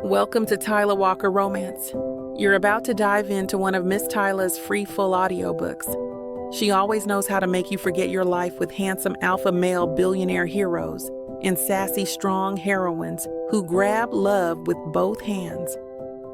Welcome to Tyler Walker Romance. You're about to dive into one of Miss Tyler's free full audiobooks. She always knows how to make you forget your life with handsome alpha male billionaire heroes and sassy strong heroines who grab love with both hands.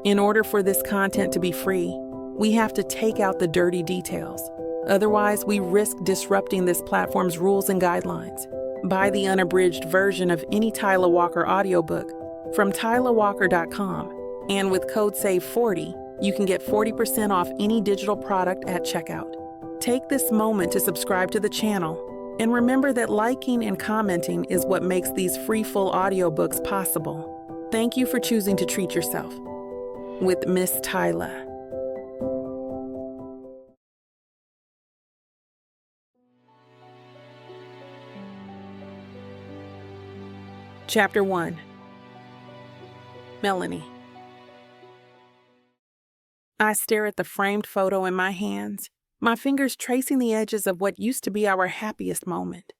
In order for this content to be free, we have to take out the dirty details. Otherwise, we risk disrupting this platform's rules and guidelines. Buy the unabridged version of any Tyler Walker audiobook from tylerwalker.com, and with code SAVE40, you can get 40% off any digital product at checkout. Take this moment to subscribe to the channel, and remember that liking and commenting is what makes these free full audiobooks possible. Thank you for choosing to treat yourself with Miss Tyler. Chapter 1. Melanie. I stare at the framed photo in my hands, my fingers tracing the edges of what used to be our happiest moment.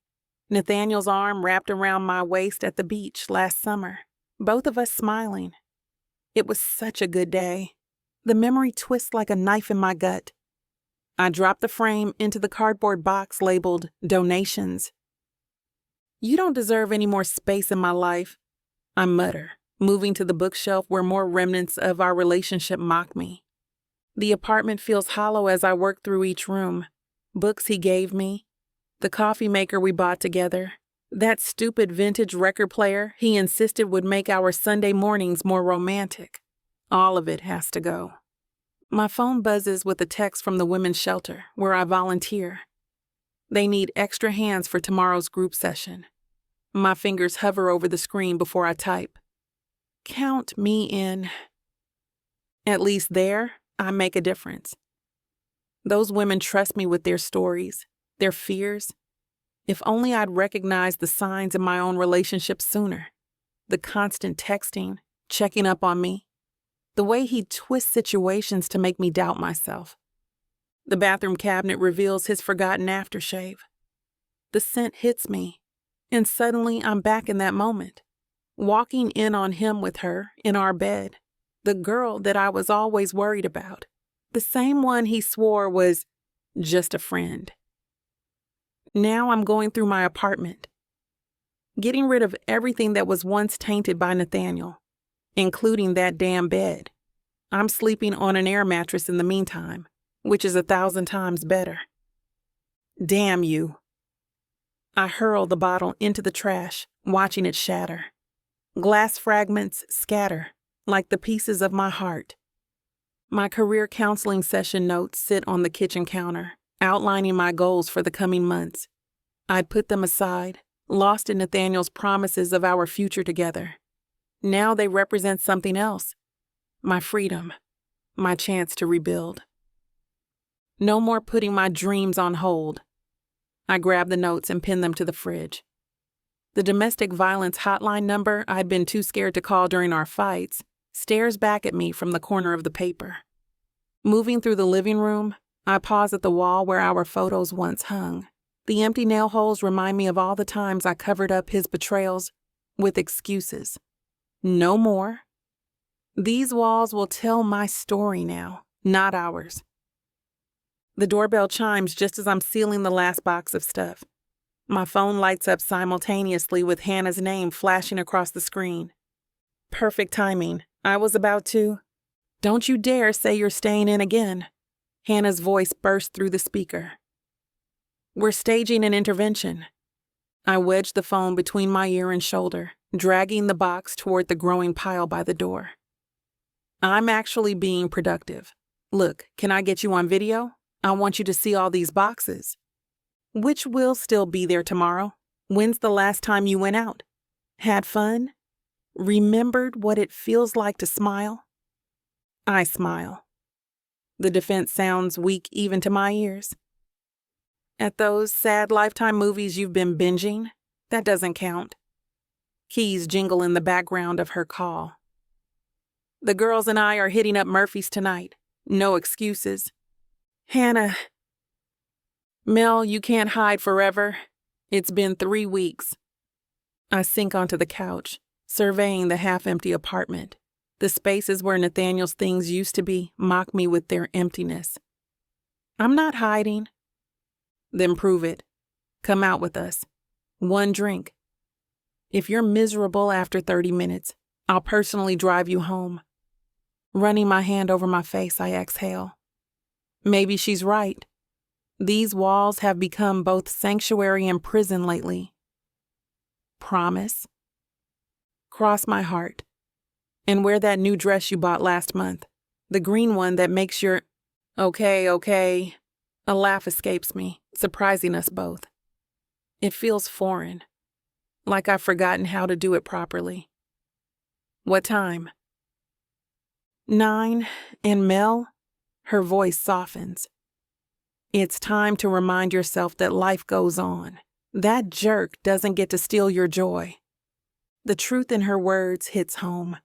Nathaniel's arm wrapped around my waist at the beach last summer, both of us smiling. It was such a good day. The memory twists like a knife in my gut. I drop the frame into the cardboard box labeled donations. "You don't deserve any more space in my life," I mutter, moving to the bookshelf where more remnants of our relationship mock me. The apartment feels hollow as I work through each room. Books he gave me, the coffee maker we bought together, that stupid vintage record player he insisted would make our Sunday mornings more romantic. All of it has to go. My phone buzzes with a text from the women's shelter where I volunteer. They need extra hands for tomorrow's group session. My fingers hover over the screen before I type. Count me in. At least there, I make a difference. Those women trust me with their stories, their fears. If only I'd recognized the signs in my own relationship sooner. The constant texting, checking up on me. The way he twists situations to make me doubt myself. The bathroom cabinet reveals his forgotten aftershave. The scent hits me, and suddenly I'm back in that moment. Walking in on him with her in our bed, the girl that I was always worried about, the same one he swore was just a friend. Now I'm going through my apartment, getting rid of everything that was once tainted by Nathaniel, including that damn bed. I'm sleeping on an air mattress in the meantime, which is 1,000 times better. Damn you. I hurl the bottle into the trash, watching it shatter. Glass fragments scatter, like the pieces of my heart. My career counseling session notes sit on the kitchen counter, outlining my goals for the coming months. I'd put them aside, lost in Nathaniel's promises of our future together. Now they represent something else. My freedom, my chance to rebuild. No more putting my dreams on hold. I grab the notes and pin them to the fridge. The domestic violence hotline number I'd been too scared to call during our fights stares back at me from the corner of the paper. Moving through the living room, I pause at the wall where our photos once hung. The empty nail holes remind me of all the times I covered up his betrayals with excuses. No more. These walls will tell my story now, not ours. The doorbell chimes just as I'm sealing the last box of stuff. My phone lights up simultaneously with Hannah's name flashing across the screen. Perfect timing. I was about to. "Don't you dare say you're staying in again." Hannah's voice burst through the speaker. "We're staging an intervention." I wedge the phone between my ear and shoulder, dragging the box toward the growing pile by the door. I'm actually being productive. "Look, can I get you on video? I want you to see all these boxes." "Which will still be there tomorrow? When's the last time you went out? Had fun? Remembered what it feels like to smile?" I smile. The defense sounds weak even to my ears. "At those sad Lifetime movies you've been binging? That doesn't count." Keys jingle in the background of her call. "The girls and I are hitting up Murphy's tonight. No excuses." "Hannah." "Mel, you can't hide forever. It's been 3 weeks. I sink onto the couch, surveying the half-empty apartment. The spaces where Nathaniel's things used to be mock me with their emptiness. I'm not hiding. Then prove it. Come out with us. One drink. If you're miserable after 30 minutes, I'll personally drive you home. Running my hand over my face, I exhale. Maybe she's right. These walls have become both sanctuary and prison lately. Promise? Cross my heart. And wear that new dress you bought last month. The green one that makes your... Okay. A laugh escapes me, surprising us both. It feels foreign. Like I've forgotten how to do it properly. What time? 9, and Mel, her voice softens. It's time to remind yourself that life goes on. That jerk doesn't get to steal your joy. The truth in her words hits home.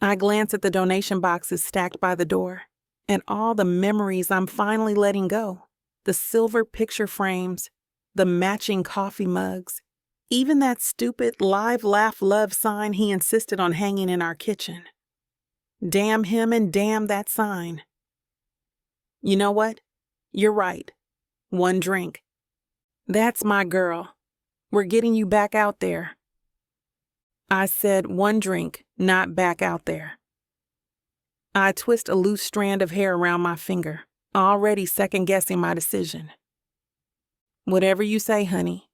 I glance at the donation boxes stacked by the door, and all the memories I'm finally letting go. The silver picture frames, the matching coffee mugs, even that stupid live, laugh, love sign he insisted on hanging in our kitchen. Damn him and damn that sign. You know what? You're right. One drink. That's my girl. We're getting you back out there. I said one drink, not back out there. I twist a loose strand of hair around my finger, already second-guessing my decision. Whatever you say, honey.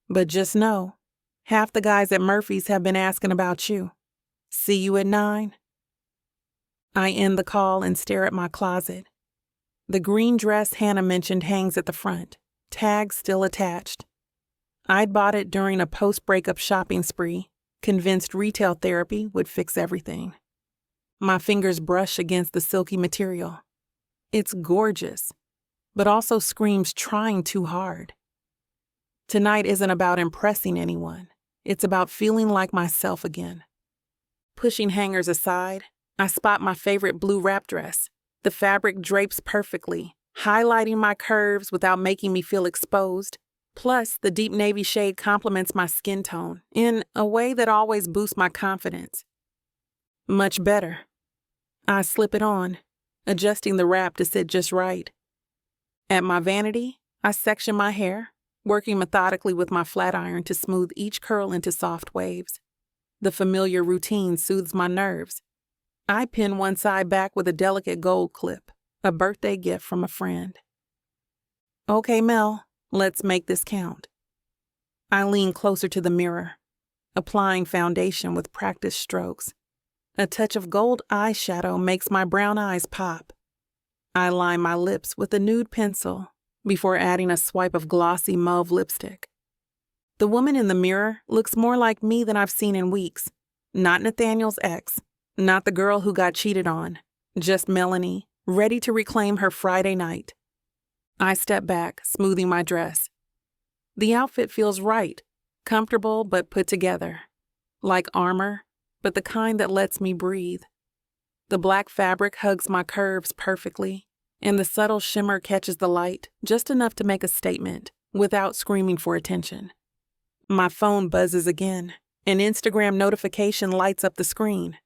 But just know, half the guys at Murphy's have been asking about you. See you at 9? I end the call and stare at my closet. The green dress Hannah mentioned hangs at the front, tag still attached. I'd bought it during a post-breakup shopping spree, convinced retail therapy would fix everything. My fingers brush against the silky material. It's gorgeous, but also screams trying too hard. Tonight isn't about impressing anyone. It's about feeling like myself again. Pushing hangers aside, I spot my favorite blue wrap dress. The fabric drapes perfectly, highlighting my curves without making me feel exposed. Plus, the deep navy shade complements my skin tone in a way that always boosts my confidence. Much better. I slip it on, adjusting the wrap to sit just right. At my vanity, I section my hair, working methodically with my flat iron to smooth each curl into soft waves. The familiar routine soothes my nerves. I pin one side back with a delicate gold clip, a birthday gift from a friend. Okay, Mel, let's make this count. I lean closer to the mirror, applying foundation with practiced strokes. A touch of gold eyeshadow makes my brown eyes pop. I line my lips with a nude pencil before adding a swipe of glossy mauve lipstick. The woman in the mirror looks more like me than I've seen in weeks. Not Nathaniel's ex. Not the girl who got cheated on, just Melanie, ready to reclaim her Friday night. I step back, smoothing my dress. The outfit feels right, comfortable but put together. Like armor, but the kind that lets me breathe. The black fabric hugs my curves perfectly, and the subtle shimmer catches the light just enough to make a statement without screaming for attention. My phone buzzes again. An Instagram notification lights up the screen.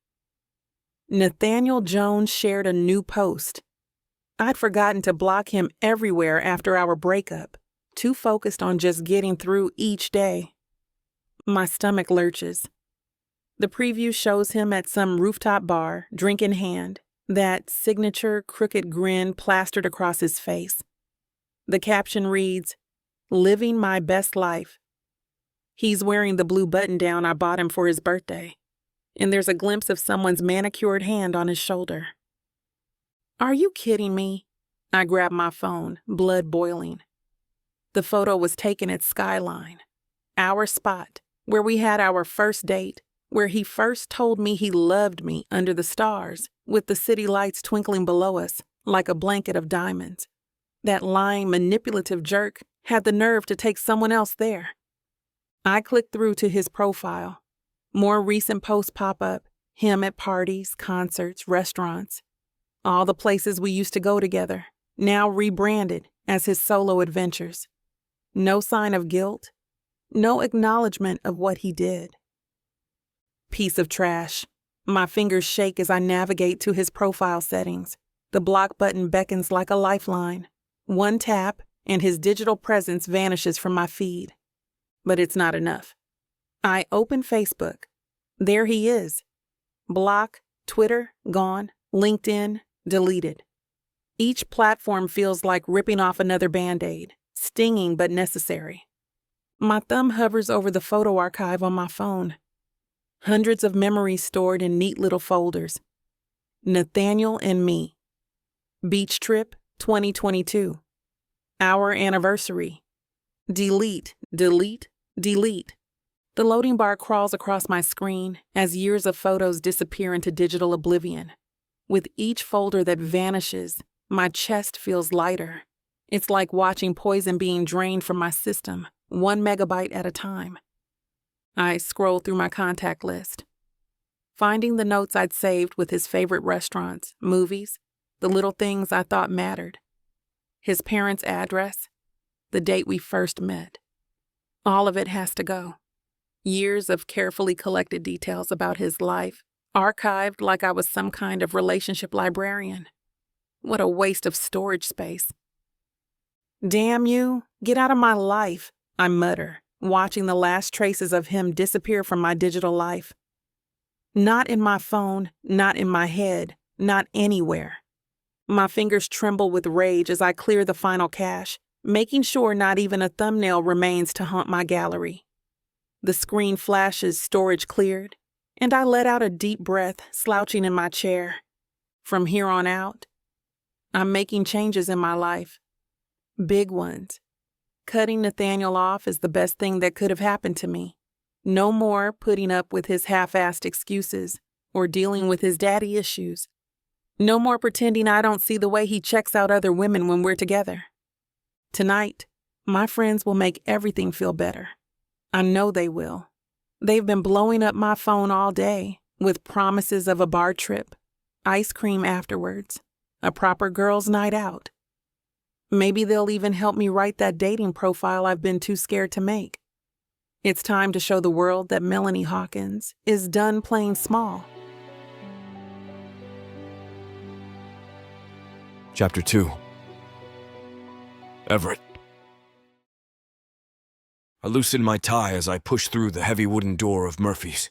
Nathaniel Jones shared a new post. I'd forgotten to block him everywhere after our breakup, too focused on just getting through each day. My stomach lurches. The preview shows him at some rooftop bar, drink in hand, that signature crooked grin plastered across his face. The caption reads, "Living my best life." He's wearing the blue button-down I bought him for his birthday, and there's a glimpse of someone's manicured hand on his shoulder. Are you kidding me? I grab my phone, blood boiling. The photo was taken at Skyline, our spot, where we had our first date, where he first told me he loved me under the stars, with the city lights twinkling below us like a blanket of diamonds. That lying, manipulative jerk had the nerve to take someone else there. I clicked through to his profile. More recent posts pop up, him at parties, concerts, restaurants. All the places we used to go together, now rebranded as his solo adventures. No sign of guilt, no acknowledgement of what he did. Piece of trash. My fingers shake as I navigate to his profile settings. The block button beckons like a lifeline. One tap, and his digital presence vanishes from my feed. But it's not enough. I open Facebook. There he is. Block, Twitter, gone. LinkedIn, deleted. Each platform feels like ripping off another Band-Aid, stinging but necessary. My thumb hovers over the photo archive on my phone. Hundreds of memories stored in neat little folders. Nathaniel and me. Beach trip, 2022. Our anniversary. Delete, delete, delete. The loading bar crawls across my screen as years of photos disappear into digital oblivion. With each folder that vanishes, my chest feels lighter. It's like watching poison being drained from my system, 1 megabyte at a time. I scroll through my contact list, finding the notes I'd saved with his favorite restaurants, movies, the little things I thought mattered. His parents' address, the date we first met. All of it has to go. Years of carefully collected details about his life, archived like I was some kind of relationship librarian. What a waste of storage space. Damn you, get out of my life, I mutter, watching the last traces of him disappear from my digital life. Not in my phone, not in my head, not anywhere. My fingers tremble with rage as I clear the final cache, making sure not even a thumbnail remains to haunt my gallery. The screen flashes storage cleared, and I let out a deep breath, slouching in my chair. From here on out, I'm making changes in my life. Big ones. Cutting Nathaniel off is the best thing that could have happened to me. No more putting up with his half-assed excuses or dealing with his daddy issues. No more pretending I don't see the way he checks out other women when we're together. Tonight, my friends will make everything feel better. I know they will. They've been blowing up my phone all day with promises of a bar trip, ice cream afterwards, a proper girls' night out. Maybe they'll even help me write that dating profile I've been too scared to make. It's time to show the world that Melanie Hawkins is done playing small. Chapter 2. Everett. I loosen my tie as I push through the heavy wooden door of Murphy's.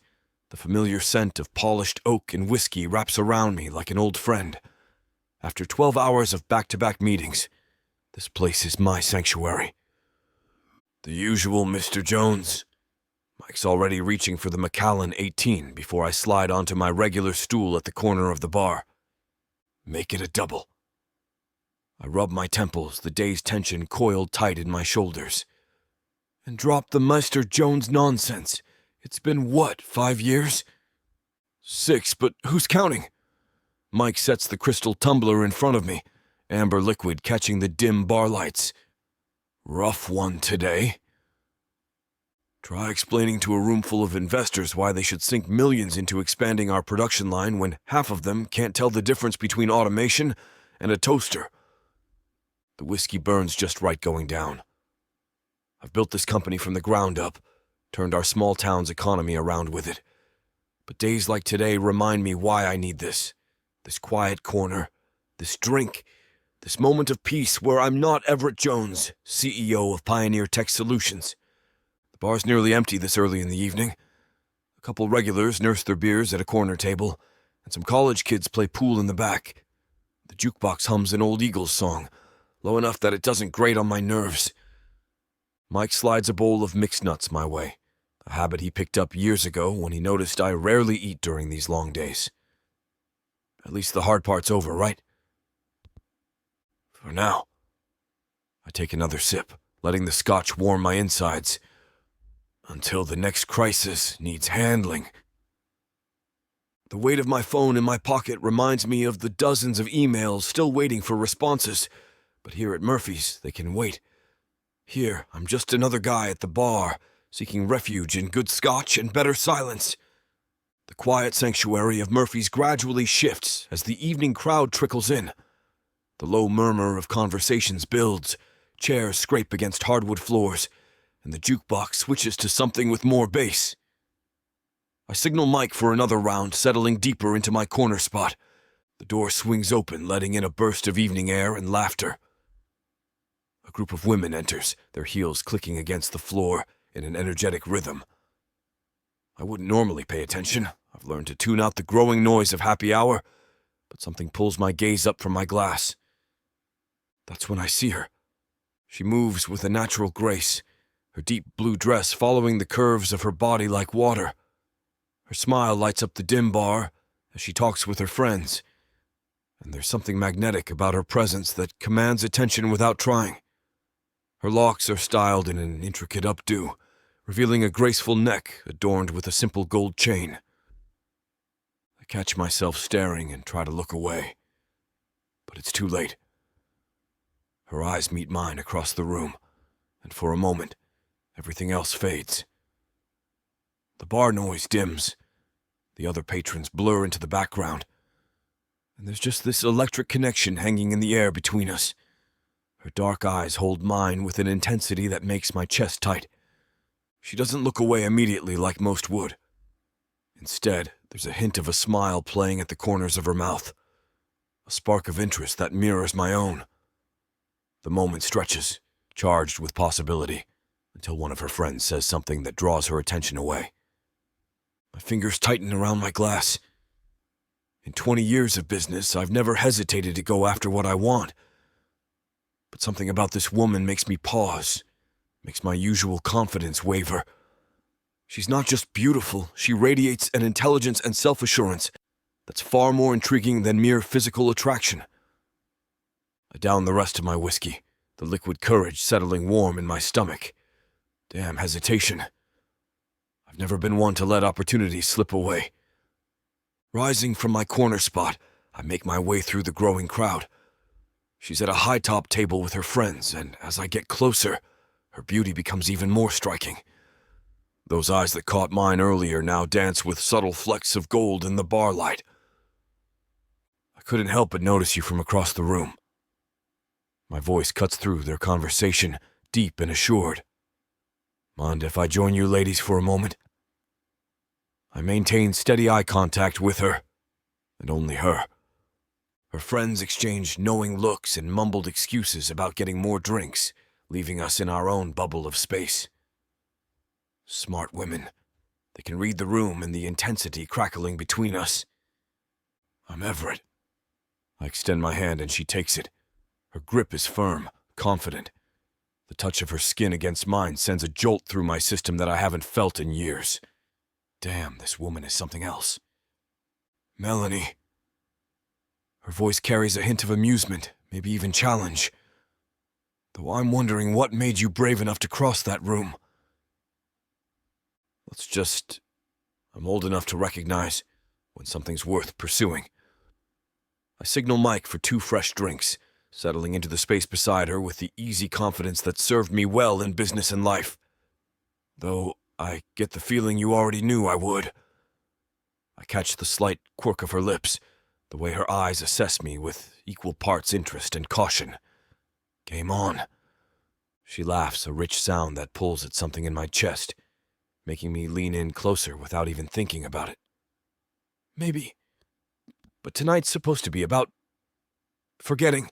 The familiar scent of polished oak and whiskey wraps around me like an old friend. After 12 hours of back-to-back meetings, this place is my sanctuary. The usual Mr. Jones. Mike's already reaching for the Macallan 18 before I slide onto my regular stool at the corner of the bar. Make it a double. I rub my temples, the day's tension coiled tight in my shoulders. And drop the Mr. Jones nonsense. It's been what, 5 years? 6, but who's counting? Mike sets the crystal tumbler in front of me, amber liquid catching the dim bar lights. Rough one today. Try explaining to a room full of investors why they should sink millions into expanding our production line when half of them can't tell the difference between automation and a toaster. The whiskey burns just right going down. I've built this company from the ground up, turned our small town's economy around with it. But days like today remind me why I need this quiet corner, this drink, this moment of peace where I'm not Everett Jones, CEO of Pioneer Tech Solutions. The bar's nearly empty this early in the evening. A couple regulars nurse their beers at a corner table, and some college kids play pool in the back. The jukebox hums an old Eagles song, low enough that it doesn't grate on my nerves. Mike slides a bowl of mixed nuts my way, a habit he picked up years ago when he noticed I rarely eat during these long days. At least the hard part's over, right? For now. I take another sip, letting the scotch warm my insides, until the next crisis needs handling. The weight of my phone in my pocket reminds me of the dozens of emails still waiting for responses, but here at Murphy's, they can wait. Here, I'm just another guy at the bar, seeking refuge in good scotch and better silence. The quiet sanctuary of Murphy's gradually shifts as the evening crowd trickles in. The low murmur of conversations builds, chairs scrape against hardwood floors, and the jukebox switches to something with more bass. I signal Mike for another round, settling deeper into my corner spot. The door swings open, letting in a burst of evening air and laughter. A group of women enters, their heels clicking against the floor in an energetic rhythm. I wouldn't normally pay attention. I've learned to tune out the growing noise of happy hour, but something pulls my gaze up from my glass. That's when I see her. She moves with a natural grace, her deep blue dress following the curves of her body like water. Her smile lights up the dim bar as she talks with her friends, and there's something magnetic about her presence that commands attention without trying. Her locks are styled in an intricate updo, revealing a graceful neck adorned with a simple gold chain. I catch myself staring and try to look away, but it's too late. Her eyes meet mine across the room, and for a moment, everything else fades. The bar noise dims, the other patrons blur into the background, and there's just this electric connection hanging in the air between us. Her dark eyes hold mine with an intensity that makes my chest tight. She doesn't look away immediately like most would. Instead, there's a hint of a smile playing at the corners of her mouth, a spark of interest that mirrors my own. The moment stretches, charged with possibility, until one of her friends says something that draws her attention away. My fingers tighten around my glass. In 20 years of business, I've never hesitated to go after what I want. But something about this woman makes me pause, makes my usual confidence waver. She's not just beautiful, she radiates an intelligence and self-assurance that's far more intriguing than mere physical attraction. I down the rest of my whiskey, the liquid courage settling warm in my stomach. Damn hesitation. I've never been one to let opportunities slip away. Rising from my corner spot, I make my way through the growing crowd. She's at a high-top table with her friends, and as I get closer, her beauty becomes even more striking. Those eyes that caught mine earlier now dance with subtle flecks of gold in the bar light. I couldn't help but notice you from across the room. My voice cuts through their conversation, deep and assured. Mind if I join you ladies for a moment? I maintain steady eye contact with her, and only her. Her friends exchange knowing looks and mumbled excuses about getting more drinks, leaving us in our own bubble of space. Smart women. They can read the room and the intensity crackling between us. I'm Everett. I extend my hand and she takes it. Her grip is firm, confident. The touch of her skin against mine sends a jolt through my system that I haven't felt in years. Damn, this woman is something else. Melanie. Her voice carries a hint of amusement, maybe even challenge. Though I'm wondering what made you brave enough to cross that room. I'm old enough to recognize when something's worth pursuing. I signal Mike for 2 fresh drinks, settling into the space beside her with the easy confidence that served me well in business and life. Though I get the feeling you already knew I would. I catch the slight quirk of her lips, the way her eyes assess me with equal parts interest and caution. Game on. She laughs, a rich sound that pulls at something in my chest, making me lean in closer without even thinking about it. Maybe. But tonight's supposed to be about forgetting,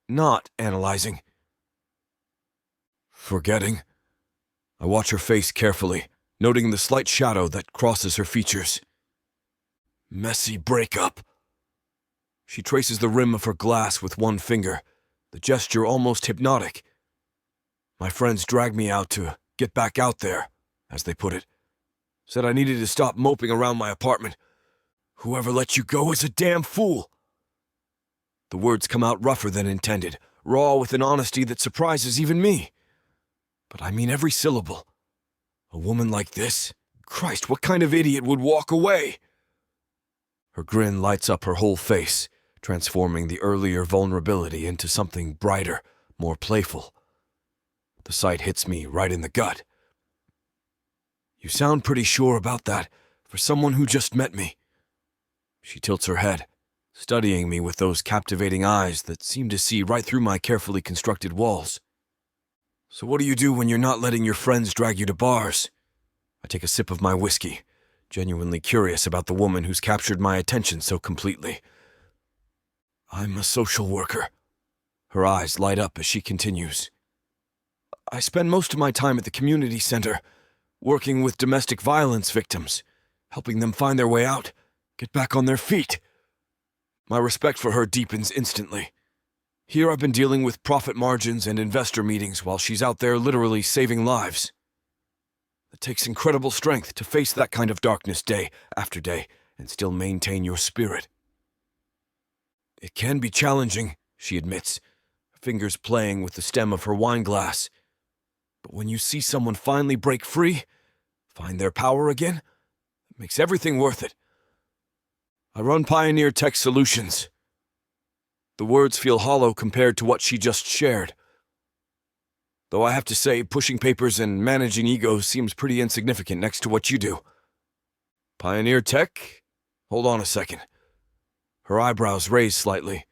not analyzing. Forgetting? I watch her face carefully, noting the slight shadow that crosses her features. Messy breakup. She traces the rim of her glass with one finger, the gesture almost hypnotic. My friends dragged me out to get back out there, as they put it. Said I needed to stop moping around my apartment. Whoever let you go is a damn fool. The words come out rougher than intended, raw with an honesty that surprises even me. But I mean every syllable. A woman like this? Christ, what kind of idiot would walk away? Her grin lights up her whole face, transforming the earlier vulnerability into something brighter, more playful. The sight hits me right in the gut. You sound pretty sure about that, for someone who just met me. She tilts her head, studying me with those captivating eyes that seem to see right through my carefully constructed walls. So what do you do when you're not letting your friends drag you to bars? I take a sip of my whiskey, genuinely curious about the woman who's captured my attention so completely. I'm a social worker. Her eyes light up as she continues. I spend most of my time at the community center, working with domestic violence victims, helping them find their way out, get back on their feet. My respect for her deepens instantly. Here I've been dealing with profit margins and investor meetings while she's out there literally saving lives. It takes incredible strength to face that kind of darkness day after day and still maintain your spirit. It can be challenging, she admits, her fingers playing with the stem of her wine glass. But when you see someone finally break free, find their power again, it makes everything worth it. I run Pioneer Tech Solutions. The words feel hollow compared to what she just shared. Though I have to say, pushing papers and managing egos seems pretty insignificant next to what you do. Pioneer Tech? Hold on a second. Her eyebrows raise slightly.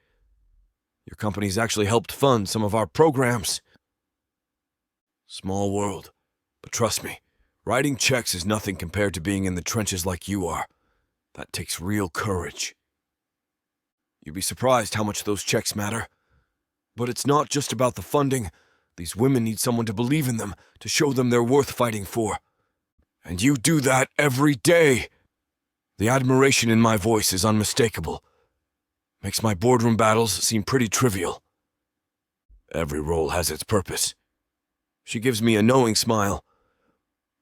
Your company's actually helped fund some of our programs. Small world. But trust me, writing checks is nothing compared to being in the trenches like you are. That takes real courage. You'd be surprised how much those checks matter. But it's not just about the funding. These women need someone to believe in them, to show them they're worth fighting for. And you do that every day. The admiration in my voice is unmistakable. Makes my boardroom battles seem pretty trivial. Every role has its purpose. She gives me a knowing smile.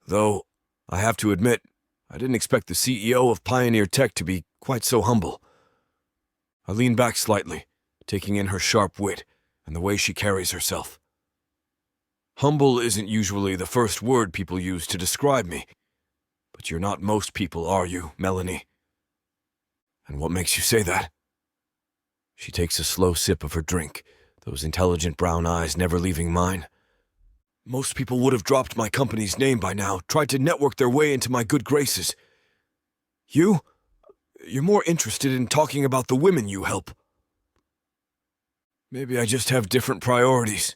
Though, I have to admit, I didn't expect the CEO of Pioneer Tech to be quite so humble. I lean back slightly, taking in her sharp wit and the way she carries herself. Humble isn't usually the first word people use to describe me, but you're not most people, are you, Melanie? And what makes you say that? She takes a slow sip of her drink, those intelligent brown eyes never leaving mine. Most people would have dropped my company's name by now, tried to network their way into my good graces. You're more interested in talking about the women you help. Maybe I just have different priorities.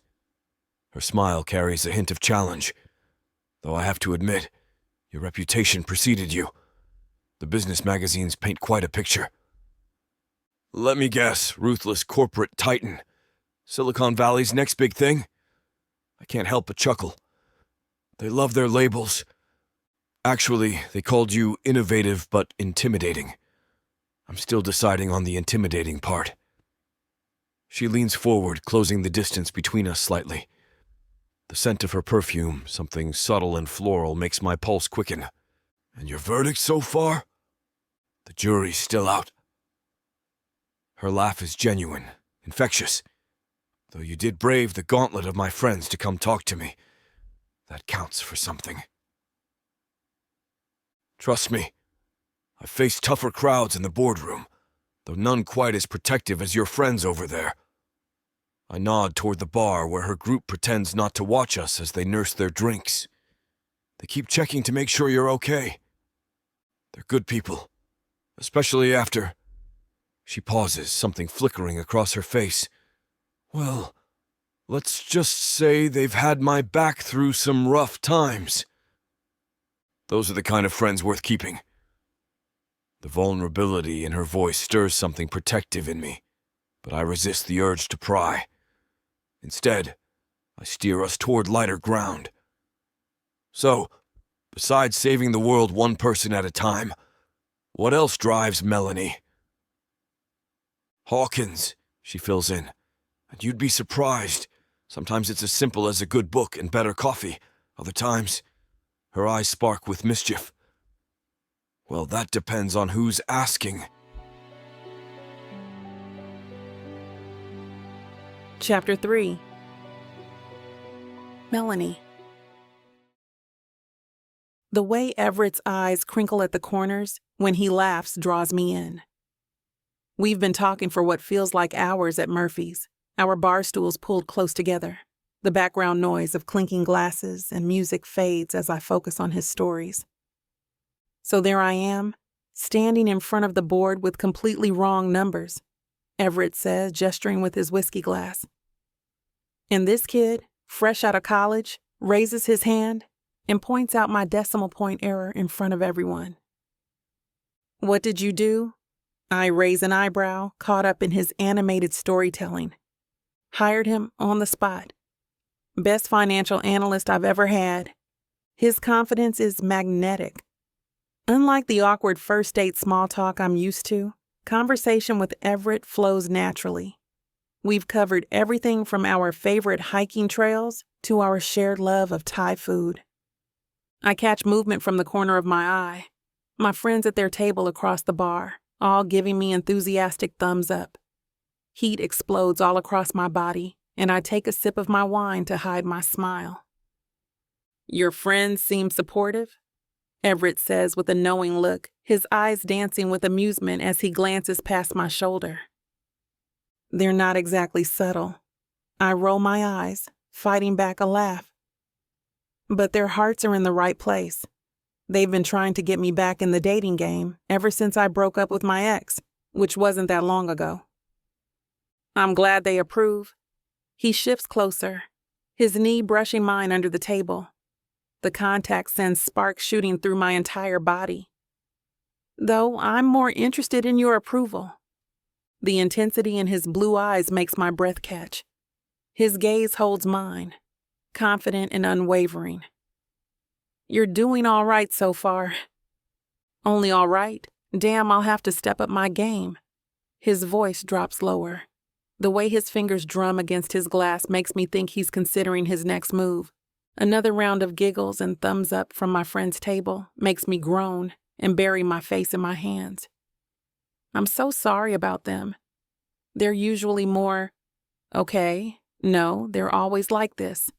Her smile carries a hint of challenge, though I have to admit, your reputation preceded you. The business magazines paint quite a picture. Let me guess, ruthless corporate titan. Silicon Valley's next big thing? I can't help but chuckle. They love their labels. Actually, they called you innovative but intimidating. I'm still deciding on the intimidating part. She leans forward, closing the distance between us slightly. The scent of her perfume, something subtle and floral, makes my pulse quicken. And your verdict so far? The jury's still out. Her laugh is genuine, infectious. Though you did brave the gauntlet of my friends to come talk to me. That counts for something. Trust me, I've faced tougher crowds in the boardroom, though none quite as protective as your friends over there. I nod toward the bar where her group pretends not to watch us as they nurse their drinks. They keep checking to make sure you're okay. They're good people, especially after... She pauses, something flickering across her face. Well, let's just say they've had my back through some rough times. Those are the kind of friends worth keeping. The vulnerability in her voice stirs something protective in me, but I resist the urge to pry. Instead, I steer us toward lighter ground. So, besides saving the world one person at a time, what else drives Melanie? Hawkins, she fills in. And you'd be surprised. Sometimes it's as simple as a good book and better coffee. Other times, her eyes spark with mischief. Well, that depends on who's asking. Chapter 3. Melanie. The way Everett's eyes crinkle at the corners when he laughs draws me in. We've been talking for what feels like hours at Murphy's, our bar stools pulled close together. The background noise of clinking glasses and music fades as I focus on his stories. So there I am, standing in front of the board with completely wrong numbers, Everett says, gesturing with his whiskey glass. And this kid, fresh out of college, raises his hand and points out my decimal point error in front of everyone. What did you do? I raise an eyebrow, caught up in his animated storytelling. Hired him on the spot. Best financial analyst I've ever had. His confidence is magnetic. Unlike the awkward first date small talk I'm used to, conversation with Everett flows naturally. We've covered everything from our favorite hiking trails to our shared love of Thai food. I catch movement from the corner of my eye. My friends at their table across the bar, all giving me enthusiastic thumbs up. Heat explodes all across my body, and I take a sip of my wine to hide my smile. Your friends seem supportive? Everett says with a knowing look, his eyes dancing with amusement as he glances past my shoulder. They're not exactly subtle. I roll my eyes, fighting back a laugh. But their hearts are in the right place. They've been trying to get me back in the dating game ever since I broke up with my ex, which wasn't that long ago. I'm glad they approve. He shifts closer, his knee brushing mine under the table. The contact sends sparks shooting through my entire body. Though I'm more interested in your approval. The intensity in his blue eyes makes my breath catch. His gaze holds mine, confident and unwavering. You're doing all right so far. Only all right? Damn, I'll have to step up my game. His voice drops lower. The way his fingers drum against his glass makes me think he's considering his next move. Another round of giggles and thumbs up from my friend's table makes me groan and bury my face in my hands. I'm so sorry about them. They're usually more, okay, no, they're always like this.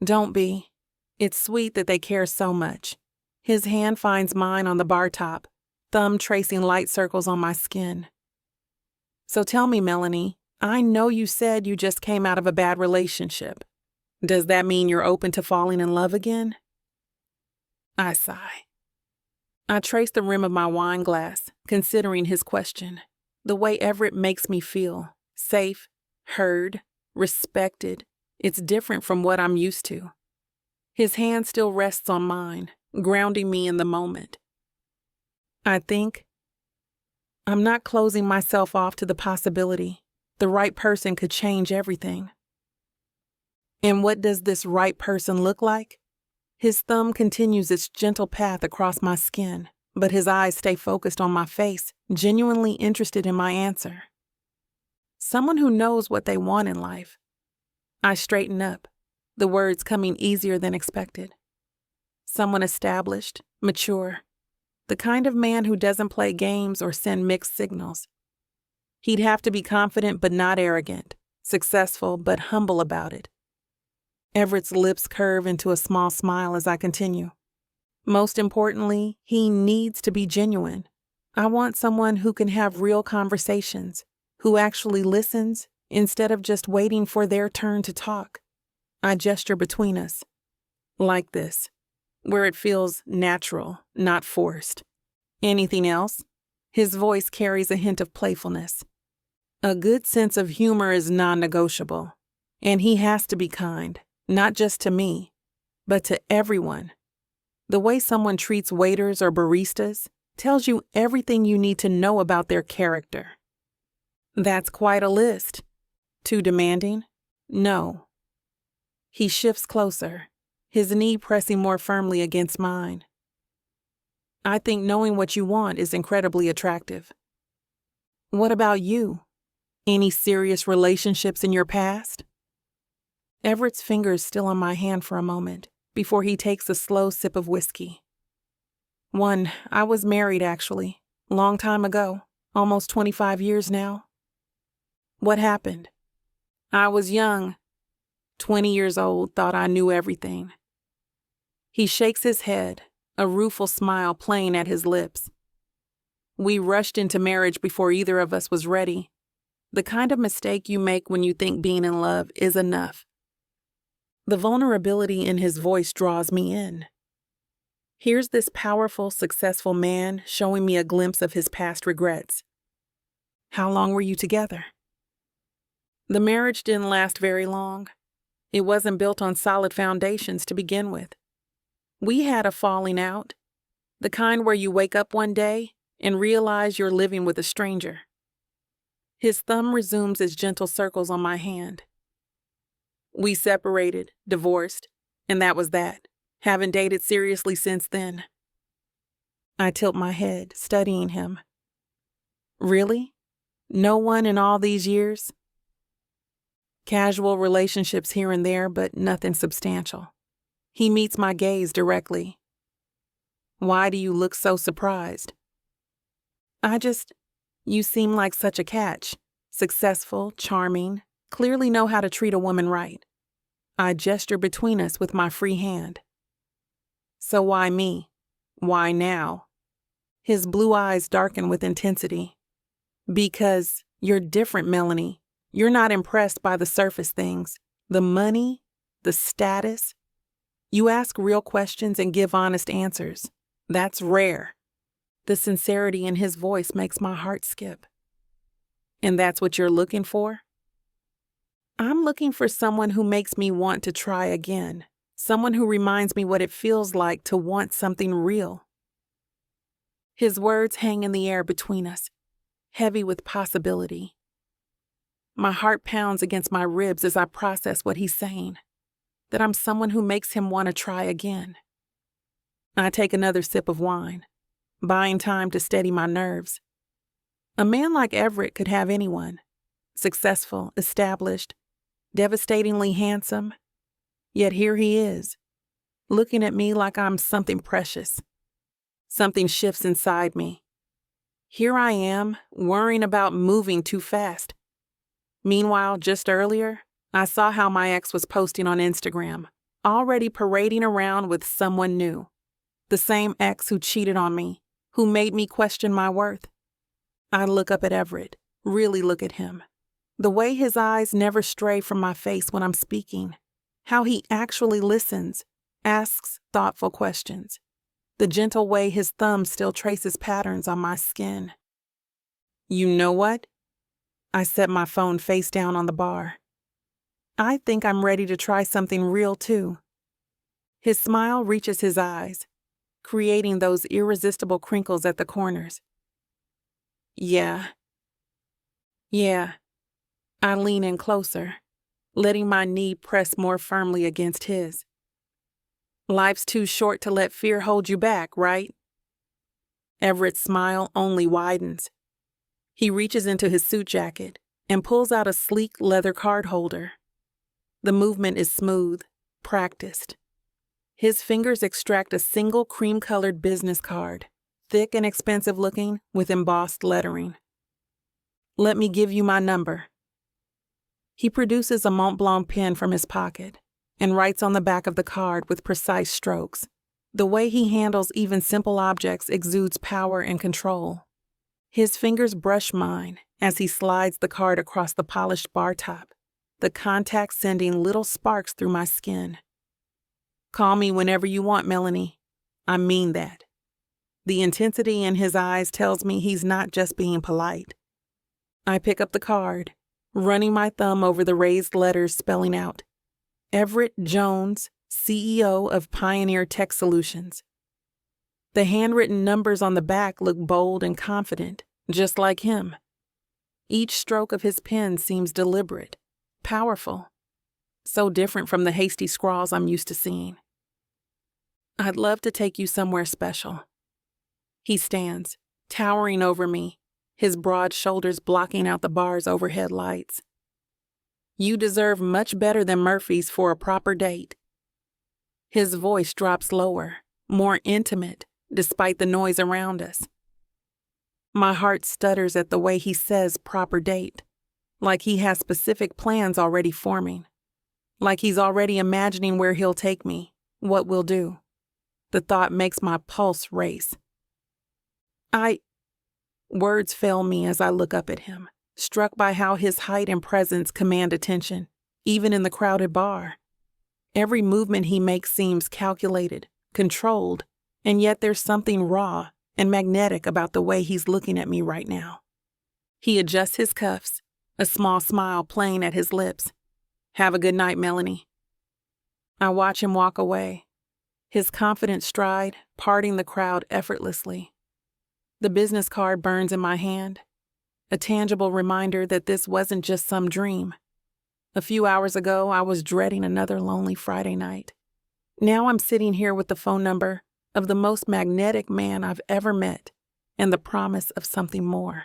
Don't be. It's sweet that they care so much. His hand finds mine on the bar top, thumb tracing light circles on my skin. So tell me, Melanie, I know you said you just came out of a bad relationship. Does that mean you're open to falling in love again? I sigh. I trace the rim of my wine glass, considering his question. The way Everett makes me feel, safe, heard, respected, it's different from what I'm used to. His hand still rests on mine, grounding me in the moment. I think I'm not closing myself off to the possibility the right person could change everything. And what does this right person look like? His thumb continues its gentle path across my skin, but his eyes stay focused on my face, genuinely interested in my answer. Someone who knows what they want in life. I straighten up, the words coming easier than expected. Someone established, mature, the kind of man who doesn't play games or send mixed signals. He'd have to be confident but not arrogant, successful but humble about it. Everett's lips curve into a small smile as I continue. Most importantly, he needs to be genuine. I want someone who can have real conversations, who actually listens instead of just waiting for their turn to talk. I gesture between us, like this, where it feels natural, not forced. Anything else? His voice carries a hint of playfulness. A good sense of humor is non-negotiable, and he has to be kind, not just to me, but to everyone. The way someone treats waiters or baristas tells you everything you need to know about their character. That's quite a list. Too demanding? No. He shifts closer, his knee pressing more firmly against mine. I think knowing what you want is incredibly attractive. What about you? Any serious relationships in your past? Everett's fingers still on my hand for a moment before he takes a slow sip of whiskey. One, I was married actually, long time ago, almost 25 years now. What happened? I was young, 20 years old, thought I knew everything. He shakes his head, a rueful smile playing at his lips. We rushed into marriage before either of us was ready. The kind of mistake you make when you think being in love is enough. The vulnerability in his voice draws me in. Here's this powerful, successful man showing me a glimpse of his past regrets. How long were you together? The marriage didn't last very long. It wasn't built on solid foundations to begin with. We had a falling out. The kind where you wake up one day and realize you're living with a stranger. His thumb resumes its gentle circles on my hand. We separated, divorced, and that was that. Haven't dated seriously since then. I tilt my head, studying him. Really? No one in all these years? Casual relationships here and there, but nothing substantial. He meets my gaze directly. Why do you look so surprised? You seem like such a catch. Successful, charming, clearly know how to treat a woman right. I gesture between us with my free hand. So why me? Why now? His blue eyes darken with intensity. Because you're different, Melanie. You're not impressed by the surface things, the money, the status. You ask real questions and give honest answers. That's rare. The sincerity in his voice makes my heart skip. And that's what you're looking for? I'm looking for someone who makes me want to try again. Someone who reminds me what it feels like to want something real. His words hang in the air between us, heavy with possibility. My heart pounds against my ribs as I process what he's saying, that I'm someone who makes him want to try again. I take another sip of wine, buying time to steady my nerves. A man like Everett could have anyone, successful, established, devastatingly handsome, yet here he is, looking at me like I'm something precious. Something shifts inside me. Here I am, worrying about moving too fast. Meanwhile, just earlier, I saw how my ex was posting on Instagram, already parading around with someone new. The same ex who cheated on me, who made me question my worth. I look up at Everett, really look at him. The way his eyes never stray from my face when I'm speaking. How he actually listens, asks thoughtful questions. The gentle way his thumb still traces patterns on my skin. You know what? I set my phone face down on the bar. I think I'm ready to try something real too. His smile reaches his eyes, creating those irresistible crinkles at the corners. Yeah. I lean in closer, letting my knee press more firmly against his. Life's too short to let fear hold you back, right? Everett's smile only widens. He reaches into his suit jacket and pulls out a sleek leather card holder. The movement is smooth, practiced. His fingers extract a single cream-colored business card, thick and expensive looking, with embossed lettering. Let me give you my number. He produces a Mont Blanc pen from his pocket and writes on the back of the card with precise strokes. The way he handles even simple objects exudes power and control. His fingers brush mine as he slides the card across the polished bar top, the contact sending little sparks through my skin. Call me whenever you want, Melanie. I mean that. The intensity in his eyes tells me he's not just being polite. I pick up the card, running my thumb over the raised letters spelling out, Everett Jones, CEO of Pioneer Tech Solutions. The handwritten numbers on the back look bold and confident, just like him. Each stroke of his pen seems deliberate, powerful, so different from the hasty scrawls I'm used to seeing. I'd love to take you somewhere special. He stands, towering over me, his broad shoulders blocking out the bar's overhead lights. You deserve much better than Murphy's for a proper date. His voice drops lower, more intimate, despite the noise around us. My heart stutters at the way he says proper date, like he has specific plans already forming, like he's already imagining where he'll take me, what we'll do. The thought makes my pulse race. Words fail me as I look up at him, struck by how his height and presence command attention, even in the crowded bar. Every movement he makes seems calculated, controlled, and yet there's something raw and magnetic about the way he's looking at me right now. He adjusts his cuffs, a small smile playing at his lips. Have a good night, Melanie. I watch him walk away. his confident stride parting the crowd effortlessly. The business card burns in my hand, a tangible reminder that this wasn't just some dream. A few hours ago, I was dreading another lonely Friday night. Now I'm sitting here with the phone number of the most magnetic man I've ever met and the promise of something more.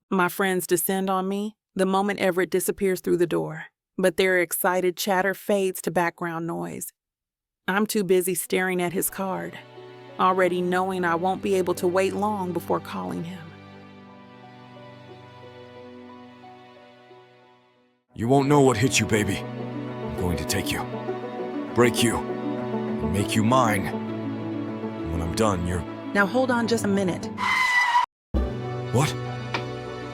My friends descend on me the moment Everett disappears through the door, but their excited chatter fades to background noise. I'm too busy staring at his card, already knowing I won't be able to wait long before calling him. You won't know what hit you, baby. I'm going to take you, break you, and make you mine. And when I'm done, you're... Now hold on just a minute. What?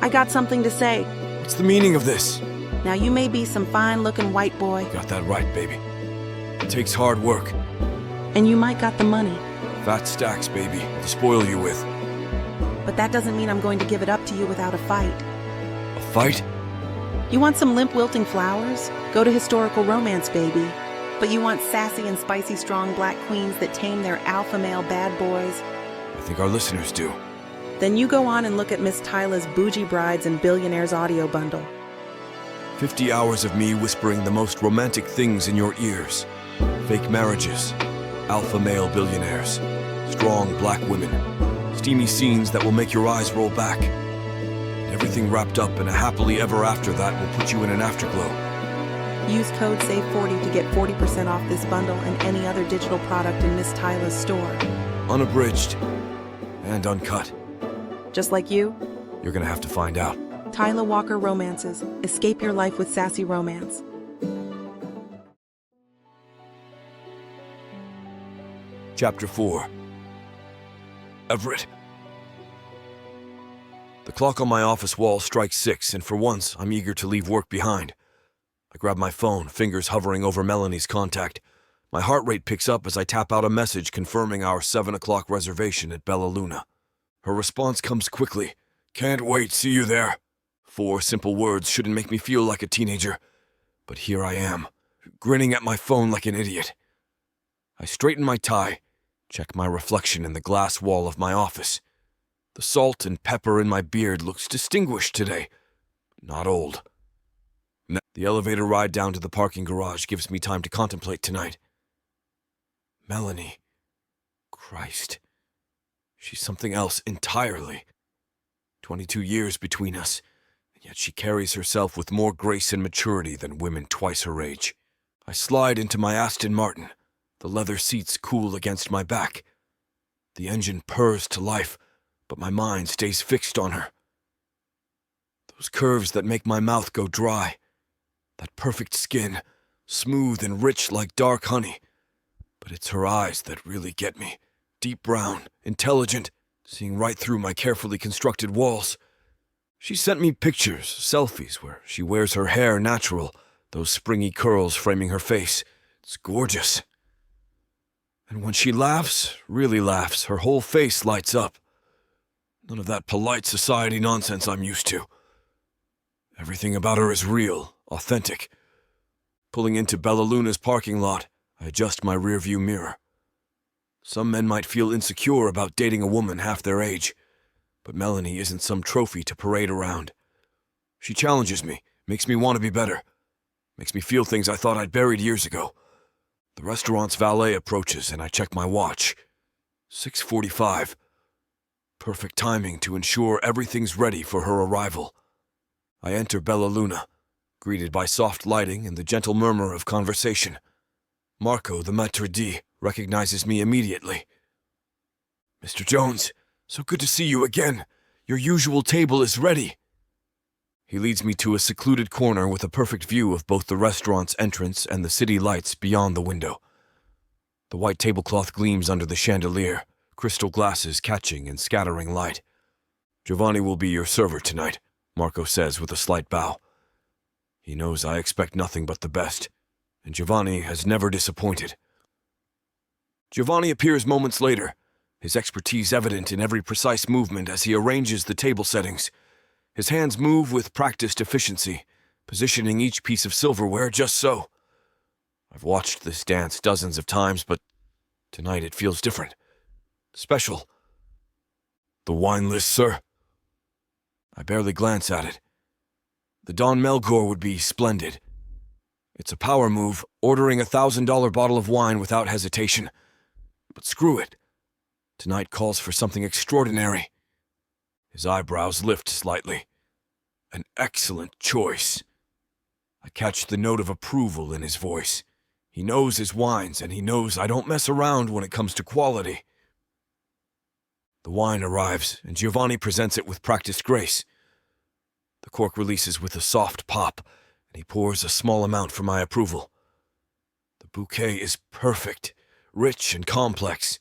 I got something to say. What's the meaning of this? Now you may be some fine-looking white boy. Got that right, baby. It takes hard work. And you might got the money. Fat stacks, baby, to spoil you with. But that doesn't mean I'm going to give it up to you without a fight. A fight? You want some limp wilting flowers? Go to historical romance, baby. But you want sassy and spicy strong black queens that tame their alpha male bad boys? I think our listeners do. Then you go on and look at Miss Tyla's Bougie Brides and Billionaires audio bundle. 50 hours of me whispering the most romantic things in your ears. Fake marriages, alpha male billionaires, strong black women, steamy scenes that will make your eyes roll back. And everything wrapped up in a happily ever after that will put you in an afterglow. Use code SAVE40 to get 40% off this bundle and any other digital product in Miss Tyla's store. Unabridged and uncut. Just like you? You're gonna have to find out. Tyla Walker Romances. Escape your life with sassy romance. Chapter 4. Everett. The clock on my office wall strikes 6, and for once, I'm eager to leave work behind. I grab my phone, fingers hovering over Melanie's contact. My heart rate picks up as I tap out a message confirming our 7 o'clock reservation at Bella Luna. Her response comes quickly. Can't wait, see you there. 4 simple words shouldn't make me feel like a teenager, but here I am, grinning at my phone like an idiot. I straighten my tie, check my reflection in the glass wall of my office. The salt and pepper in my beard looks distinguished today, not old. The elevator ride down to the parking garage gives me time to contemplate tonight. Melanie. Christ. She's something else entirely. 22 years between us, and yet she carries herself with more grace and maturity than women twice her age. I slide into my Aston Martin, the leather seats cool against my back. The engine purrs to life, but my mind stays fixed on her. Those curves that make my mouth go dry. That perfect skin, smooth and rich like dark honey. But it's her eyes that really get me. Deep brown, intelligent, seeing right through my carefully constructed walls. She sent me pictures, selfies, where she wears her hair natural, those springy curls framing her face. It's gorgeous. And when she laughs, really laughs, her whole face lights up. None of that polite society nonsense I'm used to. Everything about her is real, authentic. Pulling into Bella Luna's parking lot, I adjust my rearview mirror. Some men might feel insecure about dating a woman half their age, but Melanie isn't some trophy to parade around. She challenges me, makes me want to be better, makes me feel things I thought I'd buried years ago. The restaurant's valet approaches and I check my watch. 6:45. Perfect timing to ensure everything's ready for her arrival. I enter Bella Luna, greeted by soft lighting and the gentle murmur of conversation. Marco, the maître d', recognizes me immediately. Mr. Jones, so good to see you again. Your usual table is ready. He leads me to a secluded corner with a perfect view of both the restaurant's entrance and the city lights beyond the window. The white tablecloth gleams under the chandelier, crystal glasses catching and scattering light. Giovanni will be your server tonight, Marco says with a slight bow. He knows I expect nothing but the best, and Giovanni has never disappointed. Giovanni appears moments later, his expertise evident in every precise movement as he arranges the table settings. His hands move with practiced efficiency, positioning each piece of silverware just so. I've watched this dance dozens of times, but Tonight it feels different. Special. The wine list, sir? I barely glance at it. The Don Melkor would be splendid. It's a power move, ordering a $1,000 bottle of wine without hesitation. But screw it. Tonight calls for something extraordinary. His eyebrows lift slightly. An excellent choice. I catch the note of approval in his voice. He knows his wines, and he knows I don't mess around when it comes to quality. The wine arrives, and Giovanni presents it with practiced grace. The cork releases with a soft pop, and he pours a small amount for my approval. The bouquet is perfect, rich and complex,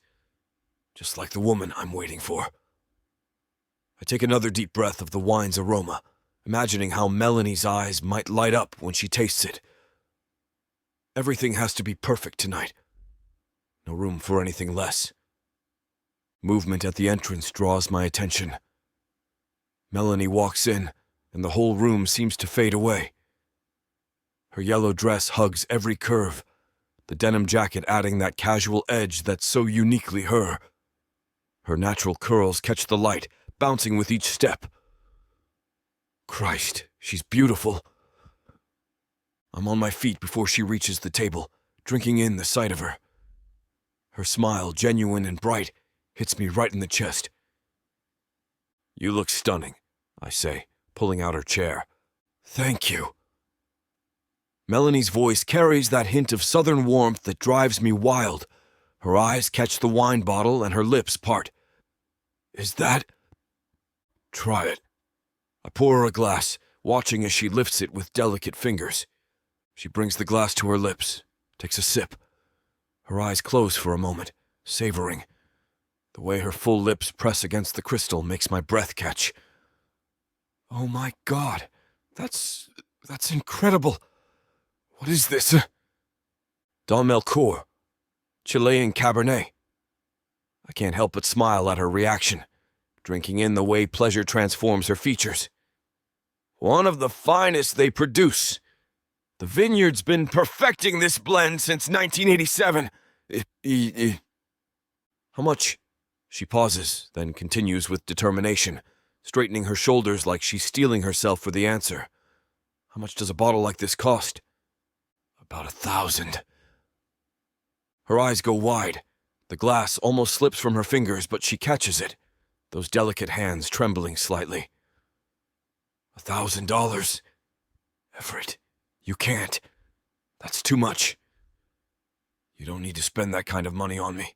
just like the woman I'm waiting for. I take another deep breath of the wine's aroma, imagining how Melanie's eyes might light up when she tastes it. Everything has to be perfect tonight. No room for anything less. Movement at the entrance draws my attention. Melanie walks in, and the whole room seems to fade away. Her yellow dress hugs every curve, the denim jacket adding that casual edge that's so uniquely her. Her natural curls catch the light, bouncing with each step. Christ, she's beautiful. I'm on my feet before she reaches the table, drinking in the sight of her. Her smile, genuine and bright, hits me right in the chest. You look stunning, I say, pulling out her chair. Thank you. Melanie's voice carries that hint of southern warmth that drives me wild. Her eyes catch the wine bottle and her lips part. Is that? Try it. I pour her a glass, watching as she lifts it with delicate fingers. She brings the glass to her lips, takes a sip. Her eyes close for a moment, savoring. The way her full lips press against the crystal makes my breath catch. Oh my God, that's incredible. What is this? Don Melkor, Chilean Cabernet. I can't help but smile at her reaction, drinking in the way pleasure transforms her features. One of the finest they produce. The vineyard's been perfecting this blend since 1987. How much? She pauses, then continues with determination, straightening her shoulders like she's steeling herself for the answer. How much does a bottle like this cost? About $1,000. Her eyes go wide. The glass almost slips from her fingers, but she catches it, those delicate hands trembling slightly. $1,000? Everett, you can't. That's too much. You don't need to spend that kind of money on me.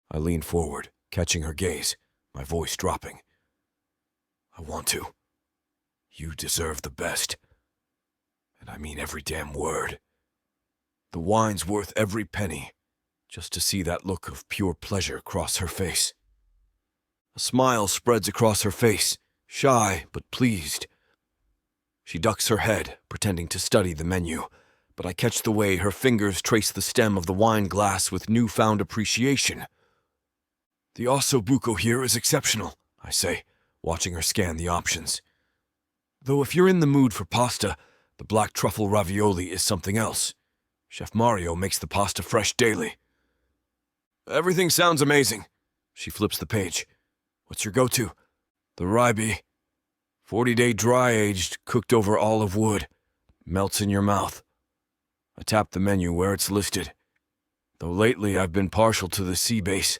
I lean forward, catching her gaze, my voice dropping. I want to. You deserve the best. And I mean every damn word. The wine's worth every penny, just to see that look of pure pleasure cross her face. A smile spreads across her face, shy but pleased. She ducks her head, pretending to study the menu, but I catch the way her fingers trace the stem of the wine glass with newfound appreciation. The Audiobook here is exceptional, I say, watching her scan the options. Though if you're in the mood for pasta, the black truffle ravioli is something else. Chef Mario makes the pasta fresh daily. Everything sounds amazing. She flips the page. What's your go-to? The Ryby. 40-day dry-aged, cooked over olive wood. Melts in your mouth. I tap the menu where it's listed. Though lately I've been partial to the sea base.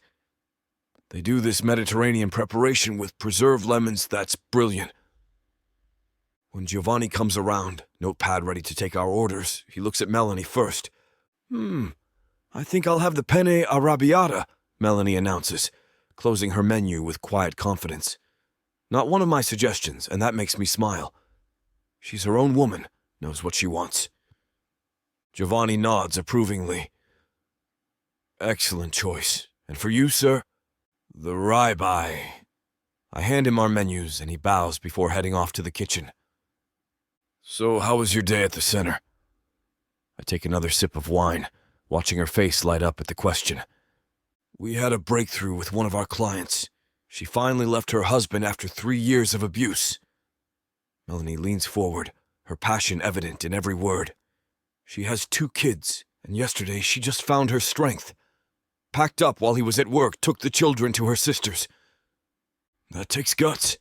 They do this Mediterranean preparation with preserved lemons that's brilliant. When Giovanni comes around, notepad ready to take our orders, he looks at Melanie first. I think I'll have the penne arrabbiata, Melanie announces, closing her menu with quiet confidence. Not one of my suggestions, and that makes me smile. She's her own woman, knows what she wants. Giovanni nods approvingly. Excellent choice. And for you, sir? The Ryby. I hand him our menus, and he bows before heading off to the kitchen. So how was your day at the center? I take another sip of wine, watching her face light up at the question. We had a breakthrough with one of our clients. She finally left her husband after 3 years of abuse. Melanie leans forward, her passion evident in every word. She has 2 kids, And yesterday she just found her strength. Packed up while he was at work, took the children to her sister's. That takes guts.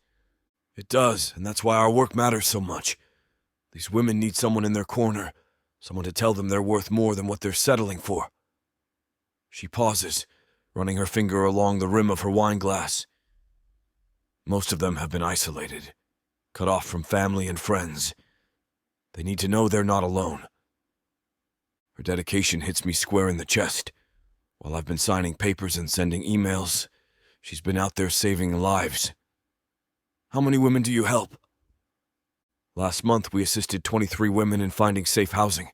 It does, and that's why our work matters so much. These women need someone in their corner, someone to tell them they're worth more than what they're settling for. She pauses, running her finger along the rim of her wine glass. Most of them have been isolated, cut off from family and friends. They need to know they're not alone. Her dedication hits me square in the chest. While I've been signing papers and sending emails, she's been out there saving lives. How many women do you help? Last month, we assisted 23 women in finding safe housing.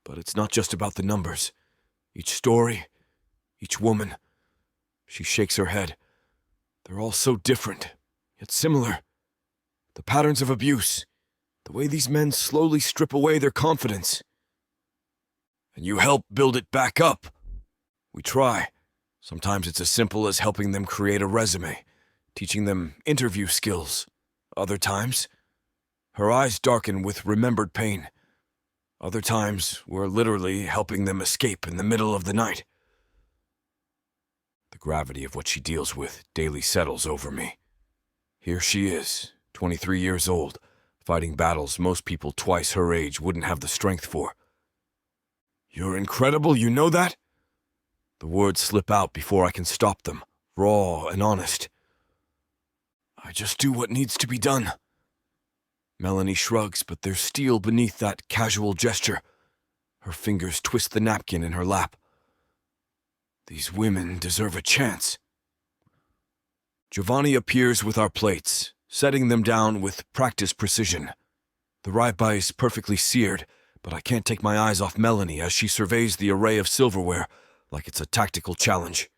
But it's not just about the numbers. Each story, each woman. She shakes her head. They're all so different, yet similar. The patterns of abuse, the way these men slowly strip away their confidence. And you help build it back up. We try. Sometimes it's as simple as helping them create a resume, teaching them interview skills. Other times, her eyes darken with remembered pain. Other times, we're literally helping them escape in the middle of the night. The gravity of what she deals with daily settles over me. Here she is, 23 years old, fighting battles most people twice her age wouldn't have the strength for. You're incredible, you know that? The words slip out before I can stop them, raw and honest. I just do what needs to be done. Melanie shrugs, but there's steel beneath that casual gesture. Her fingers twist the napkin in her lap. These women deserve a chance. Giovanni appears with our plates, setting them down with practiced precision. The ribeye is perfectly seared, but I can't take my eyes off Melanie as she surveys the array of silverware like it's a tactical challenge.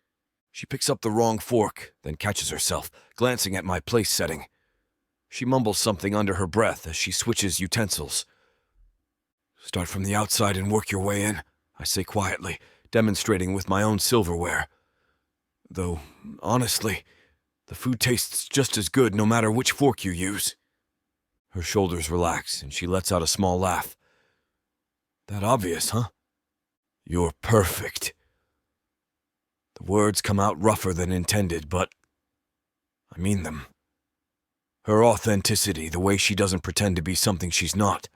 She picks up the wrong fork, then catches herself, glancing at my place setting. She mumbles something under her breath as she switches utensils. Start from the outside and work your way in, I say quietly, demonstrating with my own silverware. Though, honestly, the food tastes just as good no matter which fork you use. Her shoulders relax and she lets out a small laugh. That obvious, huh? You're perfect. The words come out rougher than intended, but I mean them. Her authenticity, the way she doesn't pretend to be something she's not.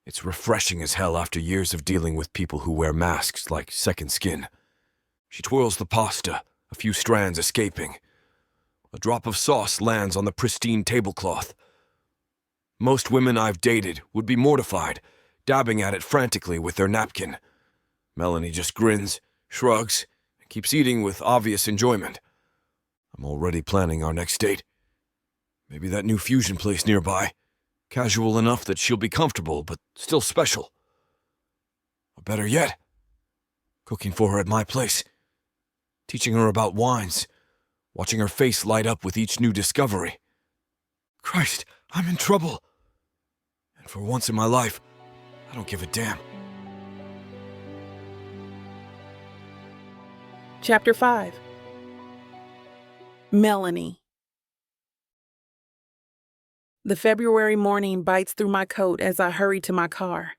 It's refreshing as hell after years of dealing with people who wear masks like second skin. She twirls the pasta, a few strands escaping. A drop of sauce lands on the pristine tablecloth. Most women I've dated would be mortified, dabbing at it frantically with their napkin. Melanie just grins, shrugs, and keeps eating with obvious enjoyment. I'm already planning our next date. Maybe that new fusion place nearby. Casual enough that she'll be comfortable, but still special. Or better yet, cooking for her at my place. Teaching her about wines. Watching her face light up with each new discovery. Christ, I'm in trouble. And for once in my life, I don't give a damn. Chapter 5. Melanie. The February morning bites through my coat as I hurry to my car.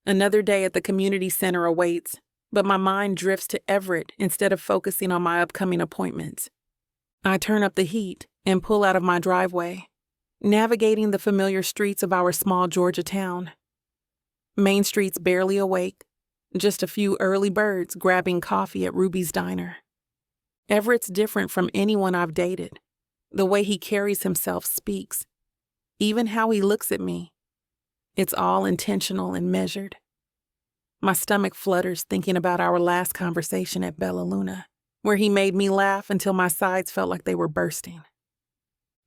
Another day at the community center awaits, but my mind drifts to Everett instead of focusing on my upcoming appointments. I turn up the heat and pull out of my driveway, navigating the familiar streets of our small Georgia town. Main Street's barely awake, just a few early birds grabbing coffee at Ruby's Diner. Everett's different from anyone I've dated. The way he carries himself speaks. Even how he looks at me. It's all intentional and measured. My stomach flutters thinking about our last conversation at Bella Luna, where he made me laugh until my sides felt like they were bursting.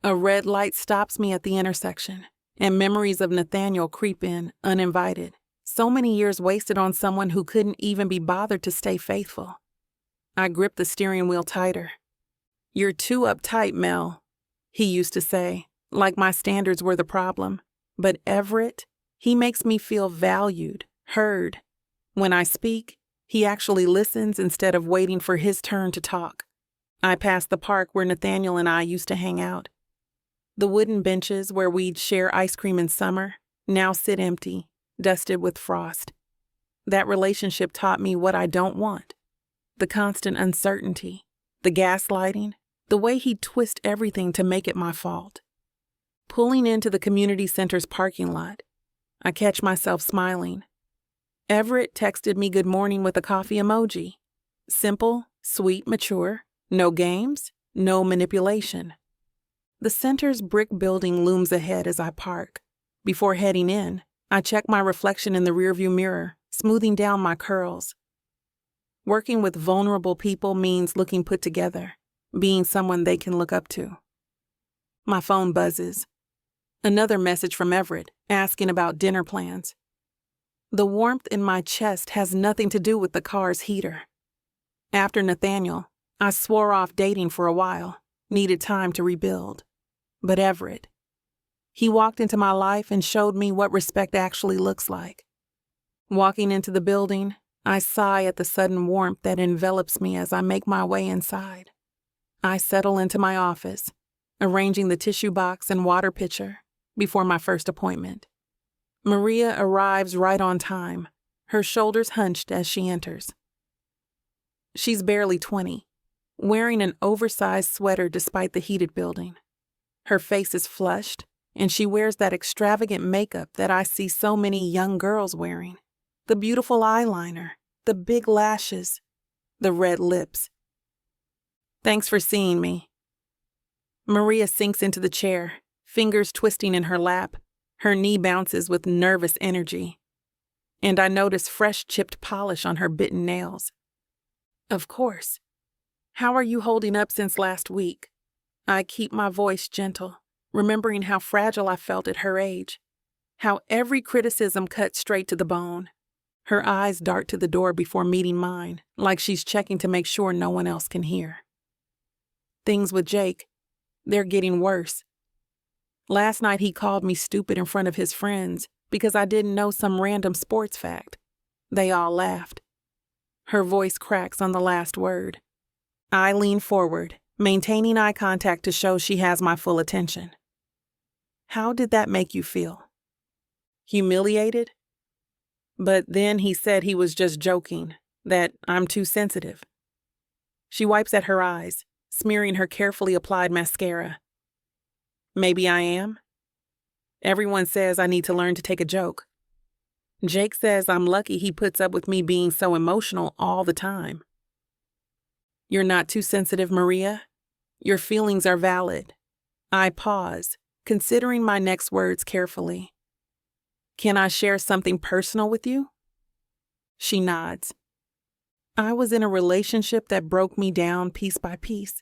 A red light stops me at the intersection, and memories of Nathaniel creep in, uninvited. So many years wasted on someone who couldn't even be bothered to stay faithful. I grip the steering wheel tighter. "You're too uptight, Mel," he used to say, like my standards were the problem. But Everett, he makes me feel valued, heard. When I speak, he actually listens instead of waiting for his turn to talk. I pass the park where Nathaniel and I used to hang out. The wooden benches where we'd share ice cream in summer now sit empty, dusted with frost. That relationship taught me what I don't want. The constant uncertainty, the gaslighting, the way he'd twist everything to make it my fault. Pulling into the community center's parking lot, I catch myself smiling. Everett texted me good morning with a coffee emoji. Simple, sweet, mature, no games, no manipulation. The center's brick building looms ahead as I park. Before heading in, I check my reflection in the rearview mirror, smoothing down my curls. Working with vulnerable people means looking put together, being someone they can look up to. My phone buzzes. Another message from Everett, asking about dinner plans. The warmth in my chest has nothing to do with the car's heater. After Nathaniel, I swore off dating for a while, needed time to rebuild. But Everett, he walked into my life and showed me what respect actually looks like. Walking into the building, I sigh at the sudden warmth that envelops me as I make my way inside. I settle into my office, arranging the tissue box and water pitcher before my first appointment. Maria arrives right on time, her shoulders hunched as she enters. She's barely 20, wearing an oversized sweater despite the heated building. Her face is flushed, and she wears that extravagant makeup that I see so many young girls wearing. The beautiful eyeliner, the big lashes, the red lips. Thanks for seeing me. Maria sinks into the chair, fingers twisting in her lap. Her knee bounces with nervous energy. And I notice fresh chipped polish on her bitten nails. Of course. How are you holding up since last week? I keep my voice gentle, remembering how fragile I felt at her age. How every criticism cut straight to the bone. Her eyes dart to the door before meeting mine, like she's checking to make sure no one else can hear. Things with Jake, they're getting worse. Last night he called me stupid in front of his friends because I didn't know some random sports fact. They all laughed. Her voice cracks on the last word. I lean forward, maintaining eye contact to show she has my full attention. How did that make you feel? Humiliated? But then he said he was just joking, that I'm too sensitive. She wipes at her eyes, smearing her carefully applied mascara. Maybe I am. Everyone says I need to learn to take a joke. Jake says I'm lucky he puts up with me being so emotional all the time. You're not too sensitive, Maria. Your feelings are valid. I pause, considering my next words carefully. Can I share something personal with you? She nods. I was in a relationship that broke me down piece by piece.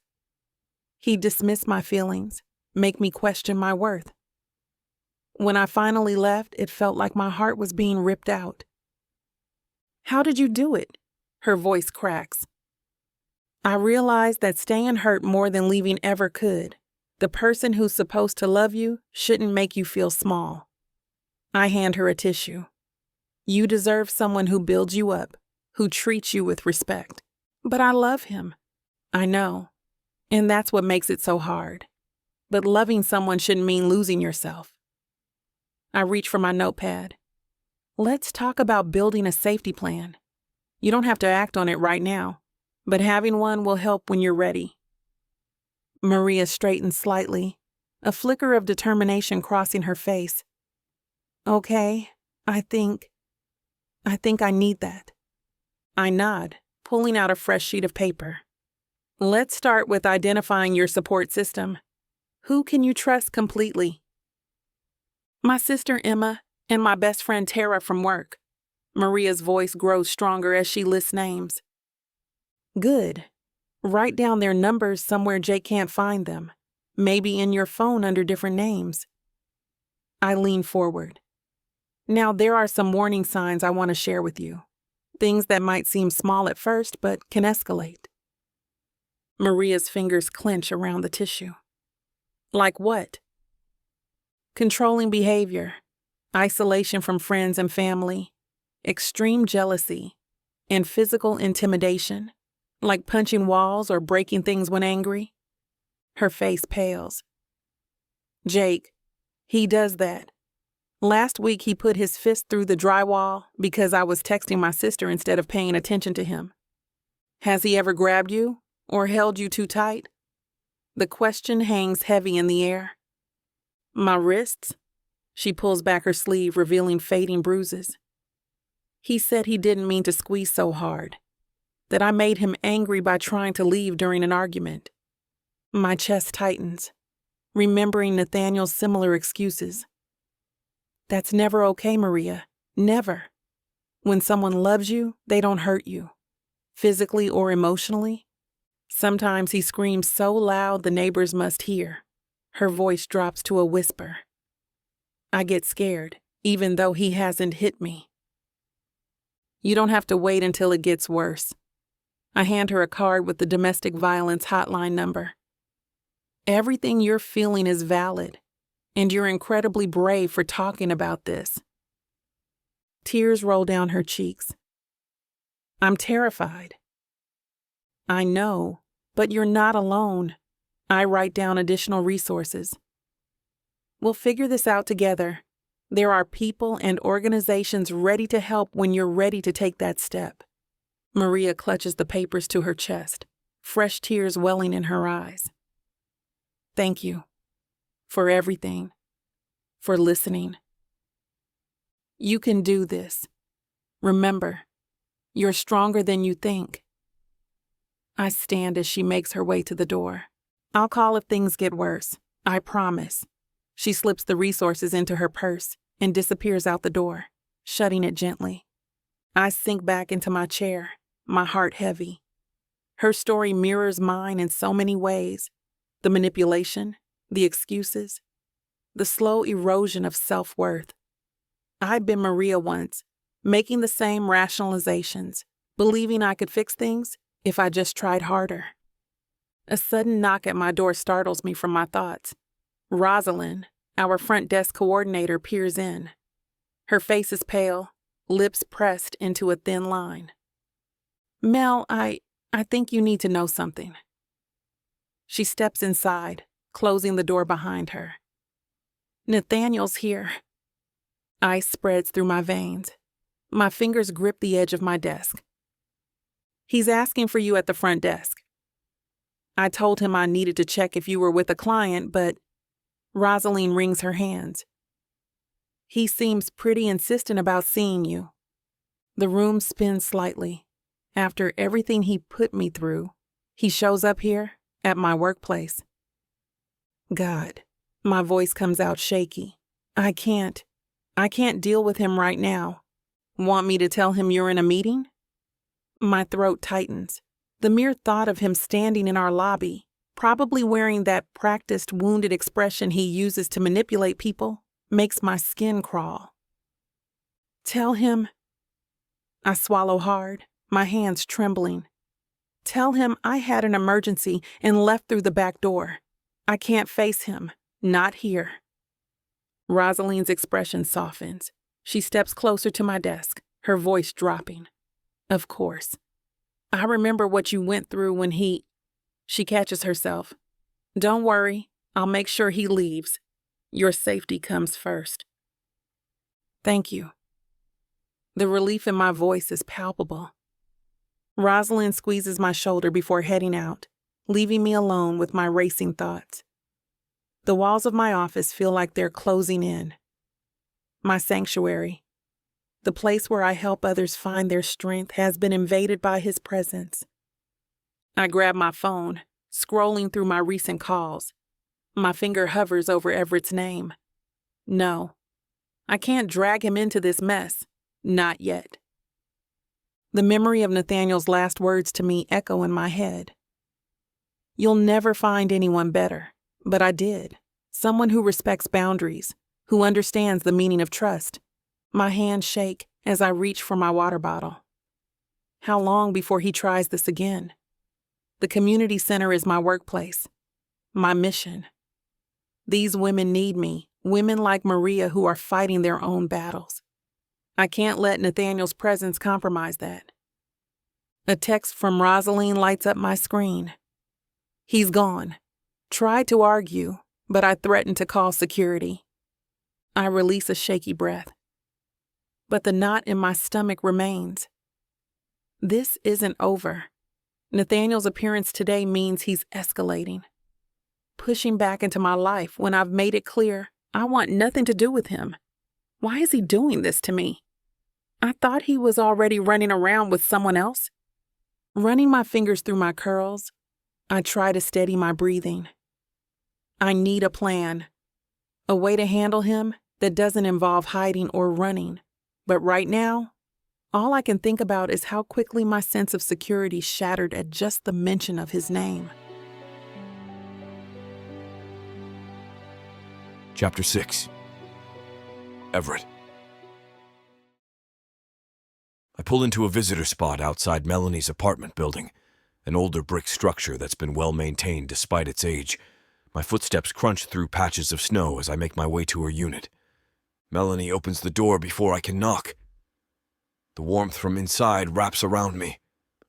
He dismissed my feelings, make me question my worth. When I finally left, it felt like my heart was being ripped out. How did you do it? Her voice cracks. I realized that staying hurt more than leaving ever could. The person who's supposed to love you shouldn't make you feel small. I hand her a tissue. You deserve someone who builds you up, who treats you with respect. But I love him. I know. And that's what makes it so hard. But loving someone shouldn't mean losing yourself. I reach for my notepad. Let's talk about building a safety plan. You don't have to act on it right now, but having one will help when you're ready. Maria straightens slightly, a flicker of determination crossing her face. Okay, I think I need that. I nod, pulling out a fresh sheet of paper. Let's start with identifying your support system. Who can you trust completely? My sister Emma and my best friend Tara from work. Maria's voice grows stronger as she lists names. Good. Write down their numbers somewhere Jake can't find them. Maybe in your phone under different names. I lean forward. Now there are some warning signs I want to share with you. Things that might seem small at first but can escalate. Maria's fingers clench around the tissue. Like what? Controlling behavior, isolation from friends and family, extreme jealousy, and physical intimidation, like punching walls or breaking things when angry. Her face pales. Jake, he does that. Last week he put his fist through the drywall because I was texting my sister instead of paying attention to him. Has he ever grabbed you or held you too tight? The question hangs heavy in the air. My wrists? She pulls back her sleeve, revealing fading bruises. He said he didn't mean to squeeze so hard, that I made him angry by trying to leave during an argument. My chest tightens, remembering Nathaniel's similar excuses. That's never okay, Maria. Never. When someone loves you, they don't hurt you, physically or emotionally. Sometimes he screams so loud the neighbors must hear. Her voice drops to a whisper. I get scared, even though he hasn't hit me. You don't have to wait until it gets worse. I hand her a card with the domestic violence hotline number. Everything you're feeling is valid, and you're incredibly brave for talking about this. Tears roll down her cheeks. I'm terrified. I know, but you're not alone. I write down additional resources. We'll figure this out together. There are people and organizations ready to help when you're ready to take that step. Maria clutches the papers to her chest, fresh tears welling in her eyes. Thank you. For everything. For listening. You can do this. Remember, you're stronger than you think. I stand as she makes her way to the door. I'll call if things get worse. I promise. She slips the resources into her purse and disappears out the door, shutting it gently. I sink back into my chair, my heart heavy. Her story mirrors mine in so many ways. The manipulation, the excuses, the slow erosion of self-worth. I'd been Maria once, making the same rationalizations, believing I could fix things if I just tried harder. A sudden knock at my door startles me from my thoughts. Rosalind, our front desk coordinator, peers in. Her face is pale, lips pressed into a thin line. Mel, I think you need to know something. She steps inside, closing the door behind her. Nathaniel's here. Ice spreads through my veins. My fingers grip the edge of my desk. He's asking for you at the front desk. I told him I needed to check if you were with a client, but Rosalind wrings her hands. He seems pretty insistent about seeing you. The room spins slightly. After everything he put me through, he shows up here at my workplace. God, my voice comes out shaky. I can't deal with him right now. Want me to tell him you're in a meeting? My throat tightens. The mere thought of him standing in our lobby, probably wearing that practiced wounded expression he uses to manipulate people, makes my skin crawl. Tell him. I swallow hard, my hands trembling. Tell him I had an emergency and left through the back door. I can't face him, not here. Rosalind's expression softens. She steps closer to my desk, her voice dropping. Of course. I remember what you went through when he... She catches herself. Don't worry, I'll make sure he leaves. Your safety comes first. Thank you. The relief in my voice is palpable. Rosalind squeezes my shoulder before heading out, leaving me alone with my racing thoughts. The walls of my office feel like they're closing in. My sanctuary, the place where I help others find their strength, has been invaded by his presence. I grab my phone, scrolling through my recent calls. My finger hovers over Everett's name. No, I can't drag him into this mess. Not yet. The memory of Nathaniel's last words to me echo in my head. You'll never find anyone better, but I did. Someone who respects boundaries, who understands the meaning of trust. My hands shake as I reach for my water bottle. How long before he tries this again? The community center is my workplace, my mission. These women need me, women like Maria who are fighting their own battles. I can't let Nathaniel's presence compromise that. A text from Rosalind lights up my screen. He's gone. Tried to argue, but I threatened to call security. I release a shaky breath. But the knot in my stomach remains. This isn't over. Nathaniel's appearance today means he's escalating, pushing back into my life when I've made it clear I want nothing to do with him. Why is he doing this to me? I thought he was already running around with someone else. Running my fingers through my curls, I try to steady my breathing. I need a plan, a way to handle him that doesn't involve hiding or running. But right now, all I can think about is how quickly my sense of security shattered at just the mention of his name. Chapter 6. Everett. I pull into a visitor spot outside Melanie's apartment building, an older brick structure that's been well maintained despite its age. My footsteps crunch through patches of snow as I make my way to her unit. Melanie opens the door before I can knock. The warmth from inside wraps around me,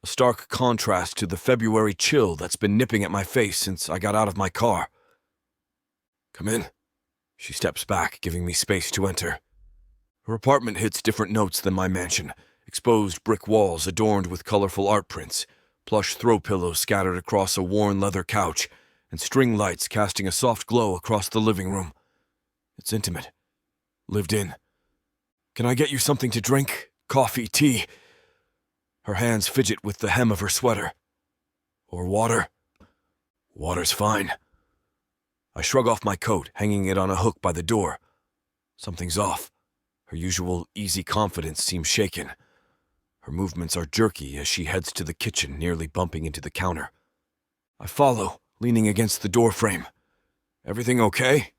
a stark contrast to the February chill that's been nipping at my face since I got out of my car. "Come in." She steps back, giving me space to enter. Her apartment hits different notes than my mansion. Exposed brick walls adorned with colorful art prints, plush throw pillows scattered across a worn leather couch, and string lights casting a soft glow across the living room. It's intimate. Lived in. "Can I get you something to drink? Coffee, tea?" Her hands fidget with the hem of her sweater. "Or water?" "Water's fine." I shrug off my coat, hanging it on a hook by the door. Something's off. Her usual easy confidence seems shaken. Her movements are jerky as she heads to the kitchen, nearly bumping into the counter. I follow, leaning against the doorframe. "Everything okay?"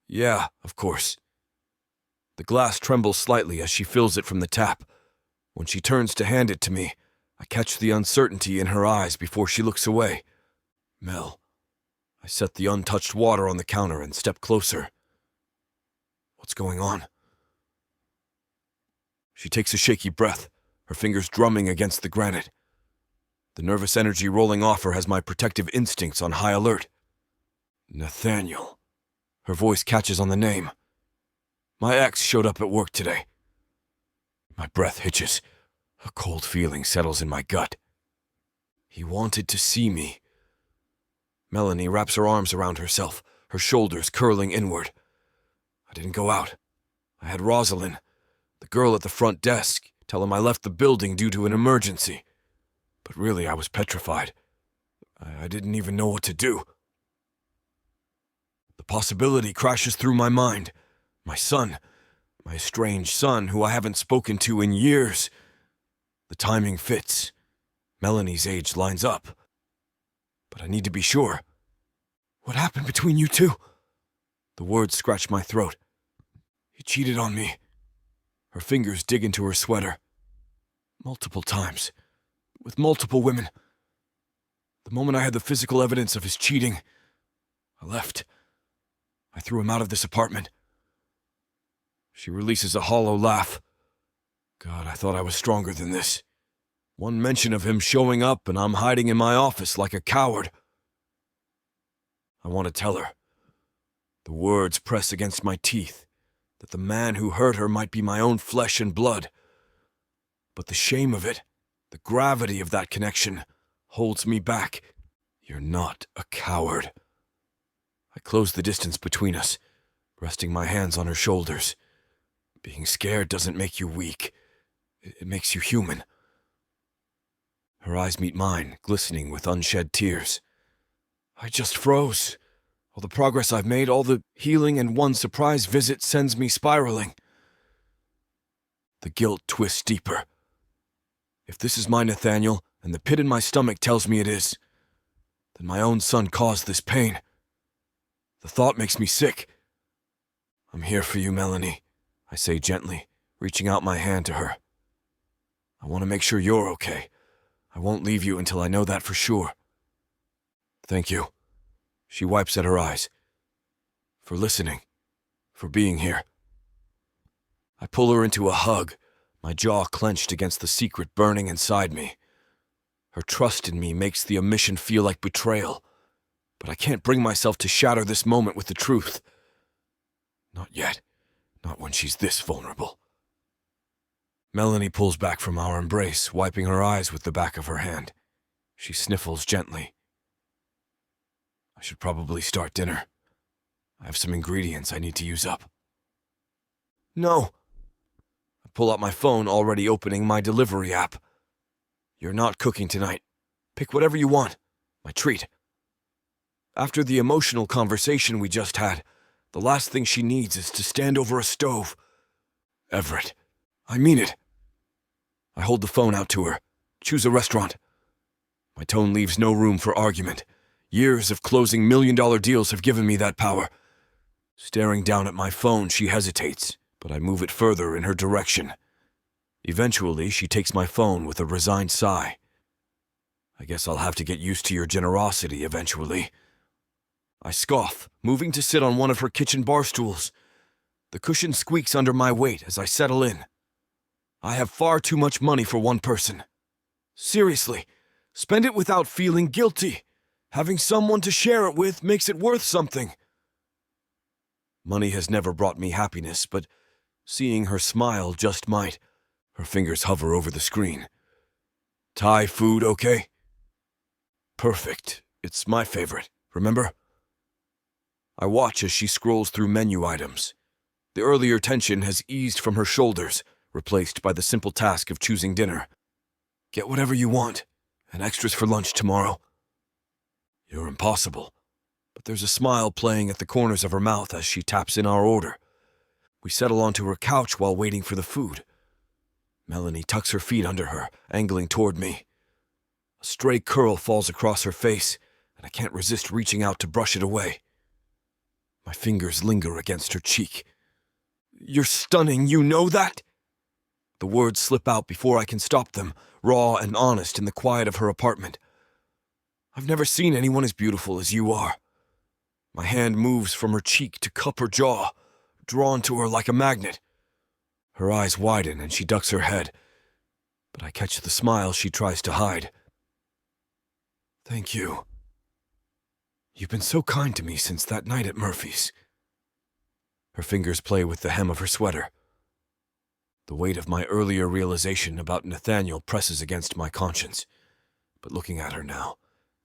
"Yeah, of course." The glass trembles slightly as she fills it from the tap. When she turns to hand it to me, I catch the uncertainty in her eyes before she looks away. "Mel." I set the untouched water on the counter and step closer. "What's going on?" She takes a shaky breath, her fingers drumming against the granite. The nervous energy rolling off her has my protective instincts on high alert. "Nathaniel." Her voice catches on the name. "My ex showed up at work today." My breath hitches. A cold feeling settles in my gut. "He wanted to see me." Melanie wraps her arms around herself, her shoulders curling inward. "I didn't go out. I had Rosalind, the girl at the front desk, tell him I left the building due to an emergency. But really, I was petrified. I didn't even know what to do." The possibility crashes through my mind. My son, my estranged son who I haven't spoken to in years. The timing fits. Melanie's age lines up. But I need to be sure. "What happened between you two?" The words scratch my throat. "He cheated on me." Her fingers dig into her sweater. "Multiple times. With multiple women. The moment I had the physical evidence of his cheating, I left. I threw him out of this apartment." She releases a hollow laugh. "God, I thought I was stronger than this. One mention of him showing up and I'm hiding in my office like a coward." I want to tell her. The words press against my teeth, that the man who hurt her might be my own flesh and blood. But the shame of it, the gravity of that connection, holds me back. "You're not a coward." I close the distance between us, resting my hands on her shoulders. Being scared doesn't make you weak. It makes you human. Her eyes meet mine, glistening with unshed tears. I just froze. All the progress I've made, all the healing, and one surprise visit sends me spiraling. The guilt twists deeper. If this is my Nathaniel, and the pit in my stomach tells me it is, then my own son caused this pain. The thought makes me sick. "I'm here for you, Melanie," I say gently, reaching out my hand to her. "I want to make sure you're okay. I won't leave you until I know that for sure." "Thank you." She wipes at her eyes. "For listening. For being here." I pull her into a hug, my jaw clenched against the secret burning inside me. Her trust in me makes the omission feel like betrayal, but I can't bring myself to shatter this moment with the truth. Not yet. Not when she's this vulnerable. Melanie pulls back from our embrace, wiping her eyes with the back of her hand. She sniffles gently. I should probably start dinner. I have some ingredients I need to use up. No. I pull out my phone, already opening my delivery app. You're not cooking tonight. Pick whatever you want. My treat. After the emotional conversation we just had, the last thing she needs is to stand over a stove. Everett, I mean it. I hold the phone out to her. Choose a restaurant. My tone leaves no room for argument. Years of closing million-dollar deals have given me that power. Staring down at my phone, she hesitates, but I move it further in her direction. Eventually, she takes my phone with a resigned sigh. I guess I'll have to get used to your generosity eventually. I scoff, moving to sit on one of her kitchen bar stools. The cushion squeaks under my weight as I settle in. I have far too much money for one person. Seriously, spend it without feeling guilty. Having someone to share it with makes it worth something. Money has never brought me happiness, but seeing her smile just might. Her fingers hover over the screen. Thai food okay? Perfect. It's my favorite, remember? I watch as she scrolls through menu items. The earlier tension has eased from her shoulders, replaced by the simple task of choosing dinner. Get whatever you want, and extras for lunch tomorrow. You're impossible. But there's a smile playing at the corners of her mouth as she taps in our order. We settle onto her couch while waiting for the food. Melanie tucks her feet under her, angling toward me. A stray curl falls across her face, and I can't resist reaching out to brush it away. My fingers linger against her cheek. You're stunning, you know that? The words slip out before I can stop them, raw and honest in the quiet of her apartment. I've never seen anyone as beautiful as you are. My hand moves from her cheek to cup her jaw, drawn to her like a magnet. Her eyes widen and she ducks her head, but I catch the smile she tries to hide. Thank you. You've been so kind to me since that night at Murphy's. Her fingers play with the hem of her sweater. The weight of my earlier realization about Nathaniel presses against my conscience. But looking at her now,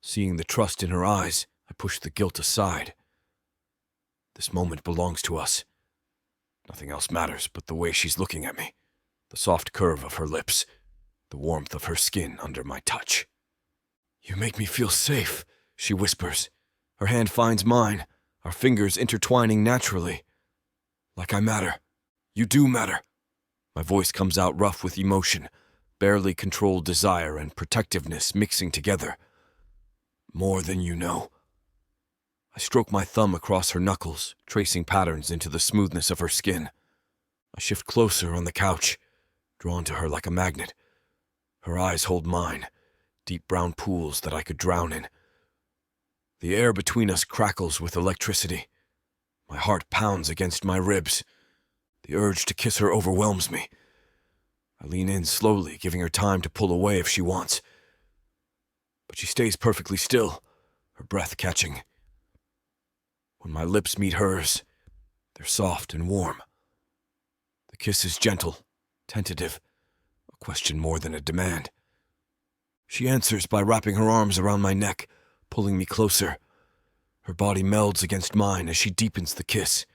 seeing the trust in her eyes, I push the guilt aside. This moment belongs to us. Nothing else matters but the way she's looking at me, the soft curve of her lips, the warmth of her skin under my touch. You make me feel safe, she whispers. Her hand finds mine, our fingers intertwining naturally. Like I matter. You do matter. My voice comes out rough with emotion, barely controlled desire and protectiveness mixing together. More than you know. I stroke my thumb across her knuckles, tracing patterns into the smoothness of her skin. I shift closer on the couch, drawn to her like a magnet. Her eyes hold mine, deep brown pools that I could drown in. The air between us crackles with electricity. My heart pounds against my ribs. The urge to kiss her overwhelms me. I lean in slowly, giving her time to pull away if she wants. But she stays perfectly still, her breath catching. When my lips meet hers, they're soft and warm. The kiss is gentle, tentative, a question more than a demand. She answers by wrapping her arms around my neck, pulling me closer. Her body melds against mine as she deepens the kiss.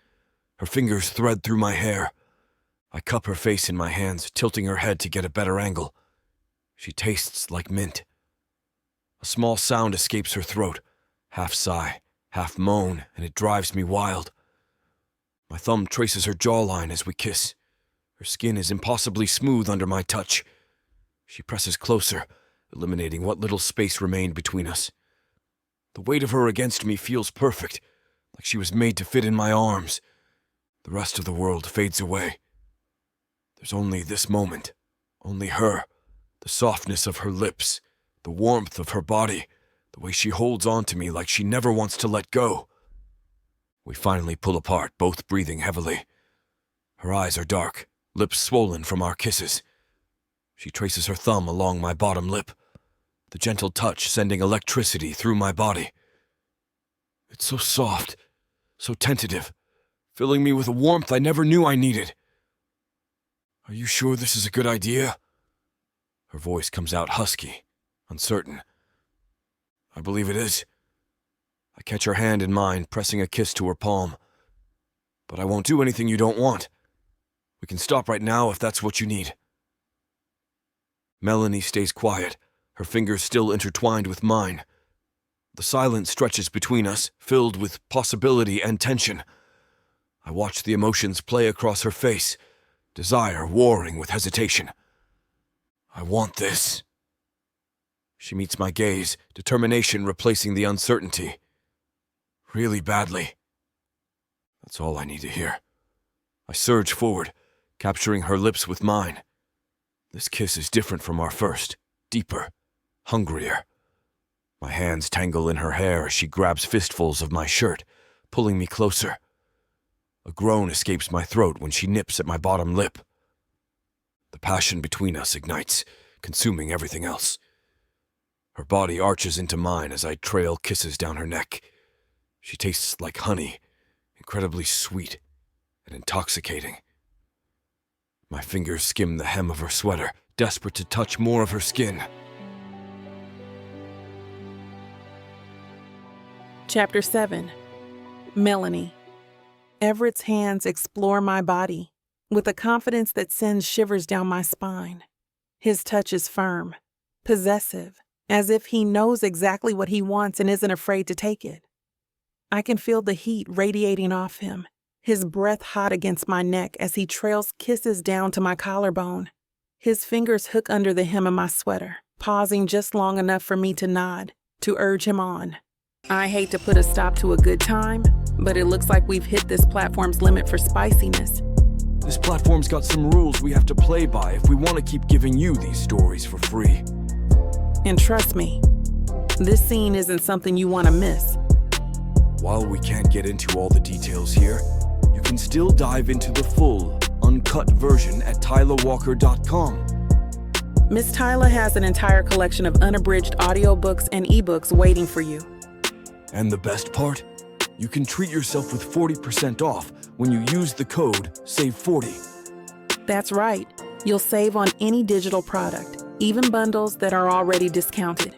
Her fingers thread through my hair. I cup her face in my hands, tilting her head to get a better angle. She tastes like mint. A small sound escapes her throat, half sigh, half moan, and it drives me wild. My thumb traces her jawline as we kiss. Her skin is impossibly smooth under my touch. She presses closer, eliminating what little space remained between us. The weight of her against me feels perfect, like she was made to fit in my arms. The rest of the world fades away. There's only this moment, only her, the softness of her lips, the warmth of her body, the way she holds on to me like she never wants to let go. We finally pull apart, both breathing heavily. Her eyes are dark, lips swollen from our kisses. She traces her thumb along my bottom lip, the gentle touch sending electricity through my body. It's so soft, so tentative, filling me with a warmth I never knew I needed. Are you sure this is a good idea? Her voice comes out husky, uncertain. I believe it is. I catch her hand in mine, pressing a kiss to her palm. But I won't do anything you don't want. We can stop right now if that's what you need. Melanie stays quiet, her fingers still intertwined with mine. The silence stretches between us, filled with possibility and tension. I watch the emotions play across her face, desire warring with hesitation. I want this. She meets my gaze, determination replacing the uncertainty. Really badly. That's all I need to hear. I surge forward, capturing her lips with mine. This kiss is different from our first, deeper, hungrier. My hands tangle in her hair as she grabs fistfuls of my shirt, pulling me closer. A groan escapes my throat when she nips at my bottom lip. The passion between us ignites, consuming everything else. Her body arches into mine as I trail kisses down her neck. She tastes like honey, incredibly sweet and intoxicating. My fingers skim the hem of her sweater, desperate to touch more of her skin. Chapter 7. Melanie. Everett's hands explore my body with a confidence that sends shivers down my spine. His touch is firm, possessive, as if he knows exactly what he wants and isn't afraid to take it. I can feel the heat radiating off him, his breath hot against my neck as he trails kisses down to my collarbone. His fingers hook under the hem of my sweater, pausing just long enough for me to nod, to urge him on. I hate to put a stop to a good time, but it looks like we've hit this platform's limit for spiciness. This platform's got some rules we have to play by if we want to keep giving you these stories for free. And trust me, this scene isn't something you want to miss. While we can't get into all the details here, you can still dive into the full, uncut version at tylerwalker.com. Miss Tyler has an entire collection of unabridged audiobooks and ebooks waiting for you. And the best part? You can treat yourself with 40% off when you use the code SAVE40. That's right. You'll save on any digital product, even bundles that are already discounted.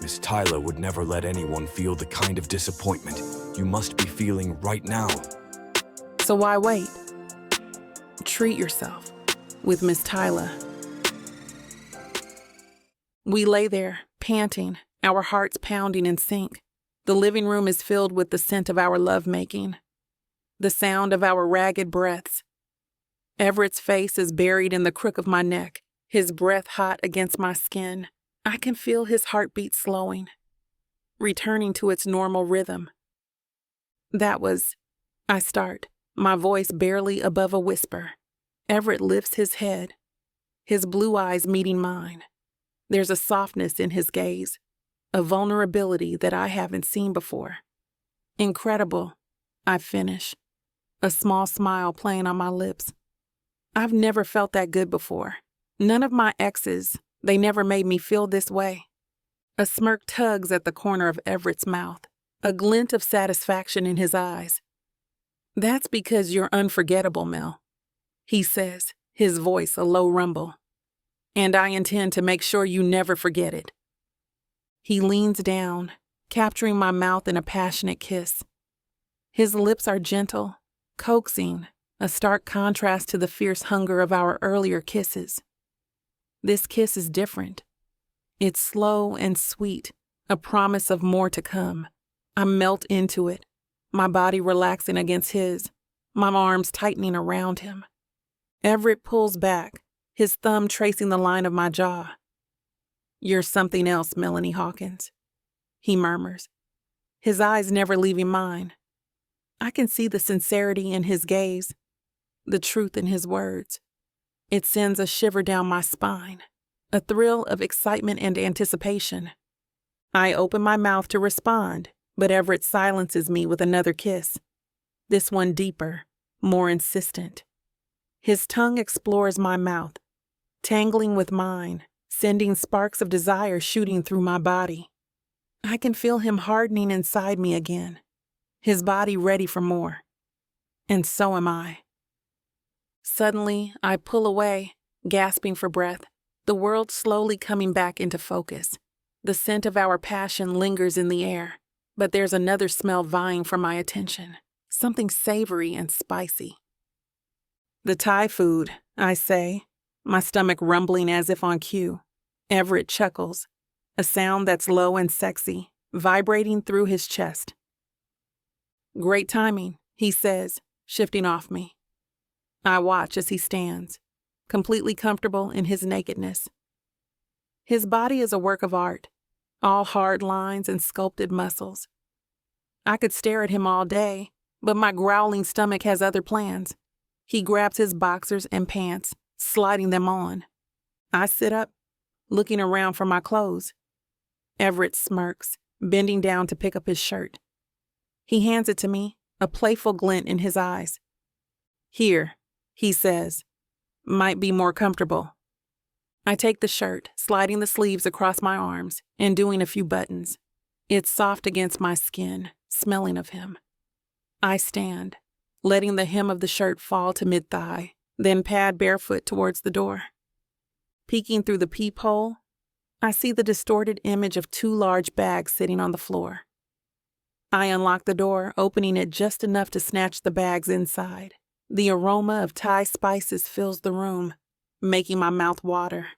Miss Tyler would never let anyone feel the kind of disappointment you must be feeling right now. So why wait? Treat yourself with Miss Tyler. We lay there, panting, our hearts pounding in sync. The living room is filled with the scent of our lovemaking, the sound of our ragged breaths. Everett's face is buried in the crook of my neck, his breath hot against my skin. I can feel his heartbeat slowing, returning to its normal rhythm. I start, my voice barely above a whisper. Everett lifts his head, his blue eyes meeting mine. There's a softness in his gaze, a vulnerability that I haven't seen before. Incredible, I finish, a small smile playing on my lips. I've never felt that good before. None of my exes, they never made me feel this way. A smirk tugs at the corner of Everett's mouth, a glint of satisfaction in his eyes. That's because you're unforgettable, Mel, he says, his voice a low rumble. And I intend to make sure you never forget it. He leans down, capturing my mouth in a passionate kiss. His lips are gentle, coaxing, a stark contrast to the fierce hunger of our earlier kisses. This kiss is different. It's slow and sweet, a promise of more to come. I melt into it, my body relaxing against his, my arms tightening around him. Everett pulls back, his thumb tracing the line of my jaw. "You're something else, Melanie Hawkins," he murmurs, his eyes never leaving mine. I can see the sincerity in his gaze, the truth in his words. It sends a shiver down my spine, a thrill of excitement and anticipation. I open my mouth to respond, but Everett silences me with another kiss, this one deeper, more insistent. His tongue explores my mouth, tangling with mine, sending sparks of desire shooting through my body. I can feel him hardening inside me again, his body ready for more. And so am I. Suddenly, I pull away, gasping for breath, the world slowly coming back into focus. The scent of our passion lingers in the air, but there's another smell vying for my attention, something savory and spicy. The Thai food, I say, my stomach rumbling as if on cue. Everett chuckles, a sound that's low and sexy, vibrating through his chest. Great timing, he says, shifting off me. I watch as he stands, completely comfortable in his nakedness. His body is a work of art, all hard lines and sculpted muscles. I could stare at him all day, but my growling stomach has other plans. He grabs his boxers and pants, sliding them on. I sit up, looking around for my clothes. Everett smirks, bending down to pick up his shirt. He hands it to me, a playful glint in his eyes. Here, he says, might be more comfortable. I take the shirt, sliding the sleeves across my arms and doing a few buttons. It's soft against my skin, smelling of him. I stand, letting the hem of the shirt fall to mid-thigh, then pad barefoot towards the door. Peeking through the peephole, I see the distorted image of 2 large bags sitting on the floor. I unlock the door, opening it just enough to snatch the bags inside. The aroma of Thai spices fills the room, making my mouth water.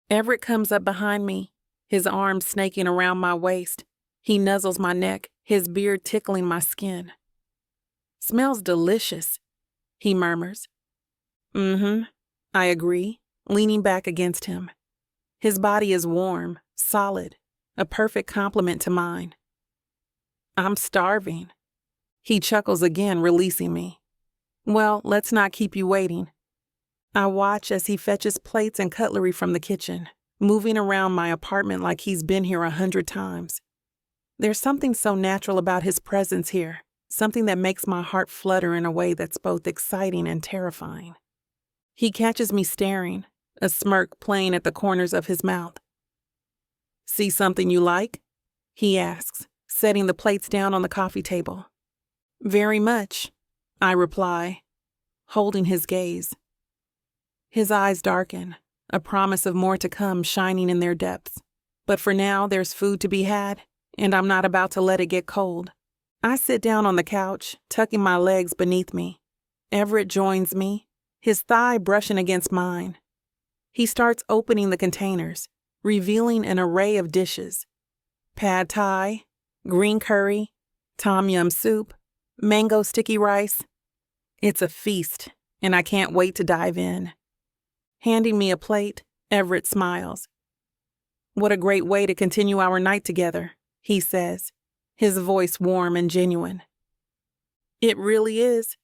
Everett comes up behind me, his arms snaking around my waist. He nuzzles my neck, his beard tickling my skin. Smells delicious, he murmurs. I agree, leaning back against him. His body is warm, solid, a perfect complement to mine. I'm starving. He chuckles again, releasing me. Well, let's not keep you waiting. I watch as he fetches plates and cutlery from the kitchen, moving around my apartment like he's been here 100 times. There's something so natural about his presence here, something that makes my heart flutter in a way that's both exciting and terrifying. He catches me staring, a smirk playing at the corners of his mouth. See something you like? He asks, setting the plates down on the coffee table. Very much, I reply, holding his gaze. His eyes darken, a promise of more to come shining in their depths. But for now, there's food to be had, and I'm not about to let it get cold. I sit down on the couch, tucking my legs beneath me. Everett joins me, his thigh brushing against mine. He starts opening the containers, revealing an array of dishes. Pad Thai, green curry, tom yum soup, mango sticky rice. It's a feast, and I can't wait to dive in. Handing me a plate, Everett smiles. What a great way to continue our night together, he says, his voice warm and genuine. It really is,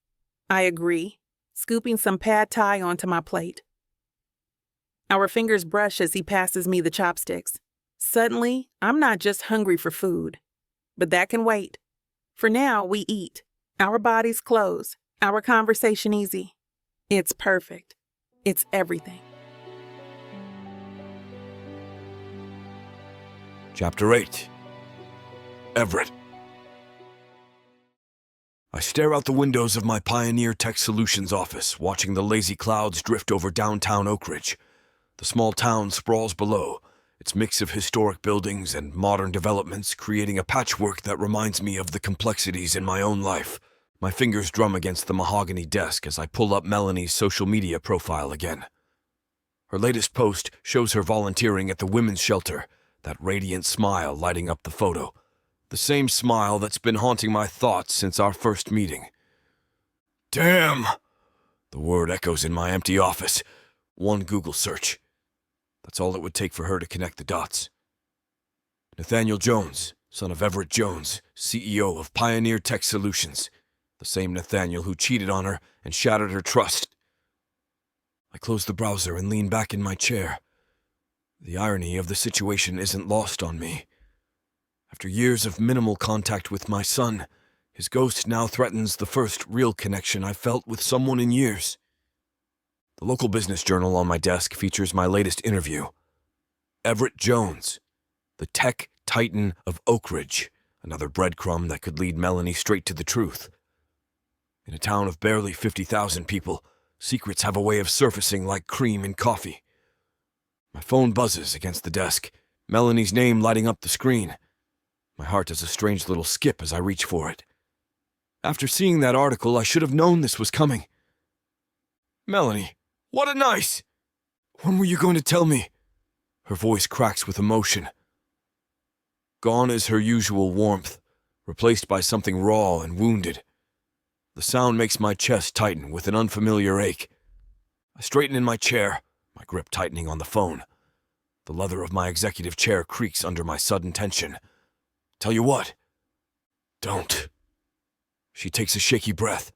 I agree, scooping some pad thai onto my plate. Our fingers brush as he passes me the chopsticks. Suddenly, I'm not just hungry for food, but that can wait. For now, we eat. Our bodies close, our conversation easy. It's perfect. It's everything. Chapter 8. Everett. I stare out the windows of my Pioneer Tech Solutions office, watching the lazy clouds drift over downtown Oak Ridge. The small town sprawls below, its mix of historic buildings and modern developments creating a patchwork that reminds me of the complexities in my own life. My fingers drum against the mahogany desk as I pull up Melanie's social media profile again. Her latest post shows her volunteering at the women's shelter, that radiant smile lighting up the photo. The same smile that's been haunting my thoughts since our first meeting. Damn! The word echoes in my empty office. One Google search. That's all it would take for her to connect the dots. Nathaniel Jones, son of Everett Jones, CEO of Pioneer Tech Solutions. The same Nathaniel who cheated on her and shattered her trust. I close the browser and lean back in my chair. The irony of the situation isn't lost on me. After years of minimal contact with my son, his ghost now threatens the first real connection I've felt with someone in years. The local business journal on my desk features my latest interview. Everett Jones, the tech titan of Oak Ridge, another breadcrumb that could lead Melanie straight to the truth. In a town of barely 50,000 people, secrets have a way of surfacing like cream in coffee. My phone buzzes against the desk, Melanie's name lighting up the screen. My heart does a strange little skip as I reach for it. After seeing that article, I should have known this was coming. Melanie, what a nice! When were you going to tell me? Her voice cracks with emotion. Gone is her usual warmth, replaced by something raw and wounded. The sound makes my chest tighten with an unfamiliar ache. I straighten in my chair, my grip tightening on the phone. The leather of my executive chair creaks under my sudden tension. Tell you what. Don't. She takes a shaky breath.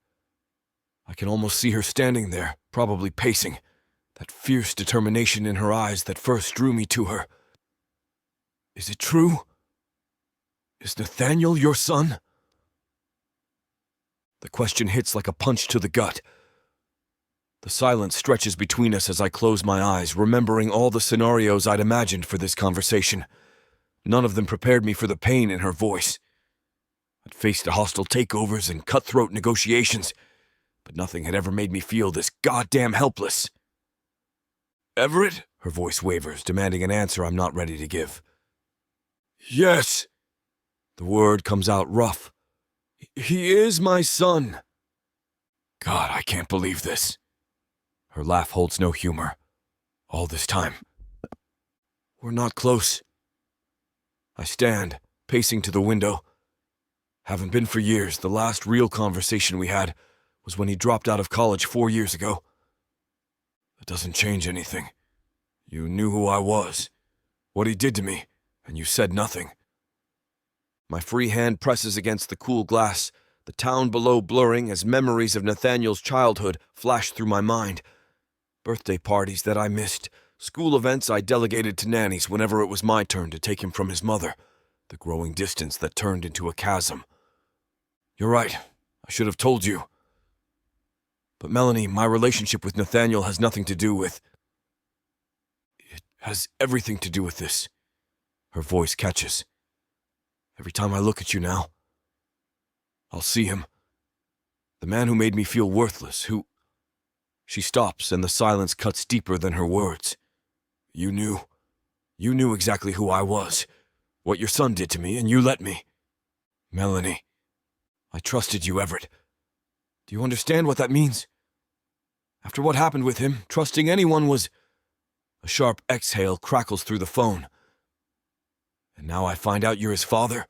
I can almost see her standing there, probably pacing, that fierce determination in her eyes that first drew me to her. Is it true? Is Nathaniel your son? The question hits like a punch to the gut. The silence stretches between us as I close my eyes, remembering all the scenarios I'd imagined for this conversation. None of them prepared me for the pain in her voice. I'd faced hostile takeovers and cutthroat negotiations, but nothing had ever made me feel this goddamn helpless. Everett? Her voice wavers, demanding an answer I'm not ready to give. Yes. The word comes out rough. He is my son. God, I can't believe this. Her laugh holds no humor. All this time. We're not close. I stand, pacing to the window. Haven't been for years. The last real conversation we had was when he dropped out of college 4 years ago. That doesn't change anything. You knew who I was, what he did to me, and you said nothing. My free hand presses against the cool glass, the town below blurring as memories of Nathaniel's childhood flash through my mind. Birthday parties that I missed, school events I delegated to nannies whenever it was my turn to take him from his mother, the growing distance that turned into a chasm. You're right, I should have told you. But Melanie, my relationship with Nathaniel has nothing to do with... It has everything to do with this. Her voice catches. Every time I look at you now, I'll see him. The man who made me feel worthless, who... She stops, and the silence cuts deeper than her words. You knew exactly who I was, what your son did to me, and you let me. Melanie, I trusted you, Everett. Do you understand what that means? After what happened with him, trusting anyone was... A sharp exhale crackles through the phone. And now I find out you're his father.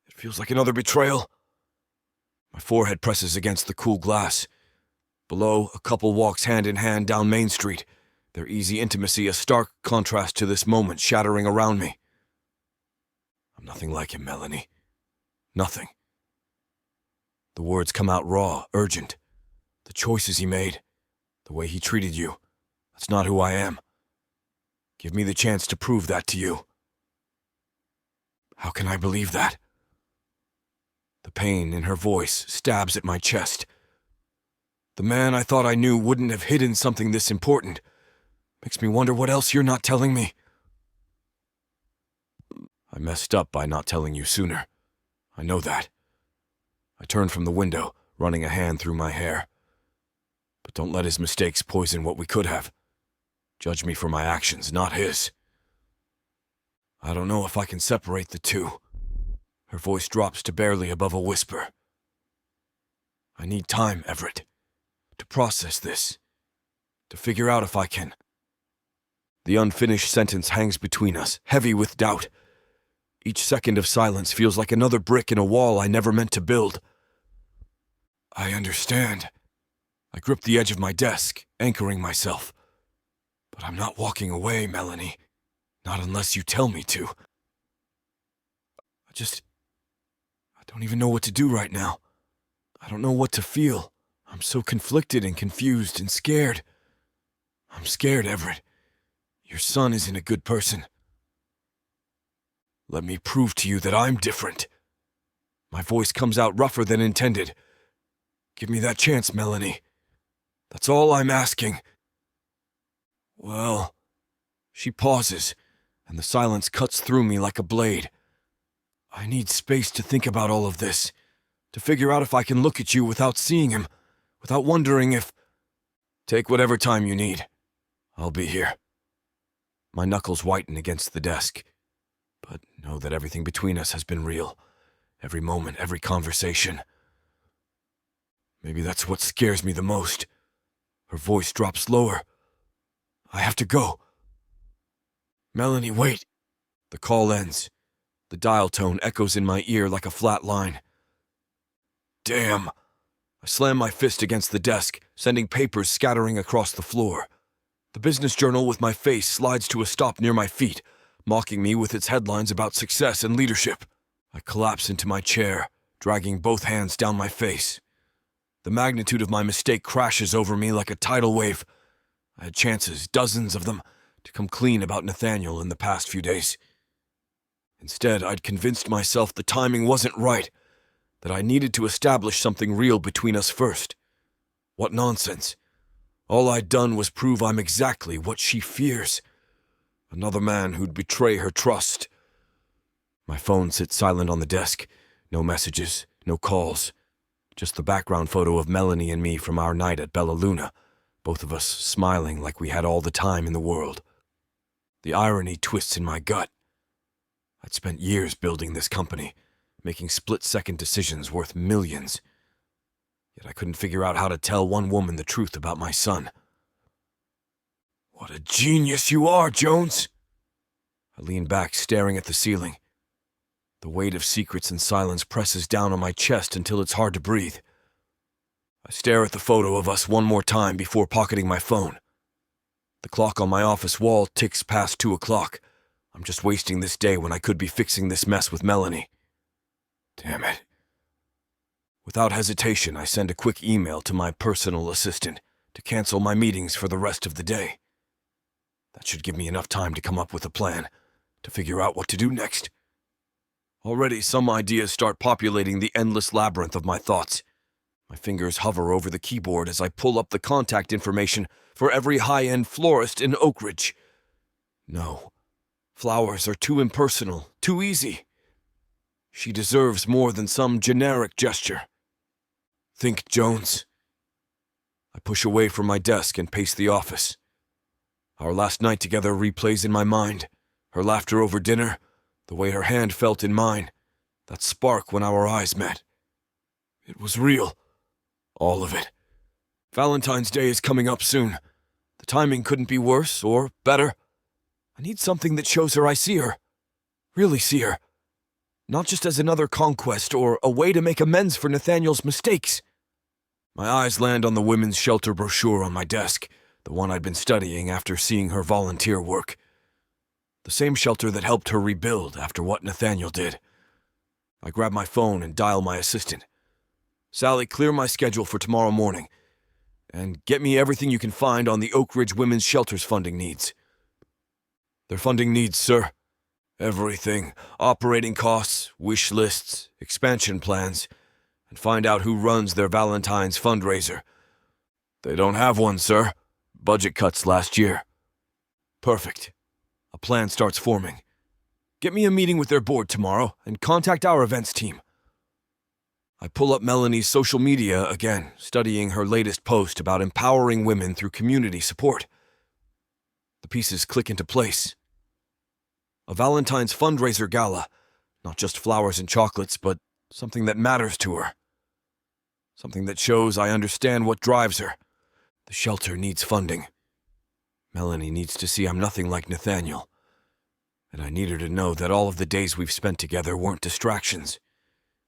It feels like another betrayal. My forehead presses against the cool glass. Below, a couple walks hand in hand down Main Street, their easy intimacy a stark contrast to this moment shattering around me. I'm nothing like him, Melanie. Nothing. The words come out raw, urgent. The choices he made, the way he treated you, that's not who I am. Give me the chance to prove that to you. How can I believe that? The pain in her voice stabs at my chest. The man I thought I knew wouldn't have hidden something this important. Makes me wonder what else you're not telling me. I messed up by not telling you sooner. I know that. I turn from the window, running a hand through my hair. But don't let his mistakes poison what we could have. Judge me for my actions, not his. I don't know if I can separate the two. Her voice drops to barely above a whisper. I need time, Everett, to process this, to figure out if I can. The unfinished sentence hangs between us, heavy with doubt. Each second of silence feels like another brick in a wall I never meant to build. I understand. I grip the edge of my desk, anchoring myself. But I'm not walking away, Melanie. Not unless you tell me to. I don't even know what to do right now. I don't know what to feel. I'm so conflicted and confused and scared. I'm scared, Everett. Your son isn't a good person. Let me prove to you that I'm different. My voice comes out rougher than intended. Give me that chance, Melanie. That's all I'm asking. Well... She pauses, and the silence cuts through me like a blade. I need space to think about all of this, to figure out if I can look at you without seeing him, without wondering if... Take whatever time you need. I'll be here. My knuckles whiten against the desk, but know that everything between us has been real. Every moment, every conversation. Maybe that's what scares me the most. Her voice drops lower. I have to go. Melanie, wait. The call ends. The dial tone echoes in my ear like a flat line. Damn. I slam my fist against the desk, sending papers scattering across the floor. The business journal with my face slides to a stop near my feet, mocking me with its headlines about success and leadership. I collapse into my chair, dragging both hands down my face. The magnitude of my mistake crashes over me like a tidal wave. I had chances, dozens of them, to come clean about Nathaniel in the past few days. Instead, I'd convinced myself the timing wasn't right, that I needed to establish something real between us first. What nonsense. All I'd done was prove I'm exactly what she fears. Another man who'd betray her trust. My phone sits silent on the desk. No messages, no calls. Just the background photo of Melanie and me from our night at Bella Luna, both of us smiling like we had all the time in the world. The irony twists in my gut. I'd spent years building this company, making split-second decisions worth millions. Yet I couldn't figure out how to tell one woman the truth about my son. What a genius you are, Jones! I lean back, staring at the ceiling. The weight of secrets and silence presses down on my chest until it's hard to breathe. I stare at the photo of us one more time before pocketing my phone. The clock on my office wall ticks past 2 o'clock. I'm just wasting this day when I could be fixing this mess with Melanie. Damn it. Without hesitation, I send a quick email to my personal assistant to cancel my meetings for the rest of the day. That should give me enough time to come up with a plan, to figure out what to do next. Already, some ideas start populating the endless labyrinth of my thoughts. My fingers hover over the keyboard as I pull up the contact information for every high-end florist in Oak Ridge. No, flowers are too impersonal, too easy. She deserves more than some generic gesture. Think, Jones. I push away from my desk and pace the office. Our last night together replays in my mind. Her laughter over dinner, the way her hand felt in mine, that spark when our eyes met. It was real. All of it. Valentine's Day is coming up soon. The timing couldn't be worse or better. I need something that shows her I see her. Really see her. Not just as another conquest or a way to make amends for Nathaniel's mistakes. My eyes land on the women's shelter brochure on my desk, the one I'd been studying after seeing her volunteer work. The same shelter that helped her rebuild after what Nathaniel did. I grab my phone and dial my assistant. Sally, clear my schedule for tomorrow morning, and get me everything you can find on the Oak Ridge Women's Shelter's funding needs. Their funding needs, sir. Everything. Operating costs, wish lists, expansion plans, and find out who runs their Valentine's fundraiser. They don't have one, sir. Budget cuts last year. Perfect. A plan starts forming. Get me a meeting with their board tomorrow and contact our events team. I pull up Melanie's social media again, studying her latest post about empowering women through community support. The pieces click into place. A Valentine's fundraiser gala, not just flowers and chocolates, but something that matters to her. Something that shows I understand what drives her. The shelter needs funding. Melanie needs to see I'm nothing like Nathaniel. And I need her to know that all of the days we've spent together weren't distractions.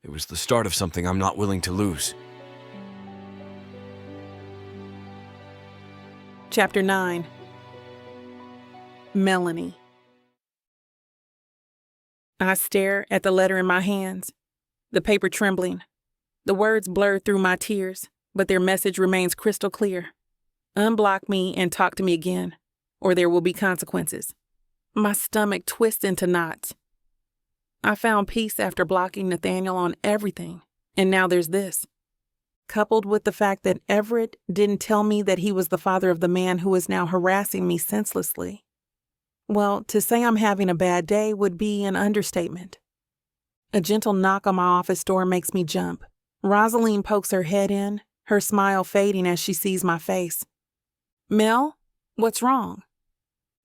It was the start of something I'm not willing to lose. Chapter 9. Melanie. I stare at the letter in my hands, the paper trembling. The words blur through my tears, but their message remains crystal clear. Unblock me and talk to me again, or there will be consequences. My stomach twists into knots. I found peace after blocking Nathaniel on everything, and now there's this. Coupled with the fact that Everett didn't tell me that he was the father of the man who is now harassing me senselessly. Well, to say I'm having a bad day would be an understatement. A gentle knock on my office door makes me jump. Rosaline pokes her head in, her smile fading as she sees my face. Mel, what's wrong?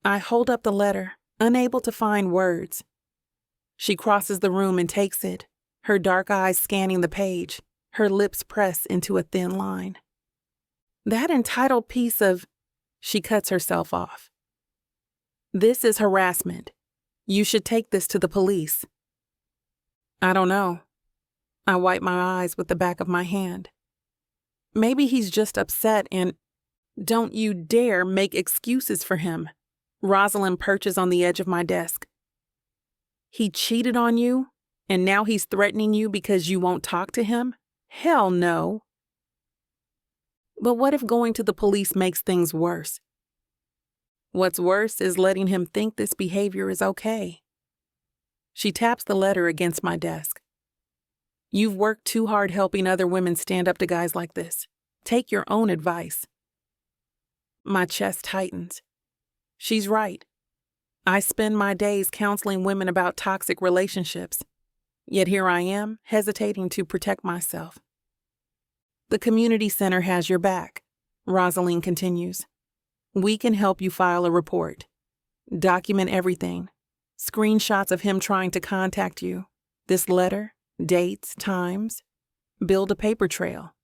I hold up the letter, unable to find words. She crosses the room and takes it, her dark eyes scanning the page, her lips pressed into a thin line. That entitled piece of... She cuts herself off. This is harassment. You should take this to the police. I don't know. I wipe my eyes with the back of my hand. Maybe he's just upset and... Don't you dare make excuses for him. Rosalind perches on the edge of my desk. He cheated on you, and now he's threatening you because you won't talk to him? Hell no. But what if going to the police makes things worse? What's worse is letting him think this behavior is okay. She taps the letter against my desk. You've worked too hard helping other women stand up to guys like this. Take your own advice. My chest tightens. She's right. I spend my days counseling women about toxic relationships. Yet here I am, hesitating to protect myself. The community center has your back, Rosalind continues. We can help you file a report. Document everything. Screenshots of him trying to contact you. This letter, dates, times. Build a paper trail.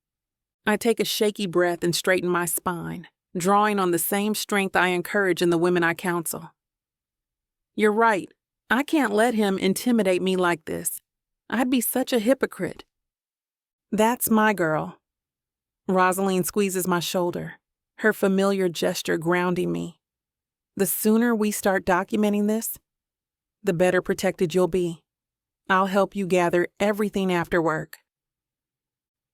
I take a shaky breath and straighten my spine, drawing on the same strength I encourage in the women I counsel. You're right. I can't let him intimidate me like this. I'd be such a hypocrite. That's my girl. Rosalind squeezes my shoulder, her familiar gesture grounding me. The sooner we start documenting this, the better protected you'll be. I'll help you gather everything after work.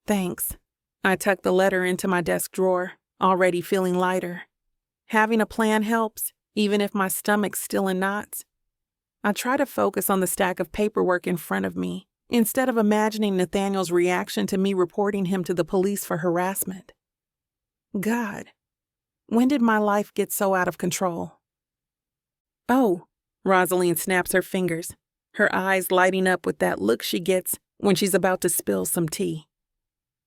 Thanks. I tuck the letter into my desk drawer, already feeling lighter. Having a plan helps, even if my stomach's still in knots. I try to focus on the stack of paperwork in front of me, instead of imagining Nathaniel's reaction to me reporting him to the police for harassment. God, when did my life get so out of control? Oh, Rosalind snaps her fingers, her eyes lighting up with that look she gets when she's about to spill some tea.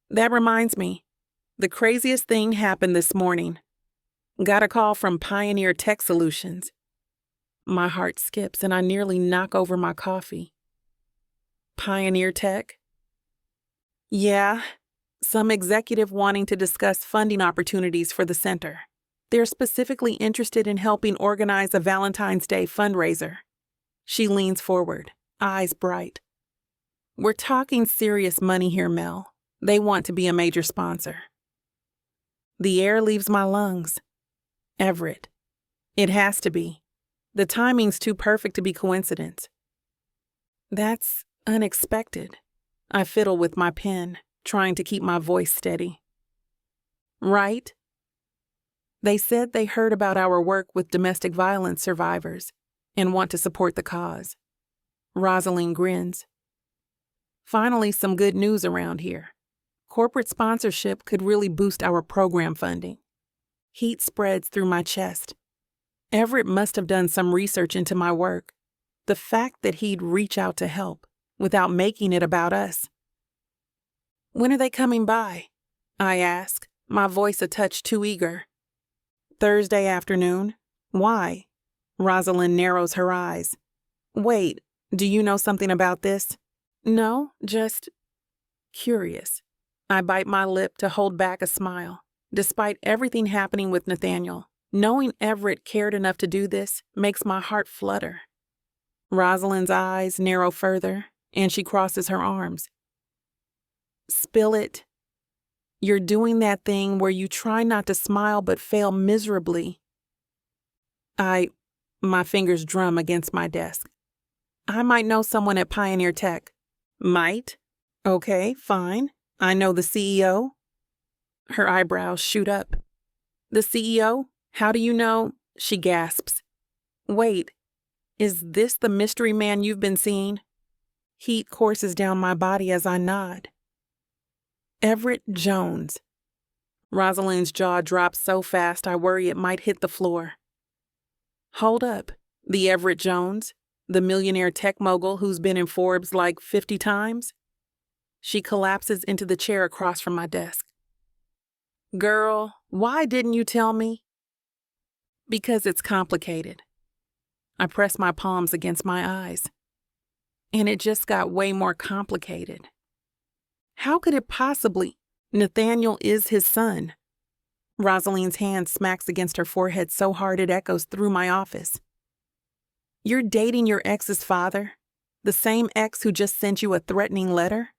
That reminds me, the craziest thing happened this morning. Got a call from Pioneer Tech Solutions. My heart skips and I nearly knock over my coffee. Pioneer Tech? Yeah, some executive wanting to discuss funding opportunities for the center. They're specifically interested in helping organize a Valentine's Day fundraiser. She leans forward, eyes bright. We're talking serious money here, Mel. They want to be a major sponsor. The air leaves my lungs. Everett. It has to be. The timing's too perfect to be coincidence. That's unexpected. I fiddle with my pen, trying to keep my voice steady. Right? They said they heard about our work with domestic violence survivors and want to support the cause. Rosalind grins. Finally, some good news around here. Corporate sponsorship could really boost our program funding. Heat spreads through my chest. Everett must have done some research into my work. The fact that he'd reach out to help without making it about us. When are they coming by? I ask, my voice a touch too eager. Thursday afternoon. Why? Rosalind narrows her eyes. Wait, do you know something about this? No, just curious. I bite my lip to hold back a smile. Despite everything happening with Nathaniel, knowing Everett cared enough to do this makes my heart flutter. Rosalind's eyes narrow further, and she crosses her arms. Spill it. You're doing that thing where you try not to smile but fail miserably. My fingers drum against my desk. I might know someone at Pioneer Tech. Might? Okay, fine. I know the CEO. Her eyebrows shoot up. The CEO? How do you know? She gasps. Wait, is this the mystery man you've been seeing? Heat courses down my body as I nod. Everett Jones. Rosalind's jaw drops so fast I worry it might hit the floor. Hold up. The Everett Jones? The millionaire tech mogul who's been in Forbes like 50 times? She collapses into the chair across from my desk. Girl, why didn't you tell me? Because it's complicated. I pressed my palms against my eyes. And it just got way more complicated. How could it possibly? Nathaniel is his son. Rosalind's hand smacks against her forehead so hard it echoes through my office. You're dating your ex's father? The same ex who just sent you a threatening letter?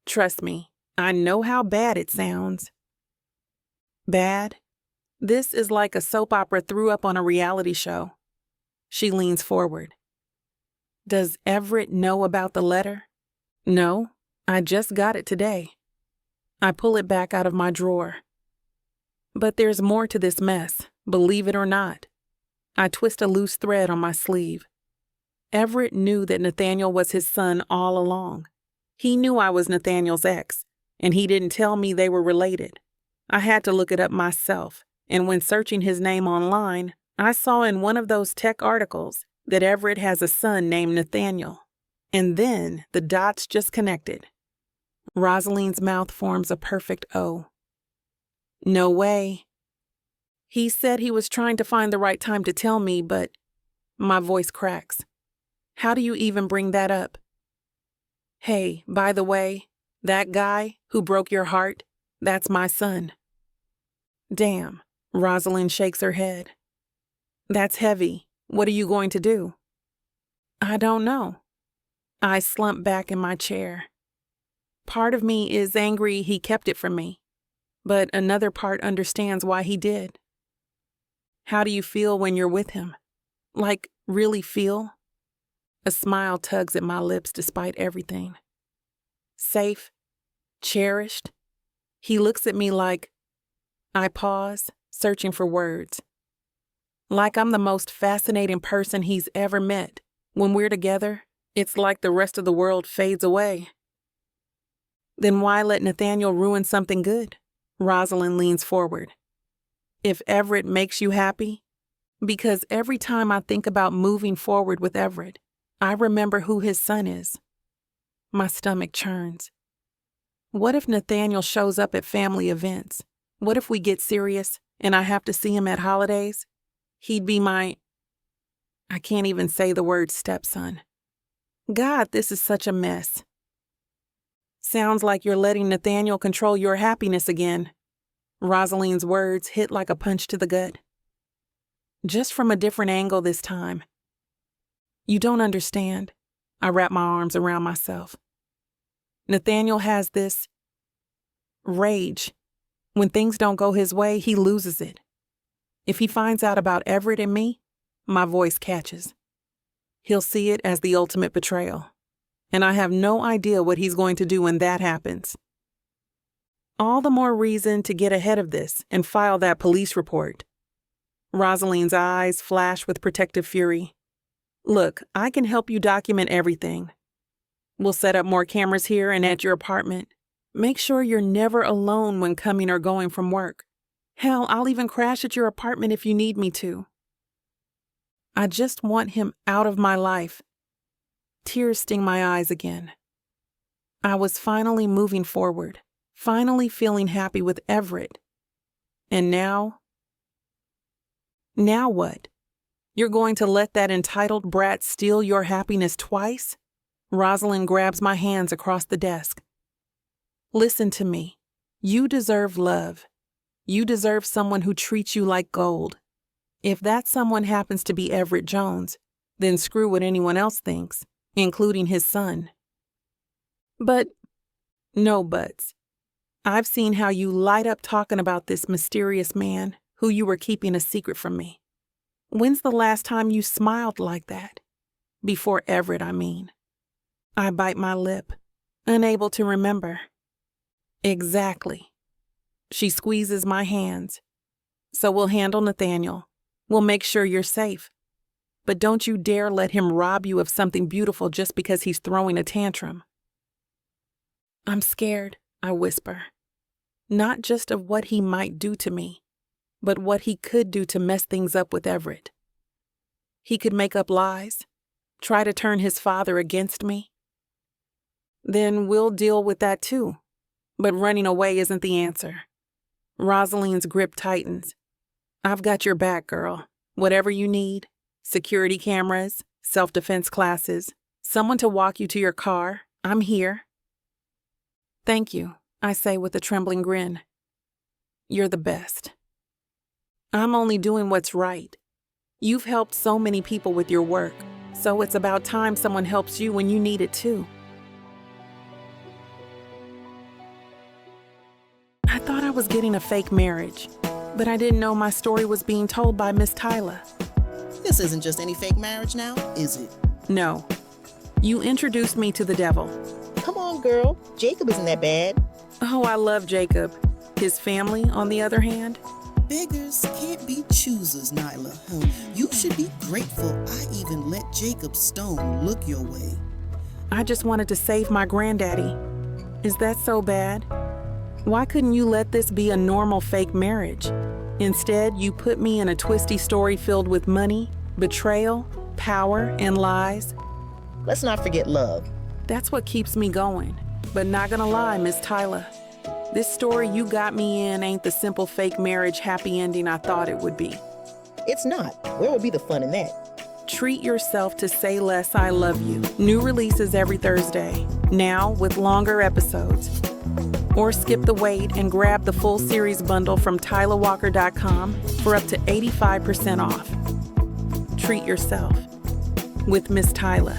Trust me, I know how bad it sounds. Bad? This is like a soap opera threw up on a reality show. She leans forward. Does Everett know about the letter? No, I just got it today. I pull it back out of my drawer. But there's more to this mess, believe it or not. I twist a loose thread on my sleeve. Everett knew that Nathaniel was his son all along. He knew I was Nathaniel's ex, and he didn't tell me they were related. I had to look it up myself, and when searching his name online, I saw in one of those tech articles that Everett has a son named Nathaniel. And then the dots just connected. Rosalind's mouth forms a perfect O. No way. He said he was trying to find the right time to tell me, but my voice cracks. How do you even bring that up? Hey, by the way, that guy who broke your heart, that's my son. Damn, Rosalind shakes her head. That's heavy. What are you going to do? I don't know. I slump back in my chair. Part of me is angry he kept it from me, but another part understands why he did. How do you feel when you're with him? Like, really feel? A smile tugs at my lips despite everything. Safe? Cherished? He looks at me like... I pause, searching for words. Like I'm the most fascinating person he's ever met. When we're together, it's like the rest of the world fades away. Then why let Nathaniel ruin something good? Rosalind leans forward. If Everett makes you happy? Because every time I think about moving forward with Everett, I remember who his son is. My stomach churns. What if Nathaniel shows up at family events? What if we get serious and I have to see him at holidays? He'd be my... I can't even say the word stepson. God, this is such a mess. Sounds like you're letting Nathaniel control your happiness again. Rosalind's words hit like a punch to the gut. Just from a different angle this time. You don't understand. I wrap my arms around myself. Nathaniel has this rage. When things don't go his way, he loses it. If he finds out about Everett and me, my voice catches. He'll see it as the ultimate betrayal. And I have no idea what he's going to do when that happens. All the more reason to get ahead of this and file that police report. Rosalind's eyes flash with protective fury. Look, I can help you document everything. We'll set up more cameras here and at your apartment. Make sure you're never alone when coming or going from work. Hell, I'll even crash at your apartment if you need me to. I just want him out of my life. Tears sting my eyes again. I was finally moving forward, finally feeling happy with Everett. And now? Now what? You're going to let that entitled brat steal your happiness twice? Rosalind grabs my hands across the desk. Listen to me. You deserve love. You deserve someone who treats you like gold. If that someone happens to be Everett Jones, then screw what anyone else thinks, including his son. But, no buts. I've seen how you light up talking about this mysterious man who you were keeping a secret from me. When's the last time you smiled like that? Before Everett, I mean. I bite my lip, unable to remember. Exactly. She squeezes my hands. So we'll handle Nathaniel. We'll make sure you're safe. But don't you dare let him rob you of something beautiful just because he's throwing a tantrum. I'm scared, I whisper. Not just of what he might do to me, but what he could do to mess things up with Everett. He could make up lies, try to turn his father against me. Then we'll deal with that too. But running away isn't the answer. Rosalind's grip tightens. I've got your back, girl. Whatever you need. Security cameras, self-defense classes, someone to walk you to your car. I'm here. Thank you, I say with a trembling grin. You're the best. I'm only doing what's right. You've helped so many people with your work, so it's about time someone helps you when you need it too. I thought I was getting a fake marriage, but I didn't know my story was being told by Miss Tyler. This isn't just any fake marriage now, is it? No. You introduced me to the devil. Come on, girl. Jacob isn't that bad. Oh, I love Jacob. His family, on the other hand? Beggars can't be choosers, Nyla. You should be grateful I even let Jacob Stone look your way. I just wanted to save my granddaddy. Is that so bad? Why couldn't you let this be a normal fake marriage? Instead, you put me in a twisty story filled with money, betrayal, power, and lies. Let's not forget love. That's what keeps me going. But not gonna lie, Miss Tyler. This story you got me in ain't the simple fake marriage happy ending I thought it would be. It's not. Where would be the fun in that? Treat yourself to Say Less, I Love You. New releases every Thursday, now with longer episodes. Or skip the wait and grab the full series bundle from TylerWalker.com for up to 85% off. Treat yourself with Miss Tyler.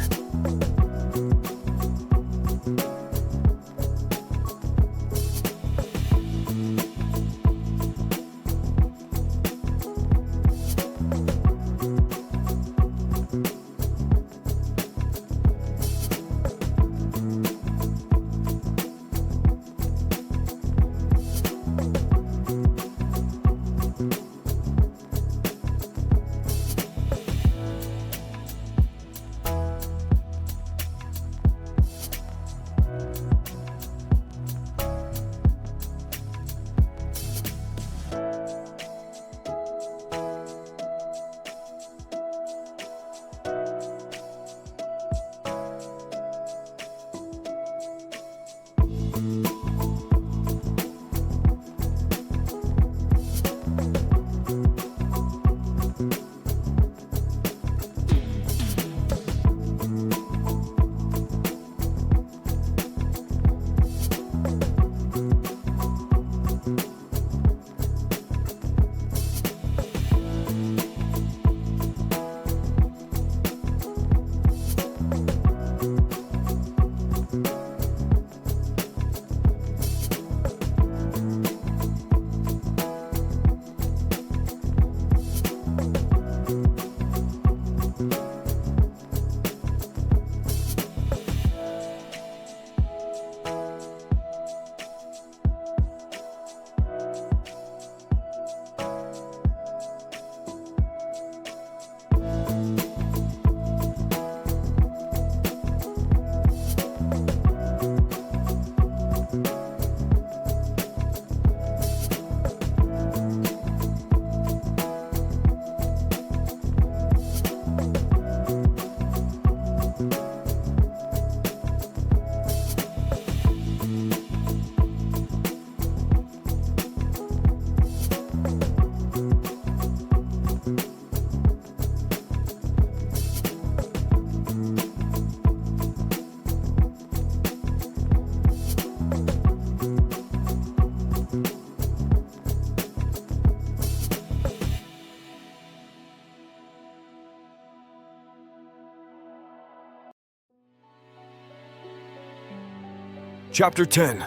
Chapter 10.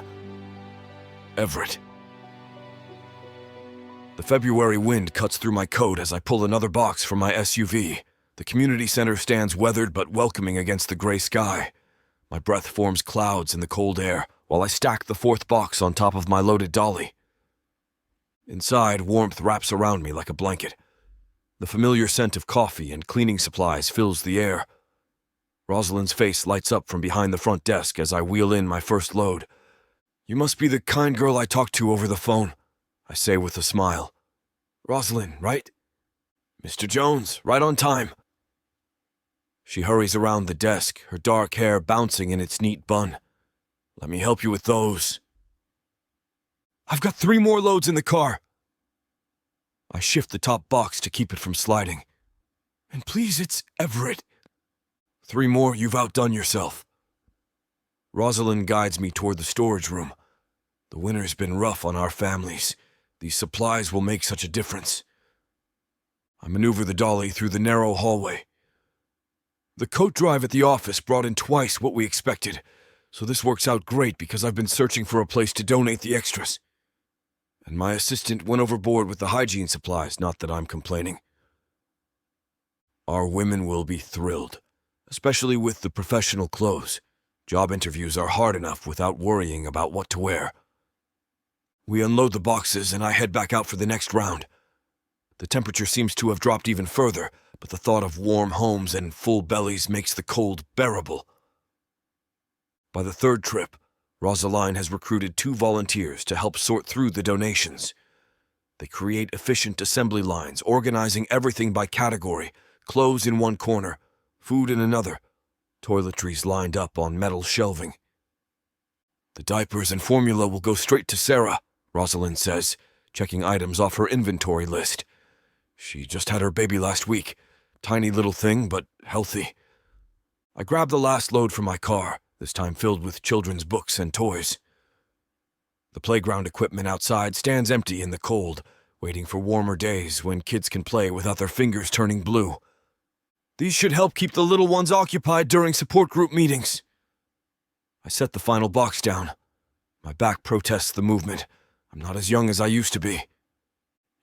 Everett. The February wind cuts through my coat as I pull another box from my SUV. The community center stands weathered but welcoming against the gray sky. My breath forms clouds in the cold air while I stack the fourth box on top of my loaded dolly. Inside, warmth wraps around me like a blanket. The familiar scent of coffee and cleaning supplies fills the air. Rosalind's face lights up from behind the front desk as I wheel in my first load. "You must be the kind girl I talked to over the phone," I say with a smile. "Rosalind, right?" "Mr. Jones, right on time." She hurries around the desk, her dark hair bouncing in its neat bun. "Let me help you with those." I've got 3 more loads in the car. I shift the top box to keep it from sliding. And please, it's Everett. 3 more, you've outdone yourself. Rosalind guides me toward the storage room. The winter's been rough on our families. These supplies will make such a difference. I maneuver the dolly through the narrow hallway. The coat drive at the office brought in twice what we expected, so this works out great because I've been searching for a place to donate the extras. And my assistant went overboard with the hygiene supplies, not that I'm complaining. Our women will be thrilled, especially with the professional clothes. Job interviews are hard enough without worrying about what to wear. We unload the boxes and I head back out for the next round. The temperature seems to have dropped even further, but the thought of warm homes and full bellies makes the cold bearable. By the 3rd trip, Rosaline has recruited 2 volunteers to help sort through the donations. They create efficient assembly lines, organizing everything by category, clothes in one corner, food in another, toiletries lined up on metal shelving. The diapers and formula will go straight to Sarah, Rosalind says, checking items off her inventory list. She just had her baby last week. Tiny little thing, but healthy. I grab the last load from my car, this time filled with children's books and toys. The playground equipment outside stands empty in the cold, waiting for warmer days when kids can play without their fingers turning blue. These should help keep the little ones occupied during support group meetings. I set the final box down. My back protests the movement. I'm not as young as I used to be.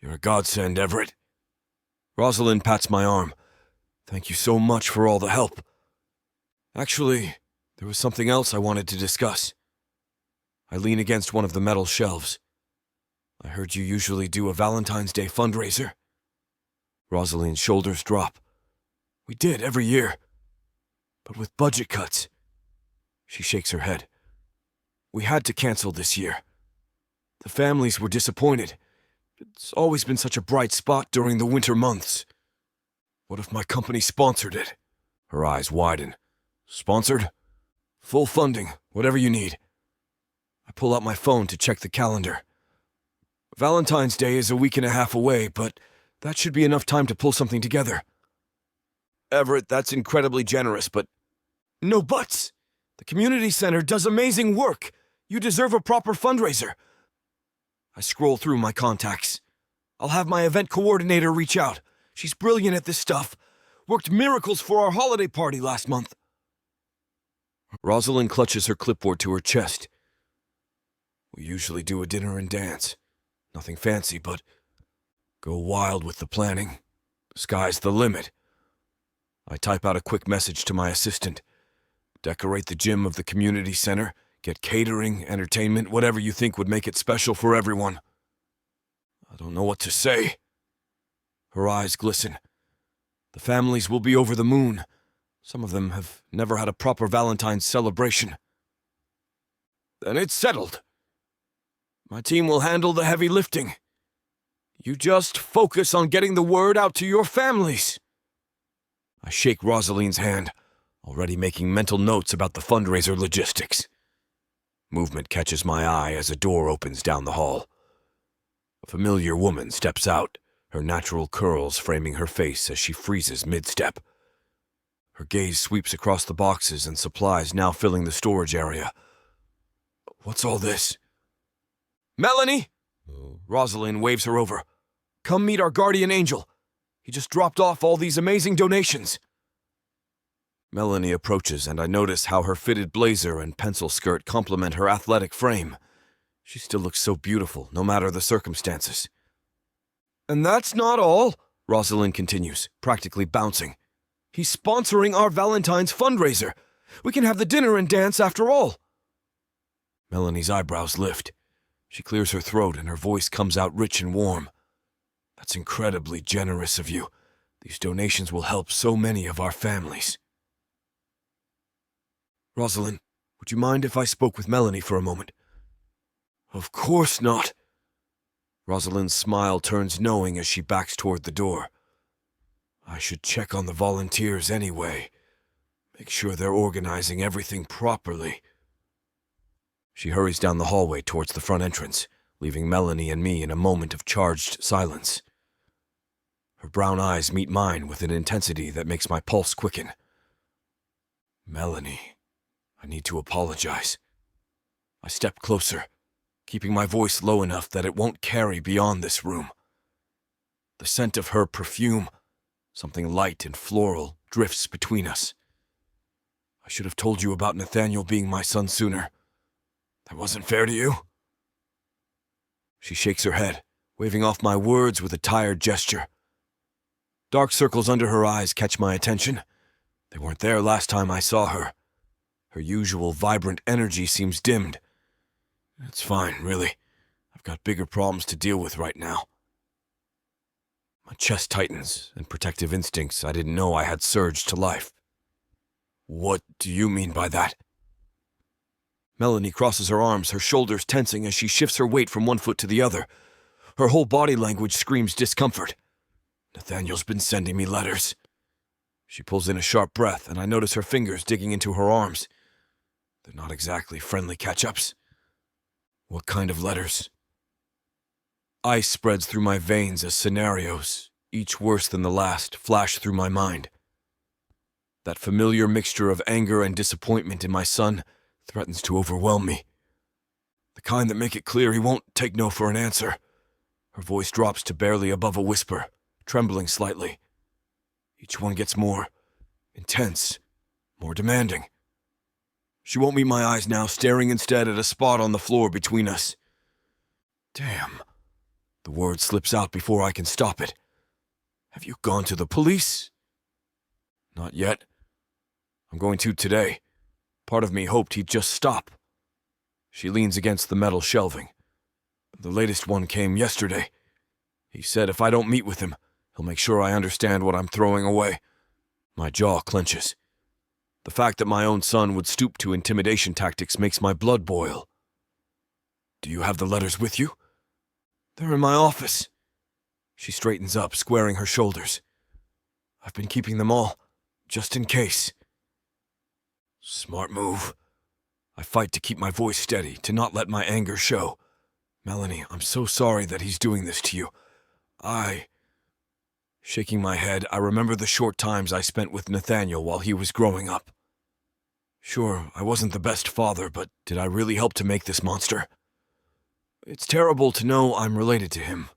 You're a godsend, Everett. Rosalind pats my arm. Thank you so much for all the help. Actually, there was something else I wanted to discuss. I lean against one of the metal shelves. I heard you usually do a Valentine's Day fundraiser. Rosalind's shoulders drop. We did every year. But with budget cuts. She shakes her head. We had to cancel this year. The families were disappointed. It's always been such a bright spot during the winter months. What if my company sponsored it? Her eyes widen. Sponsored? Full funding, whatever you need. I pull out my phone to check the calendar. Valentine's Day is a week and a half away, but that should be enough time to pull something together. Everett, that's incredibly generous, but... No buts! The community center does amazing work. You deserve a proper fundraiser. I scroll through my contacts. I'll have my event coordinator reach out. She's brilliant at this stuff. Worked miracles for our holiday party last month. Rosalind clutches her clipboard to her chest. We usually do a dinner and dance. Nothing fancy, but go wild with the planning. Sky's the limit. I type out a quick message to my assistant. Decorate the gym of the community center. Get catering, entertainment, whatever you think would make it special for everyone. I don't know what to say. Her eyes glisten. The families will be over the moon. Some of them have never had a proper Valentine's celebration. Then it's settled. My team will handle the heavy lifting. You just focus on getting the word out to your families. I shake Rosaline's hand, already making mental notes about the fundraiser logistics. Movement catches my eye as a door opens down the hall. A familiar woman steps out, her natural curls framing her face as she freezes mid-step. Her gaze sweeps across the boxes and supplies now filling the storage area. What's all this? Melanie! Rosalind waves her over. Come meet our guardian angel. He just dropped off all these amazing donations. Melanie approaches, and I notice how her fitted blazer and pencil skirt complement her athletic frame. She still looks so beautiful, no matter the circumstances. And that's not all, Rosalind continues, practically bouncing. He's sponsoring our Valentine's fundraiser. We can have the dinner and dance after all. Melanie's eyebrows lift. She clears her throat, and her voice comes out rich and warm. That's incredibly generous of you. These donations will help so many of our families. Rosalind, would you mind if I spoke with Melanie for a moment? Of course not. Rosalind's smile turns knowing as she backs toward the door. I should check on the volunteers anyway. Make sure they're organizing everything properly. She hurries down the hallway towards the front entrance, leaving Melanie and me in a moment of charged silence. Her brown eyes meet mine with an intensity that makes my pulse quicken. Melanie, I need to apologize. I step closer, keeping my voice low enough that it won't carry beyond this room. The scent of her perfume, something light and floral, drifts between us. I should have told you about Nathaniel being my son sooner. That wasn't fair to you? She shakes her head, waving off my words with a tired gesture. Dark circles under her eyes catch my attention. They weren't there last time I saw her. Her usual vibrant energy seems dimmed. It's fine, really. I've got bigger problems to deal with right now. My chest tightens, and protective instincts I didn't know I had surged to life. What do you mean by that? Melanie crosses her arms, her shoulders tensing as she shifts her weight from one foot to the other. Her whole body language screams discomfort. Nathaniel's been sending me letters. She pulls in a sharp breath, and I notice her fingers digging into her arms. They're not exactly friendly catch-ups. What kind of letters? Ice spreads through my veins as scenarios, each worse than the last, flash through my mind. That familiar mixture of anger and disappointment in my son threatens to overwhelm me. The kind that make it clear he won't take no for an answer. Her voice drops to barely above a whisper, trembling slightly. Each one gets more intense, more demanding. She won't meet my eyes now, staring instead at a spot on the floor between us. Damn. The word slips out before I can stop it. Have you gone to the police? Not yet. I'm going to today. Part of me hoped he'd just stop. She leans against the metal shelving. The latest one came yesterday. He said if I don't meet with him, he'll make sure I understand what I'm throwing away. My jaw clenches. The fact that my own son would stoop to intimidation tactics makes my blood boil. Do you have the letters with you? They're in my office. She straightens up, squaring her shoulders. I've been keeping them all, just in case. Smart move. I fight to keep my voice steady, to not let my anger show. Melanie, I'm so sorry that he's doing this to you. Shaking my head, I remember the short times I spent with Nathaniel while he was growing up. Sure, I wasn't the best father, but did I really help to make this monster? It's terrible to know I'm related to him.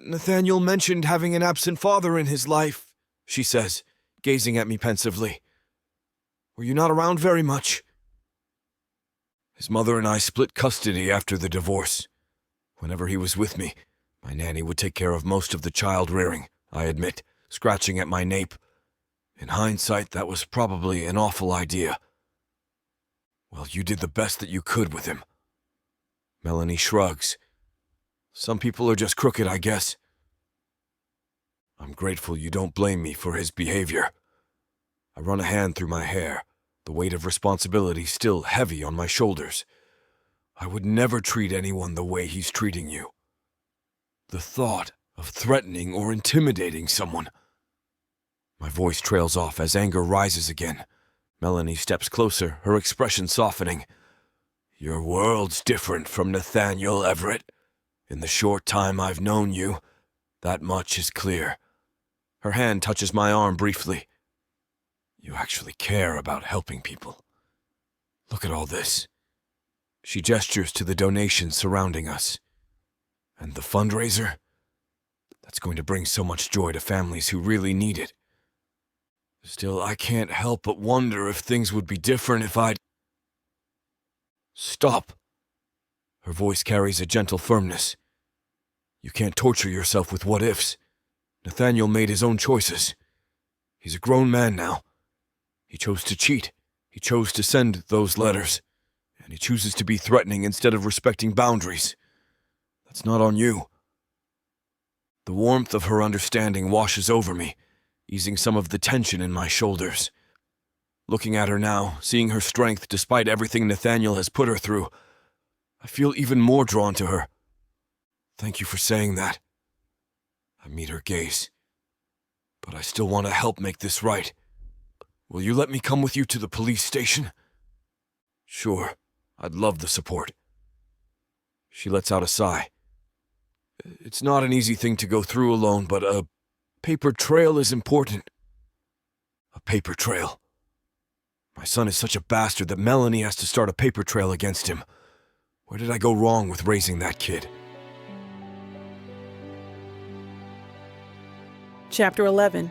Nathaniel mentioned having an absent father in his life, she says, gazing at me pensively. Were you not around very much? His mother and I split custody after the divorce. Whenever he was with me, my nanny would take care of most of the child rearing, I admit, scratching at my nape. In hindsight, that was probably an awful idea. Well, you did the best that you could with him. Melanie shrugs. Some people are just crooked, I guess. I'm grateful you don't blame me for his behavior. I run a hand through my hair, the weight of responsibility still heavy on my shoulders. I would never treat anyone the way he's treating you. The thought of threatening or intimidating someone. My voice trails off as anger rises again. Melanie steps closer, her expression softening. Your world's different from Nathaniel, Everett. In the short time I've known you, that much is clear. Her hand touches my arm briefly. You actually care about helping people. Look at all this. She gestures to the donations surrounding us. And the fundraiser? That's going to bring so much joy to families who really need it. Still, I can't help but wonder if things would be different if I'd... Stop. Her voice carries a gentle firmness. You can't torture yourself with what-ifs. Nathaniel made his own choices. He's a grown man now. He chose to cheat. He chose to send those letters. And he chooses to be threatening instead of respecting boundaries. That's not on you. The warmth of her understanding washes over me, easing some of the tension in my shoulders. Looking at her now, seeing her strength despite everything Nathaniel has put her through, I feel even more drawn to her. Thank you for saying that. I meet her gaze. But I still want to help make this right. Will you let me come with you to the police station? Sure, I'd love the support. She lets out a sigh. It's not an easy thing to go through alone, but a paper trail is important. A paper trail. My son is such a bastard that Melanie has to start a paper trail against him. Where did I go wrong with raising that kid? Chapter 11.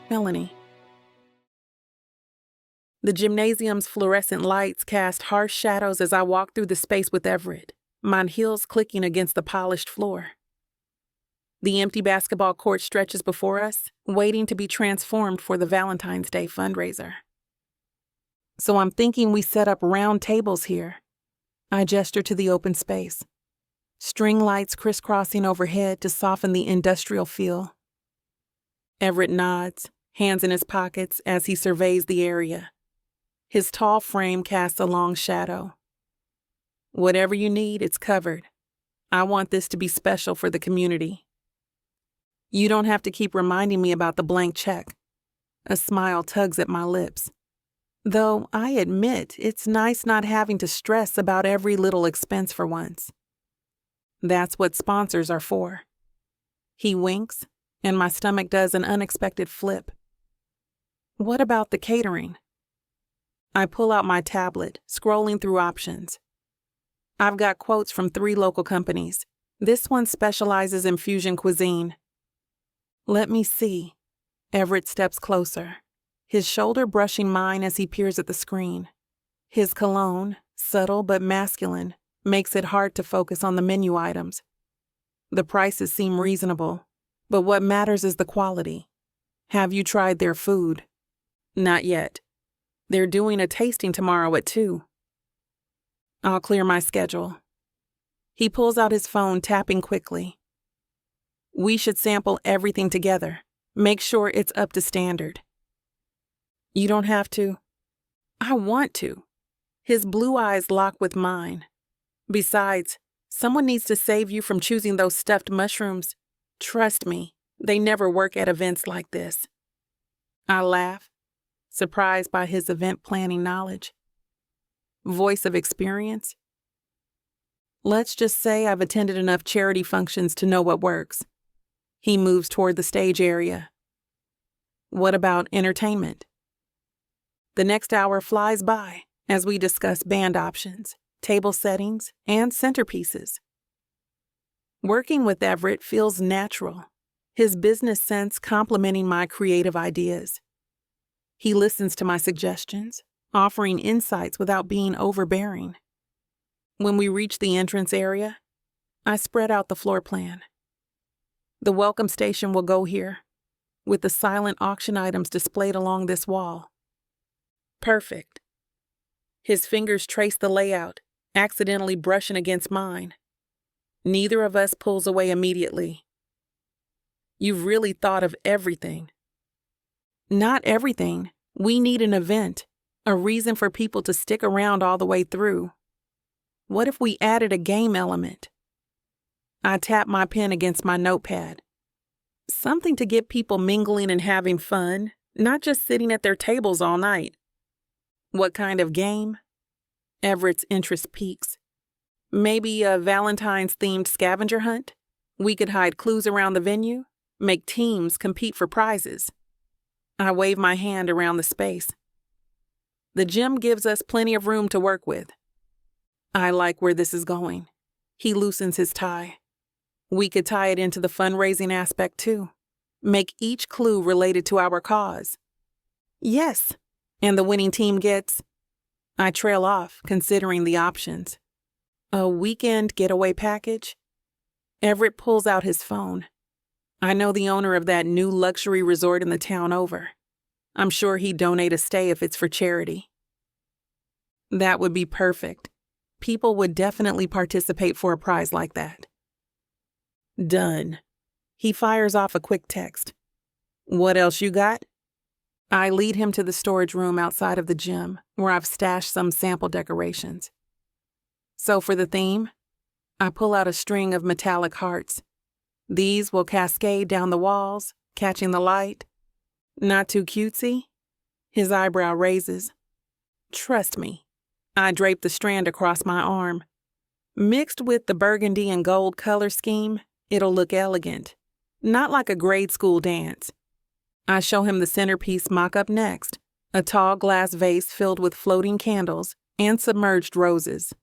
Melanie. The gymnasium's fluorescent lights cast harsh shadows as I walked through the space with Everett, my heels clicking against the polished floor. The empty basketball court stretches before us, waiting to be transformed for the Valentine's Day fundraiser. So I'm thinking we set up round tables here. I gesture to the open space. String lights crisscrossing overhead to soften the industrial feel. Everett nods, hands in his pockets as he surveys the area. His tall frame casts a long shadow. Whatever you need, it's covered. I want this to be special for the community. You don't have to keep reminding me about the blank check. A smile tugs at my lips. Though I admit it's nice not having to stress about every little expense for once. That's what sponsors are for. He winks, and my stomach does an unexpected flip. What about the catering? I pull out my tablet, scrolling through options. I've got quotes from 3 local companies. This one specializes in fusion cuisine. Let me see. Everett steps closer, his shoulder brushing mine as he peers at the screen. His cologne, subtle but masculine, makes it hard to focus on the menu items. The prices seem reasonable, but what matters is the quality. Have you tried their food? Not yet. They're doing a tasting tomorrow at 2. I'll clear my schedule. He pulls out his phone, tapping quickly. We should sample everything together. Make sure it's up to standard. You don't have to. I want to. His blue eyes lock with mine. Besides, someone needs to save you from choosing those stuffed mushrooms. Trust me, they never work at events like this. I laugh, surprised by his event planning knowledge. Voice of experience? Let's just say I've attended enough charity functions to know what works. He moves toward the stage area. What about entertainment? The next hour flies by as we discuss band options, table settings, and centerpieces. Working with Everett feels natural, his business sense complementing my creative ideas. He listens to my suggestions, offering insights without being overbearing. When we reach the entrance area, I spread out the floor plan. The welcome station will go here, with the silent auction items displayed along this wall. Perfect. His fingers trace the layout, accidentally brushing against mine. Neither of us pulls away immediately. You've really thought of everything. Not everything. We need an event, a reason for people to stick around all the way through. What if we added a game element? I tap my pen against my notepad. Something to get people mingling and having fun, not just sitting at their tables all night. What kind of game? Everett's interest peaks. Maybe a Valentine's-themed scavenger hunt? We could hide clues around the venue, make teams compete for prizes. I wave my hand around the space. The gym gives us plenty of room to work with. I like where this is going. He loosens his tie. We could tie it into the fundraising aspect too. Make each clue related to our cause. Yes, and the winning team gets... I trail off, considering the options. A weekend getaway package? Everett pulls out his phone. I know the owner of that new luxury resort in the town over. I'm sure he'd donate a stay if it's for charity. That would be perfect. People would definitely participate for a prize like that. Done. He fires off a quick text. What else you got? I lead him to the storage room outside of the gym, where I've stashed some sample decorations. So for the theme, I pull out a string of metallic hearts. These will cascade down the walls, catching the light. Not too cutesy? His eyebrow raises. Trust me. I drape the strand across my arm. Mixed with the burgundy and gold color scheme, it'll look elegant, not like a grade school dance. I show him the centerpiece mock-up next, a tall glass vase filled with floating candles and submerged roses.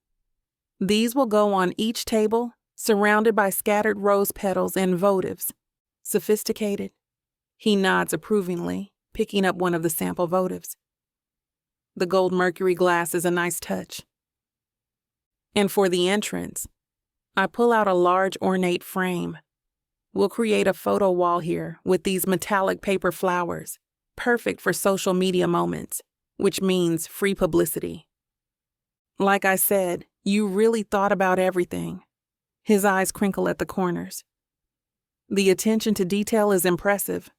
These will go on each table, surrounded by scattered rose petals and votives. Sophisticated? He nods approvingly, picking up one of the sample votives. The gold mercury glass is a nice touch. And for the entrance, I pull out a large ornate frame. We'll create a photo wall here with these metallic paper flowers, perfect for social media moments, which means free publicity. Like I said, you really thought about everything. His eyes crinkle at the corners. The attention to detail is impressive.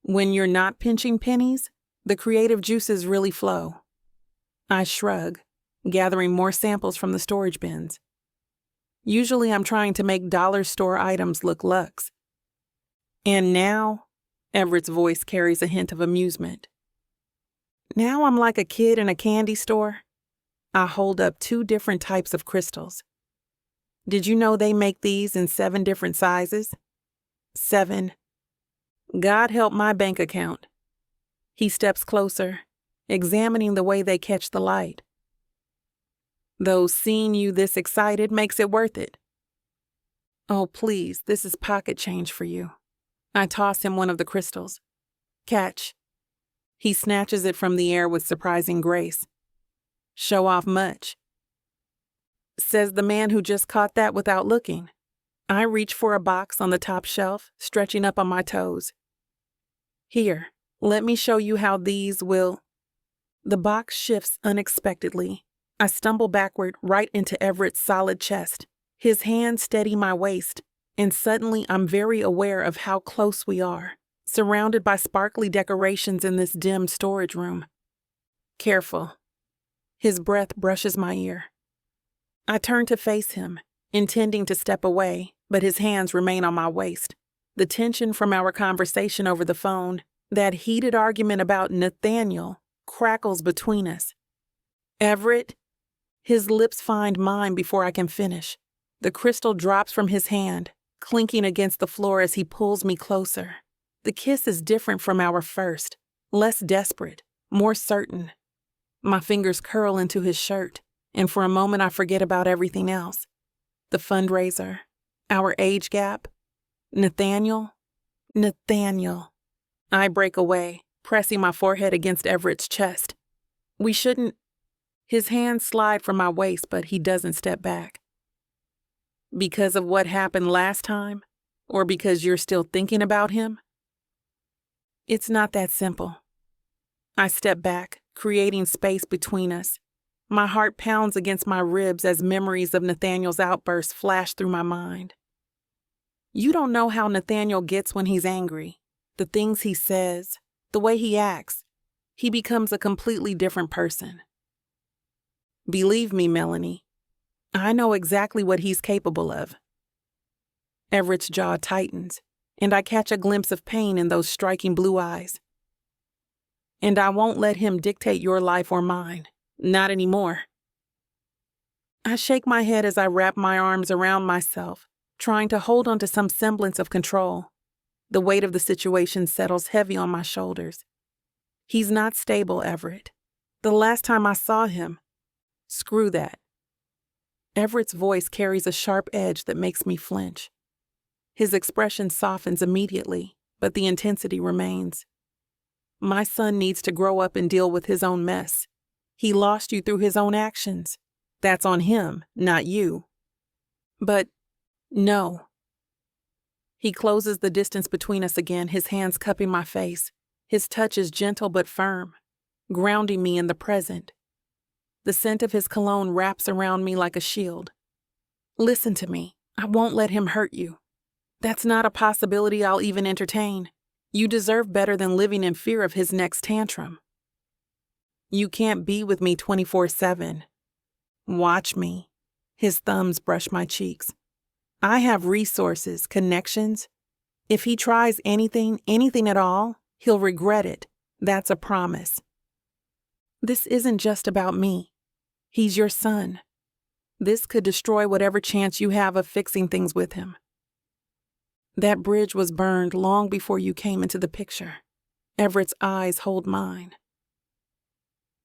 When you're not pinching pennies, the creative juices really flow. I shrug, gathering more samples from the storage bins. Usually I'm trying to make dollar store items look luxe. And now, Everett's voice carries a hint of amusement. Now I'm like a kid in a candy store. I hold up 2 different types of crystals. Did you know they make these in 7 different sizes? 7. God help my bank account. He steps closer, examining the way they catch the light. Though seeing you this excited makes it worth it. Oh, please, this is pocket change for you. I toss him one of the crystals. Catch. He snatches it from the air with surprising grace. Show off much. Says the man who just caught that without looking. I reach for a box on the top shelf, stretching up on my toes. Here, let me show you how these will... The box shifts unexpectedly. I stumble backward right into Everett's solid chest. His hands steady my waist, and suddenly I'm very aware of how close we are, surrounded by sparkly decorations in this dim storage room. Careful. His breath brushes my ear. I turn to face him, intending to step away, but his hands remain on my waist. The tension from our conversation over the phone, that heated argument about Nathaniel, crackles between us. Everett? His lips find mine before I can finish. The crystal drops from his hand, clinking against the floor as he pulls me closer. The kiss is different from our first, less desperate, more certain. My fingers curl into his shirt, and for a moment I forget about everything else. The fundraiser, our age gap, Nathaniel. I break away, pressing my forehead against Everett's chest. We shouldn't... His hands slide from my waist, but he doesn't step back. Because of what happened last time? Or because you're still thinking about him? It's not that simple. I step back, creating space between us. My heart pounds against my ribs as memories of Nathaniel's outburst flash through my mind. You don't know how Nathaniel gets when he's angry. The things he says, the way he acts. He becomes a completely different person. Believe me, Melanie, I know exactly what he's capable of. Everett's jaw tightens, and I catch a glimpse of pain in those striking blue eyes. And I won't let him dictate your life or mine. Not anymore. I shake my head as I wrap my arms around myself, trying to hold on to some semblance of control. The weight of the situation settles heavy on my shoulders. He's not stable, Everett. The last time I saw him, screw that. Everett's voice carries a sharp edge that makes me flinch. His expression softens immediately, but the intensity remains. My son needs to grow up and deal with his own mess. He lost you through his own actions. That's on him, not you. But no. He closes the distance between us again, his hands cupping my face. His touch is gentle but firm, grounding me in the present. The scent of his cologne wraps around me like a shield. Listen to me. I won't let him hurt you. That's not a possibility I'll even entertain. You deserve better than living in fear of his next tantrum. You can't be with me 24/7. Watch me. His thumbs brush my cheeks. I have resources, connections. If he tries anything at all, he'll regret it. That's a promise. This isn't just about me. He's your son. This could destroy whatever chance you have of fixing things with him. That bridge was burned long before you came into the picture. Everett's eyes hold mine.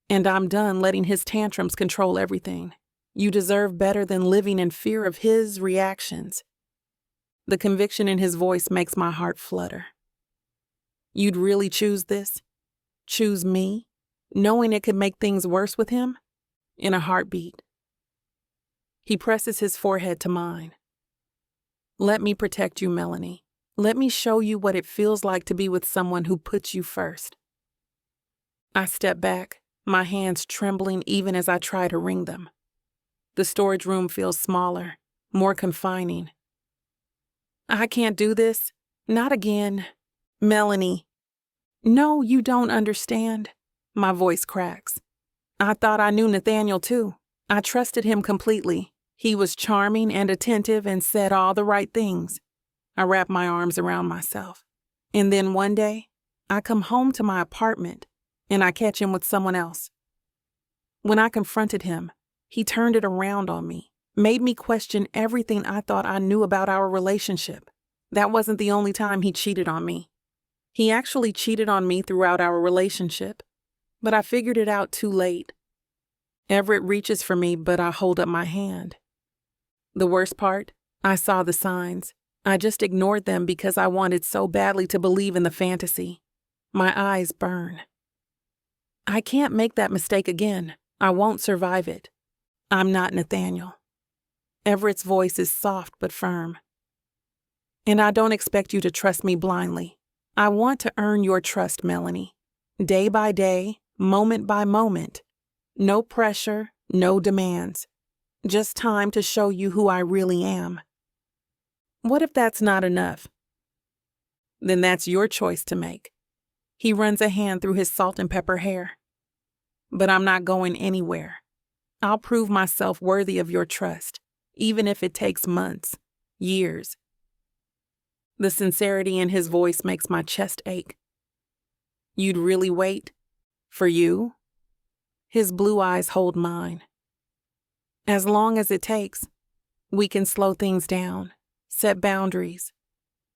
And I'm done letting his tantrums control everything. You deserve better than living in fear of his reactions. The conviction in his voice makes my heart flutter. You'd really choose this? Choose me, knowing it could make things worse with him? In a heartbeat. He presses his forehead to mine. Let me protect you, Melanie. Let me show you what it feels like to be with someone who puts you first. I step back, my hands trembling even as I try to wring them. The storage room feels smaller, more confining. I can't do this. Not again. Melanie. No, you don't understand. My voice cracks. I thought I knew Nathaniel too. I trusted him completely. He was charming and attentive and said all the right things. I wrap my arms around myself. And then one day, I come home to my apartment and I catch him with someone else. When I confronted him, he turned it around on me, made me question everything I thought I knew about our relationship. That wasn't the only time he cheated on me. He actually cheated on me throughout our relationship, but I figured it out too late. Everett reaches for me, but I hold up my hand. The worst part, I saw the signs. I just ignored them because I wanted so badly to believe in the fantasy. My eyes burn. I can't make that mistake again. I won't survive it. I'm not Nathaniel. Everett's voice is soft but firm. And I don't expect you to trust me blindly. I want to earn your trust, Melanie. Day by day, moment by moment. No pressure, no demands. Just time to show you who I really am. What if that's not enough? Then that's your choice to make. He runs a hand through his salt and pepper hair. But I'm not going anywhere. I'll prove myself worthy of your trust, even if it takes months, years. The sincerity in his voice makes my chest ache. You'd really wait? For you? His blue eyes hold mine. As long as it takes, we can slow things down, set boundaries,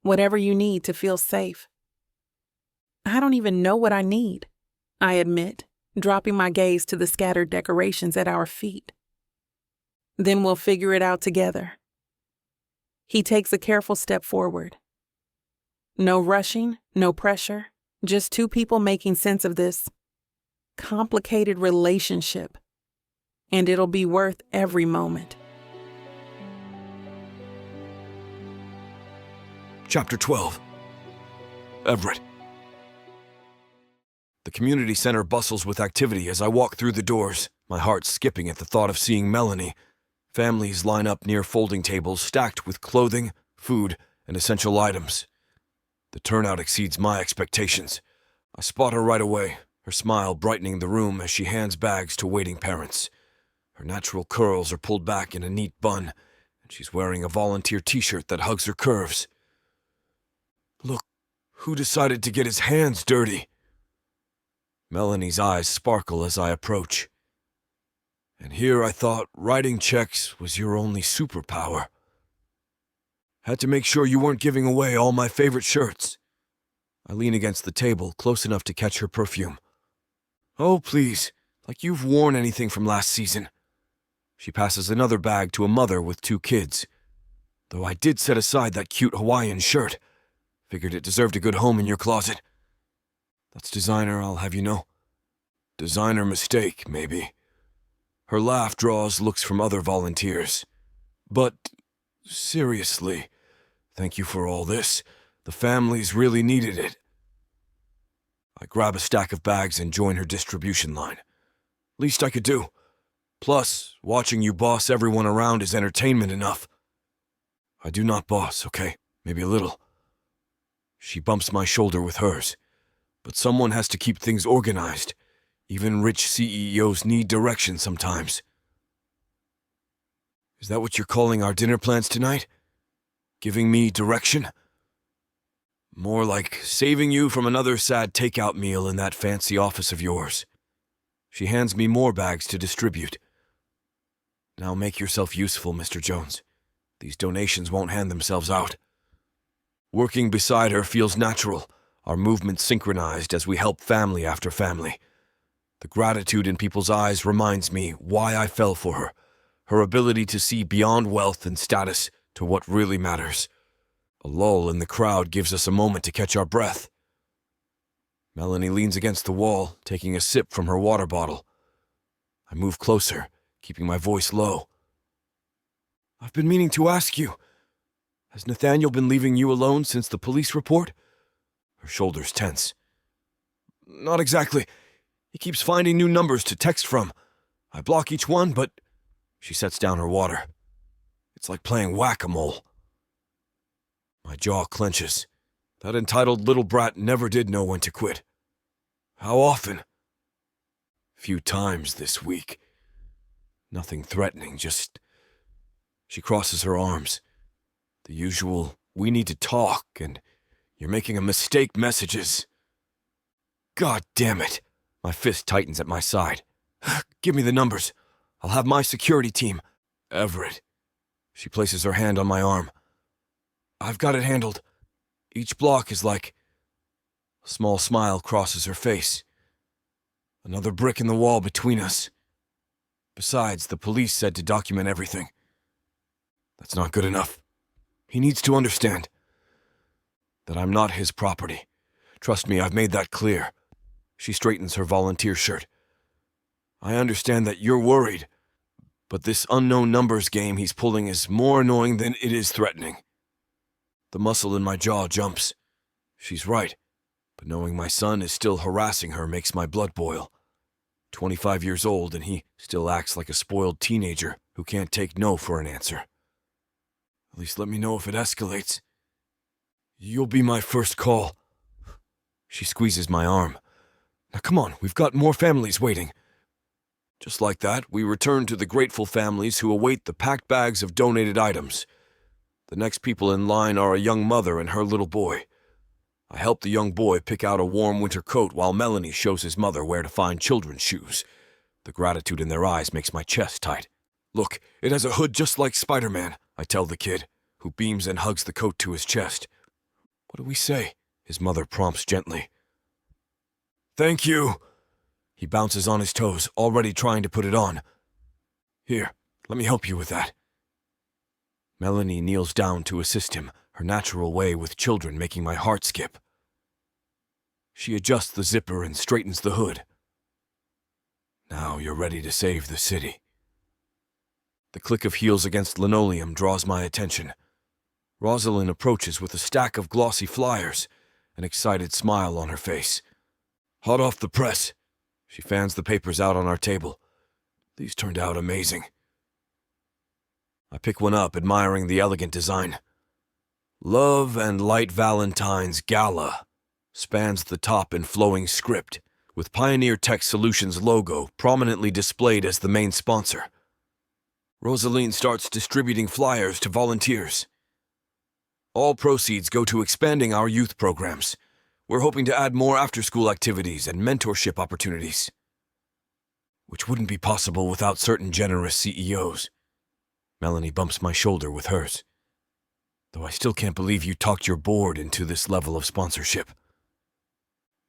whatever you need to feel safe. I don't even know what I need, I admit, dropping my gaze to the scattered decorations at our feet. Then we'll figure it out together. He takes a careful step forward. No rushing, no pressure, just two people making sense of this complicated relationship. And it'll be worth every moment. Chapter 12. Everett. The community center bustles with activity as I walk through the doors, my heart skipping at the thought of seeing Melanie. Families line up near folding tables stacked with clothing, food, and essential items. The turnout exceeds my expectations. I spot her right away, her smile brightening the room as she hands bags to waiting parents. Her natural curls are pulled back in a neat bun, and she's wearing a volunteer t-shirt that hugs her curves. Look, who decided to get his hands dirty? Melanie's eyes sparkle as I approach. And here I thought writing checks was your only superpower. Had to make sure you weren't giving away all my favorite shirts. I lean against the table, close enough to catch her perfume. Oh, please, like you've worn anything from last season. She passes another bag to a mother with 2 kids. Though I did set aside that cute Hawaiian shirt. Figured it deserved a good home in your closet. That's designer, I'll have you know. Designer mistake, maybe. Her laugh draws looks from other volunteers. But, seriously, thank you for all this. The families really needed it. I grab a stack of bags and join her distribution line. Least I could do. Plus, watching you boss everyone around is entertainment enough. I do not boss, okay? Maybe a little. She bumps my shoulder with hers. But someone has to keep things organized. Even rich CEOs need direction sometimes. Is that what you're calling our dinner plans tonight? Giving me direction? More like saving you from another sad takeout meal in that fancy office of yours. She hands me more bags to distribute. Now make yourself useful, Mr. Jones. These donations won't hand themselves out. Working beside her feels natural, our movements synchronized as we help family after family. The gratitude in people's eyes reminds me why I fell for her, her ability to see beyond wealth and status to what really matters. A lull in the crowd gives us a moment to catch our breath. Melanie leans against the wall, taking a sip from her water bottle. I move closer, keeping my voice low. I've been meaning to ask you, has Nathaniel been leaving you alone since the police report? Her shoulders tense. Not exactly. He keeps finding new numbers to text from. I block each one, but... She sets down her water. It's like playing whack-a-mole. My jaw clenches. That entitled little brat never did know when to quit. How often? Few times this week. Nothing threatening, just... She crosses her arms. The usual, we need to talk, and you're making a mistake messages. God damn it. My fist tightens at my side. Give me the numbers. I'll have my security team. Everett. She places her hand on my arm. I've got it handled. Each block is like... A small smile crosses her face. Another brick in the wall between us. Besides, the police said to document everything. That's not good enough. He needs to understand that I'm not his property. Trust me, I've made that clear. She straightens her volunteer shirt. I understand that you're worried, but this unknown numbers game he's pulling is more annoying than it is threatening. The muscle in my jaw jumps. She's right, but knowing my son is still harassing her makes my blood boil. 25 years old, and he still acts like a spoiled teenager who can't take no for an answer. At least let me know if it escalates. You'll be my first call. She squeezes my arm. Now come on, we've got more families waiting. Just like that, we return to the grateful families who await the packed bags of donated items. The next people in line are a young mother and her little boy. I help the young boy pick out a warm winter coat while Melanie shows his mother where to find children's shoes. The gratitude in their eyes makes my chest tight. Look, it has a hood just like Spider-Man, I tell the kid, who beams and hugs the coat to his chest. What do we say? His mother prompts gently. Thank you. He bounces on his toes, already trying to put it on. Here, let me help you with that. Melanie kneels down to assist him, her natural way with children making my heart skip. She adjusts the zipper and straightens the hood. Now you're ready to save the city. The click of heels against linoleum draws my attention. Rosalind approaches with a stack of glossy flyers, an excited smile on her face. Hot off the press. She fans the papers out on our table. These turned out amazing. I pick one up, admiring the elegant design. Love and Light Valentine's Gala spans the top in flowing script, with Pioneer Tech Solutions logo prominently displayed as the main sponsor. Rosaline starts distributing flyers to volunteers. All proceeds go to expanding our youth programs. We're hoping to add more after-school activities and mentorship opportunities, which wouldn't be possible without certain generous CEOs. Melanie bumps my shoulder with hers. Though I still can't believe you talked your board into this level of sponsorship.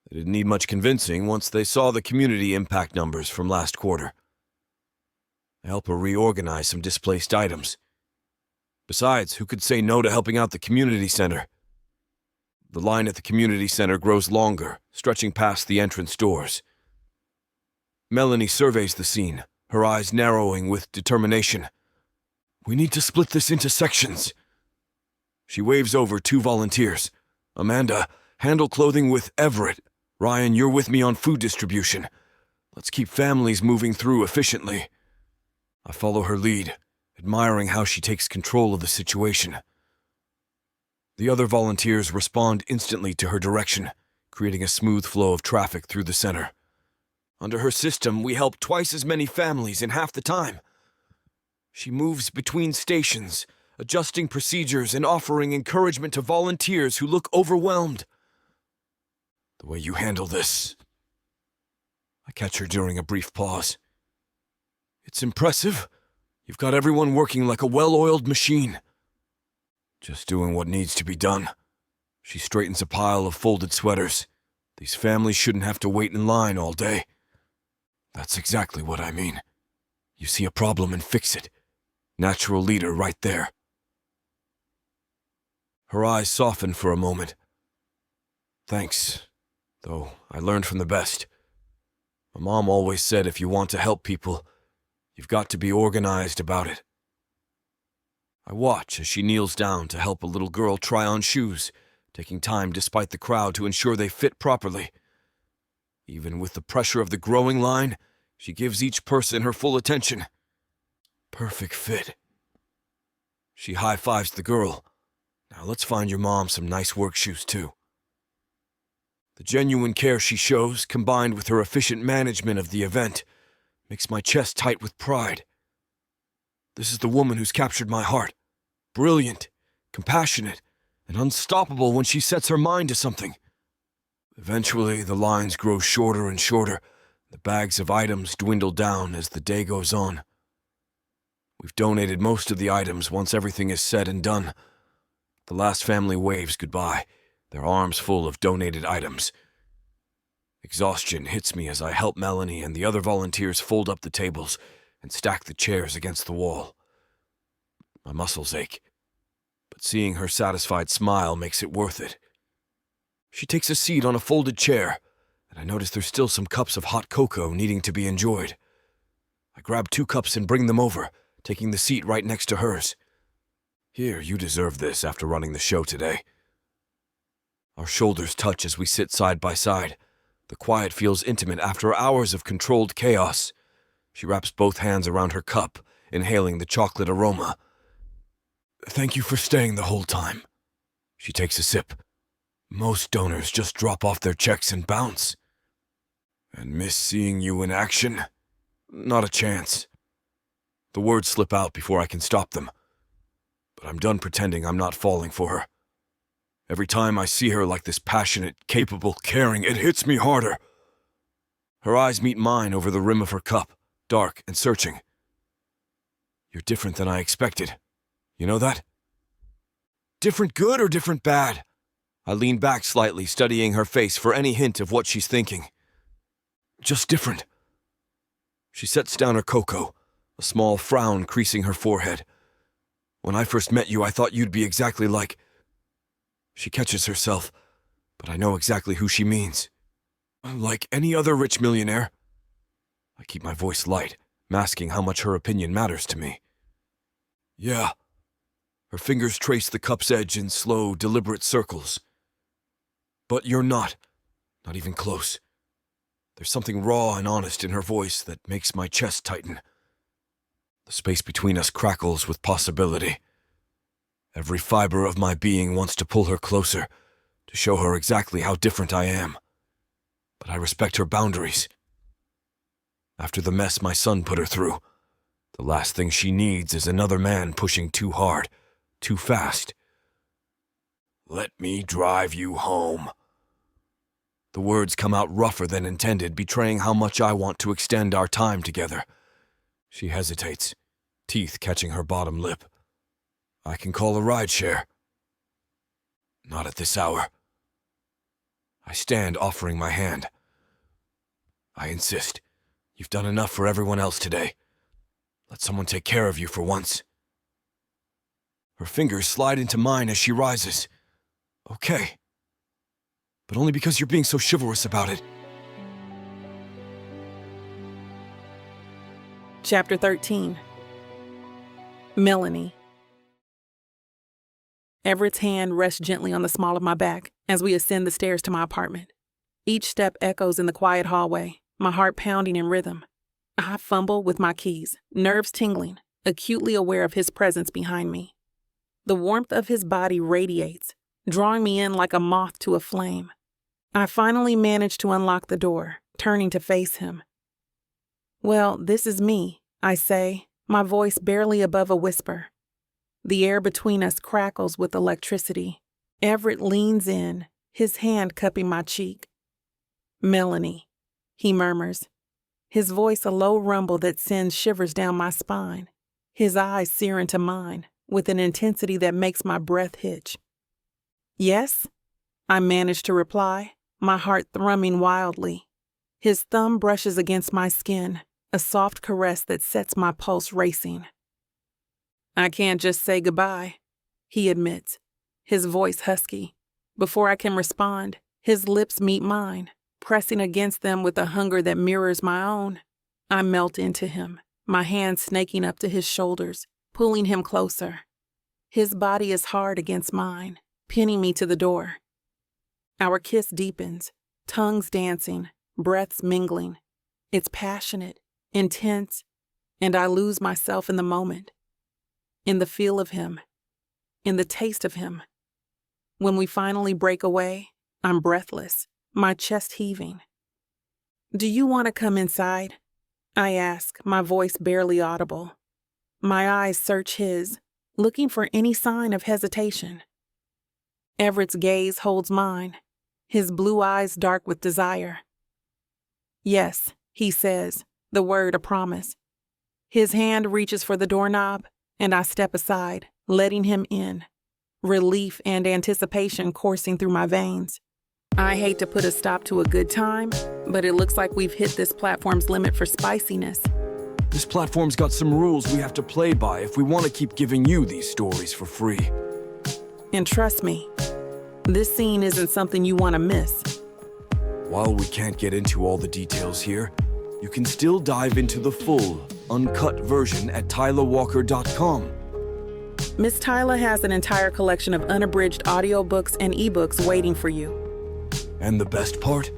They didn't need much convincing once they saw the community impact numbers from last quarter. I help her reorganize some displaced items. Besides, who could say no to helping out the community center? The line at the community center grows longer, stretching past the entrance doors. Melanie surveys the scene, her eyes narrowing with determination. We need to split this into sections. She waves over 2 volunteers. Amanda, handle clothing with Everett. Ryan, you're with me on food distribution. Let's keep families moving through efficiently. I follow her lead, admiring how she takes control of the situation. The other volunteers respond instantly to her direction, creating a smooth flow of traffic through the center. Under her system, we help twice as many families in half the time. She moves between stations, adjusting procedures and offering encouragement to volunteers who look overwhelmed. The way you handle this... I catch her during a brief pause. It's impressive. You've got everyone working like a well-oiled machine. Just doing what needs to be done. She straightens a pile of folded sweaters. These families shouldn't have to wait in line all day. That's exactly what I mean. You see a problem and fix it. Natural leader right there. Her eyes soften for a moment. Thanks, though I learned from the best. My mom always said if you want to help people, you've got to be organized about it. I watch as she kneels down to help a little girl try on shoes, taking time despite the crowd to ensure they fit properly. Even with the pressure of the growing line, she gives each person her full attention. Perfect fit. She high-fives the girl. Now let's find your mom some nice work shoes too. The genuine care she shows, combined with her efficient management of the event, makes my chest tight with pride. This is the woman who's captured my heart. Brilliant, compassionate, and unstoppable when she sets her mind to something. Eventually, the lines grow shorter and shorter. The bags of items dwindle down as the day goes on. We've donated most of the items once everything is said and done. The last family waves goodbye, their arms full of donated items. Exhaustion hits me as I help Melanie and the other volunteers fold up the tables and stack the chairs against the wall. My muscles ache, but seeing her satisfied smile makes it worth it. She takes a seat on a folded chair, and I notice there's still some cups of hot cocoa needing to be enjoyed. I grab 2 cups and bring them over, taking the seat right next to hers. Here, you deserve this after running the show today. Our shoulders touch as we sit side by side. The quiet feels intimate after hours of controlled chaos. She wraps both hands around her cup, inhaling the chocolate aroma. Thank you for staying the whole time. She takes a sip. Most donors just drop off their checks and bounce. And miss seeing you in action? Not a chance. The words slip out before I can stop them. But I'm done pretending I'm not falling for her. Every time I see her like this passionate, capable, caring, it hits me harder. Her eyes meet mine over the rim of her cup, dark and searching. You're different than I expected. You know that? Different good or different bad? I lean back slightly, studying her face for any hint of what she's thinking. Just different. She sets down her cocoa, a small frown creasing her forehead. When I first met you, I thought you'd be exactly like... She catches herself, but I know exactly who she means. Like any other rich millionaire. I keep my voice light, masking how much her opinion matters to me. Yeah. Her fingers trace the cup's edge in slow, deliberate circles. But you're not even close. There's something raw and honest in her voice that makes my chest tighten. The space between us crackles with possibility. Every fiber of my being wants to pull her closer, to show her exactly how different I am. But I respect her boundaries. After the mess my son put her through, the last thing she needs is another man pushing too hard, too fast. Let me drive you home. The words come out rougher than intended, betraying how much I want to extend our time together. She hesitates, teeth catching her bottom lip. I can call a rideshare. Not at this hour. I stand, offering my hand. I insist. You've done enough for everyone else today. Let someone take care of you for once. Her fingers slide into mine as she rises. Okay. But only because you're being so chivalrous about it. Chapter 13. Melanie. Everett's hand rests gently on the small of my back as we ascend the stairs to my apartment. Each step echoes in the quiet hallway, my heart pounding in rhythm. I fumble with my keys, nerves tingling, acutely aware of his presence behind me. The warmth of his body radiates, drawing me in like a moth to a flame. I finally manage to unlock the door, turning to face him. Well, this is me, I say, my voice barely above a whisper. The air between us crackles with electricity. Everett leans in, his hand cupping my cheek. Melanie, he murmurs, his voice a low rumble that sends shivers down my spine. His eyes sear into mine with an intensity that makes my breath hitch. "Yes?" I manage to reply, my heart thrumming wildly. His thumb brushes against my skin, a soft caress that sets my pulse racing. "I can't just say goodbye," he admits, his voice husky. Before I can respond, his lips meet mine, pressing against them with a hunger that mirrors my own. I melt into him, my hands snaking up to his shoulders, pulling him closer. His body is hard against mine, pinning me to the door. Our kiss deepens, tongues dancing, breaths mingling. It's passionate, intense, and I lose myself in the moment. In the feel of him, in the taste of him. When we finally break away, I'm breathless, my chest heaving. "Do you want to come inside?" I ask, my voice barely audible. My eyes search his, looking for any sign of hesitation. Everett's gaze holds mine, his blue eyes dark with desire. "Yes," he says, the word a promise. His hand reaches for the doorknob, and I step aside, letting him in, relief and anticipation coursing through my veins. I hate to put a stop to a good time, but it looks like we've hit this platform's limit for spiciness. This platform's got some rules we have to play by if we want to keep giving you these stories for free. And trust me, this scene isn't something you want to miss. While we can't get into all the details here, you can still dive into the full, uncut version at TylerWalker.com. Miss Tyler has an entire collection of unabridged audiobooks and ebooks waiting for you. And the best part?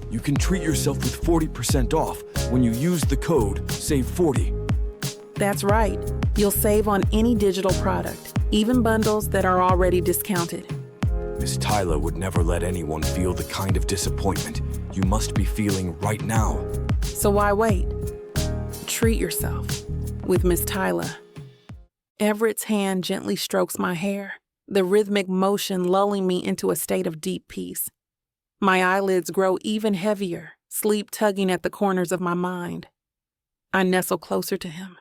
You can treat yourself with 40% off when you use the code SAVE40. That's right. You'll save on any digital product, even bundles that are already discounted. Miss Tyler would never let anyone feel the kind of disappointment you must be feeling right now. So why wait? Treat yourself with Miss Tyler. Everett's hand gently strokes my hair, the rhythmic motion lulling me into a state of deep peace. My eyelids grow even heavier, sleep tugging at the corners of my mind. I nestle closer to him,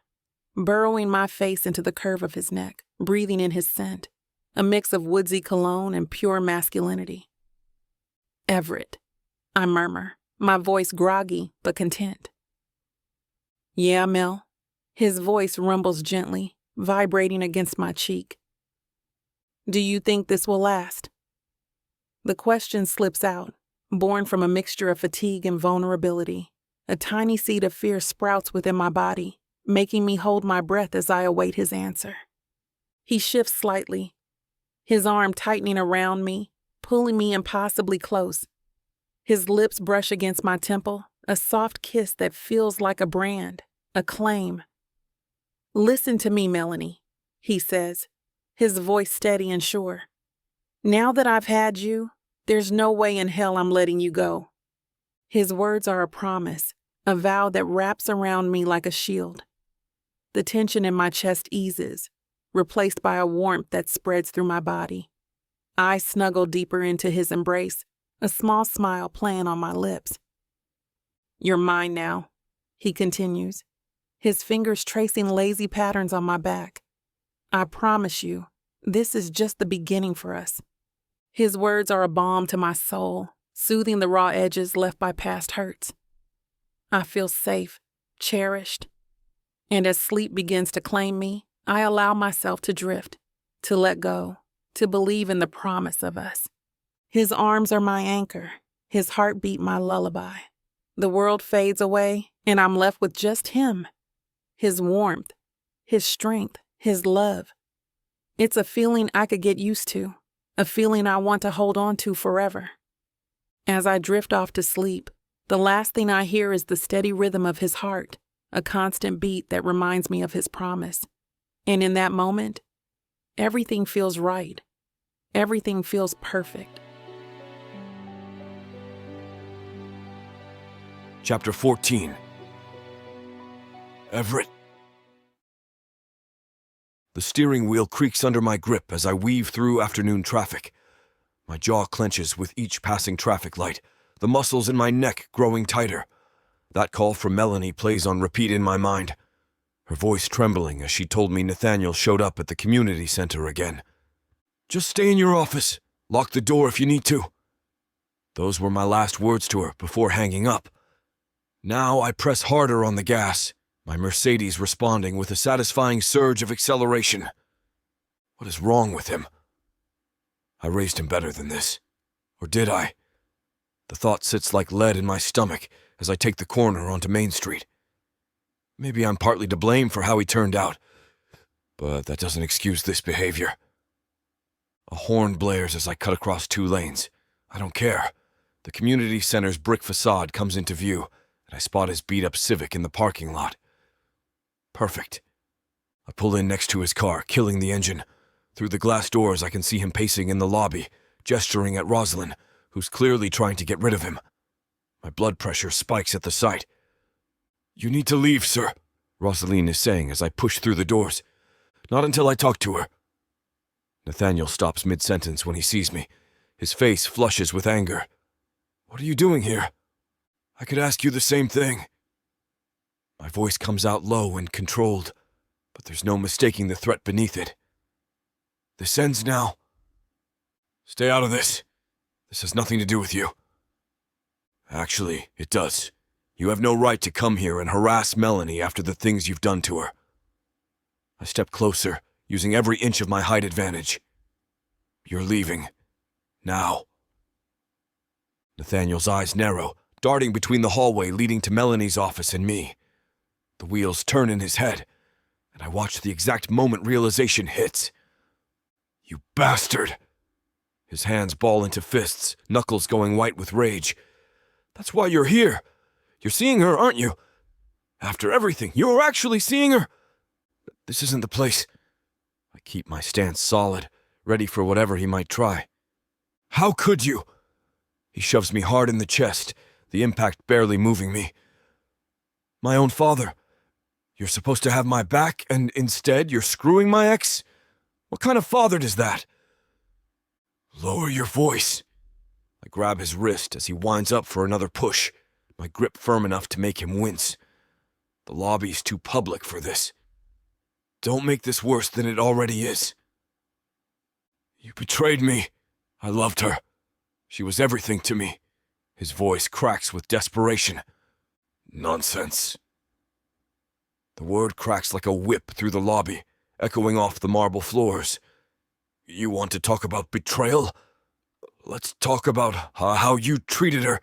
burrowing my face into the curve of his neck, breathing in his scent, a mix of woodsy cologne and pure masculinity. "Everett," I murmur, my voice groggy but content. "Yeah, Mel." His voice rumbles gently, vibrating against my cheek. "Do you think this will last?" The question slips out, born from a mixture of fatigue and vulnerability. A tiny seed of fear sprouts within my body, making me hold my breath as I await his answer. He shifts slightly, his arm tightening around me, pulling me impossibly close. His lips brush against my temple, a soft kiss that feels like a brand, a claim. "Listen to me, Melanie," he says, his voice steady and sure. "Now that I've had you, there's no way in hell I'm letting you go." His words are a promise, a vow that wraps around me like a shield. The tension in my chest eases, replaced by a warmth that spreads through my body. I snuggle deeper into his embrace, a small smile playing on my lips. "You're mine now," he continues, his fingers tracing lazy patterns on my back. "I promise you, this is just the beginning for us." His words are a balm to my soul, soothing the raw edges left by past hurts. I feel safe, cherished, and as sleep begins to claim me, I allow myself to drift, to let go, to believe in the promise of us. His arms are my anchor, his heartbeat my lullaby. The world fades away, and I'm left with just him. His warmth, his strength, his love. It's a feeling I could get used to, a feeling I want to hold on to forever. As I drift off to sleep, the last thing I hear is the steady rhythm of his heart, a constant beat that reminds me of his promise. And in that moment, everything feels right. Everything feels perfect. Chapter 14. Everett. The steering wheel creaks under my grip as I weave through afternoon traffic. My jaw clenches with each passing traffic light, the muscles in my neck growing tighter. That call from Melanie plays on repeat in my mind. her voice trembling as she told me Nathaniel showed up at the community center again. "Just stay in your office. Lock the door if you need to." Those were my last words to her before hanging up. Now I press harder on the gas, my Mercedes responding with a satisfying surge of acceleration. What is wrong with him? I raised him better than this. Or did I? The thought sits like lead in my stomach as I take the corner onto Main Street. Maybe I'm partly to blame for how he turned out, but that doesn't excuse this behavior. A horn blares as I cut across 2 lanes. I don't care. The community center's brick facade comes into view, and I spot his beat-up Civic in the parking lot. Perfect. I pull in next to his car, killing the engine. Through the glass doors, I can see him pacing in the lobby, gesturing at Rosalind, who's clearly trying to get rid of him. My blood pressure spikes at the sight. "You need to leave, sir," Rosalind is saying as I push through the doors. "Not until I talk to her." Nathaniel stops mid-sentence when he sees me. His face flushes with anger. "What are you doing here?" "I could ask you the same thing." My voice comes out low and controlled, but there's no mistaking the threat beneath it. "This ends now. Stay out of this. This has nothing to do with you." "Actually, it does. You have no right to come here and harass Melanie after the things you've done to her." I step closer, using every inch of my height advantage. "You're leaving. Now." Nathaniel's eyes narrow, darting between the hallway leading to Melanie's office and me. The wheels turn in his head, and I watch the exact moment realization hits. "You bastard!" His hands ball into fists, knuckles going white with rage. "That's why you're here. You're seeing her, aren't you? After everything, you're actually seeing her? This isn't the place." I keep my stance solid, ready for whatever he might try. "How could you?" He shoves me hard in the chest, the impact barely moving me. "My own father. You're supposed to have my back, and instead you're screwing my ex? What kind of father does that?" "Lower your voice." I grab his wrist as he winds up for another push, my grip firm enough to make him wince. The lobby's too public for this. "Don't make this worse than it already is." "You betrayed me. I loved her. She was everything to me." His voice cracks with desperation. "Nonsense." The word cracks like a whip through the lobby, echoing off the marble floors. "You want to talk about betrayal? Let's talk about how you treated her.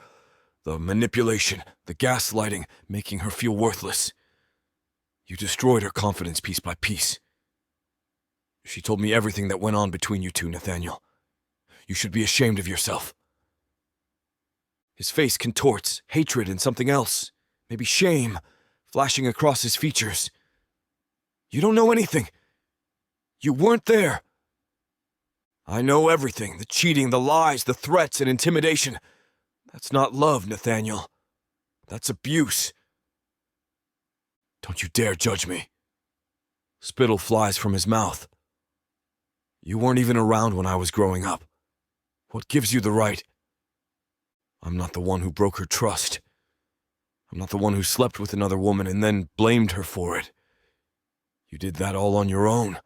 The manipulation, the gaslighting, making her feel worthless. You destroyed her confidence piece by piece. She told me everything that went on between you two, Nathaniel. You should be ashamed of yourself." His face contorts, hatred and something else, maybe shame, flashing across his features. "You don't know anything. You weren't there." "I know everything, the cheating, the lies, the threats and intimidation. That's not love, Nathaniel. That's abuse. Don't you dare judge me." Spittle flies from his mouth. "You weren't even around when I was growing up. What gives you the right? I'm not the one who broke her trust. I'm not the one who slept with another woman and then blamed her for it. You did that all on your own."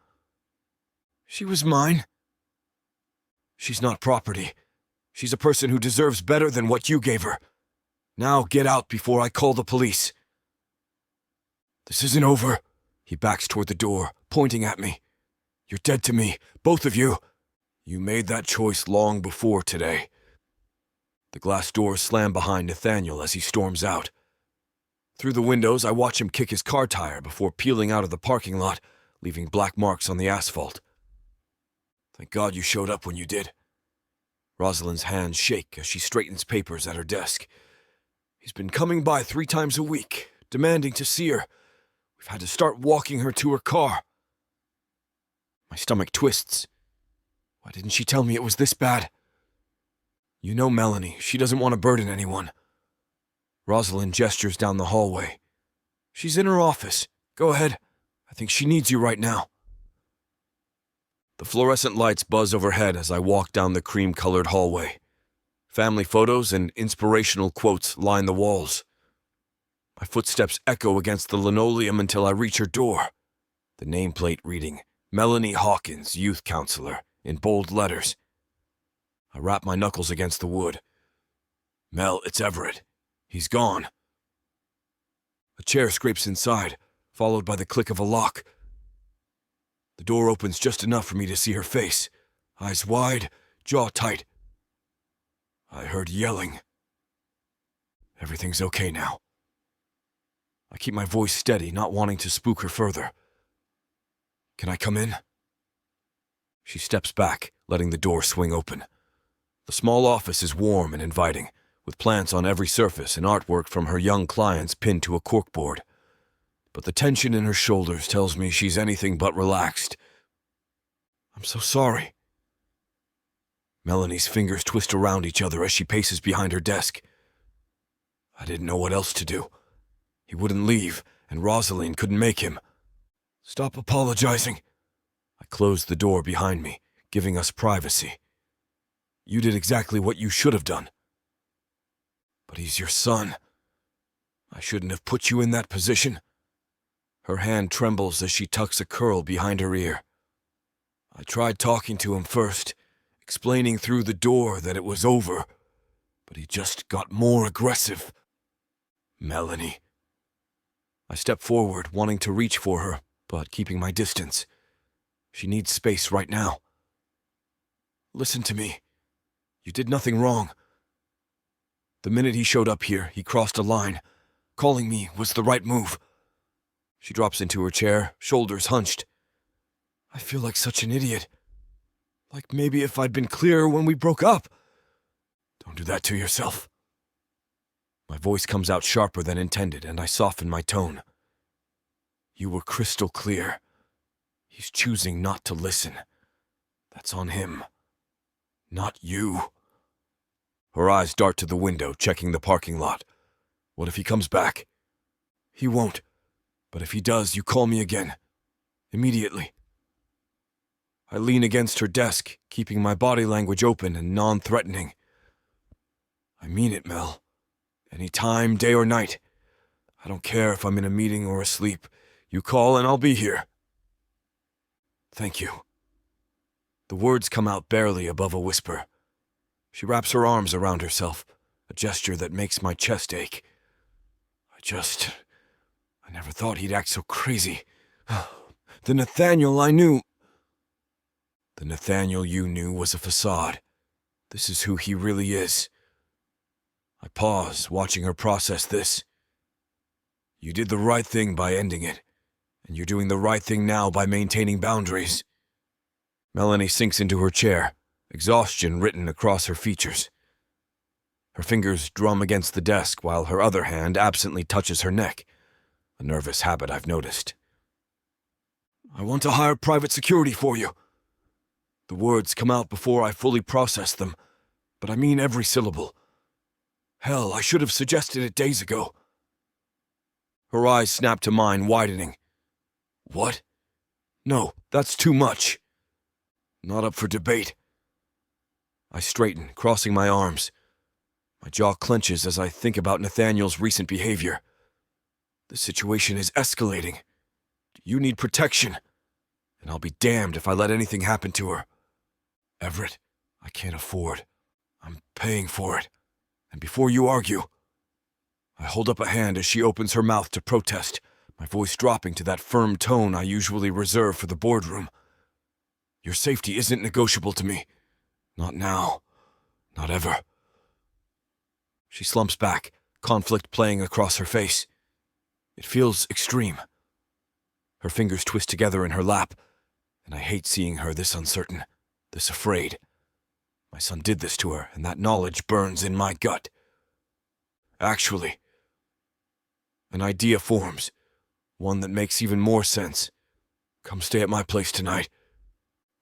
"She was mine." "She's not property. She's a person who deserves better than what you gave her. Now get out before I call the police." "This isn't over." He backs toward the door, pointing at me. "You're dead to me, both of you. You made that choice long before today." The glass doors slam behind Nathaniel as he storms out. Through the windows, I watch him kick his car tire before peeling out of the parking lot, leaving black marks on the asphalt. "Thank God you showed up when you did." Rosalind's hands shake as she straightens papers at her desk. "He's been coming by 3 times a week, demanding to see her. We've had to start walking her to her car." My stomach twists. Why didn't she tell me it was this bad? "You know Melanie, she doesn't want to burden anyone." Rosalind gestures down the hallway. "She's in her office. Go ahead. I think she needs you right now." The fluorescent lights buzz overhead as I walk down the cream-colored hallway. Family photos and inspirational quotes line the walls. My footsteps echo against the linoleum until I reach her door. The nameplate reading, Melanie Hawkins, Youth Counselor, in bold letters. I rap my knuckles against the wood. Mel, it's Everett. He's gone. A chair scrapes inside, followed by the click of a lock. The door opens just enough for me to see her face, eyes wide, jaw tight. I heard yelling. Everything's okay now. I keep my voice steady, not wanting to spook her further. Can I come in? She steps back, letting the door swing open. The small office is warm and inviting, with plants on every surface and artwork from her young clients pinned to a corkboard. But the tension in her shoulders tells me she's anything but relaxed. I'm so sorry. Melanie's fingers twist around each other as she paces behind her desk. I didn't know what else to do. He wouldn't leave, and Rosaline couldn't make him. Stop apologizing. I closed the door behind me, giving us privacy. You did exactly what you should have done. But he's your son. I shouldn't have put you in that position. Her hand trembles as she tucks a curl behind her ear. I tried talking to him first, explaining through the door that it was over, but he just got more aggressive. Melanie. I step forward, wanting to reach for her, but keeping my distance. She needs space right now. Listen to me. You did nothing wrong. The minute he showed up here, he crossed a line. Calling me was the right move. She drops into her chair, shoulders hunched. I feel like such an idiot. Like maybe if I'd been clearer when we broke up. Don't do that to yourself. My voice comes out sharper than intended, and I soften my tone. You were crystal clear. He's choosing not to listen. That's on him. Not you. Her eyes dart to the window, checking the parking lot. What if he comes back? He won't. But if he does, you call me again. Immediately. I lean against her desk, keeping my body language open and non-threatening. I mean it, Mel. Any time, day or night. I don't care if I'm in a meeting or asleep. You call and I'll be here. Thank you. The words come out barely above a whisper. She wraps her arms around herself, a gesture that makes my chest ache. I never thought he'd act so crazy. The Nathaniel I knew... The Nathaniel you knew was a facade. This is who he really is. I pause, watching her process this. You did the right thing by ending it, and you're doing the right thing now by maintaining boundaries. Melanie sinks into her chair, exhaustion written across her features. Her fingers drum against the desk while her other hand absently touches her neck, a nervous habit I've noticed. I want to hire private security for you. The words come out before I fully process them, but I mean every syllable. Hell, I should have suggested it days ago. Her eyes snap to mine, widening. What? No, that's too much. Not up for debate. I straighten, crossing my arms. My jaw clenches as I think about Nathaniel's recent behavior. The situation is escalating. You need protection, and I'll be damned if I let anything happen to her. Everett, I can't afford. I'm paying for it. And before you argue... I hold up a hand as she opens her mouth to protest, my voice dropping to that firm tone I usually reserve for the boardroom. Your safety isn't negotiable to me. Not now. Not ever. She slumps back, conflict playing across her face. It feels extreme. Her fingers twist together in her lap, and I hate seeing her this uncertain, this afraid. My son did this to her, and that knowledge burns in my gut. Actually, an idea forms, one that makes even more sense. Come stay at my place tonight.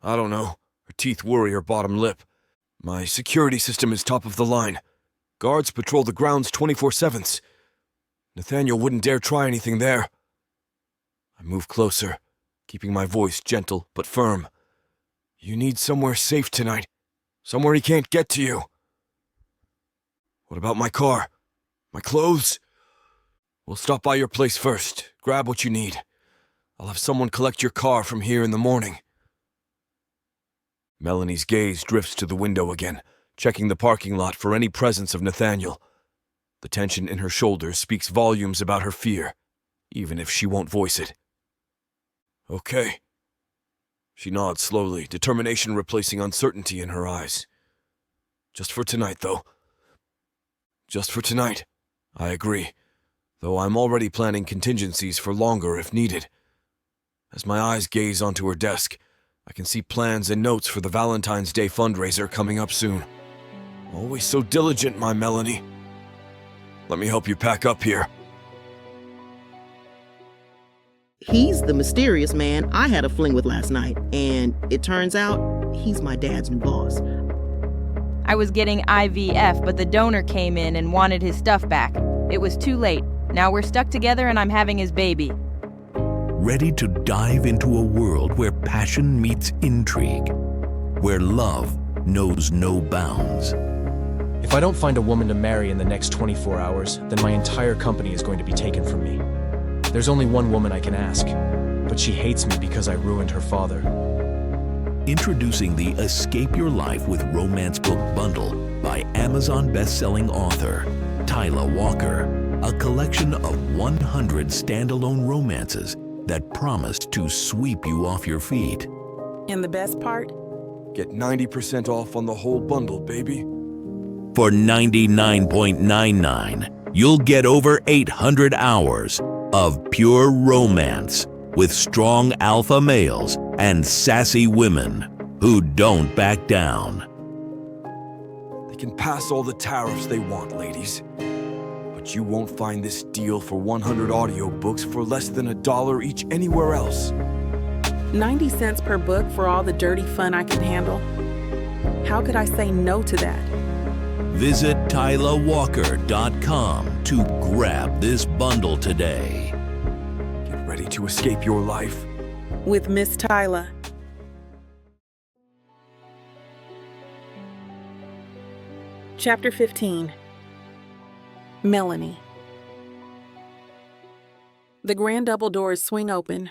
I don't know, her teeth worry her bottom lip. My security system is top of the line. Guards patrol the grounds 24/7. Nathaniel wouldn't dare try anything there. I move closer, keeping my voice gentle but firm. You need somewhere safe tonight. Somewhere he can't get to you. What about my car? My clothes? We'll stop by your place first. Grab what you need. I'll have someone collect your car from here in the morning. Melanie's gaze drifts to the window again, checking the parking lot for any presence of Nathaniel. The tension in her shoulders speaks volumes about her fear, even if she won't voice it. Okay. She nods slowly, determination replacing uncertainty in her eyes. Just for tonight, though. Just for tonight. I agree, though I'm already planning contingencies for longer if needed. As my eyes gaze onto her desk, I can see plans and notes for the Valentine's Day fundraiser coming up soon. Always so diligent, my Melanie. Let me help you pack up here. He's the mysterious man I had a fling with last night, and it turns out he's my dad's new boss. I was getting IVF, but the donor came in and wanted his stuff back. It was too late. Now we're stuck together and I'm having his baby. Ready to dive into a world where passion meets intrigue, where love knows no bounds. If I don't find a woman to marry in the next 24 hours, then my entire company is going to be taken from me. There's only one woman I can ask, but she hates me because I ruined her father. Introducing the Escape Your Life with Romance Book Bundle by Amazon best-selling author Tyler Walker, a collection of 100 standalone romances that promised to sweep you off your feet. And the best part? Get 90% off on the whole bundle, baby. For $99.99, you'll get over 800 hours of pure romance with strong alpha males and sassy women who don't back down. They can pass all the tariffs they want, ladies. But you won't find this deal for 100 audiobooks for less than $1 each anywhere else. 90 cents per book for all the dirty fun I can handle? How could I say no to that? Visit TylerWalker.com to grab this bundle today. Get ready to escape your life with Miss Tyler. Chapter 15. Melanie. The grand double doors swing open,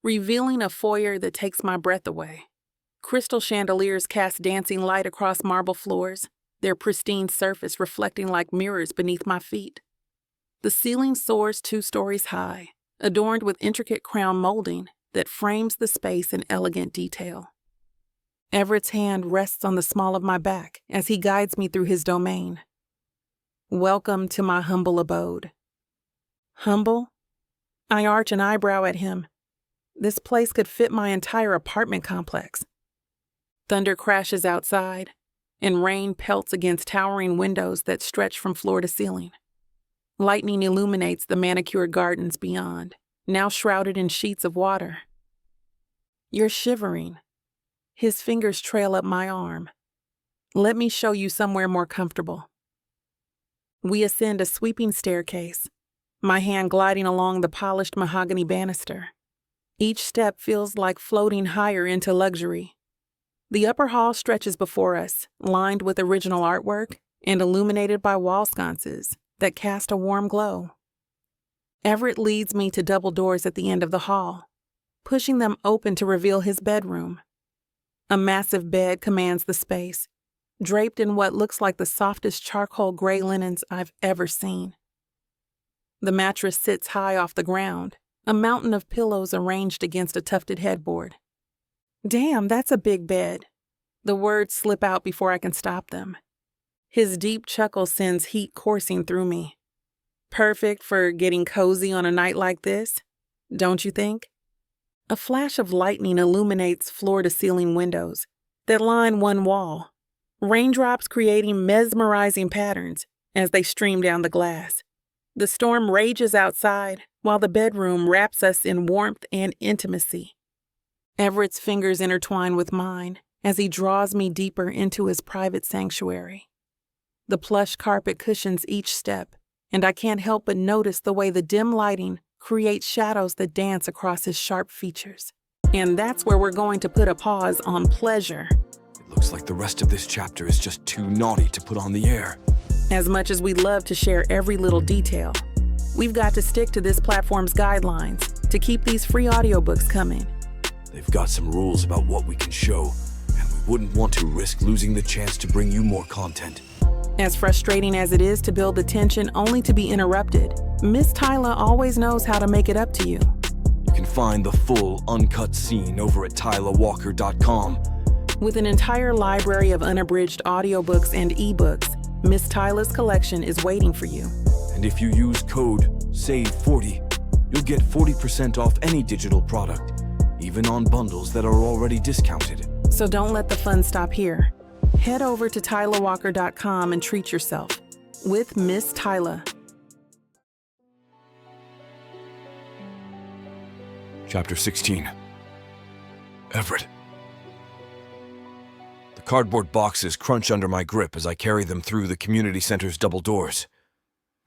revealing a foyer that takes my breath away. Crystal chandeliers cast dancing light across marble floors, their pristine surface reflecting like mirrors beneath my feet. The ceiling soars 2 stories high, adorned with intricate crown molding that frames the space in elegant detail. Everett's hand rests on the small of my back as he guides me through his domain. Welcome to my humble abode. Humble? I arch an eyebrow at him. This place could fit my entire apartment complex. Thunder crashes outside, and rain pelts against towering windows that stretch from floor to ceiling. Lightning illuminates the manicured gardens beyond, now shrouded in sheets of water. You're shivering. His fingers trail up my arm. Let me show you somewhere more comfortable. We ascend a sweeping staircase, my hand gliding along the polished mahogany banister. Each step feels like floating higher into luxury. The upper hall stretches before us, lined with original artwork and illuminated by wall sconces that cast a warm glow. Everett leads me to double doors at the end of the hall, pushing them open to reveal his bedroom. A massive bed commands the space, draped in what looks like the softest charcoal gray linens I've ever seen. The mattress sits high off the ground, a mountain of pillows arranged against a tufted headboard. Damn, that's a big bed. The words slip out before I can stop them. His deep chuckle sends heat coursing through me. Perfect for getting cozy on a night like this, don't you think? A flash of lightning illuminates floor-to-ceiling windows that line one wall, raindrops creating mesmerizing patterns as they stream down the glass. The storm rages outside while the bedroom wraps us in warmth and intimacy. Everett's fingers intertwine with mine as he draws me deeper into his private sanctuary. The plush carpet cushions each step, and I can't help but notice the way the dim lighting creates shadows that dance across his sharp features. And that's where we're going to put a pause on pleasure. It looks like the rest of this chapter is just too naughty to put on the air. As much as we'd love to share every little detail, We've got to stick to this platform's guidelines to keep these free audiobooks coming. They've got some rules about what we can show, and we wouldn't want to risk losing the chance to bring you more content. As frustrating as it is to build the tension only to be interrupted, Miss Tyla always knows how to make it up to you. You can find the full, uncut scene over at tylawalker.com. With an entire library of unabridged audiobooks and ebooks, Miss Tyla's collection is waiting for you. And if you use code SAVE40, you'll get 40% off any digital product, even on bundles that are already discounted. So don't let the fun stop here. Head over to tylawalker.com and treat yourself with Miss Tyla. Chapter 16. Everett. The cardboard boxes crunch under my grip as I carry them through the community center's double doors.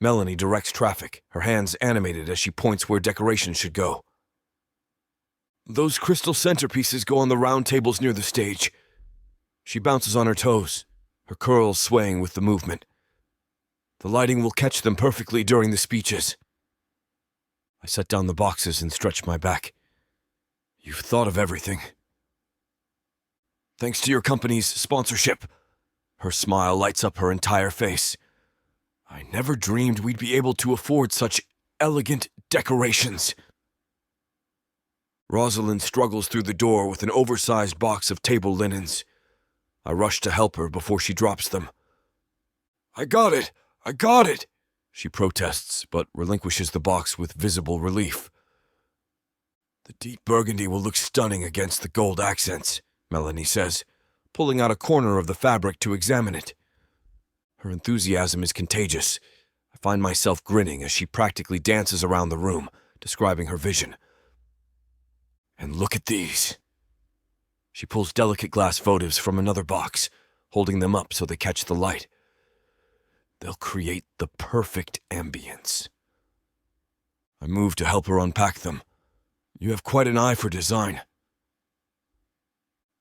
Melanie directs traffic, her hands animated as she points where decorations should go. Those crystal centerpieces go on the round tables near the stage. She bounces on her toes, her curls swaying with the movement. The lighting will catch them perfectly during the speeches. I set down the boxes and stretch my back. You've thought of everything. Thanks to your company's sponsorship. Her smile lights up her entire face. I never dreamed we'd be able to afford such elegant decorations. Rosalind struggles through the door with an oversized box of table linens. I rush to help her before she drops them. I got it! I got it! She protests, but relinquishes the box with visible relief. The deep burgundy will look stunning against the gold accents, Melanie says, pulling out a corner of the fabric to examine it. Her enthusiasm is contagious. I find myself grinning as she practically dances around the room, describing her vision. And look at these. She pulls delicate glass votives from another box, holding them up so they catch the light. They'll create the perfect ambience. I move to help her unpack them. You have quite an eye for design.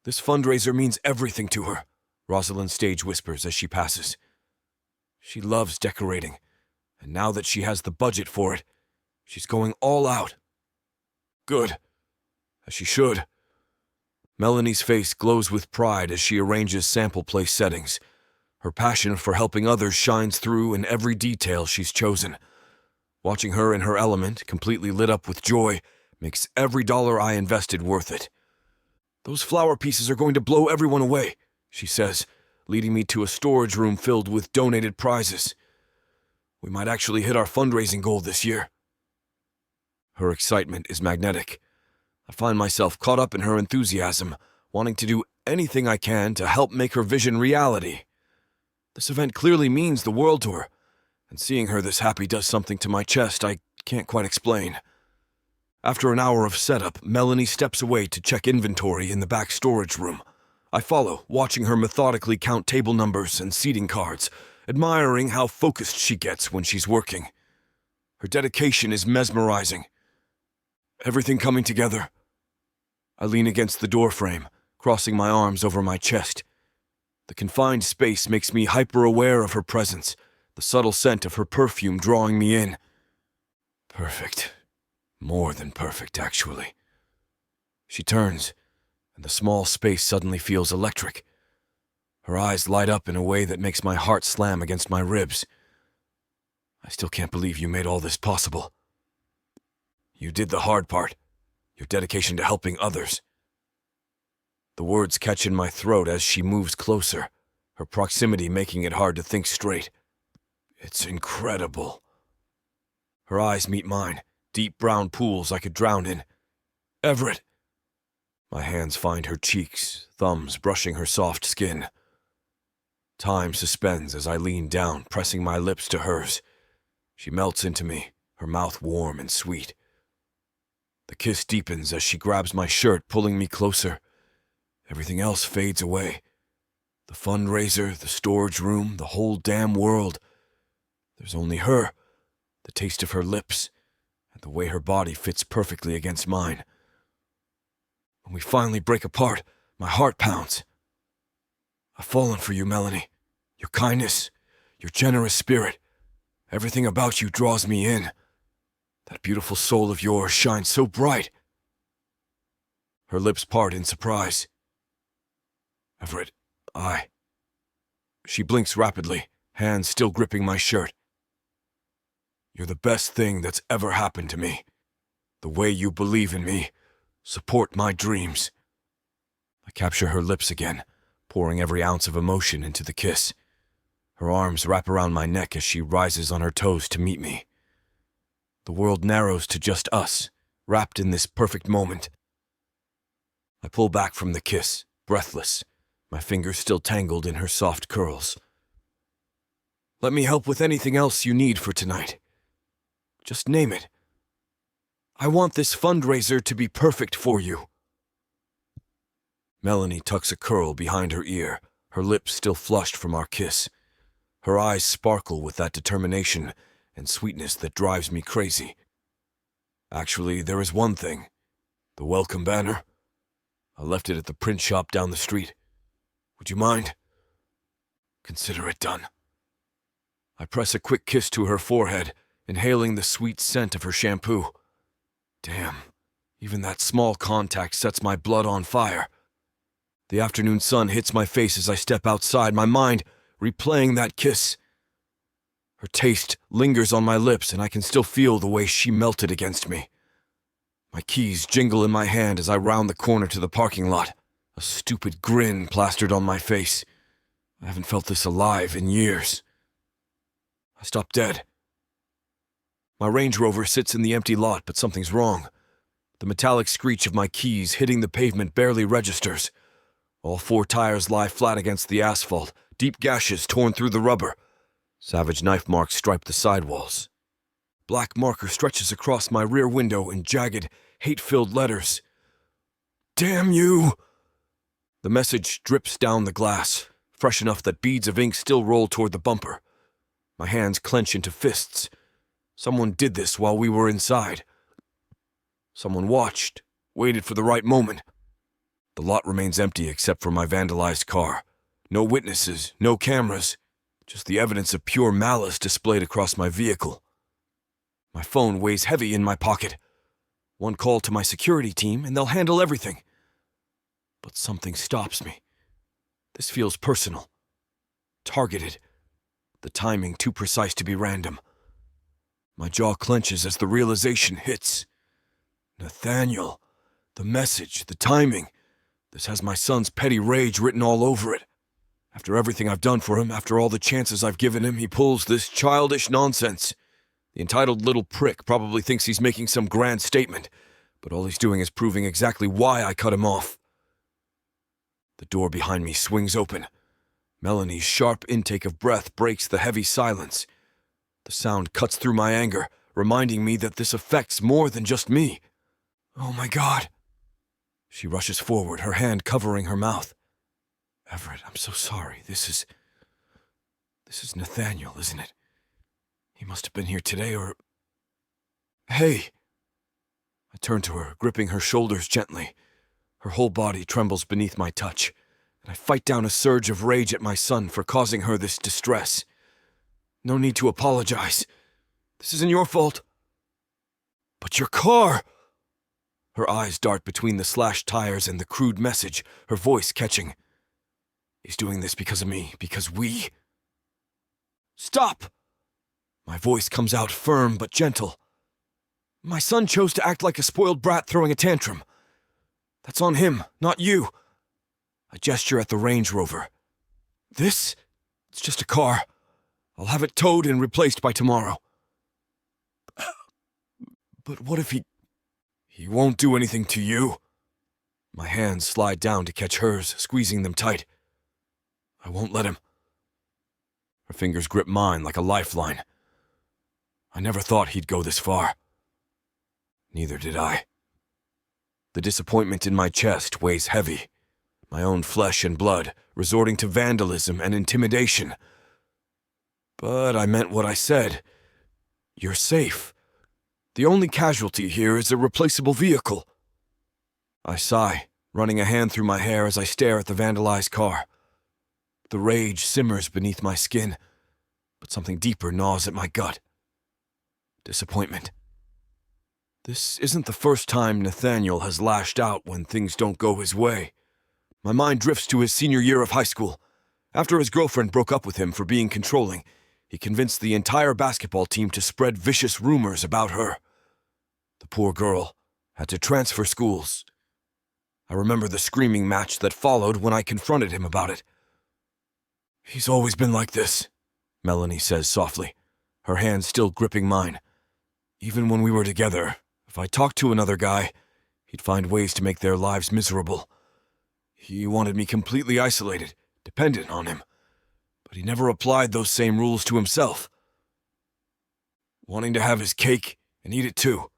This fundraiser means everything to her, Rosalind stage whispers as she passes. She loves decorating, and now that she has the budget for it, she's going all out. Good. As she should. Melanie's face glows with pride as she arranges sample place settings. Her passion for helping others shines through in every detail she's chosen. Watching her in her element, completely lit up with joy, makes every dollar I invested worth it. Those flower pieces are going to blow everyone away, she says, leading me to a storage room filled with donated prizes. We might actually hit our fundraising goal this year. Her excitement is magnetic. I find myself caught up in her enthusiasm, wanting to do anything I can to help make her vision reality. This event clearly means the world to her, and seeing her this happy does something to my chest I can't quite explain. After an hour of setup, Melanie steps away to check inventory in the back storage room. I follow, watching her methodically count table numbers and seating cards, admiring how focused she gets when she's working. Her dedication is mesmerizing. Everything coming together. I lean against the doorframe, crossing my arms over my chest. The confined space makes me hyper-aware of her presence, the subtle scent of her perfume drawing me in. Perfect. More than perfect, actually. She turns, and the small space suddenly feels electric. Her eyes light up in a way that makes my heart slam against my ribs. I still can't believe you made all this possible. You did the hard part. Your dedication to helping others. The words catch in my throat as she moves closer, her proximity making it hard to think straight. It's incredible. Her eyes meet mine, deep brown pools I could drown in. Everett! My hands find her cheeks, thumbs brushing her soft skin. Time suspends as I lean down, pressing my lips to hers. She melts into me, her mouth warm and sweet. The kiss deepens as she grabs my shirt, pulling me closer. Everything else fades away. The fundraiser, the storage room, the whole damn world. There's only her, the taste of her lips, and the way her body fits perfectly against mine. When we finally break apart, my heart pounds. I've fallen for you, Melanie. Your kindness, your generous spirit. Everything about you draws me in. That beautiful soul of yours shines so bright. Her lips part in surprise. Everett, She blinks rapidly, hands still gripping my shirt. You're the best thing that's ever happened to me. The way you believe in me, support my dreams. I capture her lips again, pouring every ounce of emotion into the kiss. Her arms wrap around my neck as she rises on her toes to meet me. The world narrows to just us, wrapped in this perfect moment. I pull back from the kiss, breathless, my fingers still tangled in her soft curls. Let me help with anything else you need for tonight. Just name it. I want this fundraiser to be perfect for you. Melanie tucks a curl behind her ear, her lips still flushed from our kiss. Her eyes sparkle with that determination and sweetness that drives me crazy. Actually, there is one thing. The welcome banner. I left it at the print shop down the street. Would you mind? Consider it done. I press a quick kiss to her forehead, inhaling the sweet scent of her shampoo. Damn, even that small contact sets my blood on fire. The afternoon sun hits my face as I step outside, my mind replaying that kiss. Her taste lingers on my lips, and I can still feel the way she melted against me. My keys jingle in my hand as I round the corner to the parking lot, a stupid grin plastered on my face. I haven't felt this alive in years. I stop dead. My Range Rover sits in the empty lot, but something's wrong. The metallic screech of my keys hitting the pavement barely registers. All four tires lie flat against the asphalt, deep gashes torn through the rubber. Savage knife marks stripe the sidewalls. Black marker stretches across my rear window in jagged, hate-filled letters. Damn you! The message drips down the glass, fresh enough that beads of ink still roll toward the bumper. My hands clench into fists. Someone did this while we were inside. Someone watched, waited for the right moment. The lot remains empty except for my vandalized car. No witnesses, no cameras, just the evidence of pure malice displayed across my vehicle. My phone weighs heavy in my pocket. One call to my security team and they'll handle everything. But something stops me. This feels personal. Targeted. The timing too precise to be random. My jaw clenches as the realization hits. Nathaniel. The message, the timing. This has my son's petty rage written all over it. After everything I've done for him, after all the chances I've given him, he pulls this childish nonsense. The entitled little prick probably thinks he's making some grand statement, but all he's doing is proving exactly why I cut him off. The door behind me swings open. Melanie's sharp intake of breath breaks the heavy silence. The sound cuts through my anger, reminding me that this affects more than just me. Oh my God. She rushes forward, her hand covering her mouth. Everett, I'm so sorry. This is Nathaniel, isn't it? He must have been here today or... Hey! I turn to her, gripping her shoulders gently. Her whole body trembles beneath my touch, and I fight down a surge of rage at my son for causing her this distress. No need to apologize. This isn't your fault. But your car! Her eyes dart between the slashed tires and the crude message, her voice catching. He's doing this because of me, because we... Stop! My voice comes out firm but gentle. My son chose to act like a spoiled brat throwing a tantrum. That's on him, not you. I gesture at the Range Rover. This? It's just a car. I'll have it towed and replaced by tomorrow. But what if he won't do anything to you? My hands slide down to catch hers, squeezing them tight. I won't let him. Her fingers grip mine like a lifeline. I never thought he'd go this far. Neither did I. The disappointment in my chest weighs heavy. My own flesh and blood, resorting to vandalism and intimidation. But I meant what I said. You're safe. The only casualty here is a replaceable vehicle. I sigh, running a hand through my hair as I stare at the vandalized car. The rage simmers beneath my skin, but something deeper gnaws at my gut. Disappointment. This isn't the first time Nathaniel has lashed out when things don't go his way. My mind drifts to his senior year of high school. After his girlfriend broke up with him for being controlling, he convinced the entire basketball team to spread vicious rumors about her. The poor girl had to transfer schools. I remember the screaming match that followed when I confronted him about it. "He's always been like this," Melanie says softly, her hand still gripping mine. "Even when we were together, if I talked to another guy, he'd find ways to make their lives miserable. He wanted me completely isolated, dependent on him, but he never applied those same rules to himself. Wanting to have his cake and eat it too."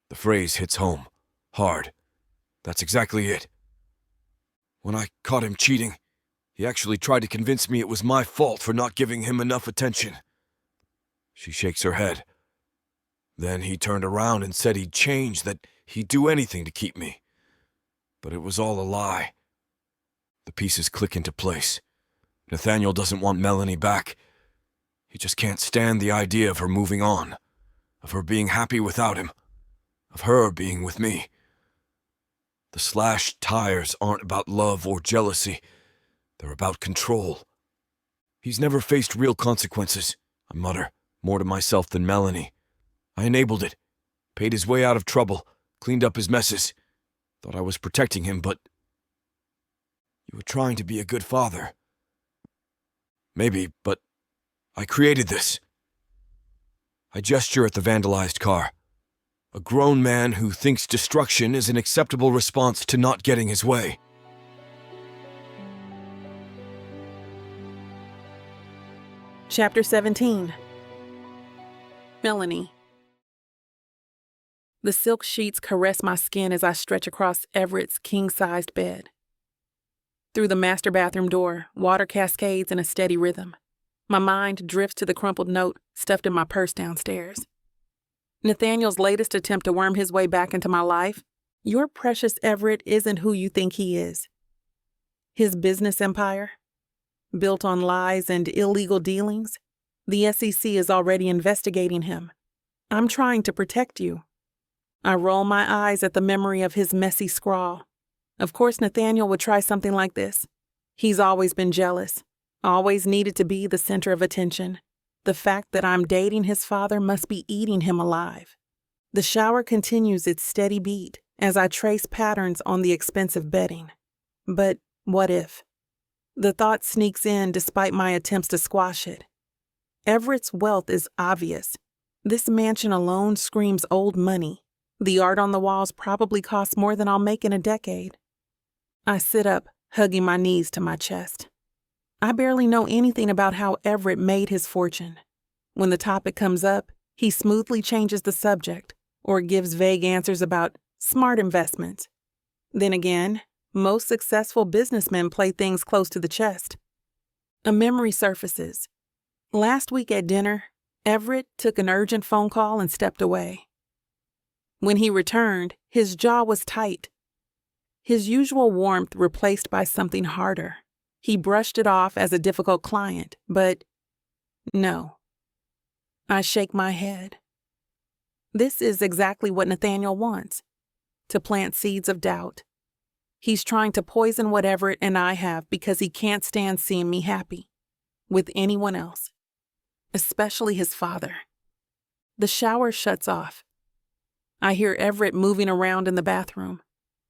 The phrase hits home, hard. That's exactly it. When I caught him cheating, he actually tried to convince me it was my fault for not giving him enough attention. She shakes her head. Then he turned around and said he'd change, that he'd do anything to keep me. But it was all a lie. The pieces click into place. Nathaniel doesn't want Melanie back. He just can't stand the idea of her moving on, of her being happy without him, of her being with me. The slashed tires aren't about love or jealousy. They're about control. "He's never faced real consequences," I mutter, more to myself than Melanie. "I enabled it, paid his way out of trouble, cleaned up his messes. Thought I was protecting him, but you were trying to be a good father." "Maybe, but I created this." I gesture at the vandalized car. A grown man who thinks destruction is an acceptable response to not getting his way. Chapter 17. Melanie. The silk sheets caress my skin as I stretch across Everett's king-sized bed. Through the master bathroom door, water cascades in a steady rhythm. My mind drifts to the crumpled note stuffed in my purse downstairs. Nathaniel's latest attempt to worm his way back into my life. Your precious Everett isn't who you think he is. His business empire, built on lies and illegal dealings, the SEC is already investigating him. I'm trying to protect you. I roll my eyes at the memory of his messy scrawl. Of course Nathaniel would try something like this. He's always been jealous, always needed to be the center of attention. The fact that I'm dating his father must be eating him alive. The shower continues its steady beat as I trace patterns on the expensive bedding. But what if? The thought sneaks in despite my attempts to squash it. Everett's wealth is obvious. This mansion alone screams old money. The art on the walls probably costs more than I'll make in a decade. I sit up, hugging my knees to my chest. I barely know anything about how Everett made his fortune. When the topic comes up, he smoothly changes the subject or gives vague answers about smart investments. Then again, most successful businessmen play things close to the chest. A memory surfaces. Last week at dinner, Everett took an urgent phone call and stepped away. When he returned, his jaw was tight. His usual warmth replaced by something harder. He brushed it off as a difficult client, but no. I shake my head. This is exactly what Nathaniel wants, to plant seeds of doubt. He's trying to poison what Everett and I have because he can't stand seeing me happy with anyone else, especially his father. The shower shuts off. I hear Everett moving around in the bathroom,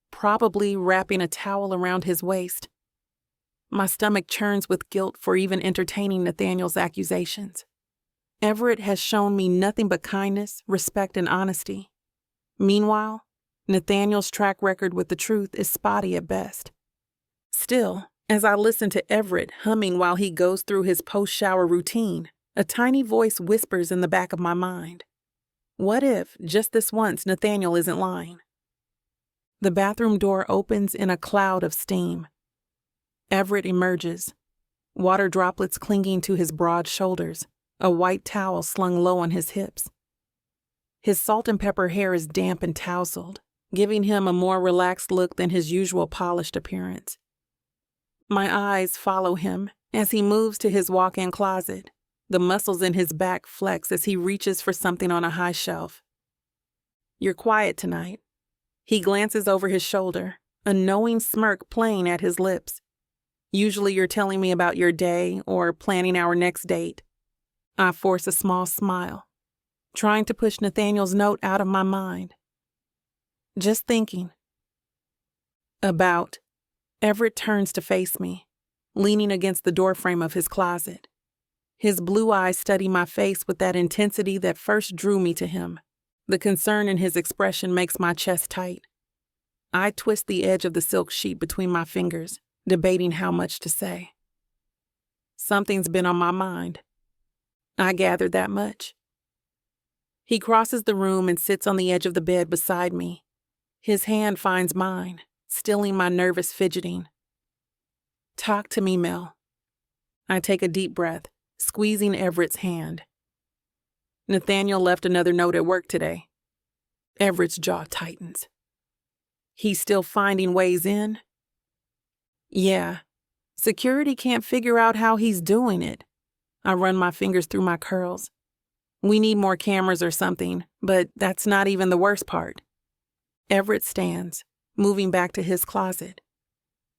probably wrapping a towel around his waist. My stomach churns with guilt for even entertaining Nathaniel's accusations. Everett has shown me nothing but kindness, respect, and honesty. Meanwhile, Nathaniel's track record with the truth is spotty at best. Still, as I listen to Everett humming while he goes through his post-shower routine, a tiny voice whispers in the back of my mind. What if, just this once, Nathaniel isn't lying? The bathroom door opens in a cloud of steam. Everett emerges, water droplets clinging to his broad shoulders, a white towel slung low on his hips. His salt and pepper hair is damp and tousled, giving him a more relaxed look than his usual polished appearance. My eyes follow him as he moves to his walk-in closet. The muscles in his back flex as he reaches for something on a high shelf. You're quiet tonight. He glances over his shoulder, a knowing smirk playing at his lips. Usually you're telling me about your day or planning our next date. I force a small smile, trying to push Nathaniel's note out of my mind. Just thinking. About. Everett turns to face me, leaning against the doorframe of his closet. His blue eyes study my face with that intensity that first drew me to him. The concern in his expression makes my chest tight. I twist the edge of the silk sheet between my fingers, debating how much to say. Something's been on my mind. I gathered that much. He crosses the room and sits on the edge of the bed beside me. His hand finds mine, stilling my nervous fidgeting. Talk to me, Mel. I take a deep breath, squeezing Everett's hand. Nathaniel left another note at work today. Everett's jaw tightens. He's still finding ways in? Yeah. Security can't figure out how he's doing it. I run my fingers through my curls. We need more cameras or something, but that's not even the worst part. Everett stands, moving back to his closet.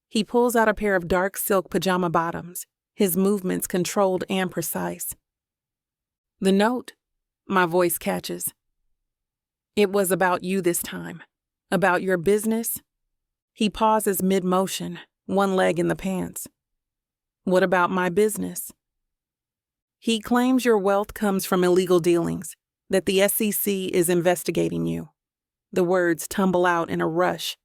He pulls out a pair of dark silk pajama bottoms, his movements controlled and precise. The note, my voice catches. It was about you this time, about your business. He pauses mid-motion, one leg in the pants. What about my business? He claims your wealth comes from illegal dealings, that the SEC is investigating you. The words tumble out in a rush.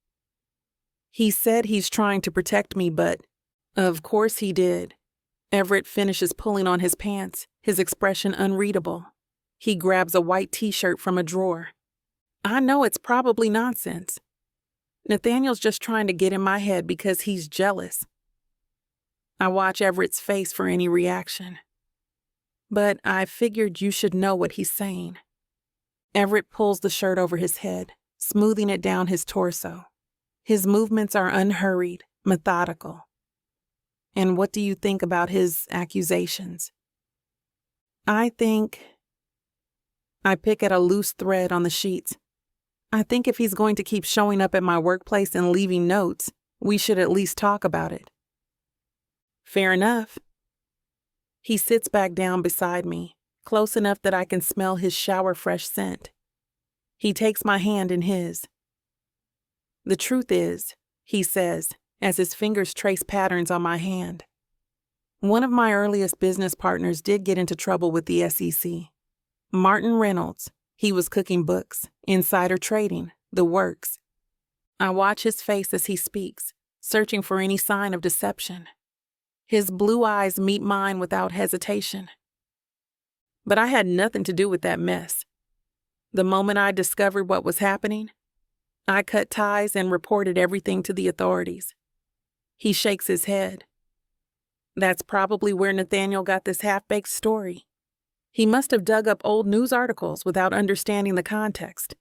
He said he's trying to protect me, but of course he did. Everett finishes pulling on his pants, his expression unreadable. He grabs a white t-shirt from a drawer. I know it's probably nonsense. Nathaniel's just trying to get in my head because he's jealous. I watch Everett's face for any reaction. But I figured you should know what he's saying. Everett pulls the shirt over his head, smoothing it down his torso. His movements are unhurried, methodical. And what do you think about his accusations? I pick at a loose thread on the sheets. I think if he's going to keep showing up at my workplace and leaving notes, we should at least talk about it. Fair enough. He sits back down beside me, close enough that I can smell his shower-fresh scent. He takes my hand in his. The truth is, he says, as his fingers trace patterns on my hand. One of my earliest business partners did get into trouble with the SEC. Martin Reynolds. He was cooking books, insider trading, the works. I watch his face as he speaks, searching for any sign of deception. His blue eyes meet mine without hesitation. But I had nothing to do with that mess. The moment I discovered what was happening, I cut ties and reported everything to the authorities. He shakes his head. That's probably where Nathaniel got this half-baked story. He must have dug up old news articles without understanding the context.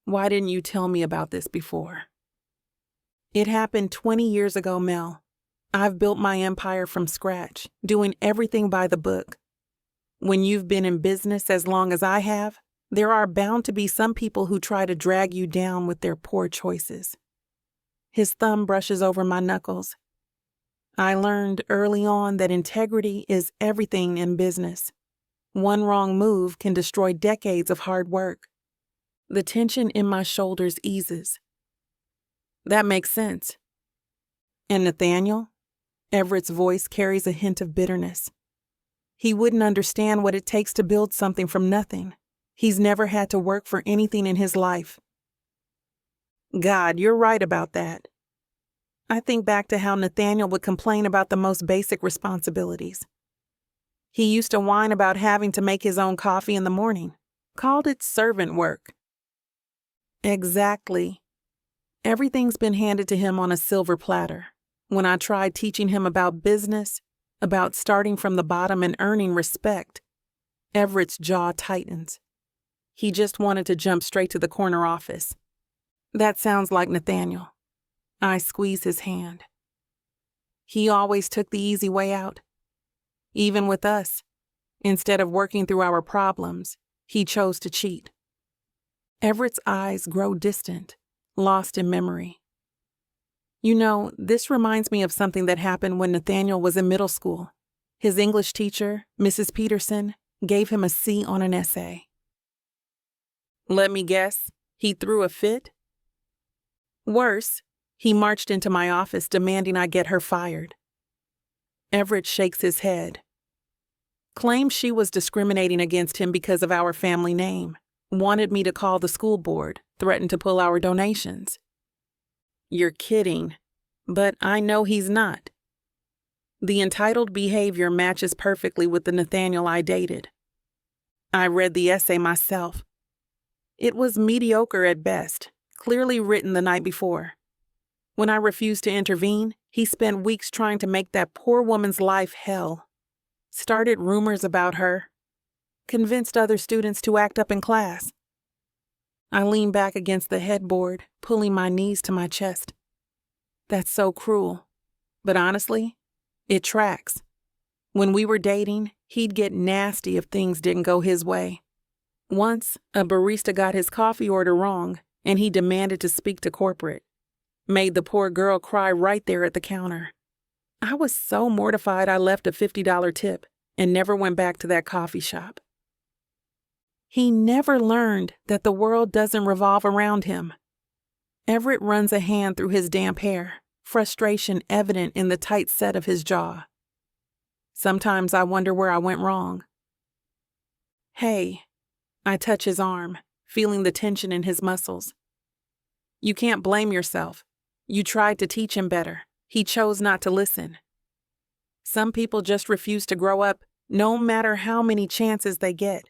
Why didn't you tell me about this before? It happened 20 years ago, Mel. I've built my empire from scratch, doing everything by the book. When you've been in business as long as I have, there are bound to be some people who try to drag you down with their poor choices. His thumb brushes over my knuckles. I learned early on that integrity is everything in business. One wrong move can destroy decades of hard work. The tension in my shoulders eases. That makes sense. And Nathaniel? Everett's voice carries a hint of bitterness. He wouldn't understand what it takes to build something from nothing. He's never had to work for anything in his life. God, you're right about that. I think back to how Nathaniel would complain about the most basic responsibilities. He used to whine about having to make his own coffee in the morning, called it servant work. Exactly. Everything's been handed to him on a silver platter. When I tried teaching him about business, about starting from the bottom and earning respect, Everett's jaw tightens. He just wanted to jump straight to the corner office. That sounds like Nathaniel. I squeeze his hand. He always took the easy way out. Even with us, instead of working through our problems, he chose to cheat. Everett's eyes grow distant, lost in memory. You know, this reminds me of something that happened when Nathaniel was in middle school. His English teacher, Mrs. Peterson, gave him a C on an essay. Let me guess, he threw a fit? Worse, he marched into my office demanding I get her fired. Everett shakes his head. Claims she was discriminating against him because of our family name. Wanted me to call the school board, threatened to pull our donations. You're kidding, but I know he's not. The entitled behavior matches perfectly with the Nathaniel I dated. I read the essay myself. It was mediocre at best, clearly written the night before. When I refused to intervene, he spent weeks trying to make that poor woman's life hell. Started rumors about her. Convinced other students to act up in class. I leaned back against the headboard, pulling my knees to my chest. That's so cruel. But honestly, it tracks. When we were dating, he'd get nasty if things didn't go his way. Once, a barista got his coffee order wrong, and he demanded to speak to corporate. Made the poor girl cry right there at the counter. I was so mortified I left a $50 tip and never went back to that coffee shop. He never learned that the world doesn't revolve around him. Everett runs a hand through his damp hair, frustration evident in the tight set of his jaw. Sometimes I wonder where I went wrong. Hey, I touch his arm, feeling the tension in his muscles. You can't blame yourself. You tried to teach him better. He chose not to listen. Some people just refuse to grow up, no matter how many chances they get.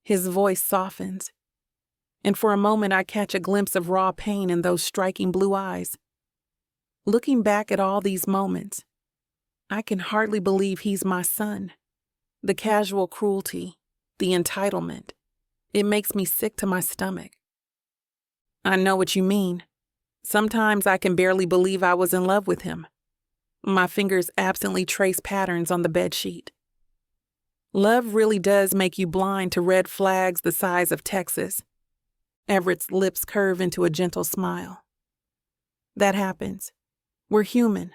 His voice softens, and for a moment I catch a glimpse of raw pain in those striking blue eyes. Looking back at all these moments, I can hardly believe he's my son. The casual cruelty, the entitlement, it makes me sick to my stomach. I know what you mean. Sometimes I can barely believe I was in love with him. My fingers absently trace patterns on the bedsheet. Love really does make you blind to red flags the size of Texas. Everett's lips curve into a gentle smile. That happens. We're human.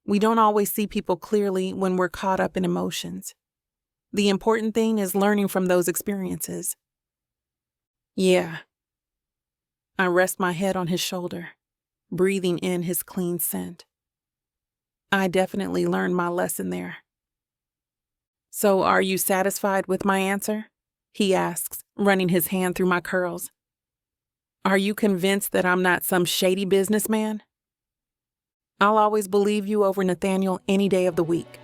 We don't always see people clearly when we're caught up in emotions. The important thing is learning from those experiences. Yeah. I rest my head on his shoulder, breathing in his clean scent. I definitely learned my lesson there. So are you satisfied with my answer? He asks, running his hand through my curls. Are you convinced that I'm not some shady businessman? I'll always believe you over Nathaniel any day of the week.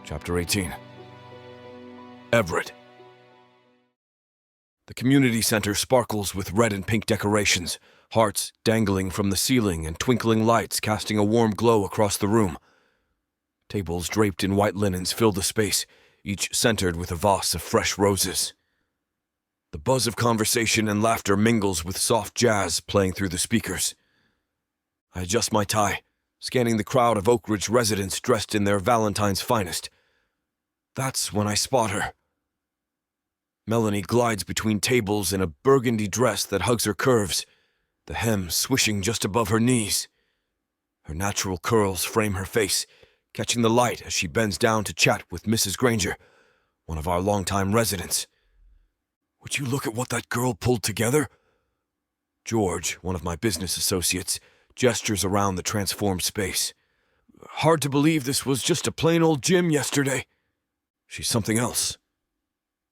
Chapter 18. Everett. The community center sparkles with red and pink decorations, hearts dangling from the ceiling and twinkling lights casting a warm glow across the room. Tables draped in white linens fill the space, each centered with a vase of fresh roses. The buzz of conversation and laughter mingles with soft jazz playing through the speakers. I adjust my tie, scanning the crowd of Oak Ridge residents dressed in their Valentine's finest. That's when I spot her. Melanie glides between tables in a burgundy dress that hugs her curves, the hem swishing just above her knees. Her natural curls frame her face, catching the light as she bends down to chat with Mrs. Granger, one of our longtime residents. Would you look at what that girl pulled together? George, one of my business associates, gestures around the transformed space. Hard to believe this was just a plain old gym yesterday. She's something else.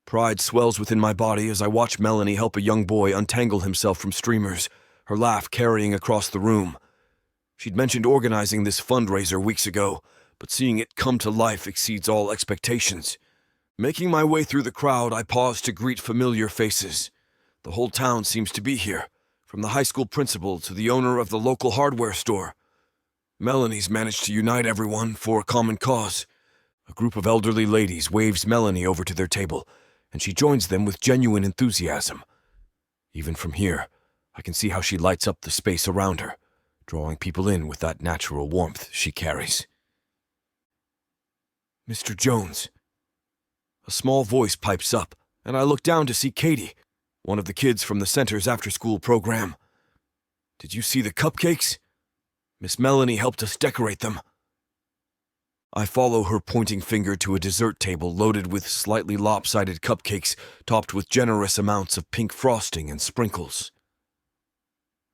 Pride swells within my body as I watch Melanie help a young boy untangle himself from streamers, her laugh carrying across the room. She'd mentioned organizing this fundraiser weeks ago, but seeing it come to life exceeds all expectations. Making my way through the crowd, I pause to greet familiar faces. The whole town seems to be here, from the high school principal to the owner of the local hardware store. Melanie's managed to unite everyone for a common cause. A group of elderly ladies waves Melanie over to their table, and she joins them with genuine enthusiasm. Even from here, I can see how she lights up the space around her, drawing people in with that natural warmth she carries. Mr. Jones. A small voice pipes up, and I look down to see Katie, one of the kids from the center's after-school program. Did you see the cupcakes? Miss Melanie helped us decorate them. I follow her pointing finger to a dessert table loaded with slightly lopsided cupcakes topped with generous amounts of pink frosting and sprinkles.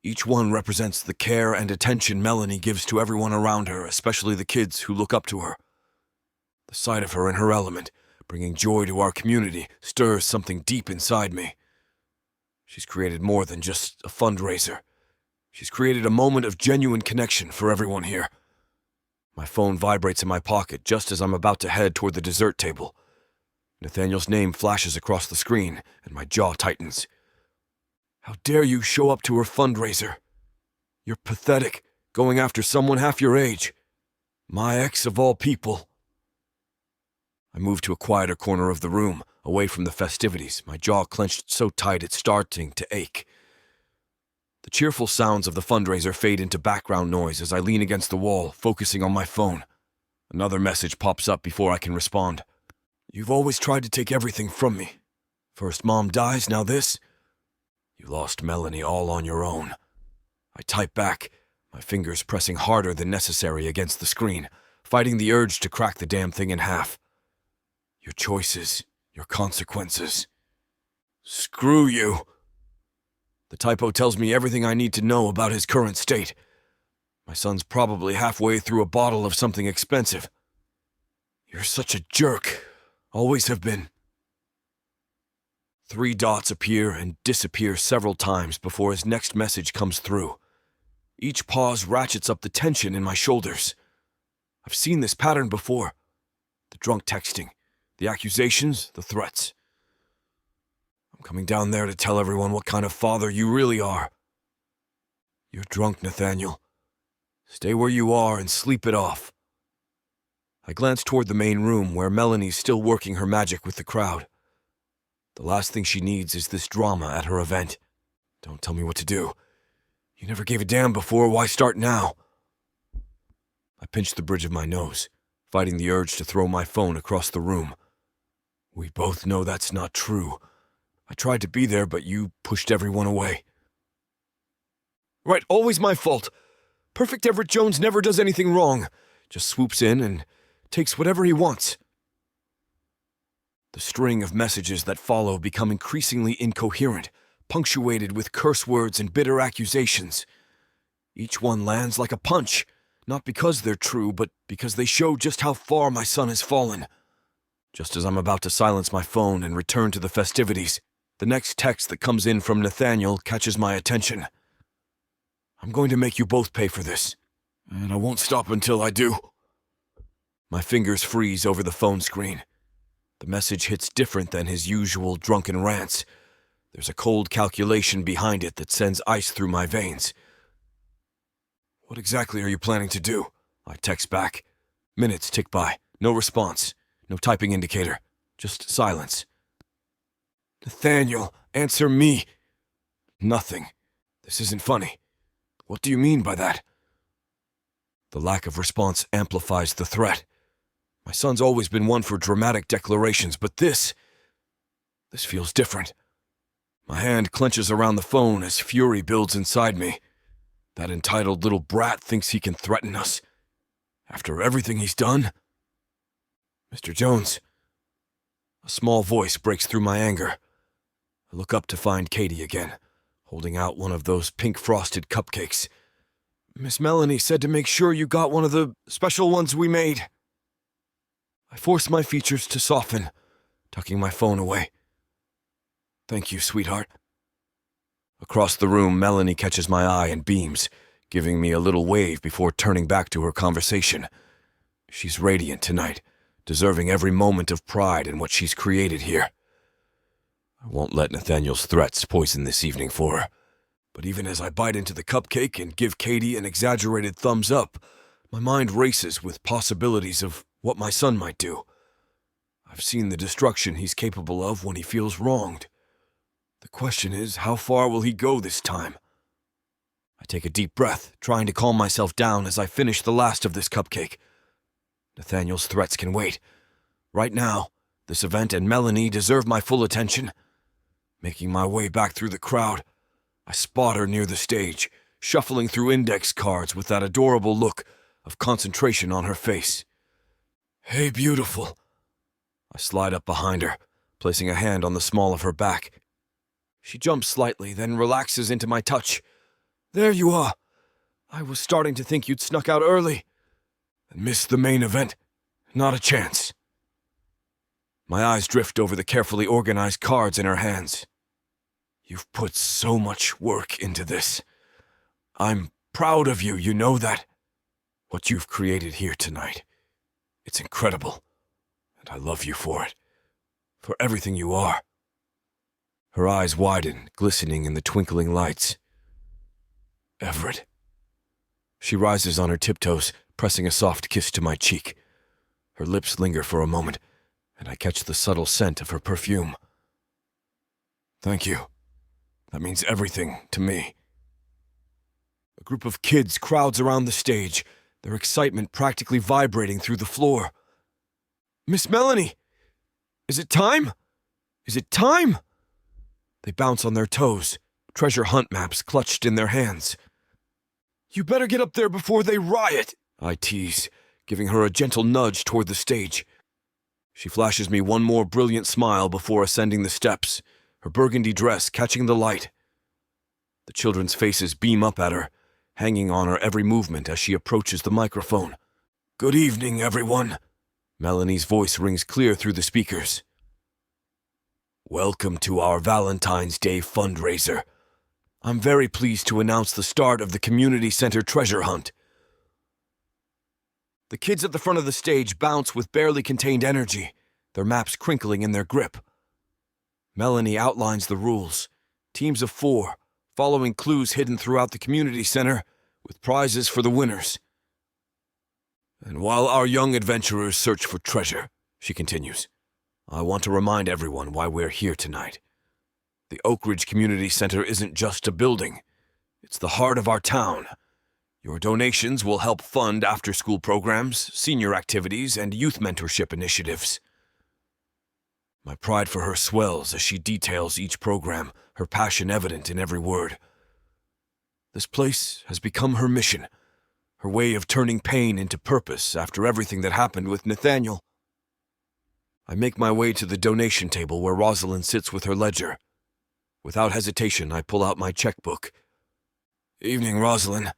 Each one represents the care and attention Melanie gives to everyone around her, especially the kids who look up to her. The sight of her in her element, bringing joy to our community, stirs something deep inside me. She's created more than just a fundraiser. She's created a moment of genuine connection for everyone here. My phone vibrates in my pocket just as I'm about to head toward the dessert table. Nathaniel's name flashes across the screen, and my jaw tightens. How dare you show up to her fundraiser? You're pathetic, going after someone half your age. My ex of all people. I move to a quieter corner of the room, away from the festivities, my jaw clenched so tight it's starting to ache. The cheerful sounds of the fundraiser fade into background noise as I lean against the wall, focusing on my phone. Another message pops up before I can respond. You've always tried to take everything from me. First Mom dies, now this. You lost Melanie all on your own. I type back, my fingers pressing harder than necessary against the screen, fighting the urge to crack the damn thing in half. Your choices, your consequences. Screw you. The typo tells me everything I need to know about his current state. My son's probably halfway through a bottle of something expensive. You're such a jerk. Always have been. 3 dots appear and disappear several times before his next message comes through. Each pause ratchets up the tension in my shoulders. I've seen this pattern before. The drunk texting, the accusations, the threats. I'm coming down there to tell everyone what kind of father you really are. You're drunk, Nathaniel. Stay where you are and sleep it off. I glance toward the main room where Melanie's still working her magic with the crowd. The last thing she needs is this drama at her event. Don't tell me what to do. You never gave a damn before, why start now? I pinch the bridge of my nose, fighting the urge to throw my phone across the room. We both know that's not true. I tried to be there, but you pushed everyone away. Right, always my fault. Perfect Everett Jones never does anything wrong. Just swoops in and takes whatever he wants. The string of messages that follow become increasingly incoherent, punctuated with curse words and bitter accusations. Each one lands like a punch, not because they're true, but because they show just how far my son has fallen. Just as I'm about to silence my phone and return to the festivities, the next text that comes in from Nathaniel catches my attention. I'm going to make you both pay for this, and I won't stop until I do. My fingers freeze over the phone screen. The message hits different than his usual drunken rants. There's a cold calculation behind it that sends ice through my veins. What exactly are you planning to do? I text back. Minutes tick by. No response. No typing indicator. Just silence. Nathaniel, answer me. Nothing. This isn't funny. What do you mean by that? The lack of response amplifies the threat. My son's always been one for dramatic declarations, but this feels different. My hand clenches around the phone as fury builds inside me. That entitled little brat thinks he can threaten us. After everything he's done? Mr. Jones. A small voice breaks through my anger. I look up to find Katie again, holding out one of those pink frosted cupcakes. Miss Melanie said to make sure you got one of the special ones we made. I force my features to soften, tucking my phone away. Thank you, sweetheart. Across the room, Melanie catches my eye and beams, giving me a little wave before turning back to her conversation. She's radiant tonight, deserving every moment of pride in what she's created here. I won't let Nathaniel's threats poison this evening for her. But even as I bite into the cupcake and give Katie an exaggerated thumbs up, my mind races with possibilities of what my son might do. I've seen the destruction he's capable of when he feels wronged. The question is, how far will he go this time? I take a deep breath, trying to calm myself down as I finish the last of this cupcake. Nathaniel's threats can wait. Right now, this event and Melanie deserve my full attention. Making my way back through the crowd, I spot her near the stage, shuffling through index cards with that adorable look of concentration on her face. "Hey, beautiful." I slide up behind her, placing a hand on the small of her back. She jumps slightly, then relaxes into my touch. "There you are. I was starting to think you'd snuck out early and missed the main event. Not a chance." My eyes drift over the carefully organized cards in her hands. "You've put so much work into this. I'm proud of you, you know that? What you've created here tonight. It's incredible, and I love you for it. For everything you are." Her eyes widen, glistening in the twinkling lights. "Everett." She rises on her tiptoes, pressing a soft kiss to my cheek. Her lips linger for a moment, and I catch the subtle scent of her perfume. "Thank you. That means everything to me." A group of kids crowds around the stage, their excitement practically vibrating through the floor. "Miss Melanie! Is it time? Is it time?" They bounce on their toes, treasure hunt maps clutched in their hands. "You better get up there before they riot," I tease, giving her a gentle nudge toward the stage. She flashes me one more brilliant smile before ascending the steps, her burgundy dress catching the light. The children's faces beam up at her, hanging on her every movement as she approaches the microphone. "Good evening, everyone." Melanie's voice rings clear through the speakers. "Welcome to our Valentine's Day fundraiser. I'm very pleased to announce the start of the community center treasure hunt." The kids at the front of the stage bounce with barely contained energy, their maps crinkling in their grip. Melanie outlines the rules. Teams of 4, following clues hidden throughout the community center, with prizes for the winners. "And while our young adventurers search for treasure," she continues, "I want to remind everyone why we're here tonight. The Oak Ridge Community Center isn't just a building. It's the heart of our town. Your donations will help fund after-school programs, senior activities, and youth mentorship initiatives." My pride for her swells as she details each program, her passion evident in every word. This place has become her mission, her way of turning pain into purpose after everything that happened with Nathaniel. I make my way to the donation table where Rosalind sits with her ledger. Without hesitation, I pull out my checkbook. "Evening, Rosalind."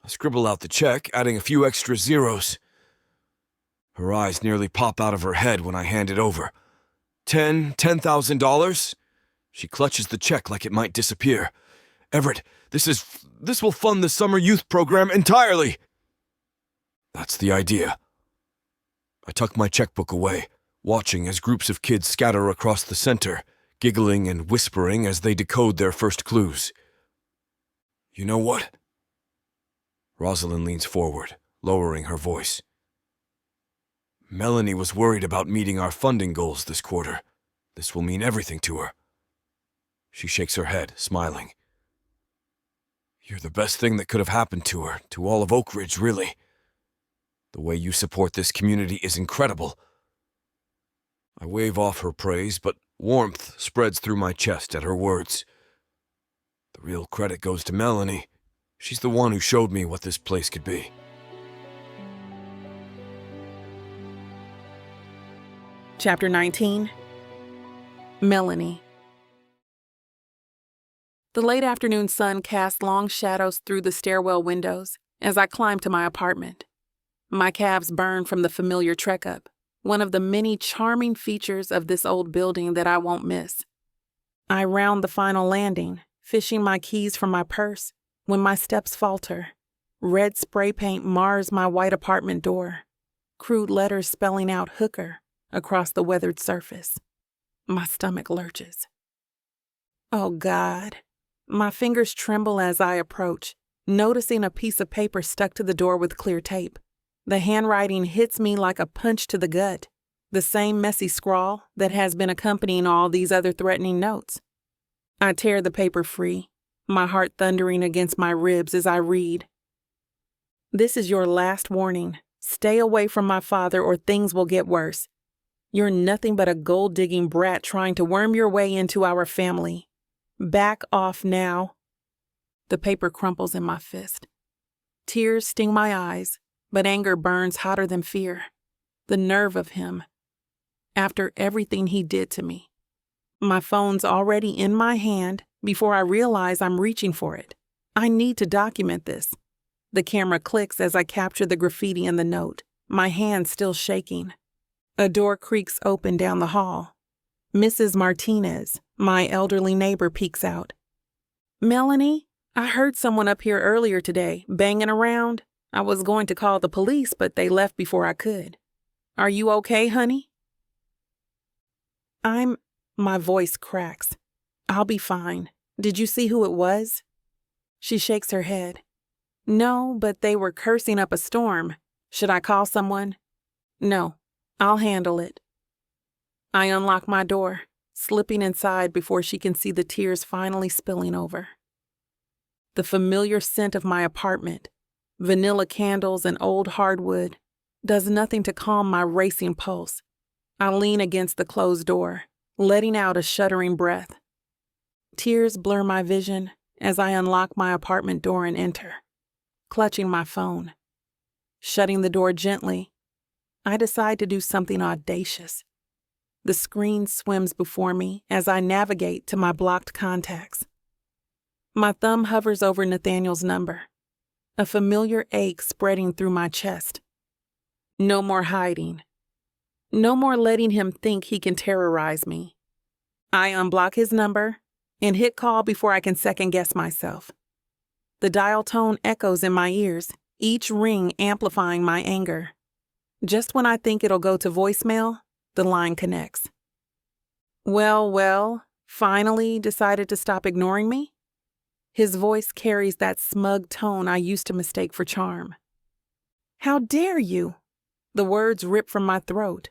I scribble out the check, adding a few extra zeros. Her eyes nearly pop out of her head when I hand it over. $10,000? She clutches the check like it might disappear. "Everett, this will fund the summer youth program entirely." That's the idea. I tuck my checkbook away, watching as groups of kids scatter across the center, giggling and whispering as they decode their first clues. "You know what?" Rosalind leans forward, lowering her voice. "Melanie was worried about meeting our funding goals this quarter. This will mean everything to her." She shakes her head, smiling. "You're the best thing that could have happened to her, to all of Oak Ridge, really. The way you support this community is incredible." I wave off her praise, but warmth spreads through my chest at her words. The real credit goes to Melanie. She's the one who showed me what this place could be. Chapter 19. Melanie. The late afternoon sun cast long shadows through the stairwell windows as I climbed to my apartment. My calves burned from the familiar trek up, one of the many charming features of this old building that I won't miss. I round the final landing, fishing my keys from my purse, when my steps falter. Red spray paint mars my white apartment door, crude letters spelling out hooker across the weathered surface. My stomach lurches. Oh God. My fingers tremble as I approach, noticing a piece of paper stuck to the door with clear tape. The handwriting hits me like a punch to the gut, the same messy scrawl that has been accompanying all these other threatening notes. I tear the paper free, my heart thundering against my ribs as I read. "This is your last warning. Stay away from my father or things will get worse. You're nothing but a gold-digging brat trying to worm your way into our family. Back off now. The paper crumples in my fist. Tears sting my eyes, but anger burns hotter than fear. The nerve of him. After everything he did to me. My phone's already in my hand before I realize I'm reaching for it. I need to document this. The camera clicks as I capture the graffiti in the note, my hand still shaking. A door creaks open down the hall. Mrs. Martinez, my elderly neighbor, peeks out. Melanie, I heard someone up here earlier today, banging around. I was going to call the police, but they left before I could. Are you okay, honey? My voice cracks. I'll be fine. Did you see who it was? She shakes her head. No, but they were cursing up a storm. Should I call someone? No, I'll handle it. I unlock my door, slipping inside before she can see the tears finally spilling over. The familiar scent of my apartment, vanilla candles and old hardwood, does nothing to calm my racing pulse. I lean against the closed door, letting out a shuddering breath. Tears blur my vision as I unlock my apartment door and enter, clutching my phone. Shutting the door gently, I decide to do something audacious. The screen swims before me as I navigate to my blocked contacts. My thumb hovers over Nathaniel's number, a familiar ache spreading through my chest. No more hiding. No more letting him think he can terrorize me. I unblock his number and hit call before I can second-guess myself. The dial tone echoes in my ears, each ring amplifying my anger. Just when I think it'll go to voicemail, the line connects. Well, finally decided to stop ignoring me? His voice carries that smug tone I used to mistake for charm. How dare you? The words rip from my throat.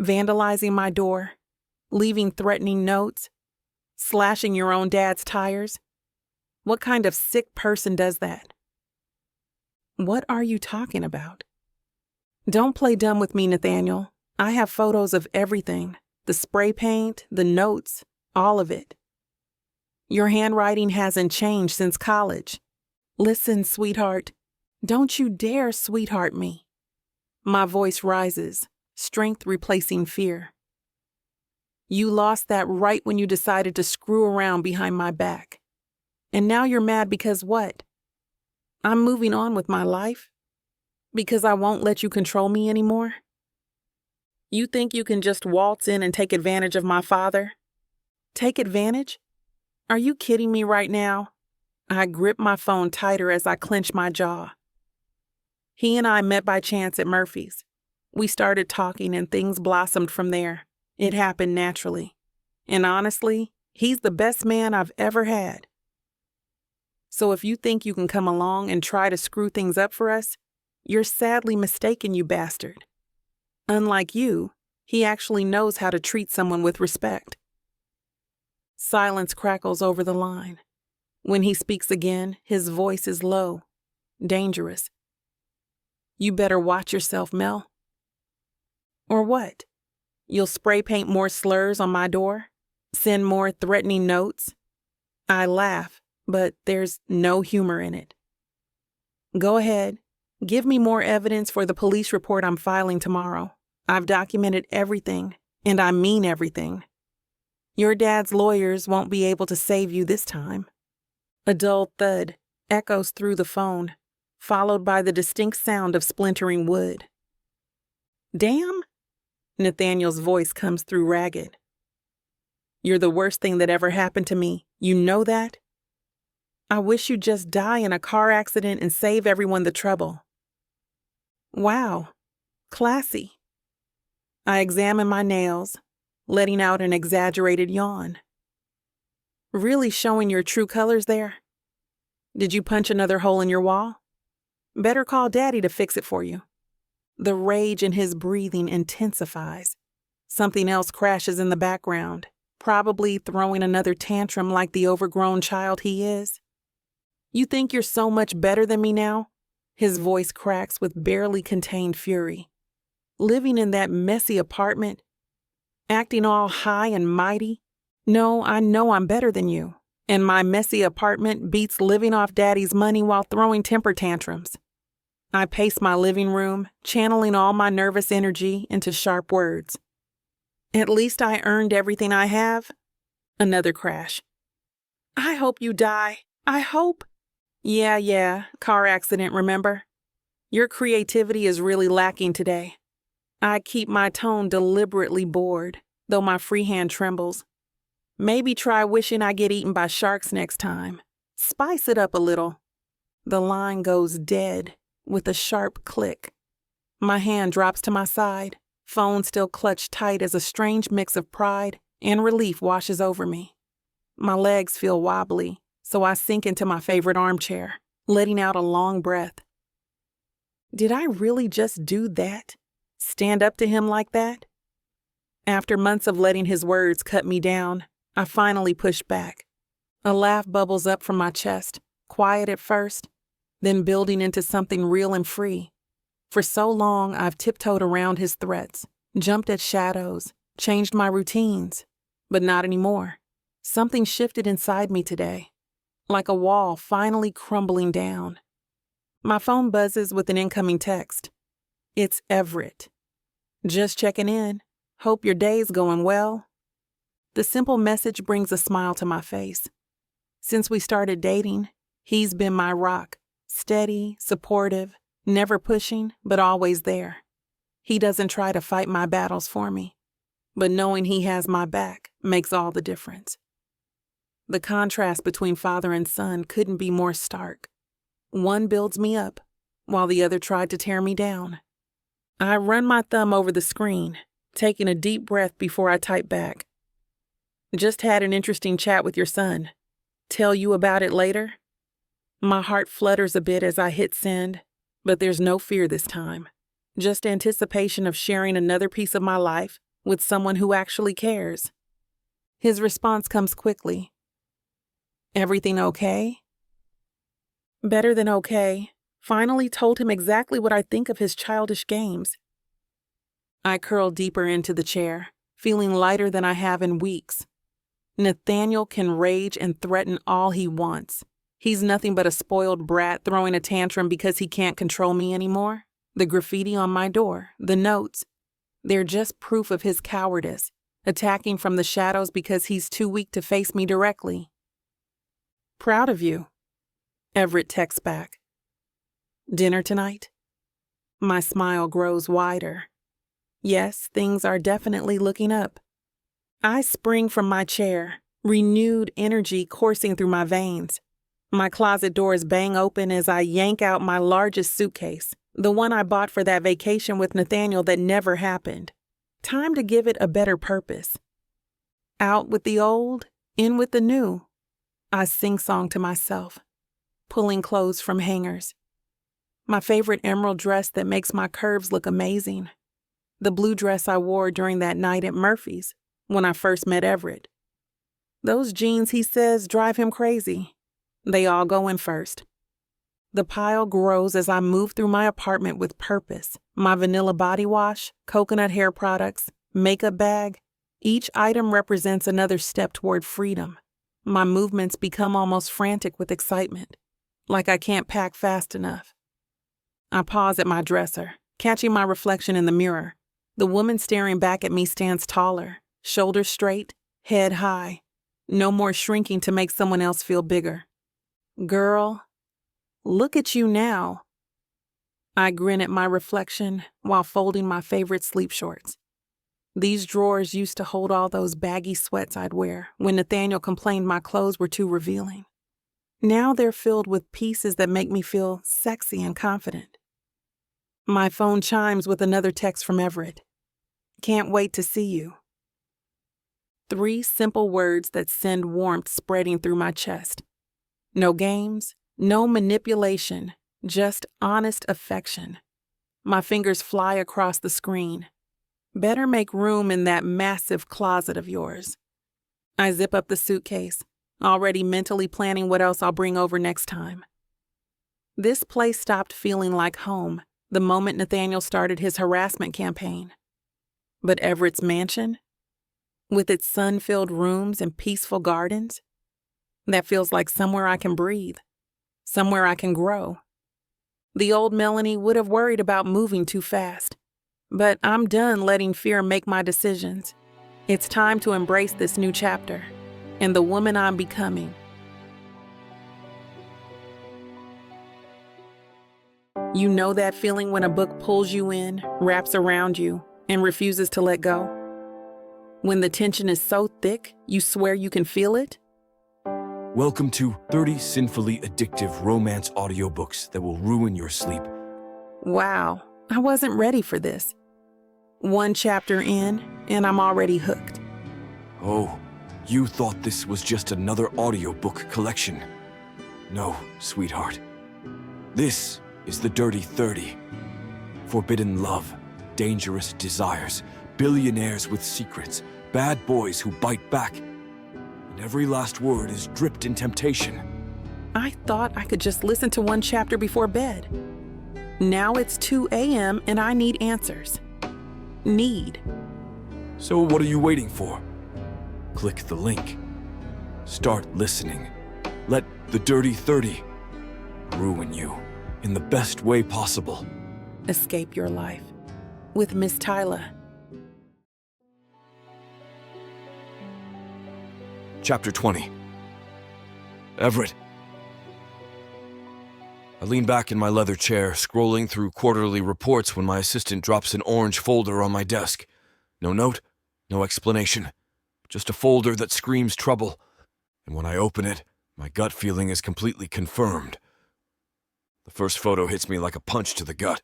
Vandalizing my door, leaving threatening notes, slashing your own dad's tires. What kind of sick person does that? What are you talking about? Don't play dumb with me, Nathaniel. I have photos of everything. The spray paint, the notes, all of it. Your handwriting hasn't changed since college. Listen, sweetheart. Don't you dare sweetheart me. My voice rises, strength replacing fear. You lost that right when you decided to screw around behind my back. And now you're mad because what? I'm moving on with my life? Because I won't let you control me anymore? You think you can just waltz in and take advantage of my father? Take advantage? Are you kidding me right now? I grip my phone tighter as I clench my jaw. He and I met by chance at Murphy's. We started talking and things blossomed from there. It happened naturally. And honestly, he's the best man I've ever had. So if you think you can come along and try to screw things up for us, you're sadly mistaken, you bastard. Unlike you, he actually knows how to treat someone with respect. Silence crackles over the line. When he speaks again, his voice is low, dangerous. You better watch yourself, Mel. Or what? You'll spray paint more slurs on my door? Send more threatening notes? I laugh, but there's no humor in it. Go ahead. Give me more evidence for the police report I'm filing tomorrow. I've documented everything, and I mean everything. Your dad's lawyers won't be able to save you this time. A dull thud echoes through the phone, followed by the distinct sound of splintering wood. Damn? Nathaniel's voice comes through ragged. You're the worst thing that ever happened to me. You know that? I wish you'd just die in a car accident and save everyone the trouble. Wow, classy. I examine my nails, letting out an exaggerated yawn. Really showing your true colors there? Did you punch another hole in your wall? Better call Daddy to fix it for you. The rage in his breathing intensifies. Something else crashes in the background, probably throwing another tantrum like the overgrown child he is. You think you're so much better than me now? His voice cracks with barely contained fury. living in that messy apartment, acting all high and mighty. No, I know I'm better than you, and my messy apartment beats living off Daddy's money while throwing temper tantrums. I pace my living room, channeling all my nervous energy into sharp words. At least I earned everything I have. Another crash. I hope you die. I hope. Yeah, car accident, remember? Your creativity is really lacking today. I keep my tone deliberately bored, though my free hand trembles. Maybe try wishing I get eaten by sharks next time. Spice it up a little. The line goes dead with a sharp click. My hand drops to my side, phone still clutched tight as a strange mix of pride and relief washes over me. My legs feel wobbly, so I sink into my favorite armchair, letting out a long breath. Did I really just do that? Stand up to him like that? After months of letting his words cut me down, I finally push back. A laugh bubbles up from my chest, quiet at first, then building into something real and free. For so long, I've tiptoed around his threats, jumped at shadows, changed my routines, but not anymore. Something shifted inside me today, like a wall finally crumbling down. My phone buzzes with an incoming text. It's Everett. Just checking in. Hope your day's going well. The simple message brings a smile to my face. Since we started dating, he's been my rock, steady, supportive, never pushing, but always there. He doesn't try to fight my battles for me, but knowing he has my back makes all the difference. The contrast between father and son couldn't be more stark. One builds me up, while the other tried to tear me down. I run my thumb over the screen, taking a deep breath before I type back. Just had an interesting chat with your son. Tell you about it later? My heart flutters a bit as I hit send, but there's no fear this time. Just anticipation of sharing another piece of my life with someone who actually cares. His response comes quickly. Everything okay? Better than okay. Finally told him exactly what I think of his childish games. I curl deeper into the chair, feeling lighter than I have in weeks. Nathaniel can rage and threaten all he wants. He's nothing but a spoiled brat throwing a tantrum because he can't control me anymore. The graffiti on my door, the notes, they're just proof of his cowardice, attacking from the shadows because he's too weak to face me directly. Proud of you. Everett texts back. Dinner tonight? My smile grows wider. Yes, things are definitely looking up. I spring from my chair, renewed energy coursing through my veins. My closet doors bang open as I yank out my largest suitcase, the one I bought for that vacation with Nathaniel that never happened. Time to give it a better purpose. Out with the old, in with the new. I sing-song to myself, pulling clothes from hangers. My favorite emerald dress that makes my curves look amazing. The blue dress I wore during that night at Murphy's when I first met Everett. Those jeans, he says, drive him crazy. They all go in first. The pile grows as I move through my apartment with purpose. My vanilla body wash, coconut hair products, makeup bag. Each item represents another step toward freedom. My movements become almost frantic with excitement, like I can't pack fast enough. I pause at my dresser, catching my reflection in the mirror. The woman staring back at me stands taller, shoulders straight, head high. No more shrinking to make someone else feel bigger. Girl, look at you now. I grin at my reflection while folding my favorite sleep shorts. These drawers used to hold all those baggy sweats I'd wear when Nathaniel complained my clothes were too revealing. Now they're filled with pieces that make me feel sexy and confident. My phone chimes with another text from Everett. Can't wait to see you. 3 simple words that send warmth spreading through my chest. No games, no manipulation, just honest affection. My fingers fly across the screen. Better make room in that massive closet of yours. I zip up the suitcase, already mentally planning what else I'll bring over next time. This place stopped feeling like home the moment Nathaniel started his harassment campaign. But Everett's mansion, with its sun-filled rooms and peaceful gardens, that feels like somewhere I can breathe, somewhere I can grow. The old Melanie would have worried about moving too fast, but I'm done letting fear make my decisions. It's time to embrace this new chapter and the woman I'm becoming. You know that feeling when a book pulls you in, wraps around you, and refuses to let go? When the tension is so thick, you swear you can feel it? Welcome to 30 sinfully addictive romance audiobooks that will ruin your sleep. Wow, I wasn't ready for this. One chapter in, and I'm already hooked. Oh, you thought this was just another audiobook collection. No, sweetheart. This is the Dirty 30. Forbidden love, dangerous desires, billionaires with secrets, bad boys who bite back. And every last word is dripped in temptation. I thought I could just listen to one chapter before bed. Now it's 2 a.m. and I need answers. So what are you waiting for? Click the link. Start listening. Let the Dirty 30 ruin you in the best way possible. Escape your life with Miss Tyla. Chapter 20. Everett. I lean back in my leather chair, scrolling through quarterly reports when my assistant drops an orange folder on my desk. No note, no explanation. Just a folder that screams trouble. And when I open it, my gut feeling is completely confirmed. The first photo hits me like a punch to the gut.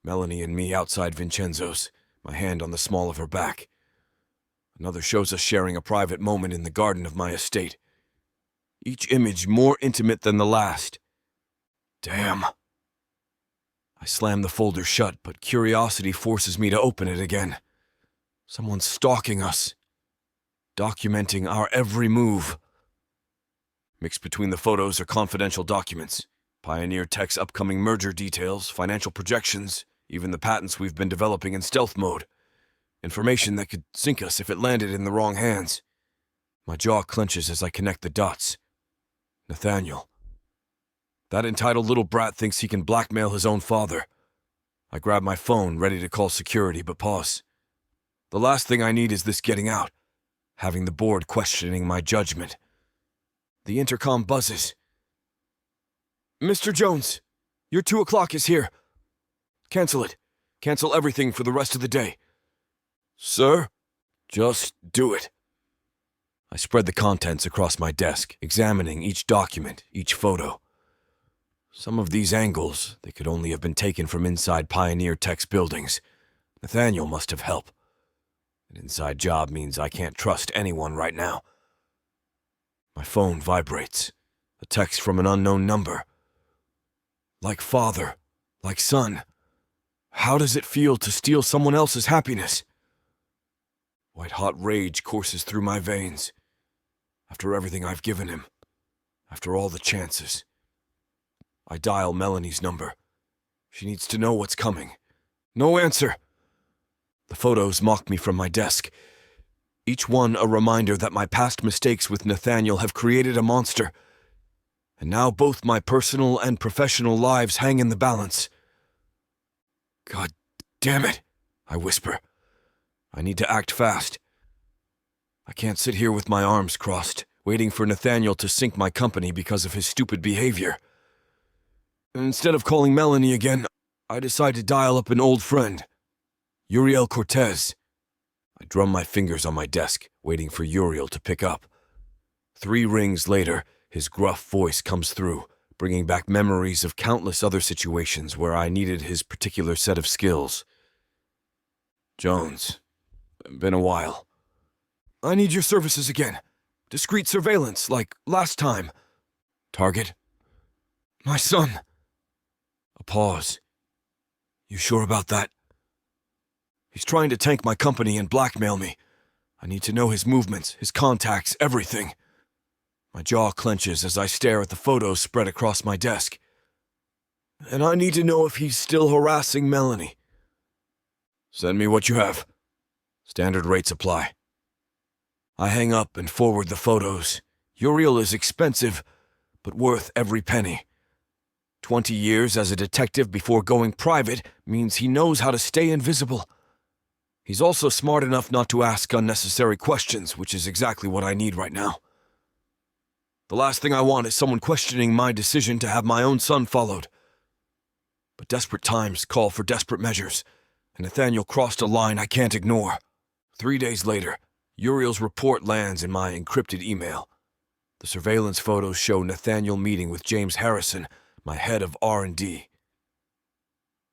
Melanie and me outside Vincenzo's, my hand on the small of her back. Another shows us sharing a private moment in the garden of my estate. Each image more intimate than the last. Damn. I slam the folder shut, but curiosity forces me to open it again. Someone's stalking us, documenting our every move. Mixed between the photos are confidential documents. Pioneer Tech's upcoming merger details, financial projections, even the patents we've been developing in stealth mode. Information that could sink us if it landed in the wrong hands. My jaw clenches as I connect the dots. Nathaniel. That entitled little brat thinks he can blackmail his own father. I grab my phone, ready to call security, but pause. The last thing I need is this getting out, having the board questioning my judgment. The intercom buzzes. Mr. Jones, your 2 o'clock is here. Cancel it. Cancel everything for the rest of the day. Sir? Just do it. I spread the contents across my desk, examining each document, each photo. Some of these angles, they could only have been taken from inside Pioneer Tech's buildings. Nathaniel must have help. An inside job means I can't trust anyone right now. My phone vibrates. A text from an unknown number. Like father, like son. How does it feel to steal someone else's happiness? White-hot rage courses through my veins. After everything I've given him. After all the chances. I dial Melanie's number. She needs to know what's coming. No answer. The photos mock me from my desk. Each one a reminder that my past mistakes with Nathaniel have created a monster. And now both my personal and professional lives hang in the balance. God damn it, I whisper. I need to act fast. I can't sit here with my arms crossed, waiting for Nathaniel to sink my company because of his stupid behavior. Instead of calling Melanie again, I decide to dial up an old friend, Uriel Cortez. I drum my fingers on my desk, waiting for Uriel to pick up. 3 rings later, his gruff voice comes through, bringing back memories of countless other situations where I needed his particular set of skills. Jones. Been a while. I need your services again. Discreet surveillance, like last time. Target? My son. A pause. You sure about that? He's trying to tank my company and blackmail me. I need to know his movements, his contacts, everything. My jaw clenches as I stare at the photos spread across my desk. and I need to know if he's still harassing Melanie. Send me what you have. Standard rates apply. I hang up and forward the photos. Uriel is expensive, but worth every penny. 20 years as a detective before going private means he knows how to stay invisible. He's also smart enough not to ask unnecessary questions, which is exactly what I need right now. The last thing I want is someone questioning my decision to have my own son followed. But desperate times call for desperate measures, and Nathaniel crossed a line I can't ignore. 3 days later, Uriel's report lands in my encrypted email. The surveillance photos show Nathaniel meeting with James Harrison, my head of R&D.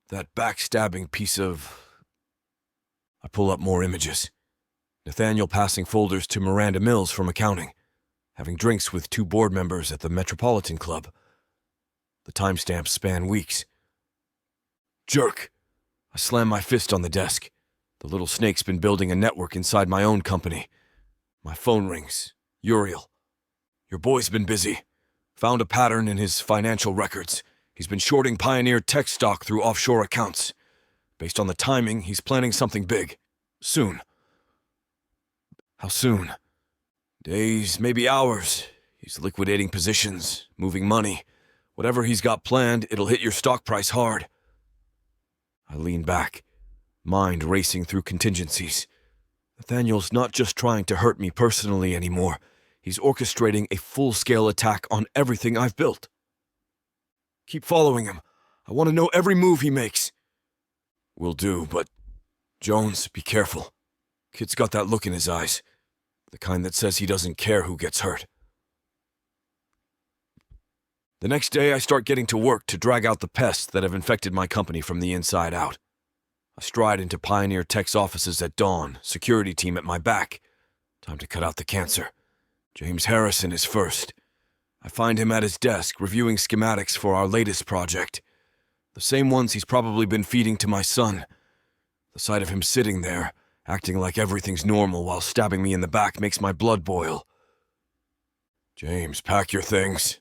That backstabbing piece of... I pull up more images. Nathaniel passing folders to Miranda Mills from accounting, having drinks with 2 board members at the Metropolitan Club. The timestamps span weeks. Jerk! I slam my fist on the desk. The little snake's been building a network inside my own company. My phone rings. Uriel. Your boy's been busy. Found a pattern in his financial records. He's been shorting Pioneer tech stock through offshore accounts. Based on the timing, he's planning something big. Soon. How soon? Days, maybe hours. He's liquidating positions, moving money. Whatever he's got planned, it'll hit your stock price hard. I lean back, mind racing through contingencies. Nathaniel's not just trying to hurt me personally anymore. He's orchestrating a full-scale attack on everything I've built. Keep following him. I want to know every move he makes. Will do, but... Jones, be careful. Kid's got that look in his eyes. The kind that says he doesn't care who gets hurt. The next day, I start getting to work to drag out the pests that have infected my company from the inside out. I stride into Pioneer Tech's offices at dawn, security team at my back. Time to cut out the cancer. James Harrison is first. I find him at his desk, reviewing schematics for our latest project. The same ones he's probably been feeding to my son. The sight of him sitting there, acting like everything's normal while stabbing me in the back, makes my blood boil. James, pack your things.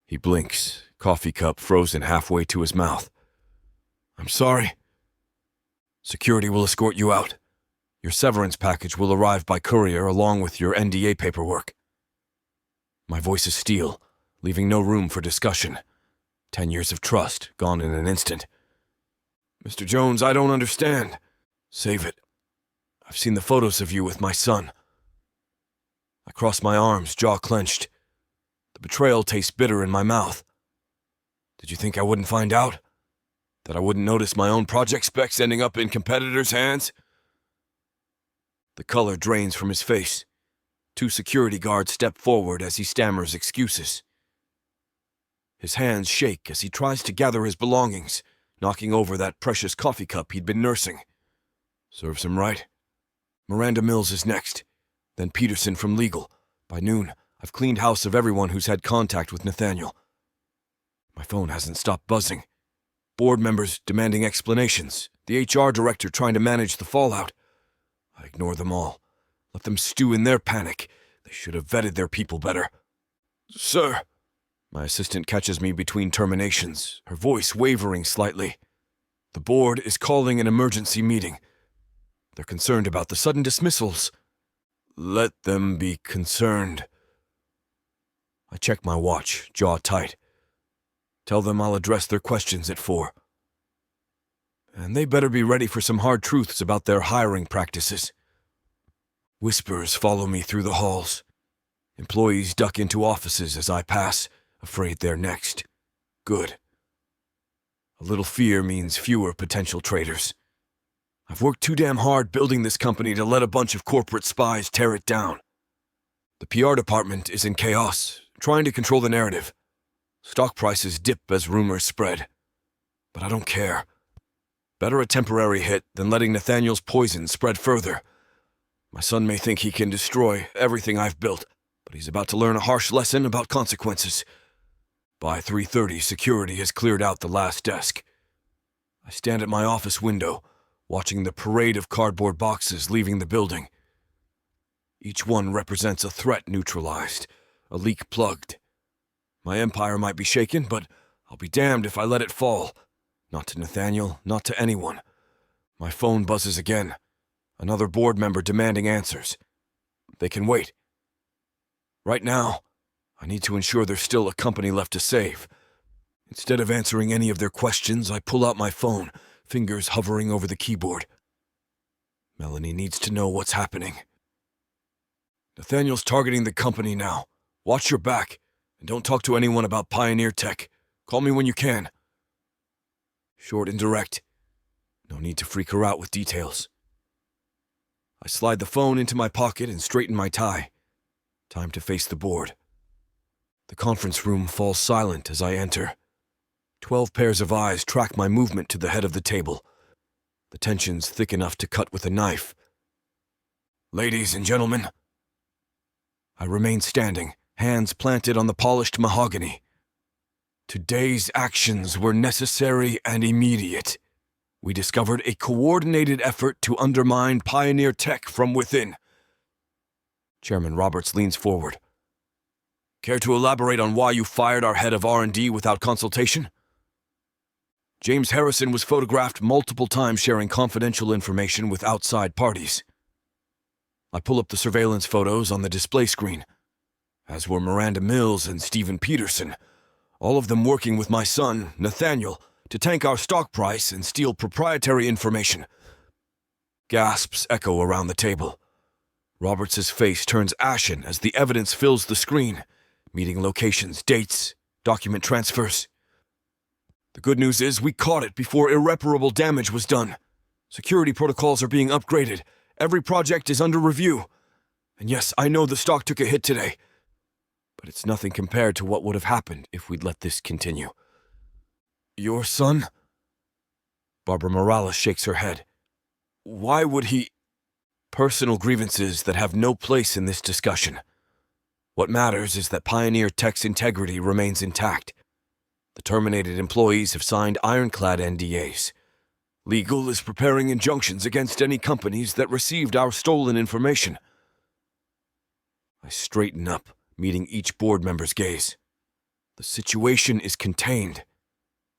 He blinks, coffee cup frozen halfway to his mouth. I'm sorry. Security will escort you out. Your severance package will arrive by courier along with your NDA paperwork. My voice is steel, leaving no room for discussion. 10 years of trust, gone in an instant. Mr. Jones, I don't understand. Save it. I've seen the photos of you with my son. I cross my arms, jaw clenched. The betrayal tastes bitter in my mouth. Did you think I wouldn't find out? That I wouldn't notice my own project specs ending up in competitors' hands? The color drains from his face. 2 security guards step forward as he stammers excuses. His hands shake as he tries to gather his belongings, knocking over that precious coffee cup he'd been nursing. Serves him right. Miranda Mills is next, then Peterson from legal. By noon, I've cleaned house of everyone who's had contact with Nathaniel. My phone hasn't stopped buzzing. Board members demanding explanations, the HR director trying to manage the fallout. I ignore them all. Let them stew in their panic. They should have vetted their people better. Sir. My assistant catches me between terminations, her voice wavering slightly. The board is calling an emergency meeting. They're concerned about the sudden dismissals. Let them be concerned. I check my watch, jaw tight. Tell them I'll address their questions at 4. And they better be ready for some hard truths about their hiring practices. Whispers follow me through the halls. Employees duck into offices as I pass, afraid they're next. Good. A little fear means fewer potential traitors. I've worked too damn hard building this company to let a bunch of corporate spies tear it down. The PR department is in chaos, trying to control the narrative. Stock prices dip as rumors spread. But I don't care. Better a temporary hit than letting Nathaniel's poison spread further. My son may think he can destroy everything I've built, but he's about to learn a harsh lesson about consequences. By 3:30, security has cleared out the last desk. I stand at my office window, watching the parade of cardboard boxes leaving the building. Each one represents a threat neutralized, a leak plugged. My empire might be shaken, but I'll be damned if I let it fall. Not to Nathaniel, not to anyone. My phone buzzes again. Another board member demanding answers. They can wait. Right now, I need to ensure there's still a company left to save. Instead of answering any of their questions, I pull out my phone, fingers hovering over the keyboard. Melanie needs to know what's happening. Nathaniel's targeting the company now. Watch your back, and don't talk to anyone about Pioneer Tech. Call me when you can. Short and direct. No need to freak her out with details. I slide the phone into my pocket and straighten my tie. Time to face the board. The conference room falls silent as I enter. 12 pairs of eyes track my movement to the head of the table. The tension's thick enough to cut with a knife. Ladies and gentlemen. I remain standing, hands planted on the polished mahogany. Today's actions were necessary and immediate. We discovered a coordinated effort to undermine Pioneer Tech from within. Chairman Roberts leans forward. Care to elaborate on why you fired our head of R&D without consultation? James Harrison was photographed multiple times sharing confidential information with outside parties. I pull up the surveillance photos on the display screen, as were Miranda Mills and Stephen Peterson, all of them working with my son, Nathaniel, to tank our stock price and steal proprietary information. Gasps echo around the table. Roberts's face turns ashen as the evidence fills the screen. Meeting locations, dates, document transfers. The good news is we caught it before irreparable damage was done. Security protocols are being upgraded. Every project is under review. And yes, I know the stock took a hit today. But it's nothing compared to what would have happened if we'd let this continue. Your son? Barbara Morales shakes her head. Why would he... Personal grievances that have no place in this discussion. What matters is that Pioneer Tech's integrity remains intact. The terminated employees have signed ironclad NDAs. Legal is preparing injunctions against any companies that received our stolen information. I straighten up, meeting each board member's gaze. The situation is contained.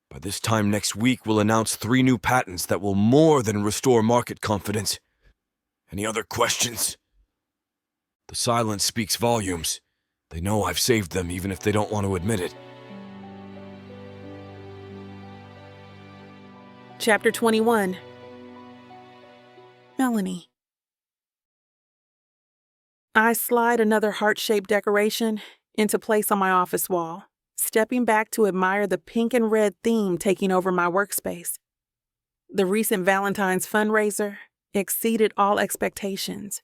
By this time next week, we'll announce 3 new patents that will more than restore market confidence. Any other questions? The silence speaks volumes. They know I've saved them even if they don't want to admit it. Chapter 21. Melanie. I slide another heart-shaped decoration into place on my office wall, stepping back to admire the pink and red theme taking over my workspace. The recent Valentine's fundraiser exceeded all expectations,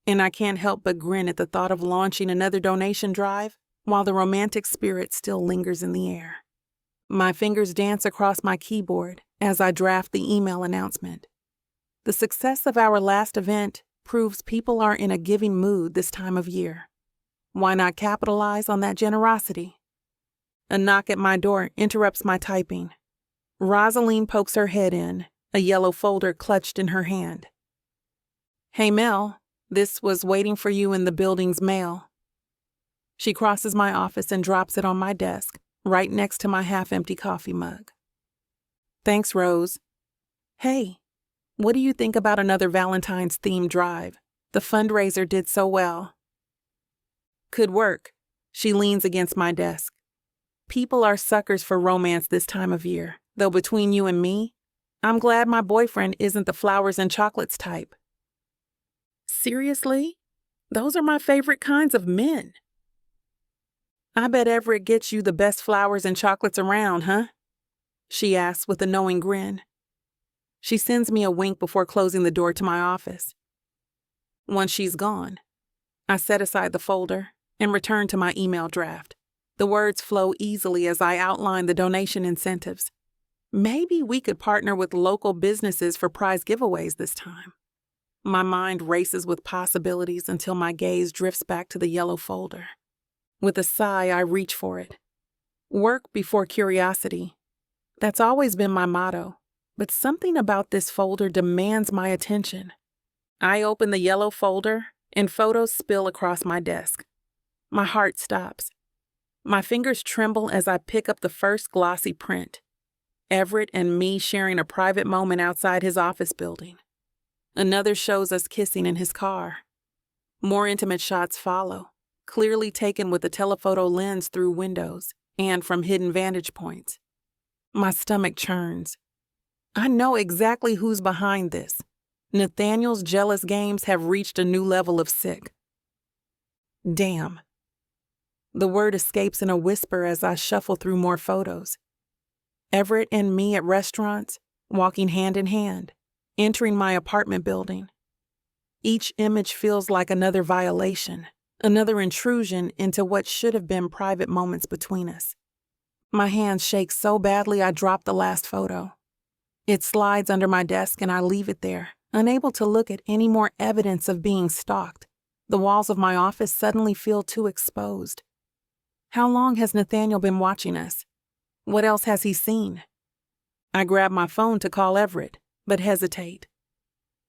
and I can't help but grin at the thought of launching another donation drive while the romantic spirit still lingers in the air. My fingers dance across my keyboard as I draft the email announcement. The success of our last event proves people are in a giving mood this time of year. Why not capitalize on that generosity? A knock at my door interrupts my typing. Rosaline pokes her head in, a yellow folder clutched in her hand. Hey, Mel, this was waiting for you in the building's mail. She crosses my office and drops it on my desk, right next to my half-empty coffee mug. Thanks, Rose. Hey, what do you think about another Valentine's themed drive? The fundraiser did so well. Could work. She leans against my desk. People are suckers for romance this time of year, though between you and me, I'm glad my boyfriend isn't the flowers and chocolates type. Seriously? Those are my favorite kinds of men. I bet Everett gets you the best flowers and chocolates around, huh? She asks with a knowing grin. She sends me a wink before closing the door to my office. Once she's gone, I set aside the folder and return to my email draft. The words flow easily as I outline the donation incentives. Maybe we could partner with local businesses for prize giveaways this time. My mind races with possibilities until my gaze drifts back to the yellow folder. With a sigh, I reach for it. Work before curiosity. That's always been my motto, but something about this folder demands my attention. I open the yellow folder, and photos spill across my desk. My heart stops. My fingers tremble as I pick up the first glossy print. Everett and me sharing a private moment outside his office building. Another shows us kissing in his car. More intimate shots follow, clearly taken with a telephoto lens through windows and from hidden vantage points. My stomach churns. I know exactly who's behind this. Nathaniel's jealous games have reached a new level of sick. Damn. The word escapes in a whisper as I shuffle through more photos. Everett and me at restaurants, walking hand in hand, entering my apartment building. Each image feels like another violation, another intrusion into what should have been private moments between us. My hands shake so badly I drop the last photo. It slides under my desk and I leave it there, unable to look at any more evidence of being stalked. The walls of my office suddenly feel too exposed. How long has Nathaniel been watching us? What else has he seen? I grab my phone to call Everett, but hesitate.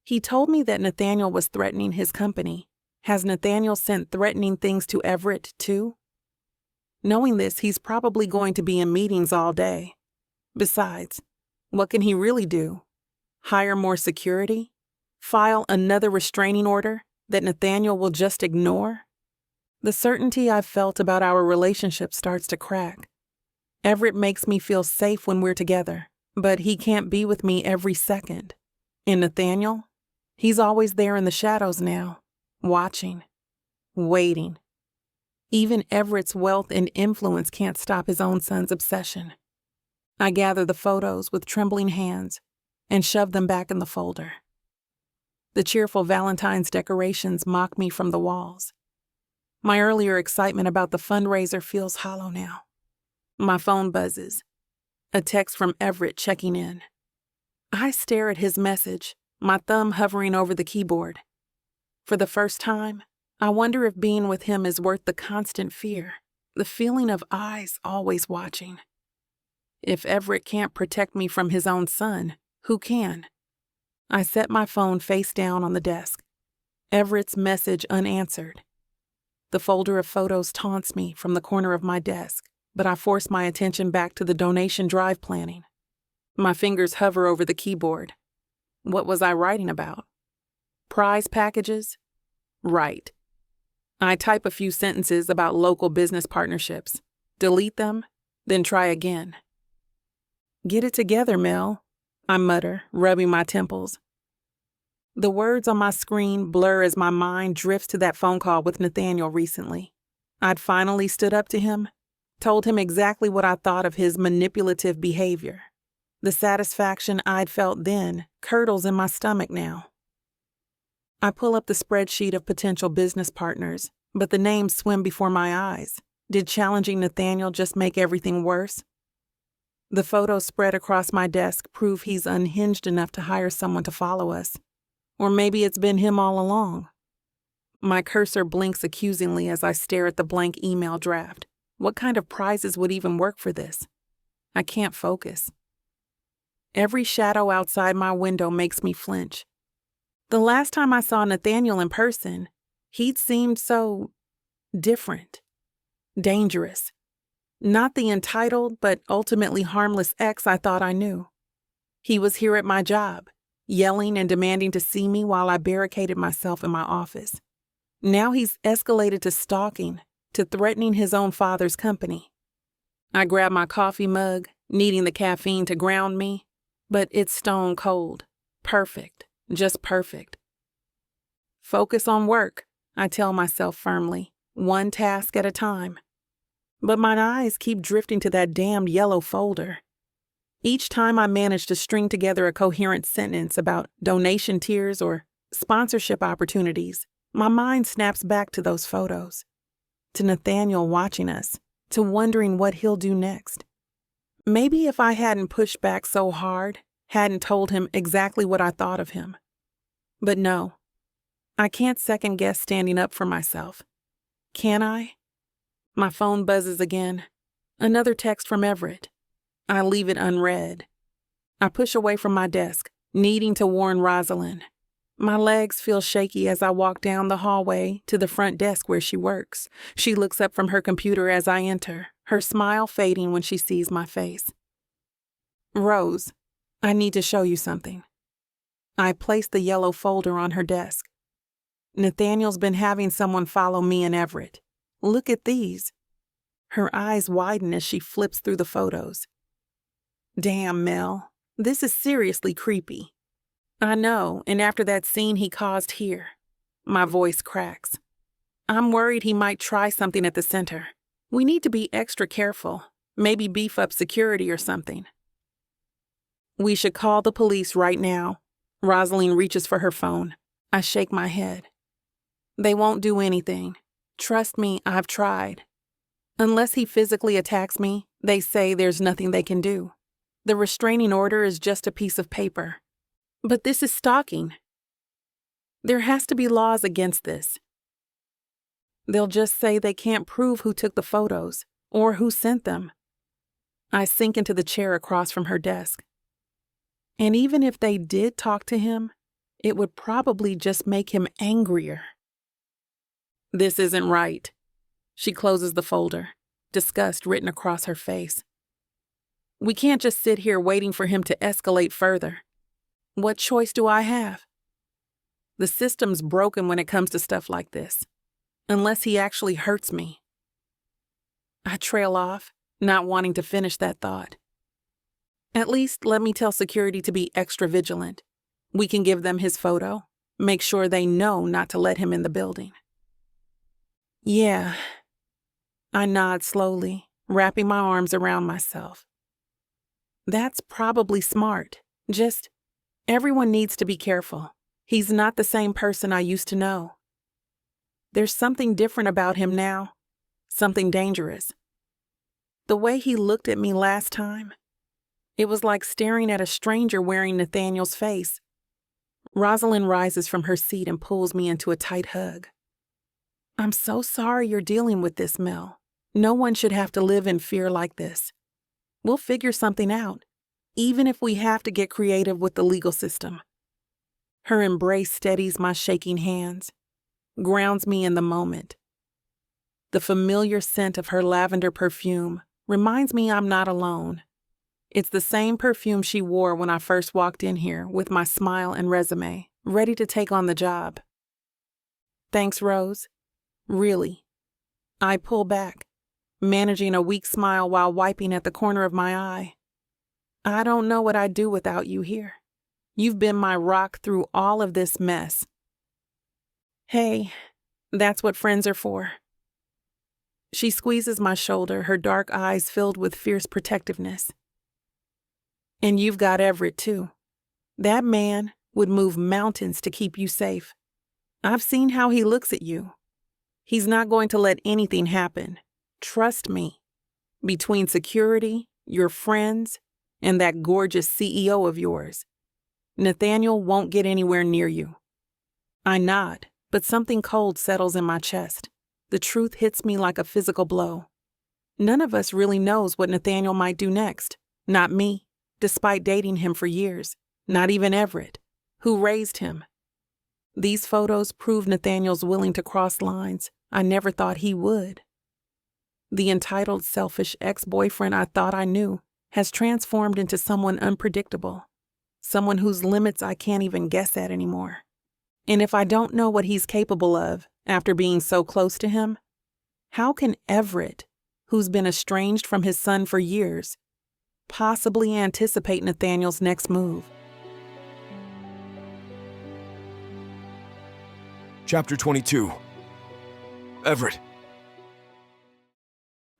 He told me that Nathaniel was threatening his company. Has Nathaniel sent threatening things to Everett, too? Knowing this, he's probably going to be in meetings all day. Besides, what can he really do? Hire more security? File another restraining order that Nathaniel will just ignore? The certainty I've felt about our relationship starts to crack. Everett makes me feel safe when we're together, but he can't be with me every second. And Nathaniel? He's always there in the shadows now, watching, waiting. Even Everett's wealth and influence can't stop his own son's obsession. I gather the photos with trembling hands and shove them back in the folder. The cheerful Valentine's decorations mock me from the walls. My earlier excitement about the fundraiser feels hollow now. My phone buzzes. A text from Everett checking in. I stare at his message, my thumb hovering over the keyboard. For the first time, I wonder if being with him is worth the constant fear, the feeling of eyes always watching. If Everett can't protect me from his own son, who can? I set my phone face down on the desk. Everett's message unanswered. The folder of photos taunts me from the corner of my desk, but I force my attention back to the donation drive planning. My fingers hover over the keyboard. What was I writing about? Prize packages? Right. I type a few sentences about local business partnerships, delete them, then try again. Get it together, Mel, I mutter, rubbing my temples. The words on my screen blur as my mind drifts to that phone call with Nathaniel recently. I'd finally stood up to him, told him exactly what I thought of his manipulative behavior. The satisfaction I'd felt then curdles in my stomach now. I pull up the spreadsheet of potential business partners, but the names swim before my eyes. Did challenging Nathaniel just make everything worse? The photos spread across my desk prove he's unhinged enough to hire someone to follow us. Or maybe it's been him all along. My cursor blinks accusingly as I stare at the blank email draft. What kind of prizes would even work for this? I can't focus. Every shadow outside my window makes me flinch. The last time I saw Nathaniel in person, he'd seemed so different, dangerous. Not the entitled but ultimately harmless ex I thought I knew. He was here at my job, yelling and demanding to see me while I barricaded myself in my office. Now he's escalated to stalking, to threatening his own father's company. I grab my coffee mug, needing the caffeine to ground me, but it's stone cold. Perfect. Just perfect. Focus on work, I tell myself firmly, one task at a time. But my eyes keep drifting to that damned yellow folder. Each time I manage to string together a coherent sentence about donation tiers or sponsorship opportunities, my mind snaps back to those photos, to Nathaniel watching us, to wondering what he'll do next. Maybe if I hadn't pushed back so hard, hadn't told him exactly what I thought of him. But no, I can't second-guess standing up for myself. Can I? My phone buzzes again. Another text from Everett. I leave it unread. I push away from my desk, needing to warn Rosalind. My legs feel shaky as I walk down the hallway to the front desk where she works. She looks up from her computer as I enter, her smile fading when she sees my face. Rose, I need to show you something. I place the yellow folder on her desk. Nathaniel's been having someone follow me and Everett. Look at these. Her eyes widen as she flips through the photos. Damn, Mel, this is seriously creepy. I know, and after that scene he caused here, my voice cracks. I'm worried he might try something at the center. We need to be extra careful, maybe beef up security or something. We should call the police right now. Rosalind reaches for her phone. I shake my head. They won't do anything. Trust me, I've tried. Unless he physically attacks me, they say there's nothing they can do. The restraining order is just a piece of paper. But this is stalking. There has to be laws against this. They'll just say they can't prove who took the photos or who sent them. I sink into the chair across from her desk. And even if they did talk to him, it would probably just make him angrier. This isn't right. She closes the folder, disgust written across her face. We can't just sit here waiting for him to escalate further. What choice do I have? The system's broken when it comes to stuff like this, unless he actually hurts me. I trail off, not wanting to finish that thought. At least let me tell security to be extra vigilant. We can give them his photo, make sure they know not to let him in the building. Yeah. I nod slowly, wrapping my arms around myself. That's probably smart. Just, everyone needs to be careful. He's not the same person I used to know. There's something different about him now, something dangerous. The way he looked at me last time, it was like staring at a stranger wearing Nathaniel's face. Rosalind rises from her seat and pulls me into a tight hug. I'm so sorry you're dealing with this, Mel. No one should have to live in fear like this. We'll figure something out, even if we have to get creative with the legal system. Her embrace steadies my shaking hands, grounds me in the moment. The familiar scent of her lavender perfume reminds me I'm not alone. It's the same perfume she wore when I first walked in here with my smile and resume, ready to take on the job. Thanks, Rose. Really. I pull back, managing a weak smile while wiping at the corner of my eye. I don't know what I'd do without you here. You've been my rock through all of this mess. Hey, that's what friends are for. She squeezes my shoulder, her dark eyes filled with fierce protectiveness. And you've got Everett, too. That man would move mountains to keep you safe. I've seen how he looks at you. He's not going to let anything happen. Trust me. Between security, your friends, and that gorgeous CEO of yours, Nathaniel won't get anywhere near you. I nod, but something cold settles in my chest. The truth hits me like a physical blow. None of us really knows what Nathaniel might do next. Not me, despite dating him for years. Not even Everett, who raised him. These photos prove Nathaniel's willing to cross lines I never thought he would. The entitled, selfish ex-boyfriend I thought I knew has transformed into someone unpredictable, someone whose limits I can't even guess at anymore. And if I don't know what he's capable of after being so close to him, how can Everett, who's been estranged from his son for years, possibly anticipate Nathaniel's next move? Chapter 22. Everett.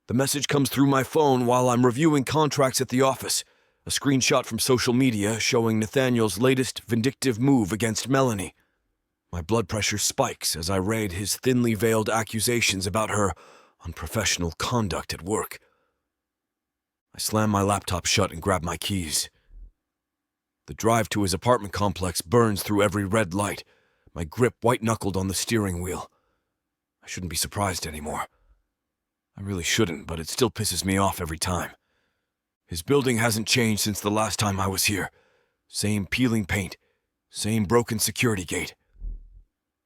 The message comes through my phone while I'm reviewing contracts at the office. A screenshot from social media showing Nathaniel's latest vindictive move against Melanie. My blood pressure spikes as I read his thinly veiled accusations about her unprofessional conduct at work. I slam my laptop shut and grab my keys. The drive to his apartment complex burns through every red light, my grip white-knuckled on the steering wheel. I shouldn't be surprised anymore. I really shouldn't, but it still pisses me off every time. His building hasn't changed since the last time I was here. Same peeling paint, Same broken security gate.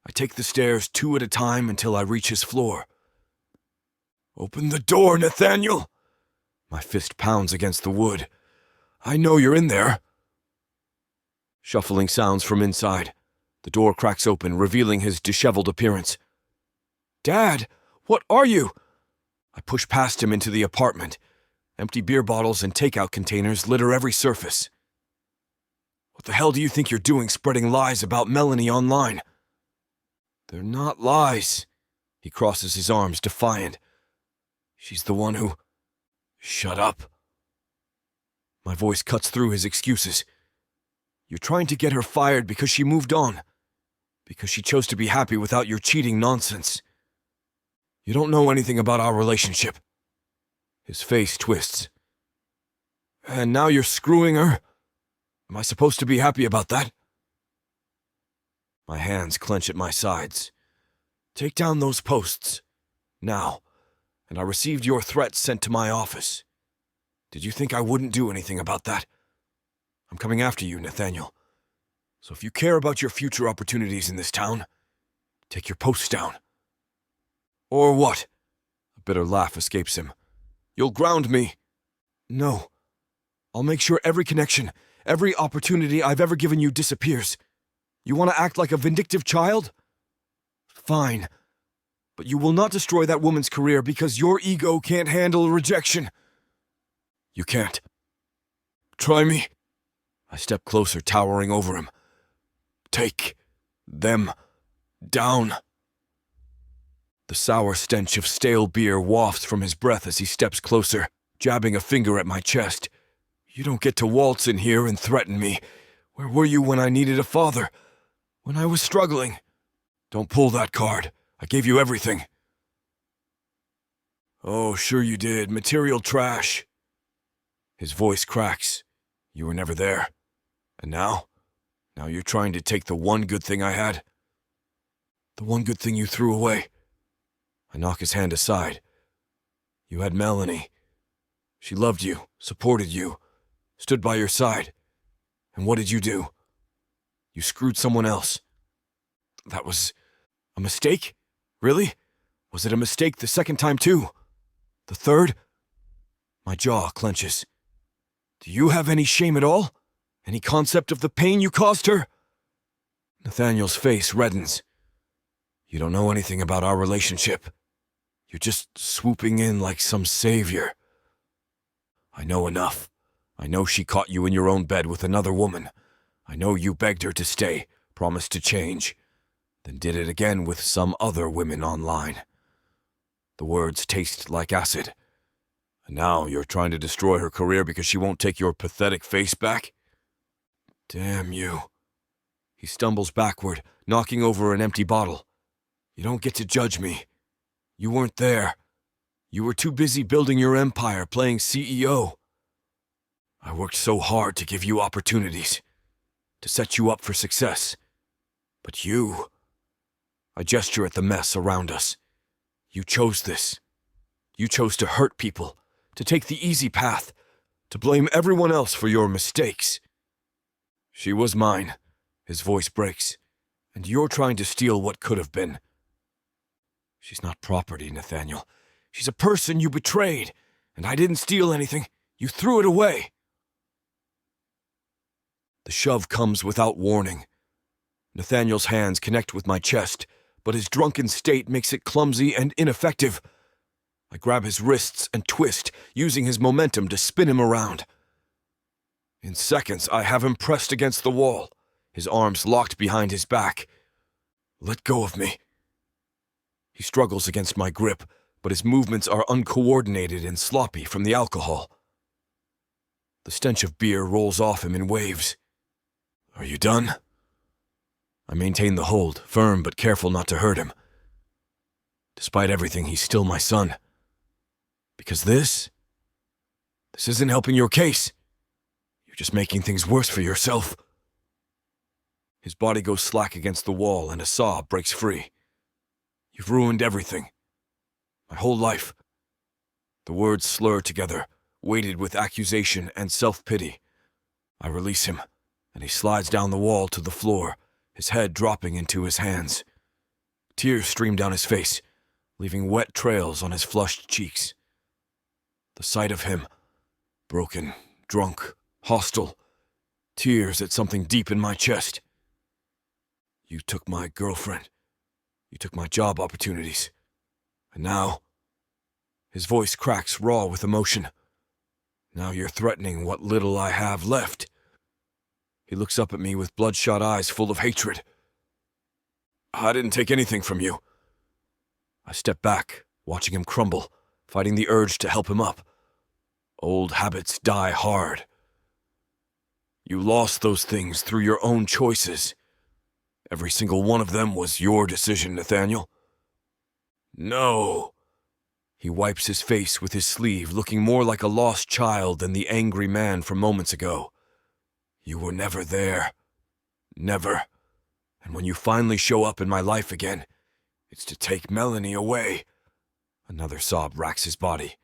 I take the stairs 2 at a time until I reach his floor. Open the door, Nathaniel! My fist pounds against the wood. I know you're in there. Shuffling sounds from inside. The door cracks open, revealing his disheveled appearance. Dad, what are you? I push past him into the apartment. Empty beer bottles and takeout containers litter every surface. What the hell do you think you're doing spreading lies about Melanie online? They're not lies. He crosses his arms, defiant. She's the one who... Shut up. My voice cuts through his excuses. You're trying to get her fired because she moved on. Because she chose to be happy without your cheating nonsense. You don't know anything about our relationship. His face twists. And now you're screwing her? Am I supposed to be happy about that? My hands clench at my sides. Take down those posts. Now. And I received your threats sent to my office. Did you think I wouldn't do anything about that? I'm coming after you, Nathaniel. So if you care about your future opportunities in this town, take your posts down. Or what? A bitter laugh escapes him. You'll ground me. No. I'll make sure every connection, every opportunity I've ever given you disappears. You want to act like a vindictive child? Fine. But you will not destroy that woman's career because your ego can't handle rejection. You can't. Try me. I step closer, towering over him. Take them down. The sour stench of stale beer wafts from his breath as he steps closer, jabbing a finger at my chest. You don't get to waltz in here and threaten me. Where were you when I needed a father? When I was struggling? Don't pull that card. I gave you everything. Oh, sure you did. Material trash. His voice cracks. You were never there. And now? Now you're trying to take the one good thing I had? The one good thing you threw away? I knock his hand aside. You had Melanie. She loved you, supported you, stood by your side. And what did you do? You screwed someone else. That was a mistake? Really? Was it a mistake the second time too? The third? My jaw clenches. Do you have any shame at all? Any concept of the pain you caused her? Nathaniel's face reddens. You don't know anything about our relationship. You're just swooping in like some savior. I know enough. I know she caught you in your own bed with another woman. I know you begged her to stay, promised to change, then did it again with some other women online. The words taste like acid. And now you're trying to destroy her career because she won't take your pathetic face back? Damn you. He stumbles backward, knocking over an empty bottle. You don't get to judge me. You weren't there. You were too busy building your empire, playing CEO. I worked so hard to give you opportunities, to set you up for success. But you... I gesture at the mess around us. You chose this. You chose to hurt people, to take the easy path, to blame everyone else for your mistakes. She was mine. His voice breaks. And you're trying to steal what could have been. She's not property, Nathaniel. She's a person you betrayed, and I didn't steal anything. You threw it away. The shove comes without warning. Nathaniel's hands connect with my chest, but his drunken state makes it clumsy and ineffective. I grab his wrists and twist, using his momentum to spin him around. In seconds, I have him pressed against the wall, his arms locked behind his back. Let go of me. He struggles against my grip, but his movements are uncoordinated and sloppy from the alcohol. The stench of beer rolls off him in waves. Are you done? I maintain the hold, firm but careful not to hurt him. Despite everything, he's still my son. Because this isn't helping your case. You're just making things worse for yourself. His body goes slack against the wall and a sob breaks free. You've ruined everything. My whole life. The words slur together, weighted with accusation and self-pity. I release him and he slides down the wall to the floor, his head dropping into his hands. Tears stream down his face, leaving wet trails on his flushed cheeks. The sight of him, broken, drunk, hostile, tears at something deep in my chest. You took my girlfriend. You took my job opportunities. And now, his voice cracks raw with emotion. Now you're threatening what little I have left. He looks up at me with bloodshot eyes full of hatred. I didn't take anything from you. I step back, watching him crumble, fighting the urge to help him up. Old habits die hard. You lost those things through your own choices. Every single one of them was your decision, Nathaniel. No. He wipes his face with his sleeve, looking more like a lost child than the angry man from moments ago. You were never there. Never. And when you finally show up in my life again, it's to take Melanie away. Another sob racks his body.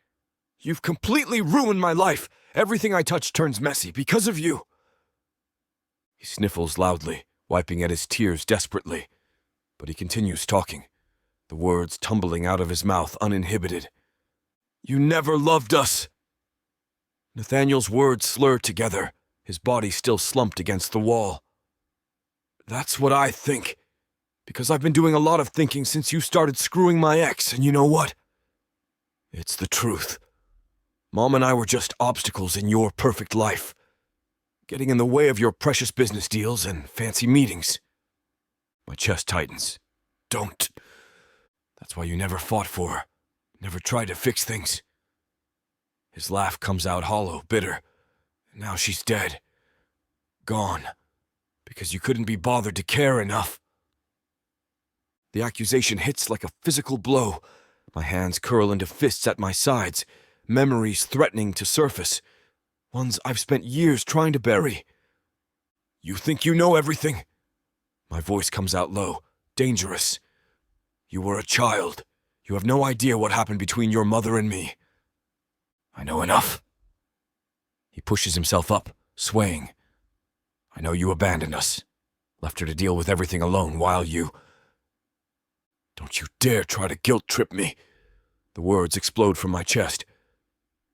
You've completely ruined my life. Everything I touch turns messy because of you. He sniffles loudly, wiping at his tears desperately. But he continues talking, the words tumbling out of his mouth uninhibited. You never loved us. Nathaniel's words slur together, his body still slumped against the wall. That's what I think, because I've been doing a lot of thinking since you started screwing my ex, and you know what? It's the truth. Mom and I were just obstacles in your perfect life, getting in the way of your precious business deals and fancy meetings. My chest tightens. Don't. That's why you never fought for her, never tried to fix things. His laugh comes out hollow, bitter. Now she's dead. Gone. Because you couldn't be bothered to care enough. The accusation hits like a physical blow. My hands curl into fists at my sides, memories threatening to surface, ones I've spent years trying to bury. You think you know everything? My voice comes out low, dangerous. You were a child. You have no idea what happened between your mother and me. I know enough. He pushes himself up, swaying. I know you abandoned us, left her to deal with everything alone while you... Don't you dare try to guilt-trip me. The words explode from my chest.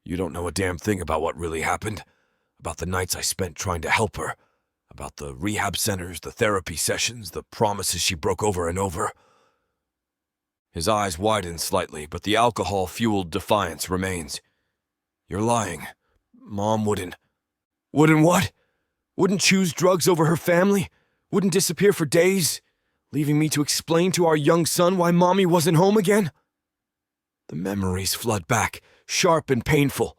You don't know a damn thing about what really happened, about the nights I spent trying to help her, about the rehab centers, the therapy sessions, the promises she broke over and over. His eyes widen slightly, but the alcohol-fueled defiance remains. You're lying. Mom wouldn't... Wouldn't what? Wouldn't choose drugs over her family? Wouldn't disappear for days, leaving me to explain to our young son why Mommy wasn't home again? The memories flood back, sharp and painful.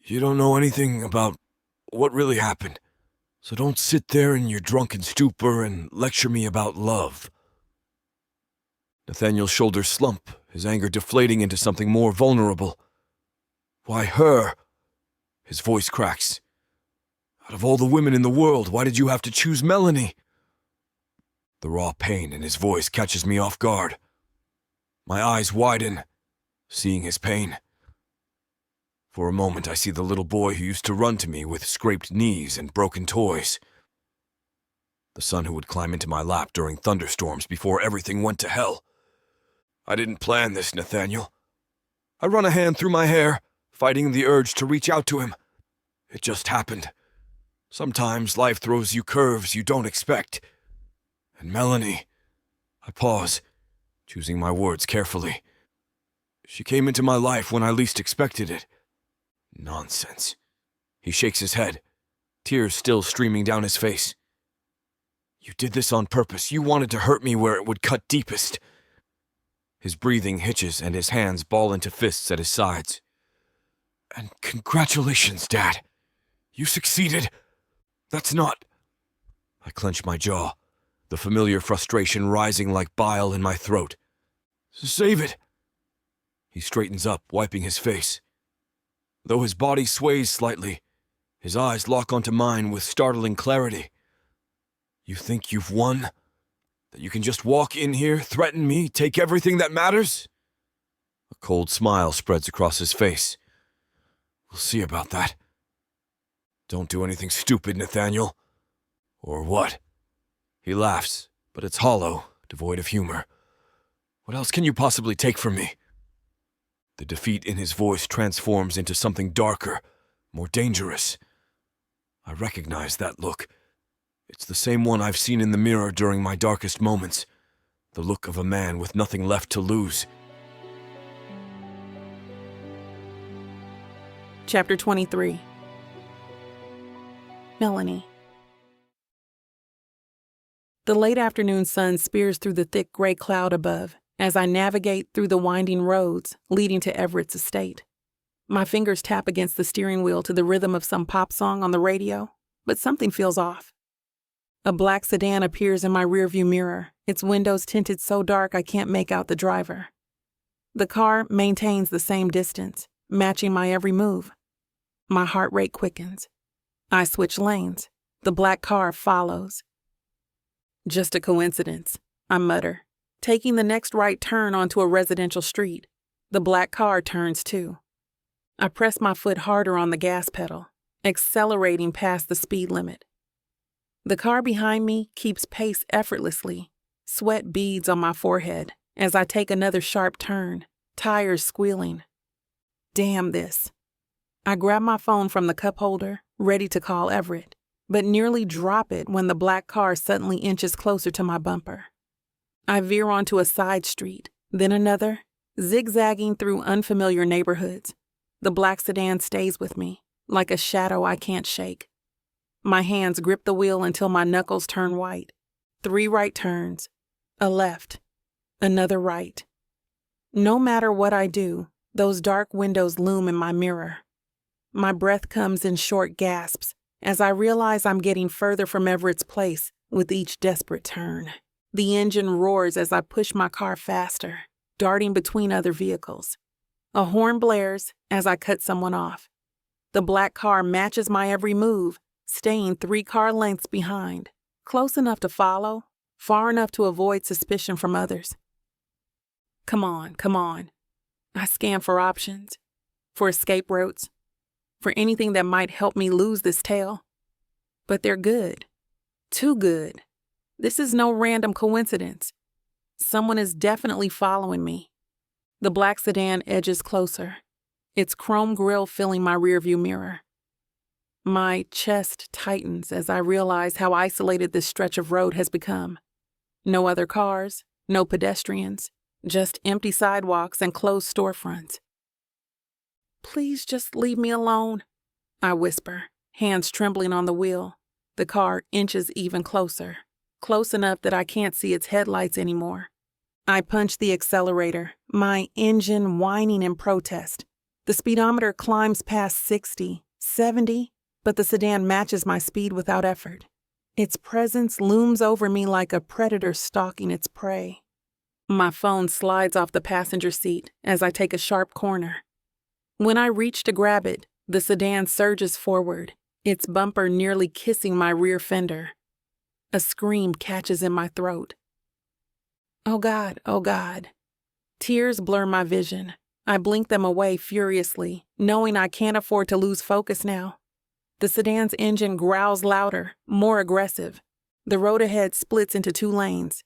You don't know anything about what really happened, so don't sit there in your drunken stupor and lecture me about love. Nathaniel's shoulders slump, his anger deflating into something more vulnerable. Why her? His voice cracks. Out of all the women in the world, why did you have to choose Melanie? The raw pain in his voice catches me off guard. My eyes widen, seeing his pain. For a moment, I see the little boy who used to run to me with scraped knees and broken toys. The son who would climb into my lap during thunderstorms before everything went to hell. I didn't plan this, Nathaniel. I run a hand through my hair, fighting the urge to reach out to him. It just happened. Sometimes life throws you curves you don't expect. And Melanie... I pause, choosing my words carefully. She came into my life when I least expected it. Nonsense. He shakes his head, tears still streaming down his face. You did this on purpose. You wanted to hurt me where it would cut deepest. His breathing hitches and his hands ball into fists at his sides. And congratulations, Dad. You succeeded. That's not... I clench my jaw, the familiar frustration rising like bile in my throat. Save it. He straightens up, wiping his face. Though his body sways slightly, his eyes lock onto mine with startling clarity. You think you've won? That you can just walk in here, threaten me, take everything that matters? A cold smile spreads across his face. We'll see about that. Don't do anything stupid, Nathaniel. Or what? He laughs, but it's hollow, devoid of humor. What else can you possibly take from me? The defeat in his voice transforms into something darker, more dangerous. I recognize that look. It's the same one I've seen in the mirror during my darkest moments. The look of a man with nothing left to lose. Chapter 23. Melanie. The late afternoon sun spears through the thick gray cloud above as I navigate through the winding roads leading to Everett's estate. My fingers tap against the steering wheel to the rhythm of some pop song on the radio, but something feels off. A black sedan appears in my rearview mirror, its windows tinted so dark I can't make out the driver. The car maintains the same distance, matching my every move. My heart rate quickens. I switch lanes. The black car follows. Just a coincidence, I mutter, taking the next right turn onto a residential street. The black car turns too. I press my foot harder on the gas pedal, accelerating past the speed limit. The car behind me keeps pace effortlessly. Sweat beads on my forehead as I take another sharp turn, tires squealing. Damn this. I grab my phone from the cup holder, ready to call Everett, but nearly drop it when the black car suddenly inches closer to my bumper. I veer onto a side street, then another, zigzagging through unfamiliar neighborhoods. The black sedan stays with me, like a shadow I can't shake. My hands grip the wheel until my knuckles turn white. 3 right turns, a left, another right. No matter what I do, those dark windows loom in my mirror. My breath comes in short gasps as I realize I'm getting further from Everett's place with each desperate turn. The engine roars as I push my car faster, darting between other vehicles. A horn blares as I cut someone off. The black car matches my every move, staying 3 car lengths behind, close enough to follow, far enough to avoid suspicion from others. Come on. I scan for options, for escape routes, for anything that might help me lose this tail. But they're good. Too good. This is no random coincidence. Someone is definitely following me. The black sedan edges closer, its chrome grille filling my rearview mirror. My chest tightens as I realize how isolated this stretch of road has become. No other cars, no pedestrians, just empty sidewalks and closed storefronts. Please just leave me alone, I whisper, hands trembling on the wheel. The car inches even closer, close enough that I can't see its headlights anymore. I punch the accelerator, my engine whining in protest. The speedometer climbs past 60, 70, but the sedan matches my speed without effort. Its presence looms over me like a predator stalking its prey. My phone slides off the passenger seat as I take a sharp corner. When I reach to grab it, the sedan surges forward, its bumper nearly kissing my rear fender. A scream catches in my throat. Oh God. Tears blur my vision. I blink them away furiously, knowing I can't afford to lose focus now. The sedan's engine growls louder, more aggressive. The road ahead splits into 2 lanes.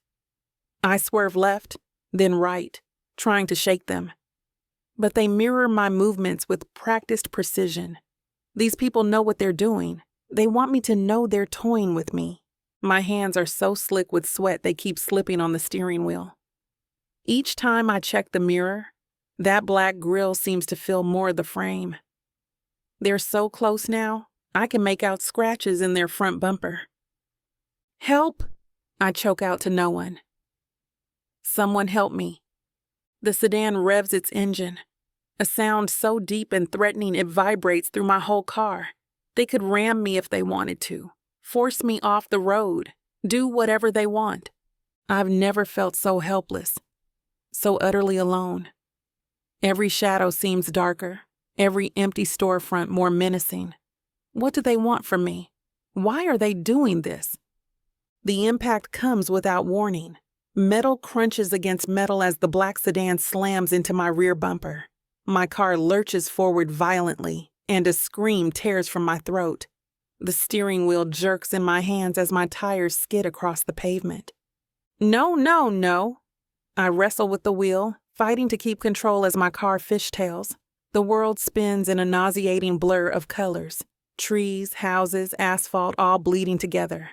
I swerve left, then right, trying to shake them. But they mirror my movements with practiced precision. These people know what they're doing. They want me to know they're toying with me. My hands are so slick with sweat they keep slipping on the steering wheel. Each time I check the mirror, that black grille seems to fill more of the frame. They're so close now, I can make out scratches in their front bumper. Help! I choke out to no one. Someone help me. The sedan revs its engine. A sound so deep and threatening it vibrates through my whole car. They could ram me if they wanted to, force me off the road, do whatever they want. I've never felt so helpless, so utterly alone. Every shadow seems darker, every empty storefront more menacing. What do they want from me? Why are they doing this? The impact comes without warning. Metal crunches against metal as the black sedan slams into my rear bumper. My car lurches forward violently, and a scream tears from my throat. The steering wheel jerks in my hands as my tires skid across the pavement. No, no, no. I wrestle with the wheel, fighting to keep control as my car fishtails. The world spins in a nauseating blur of colors. Trees, houses, asphalt, all bleeding together.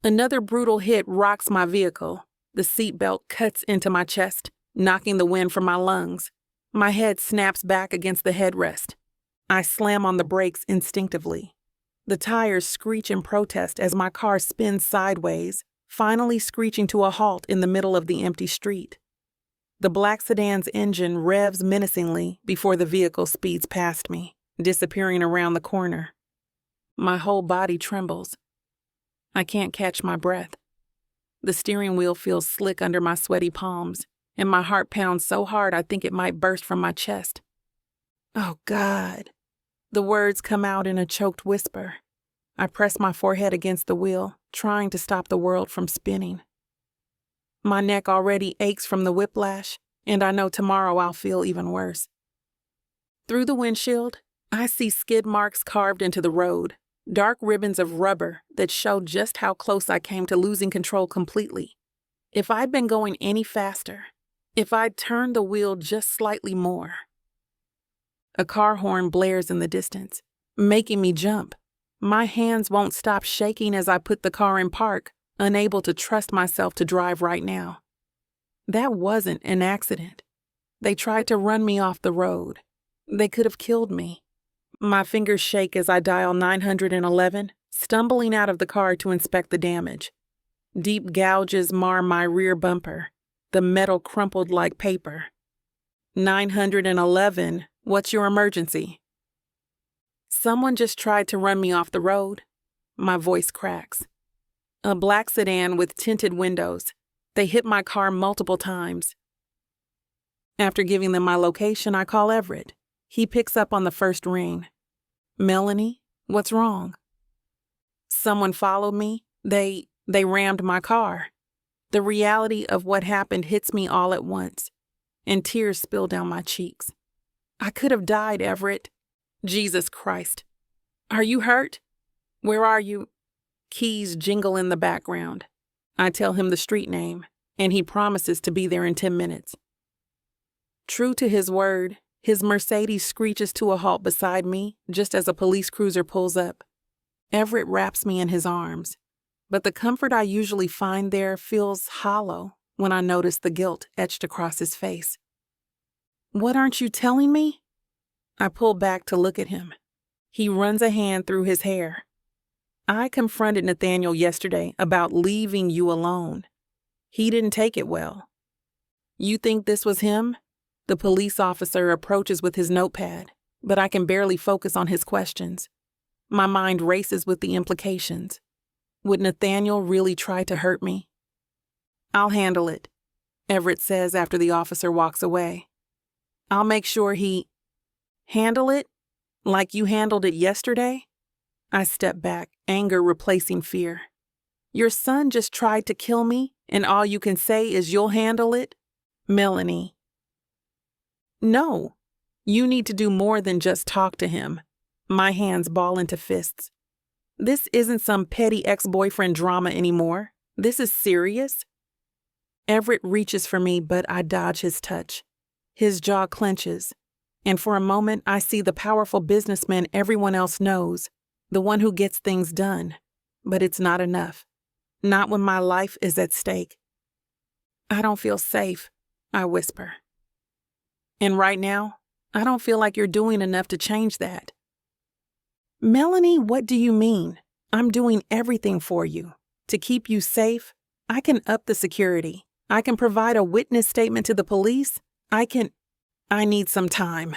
Another brutal hit rocks my vehicle. The seatbelt cuts into my chest, knocking the wind from my lungs. My head snaps back against the headrest. I slam on the brakes instinctively. The tires screech in protest as my car spins sideways, finally screeching to a halt in the middle of the empty street. The black sedan's engine revs menacingly before the vehicle speeds past me, disappearing around the corner. My whole body trembles. I can't catch my breath. The steering wheel feels slick under my sweaty palms, and my heart pounds so hard I think it might burst from my chest. Oh, God. The words come out in a choked whisper. I press my forehead against the wheel, trying to stop the world from spinning. My neck already aches from the whiplash, and I know tomorrow I'll feel even worse. Through the windshield, I see skid marks carved into the road, dark ribbons of rubber that show just how close I came to losing control completely. If I'd been going any faster, if I'd turned the wheel just slightly more. A car horn blares in the distance, making me jump. My hands won't stop shaking as I put the car in park, unable to trust myself to drive right now. That wasn't an accident. They tried to run me off the road. They could have killed me. My fingers shake as I dial 911, stumbling out of the car to inspect the damage. Deep gouges mar my rear bumper, the metal crumpled like paper. 911, what's your emergency? Someone just tried to run me off the road. My voice cracks. A black sedan with tinted windows. They hit my car multiple times. After giving them my location, I call Everett. He picks up on the first ring. Melanie, what's wrong? Someone followed me. They rammed my car. The reality of what happened hits me all at once, and tears spill down my cheeks. I could have died, Everett. Jesus Christ. Are you hurt? Where are you? Keys jingle in the background. I tell him the street name, and he promises to be there in 10 minutes. True to his word, his Mercedes screeches to a halt beside me just as a police cruiser pulls up. Everett wraps me in his arms, but the comfort I usually find there feels hollow when I notice the guilt etched across his face. What aren't you telling me? I pull back to look at him. He runs a hand through his hair. I confronted Nathaniel yesterday about leaving you alone. He didn't take it well. You think this was him? The police officer approaches with his notepad, but I can barely focus on his questions. My mind races with the implications. Would Nathaniel really try to hurt me? I'll handle it, Everett says after the officer walks away. I'll make sure he... Handle it? Like you handled it yesterday? I step back, anger replacing fear. Your son just tried to kill me, and all you can say is you'll handle it? Melanie. No, you need to do more than just talk to him. My hands ball into fists. This isn't some petty ex-boyfriend drama anymore. This is serious. Everett reaches for me, but I dodge his touch. His jaw clenches, and for a moment I see the powerful businessman everyone else knows, the one who gets things done. But it's not enough. Not when my life is at stake. I don't feel safe, I whisper. And right now, I don't feel like you're doing enough to change that. Melanie, what do you mean? I'm doing everything for you. To keep you safe, I can up the security. I can provide a witness statement to the police. I need some time.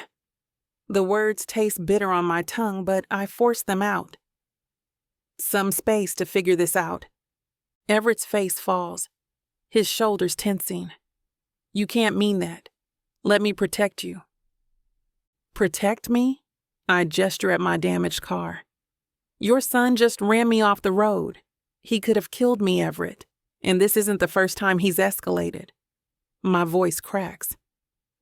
The words taste bitter on my tongue, but I force them out. Some space to figure this out. Everett's face falls, his shoulders tensing. You can't mean that. Let me protect you. Protect me? I gesture at my damaged car. Your son just ran me off the road. He could have killed me, Everett, and this isn't the first time he's escalated. My voice cracks.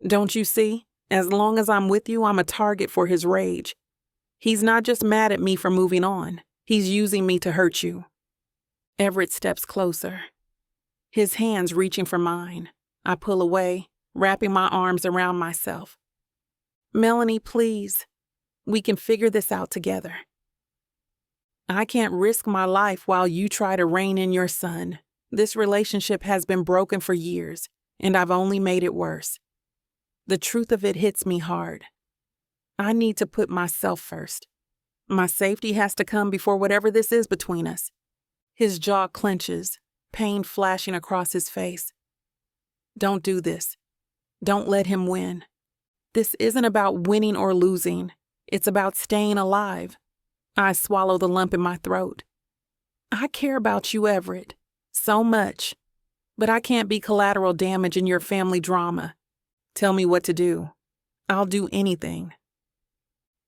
Don't you see? As long as I'm with you, I'm a target for his rage. He's not just mad at me for moving on. He's using me to hurt you. Everett steps closer, his hands reaching for mine. I pull away, wrapping my arms around myself. Melanie, please. We can figure this out together. I can't risk my life while you try to rein in your son. This relationship has been broken for years, and I've only made it worse. The truth of it hits me hard. I need to put myself first. My safety has to come before whatever this is between us. His jaw clenches, pain flashing across his face. Don't do this. Don't let him win. This isn't about winning or losing. It's about staying alive. I swallow the lump in my throat. I care about you, Everett, so much. But I can't be collateral damage in your family drama. Tell me what to do. I'll do anything.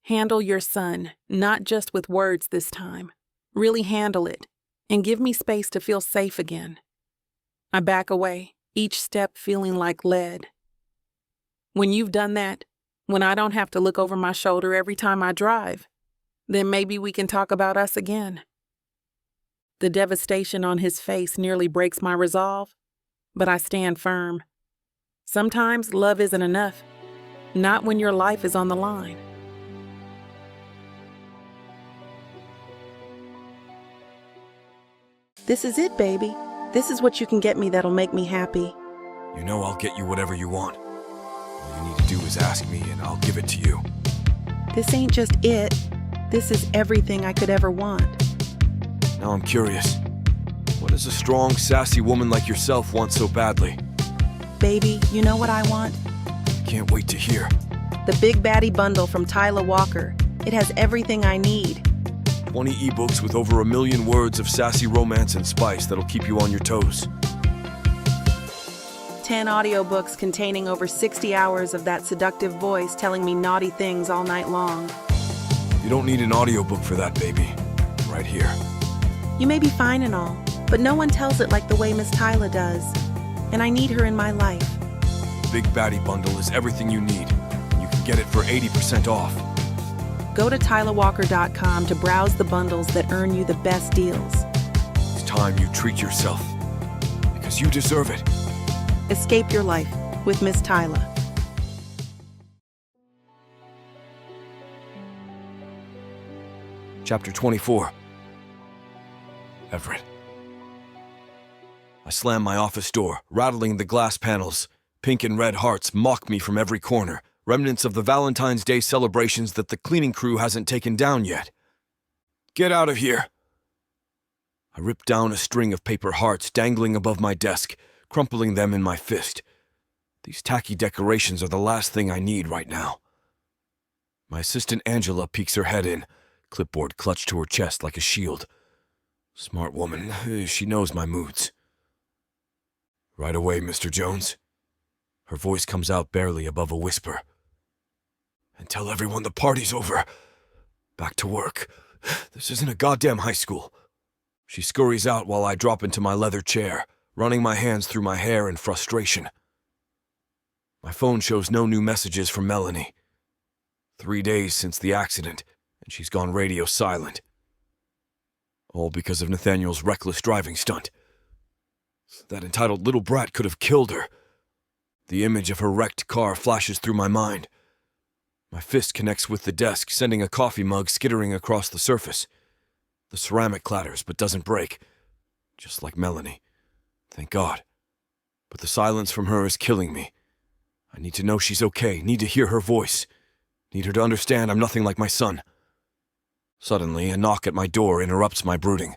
Handle your son, not just with words this time. Really handle it, and give me space to feel safe again. I back away, each step feeling like lead. When you've done that, when I don't have to look over my shoulder every time I drive, then maybe we can talk about us again. The devastation on his face nearly breaks my resolve, but I stand firm. Sometimes love isn't enough, not when your life is on the line. This is it, baby. This is what you can get me that'll make me happy. You know I'll get you whatever you want. All you need to do is ask me and I'll give it to you. This ain't just it. This is everything I could ever want. Now I'm curious. What does a strong, sassy woman like yourself want so badly? Baby, you know what I want? Can't wait to hear. The Big Baddie Bundle from Tyler Walker. It has everything I need. 20 ebooks with over 1 million words of sassy romance and spice that'll keep you on your toes. 10 audiobooks containing over 60 hours of that seductive voice telling me naughty things all night long. You don't need an audiobook for that, baby. Right here. You may be fine and all, but no one tells it like the way Miss Tyler does. And I need her in my life. The Big Baddie Bundle is everything you need. You can get it for 80% off. Go to tylerwalker.com to browse the bundles that earn you the best deals. It's time you treat yourself. Because you deserve it. Escape your life with Miss Tyler. Chapter 24. Everett. I slam my office door, rattling the glass panels. Pink and red hearts mock me from every corner, remnants of the Valentine's Day celebrations that the cleaning crew hasn't taken down yet. Get out of here! I rip down a string of paper hearts dangling above my desk, crumpling them in my fist. These tacky decorations are the last thing I need right now. My assistant Angela peeks her head in, clipboard clutched to her chest like a shield. Smart woman, she knows my moods. Right away, Mr. Jones. Her voice comes out barely above a whisper. And tell everyone the party's over. Back to work. This isn't a goddamn high school. She scurries out while I drop into my leather chair, running my hands through my hair in frustration. My phone shows no new messages from Melanie. 3 days since the accident, and she's gone radio silent. All because of Nathaniel's reckless driving stunt. That entitled little brat could have killed her. The image of her wrecked car flashes through my mind. My fist connects with the desk, sending a coffee mug skittering across the surface. The ceramic clatters, but doesn't break. Just like Melanie. Thank God. But the silence from her is killing me. I need to know she's okay, need to hear her voice. Need her to understand I'm nothing like my son. Suddenly, a knock at my door interrupts my brooding.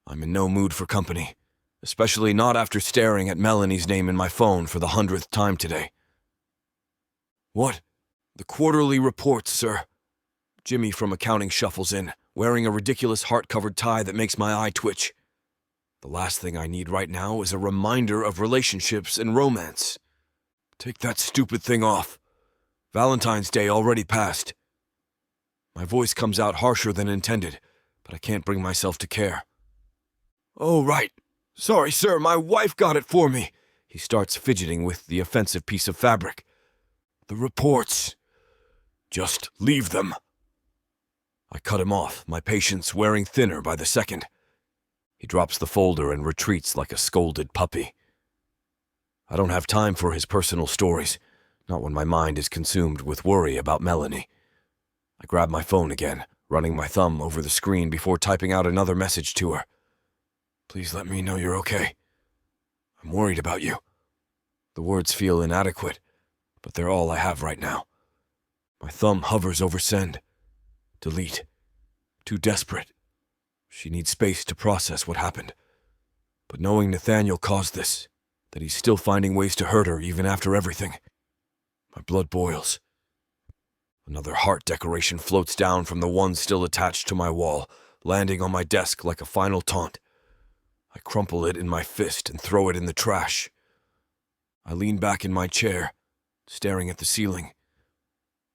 I'm in no mood for company, especially not after staring at Melanie's name in my phone for the 100th time today. What? The quarterly reports, sir. Jimmy from accounting shuffles in, wearing a ridiculous heart-covered tie that makes my eye twitch. The last thing I need right now is a reminder of relationships and romance. Take that stupid thing off. Valentine's Day already passed. My voice comes out harsher than intended, but I can't bring myself to care. Oh, right. Sorry, sir, my wife got it for me. He starts fidgeting with the offensive piece of fabric. The reports. Just leave them. I cut him off, my patience wearing thinner by the second. He drops the folder and retreats like a scolded puppy. I don't have time for his personal stories, not when my mind is consumed with worry about Melanie. I grab my phone again, running my thumb over the screen before typing out another message to her. Please let me know you're okay. I'm worried about you. The words feel inadequate, but they're all I have right now. My thumb hovers over send. Delete. Too desperate. She needs space to process what happened. But knowing Nathaniel caused this, that he's still finding ways to hurt her even after everything, my blood boils. Another heart decoration floats down from the one still attached to my wall, landing on my desk like a final taunt. I crumple it in my fist and throw it in the trash. I lean back in my chair, staring at the ceiling.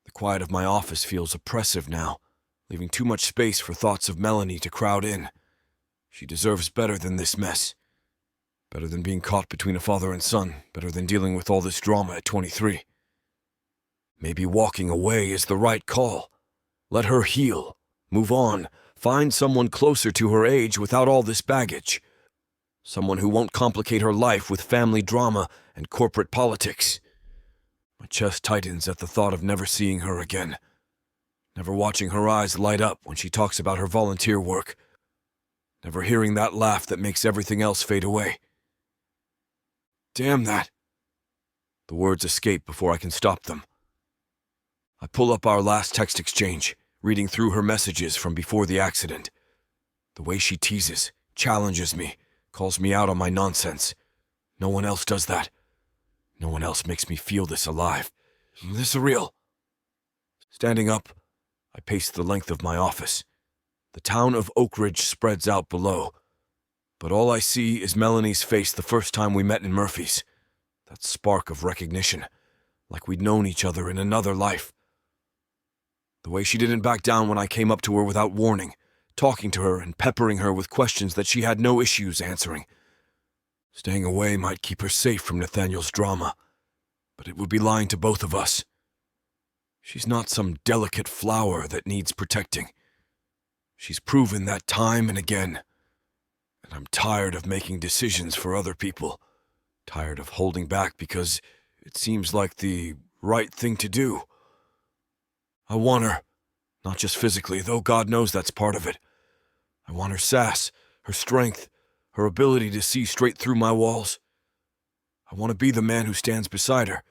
The quiet of my office feels oppressive now, leaving too much space for thoughts of Melanie to crowd in. She deserves better than this mess. Better than being caught between a father and son, better than dealing with all this drama at 23. Maybe walking away is the right call. Let her heal, move on, find someone closer to her age without all this baggage. Someone who won't complicate her life with family drama and corporate politics. My chest tightens at the thought of never seeing her again. Never watching her eyes light up when she talks about her volunteer work. Never hearing that laugh that makes everything else fade away. Damn that. The words escape before I can stop them. I pull up our last text exchange, reading through her messages from before the accident. The way she teases, challenges me, calls me out on my nonsense. No one else does that. No one else makes me feel this alive. This real. Standing up, I pace the length of my office. The town of Oak Ridge spreads out below, but all I see is Melanie's face the first time we met in Murphy's. That spark of recognition, like we'd known each other in another life. The way she didn't back down when I came up to her without warning, talking to her and peppering her with questions that she had no issues answering. Staying away might keep her safe from Nathaniel's drama, but it would be lying to both of us. She's not some delicate flower that needs protecting. She's proven that time and again. And I'm tired of making decisions for other people. Tired of holding back because it seems like the right thing to do. I want her, not just physically, though God knows that's part of it. I want her sass, her strength, her ability to see straight through my walls. I want to be the man who stands beside her,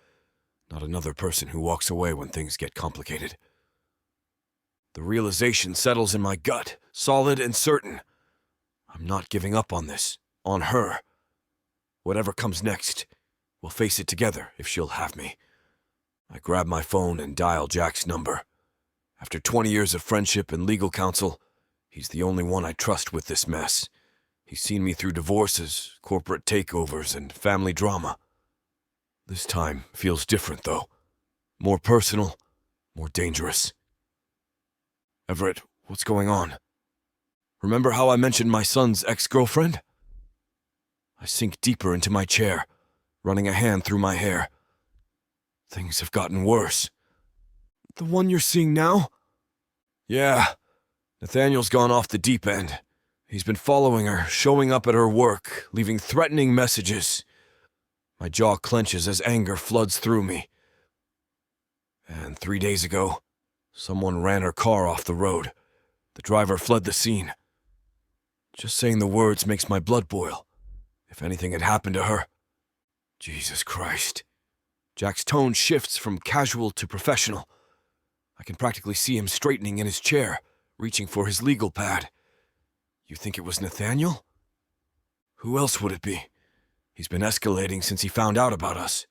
not another person who walks away when things get complicated. The realization settles in my gut, solid and certain. I'm not giving up on this, on her. Whatever comes next, we'll face it together if she'll have me. I grab my phone and dial Jack's number. After 20 years of friendship and legal counsel, he's the only one I trust with this mess. He's seen me through divorces, corporate takeovers, and family drama. This time feels different, though. More personal, more dangerous. Everett, what's going on? Remember how I mentioned my son's ex-girlfriend? I sink deeper into my chair, running a hand through my hair. Things have gotten worse. The one you're seeing now? Yeah. Nathaniel's gone off the deep end. He's been following her, showing up at her work, leaving threatening messages. My jaw clenches as anger floods through me. And 3 days ago, someone ran her car off the road. The driver fled the scene. Just saying the words makes my blood boil. If anything had happened to her. Jesus Christ. Jack's tone shifts from casual to professional. I can practically see him straightening in his chair, reaching for his legal pad. You think it was Nathaniel? Who else would it be? He's been escalating since he found out about us.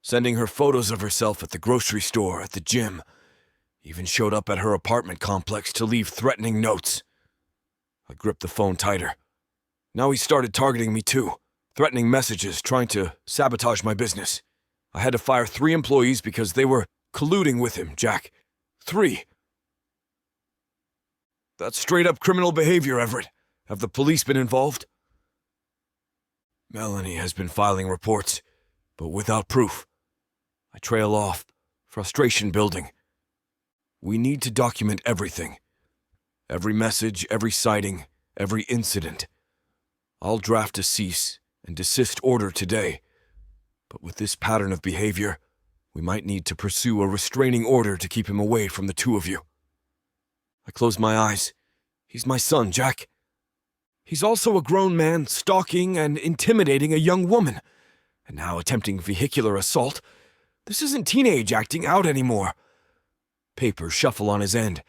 Sending her photos of herself at the grocery store, at the gym. Even showed up at her apartment complex to leave threatening notes. I gripped the phone tighter. Now he started targeting me too. Threatening messages, trying to sabotage my business. I had to fire 3 employees because they were colluding with him, Jack. 3. That's straight-up criminal behavior, Everett. Have the police been involved? Melanie has been filing reports, but without proof. I trail off, frustration building. We need to document everything. Every message, every sighting, every incident. I'll draft a cease and desist order today. But with this pattern of behavior, we might need to pursue a restraining order to keep him away from the two of you. I close my eyes. He's my son, Jack. He's also a grown man stalking and intimidating a young woman, and now attempting vehicular assault. This isn't teenage acting out anymore. Papers shuffle on his end.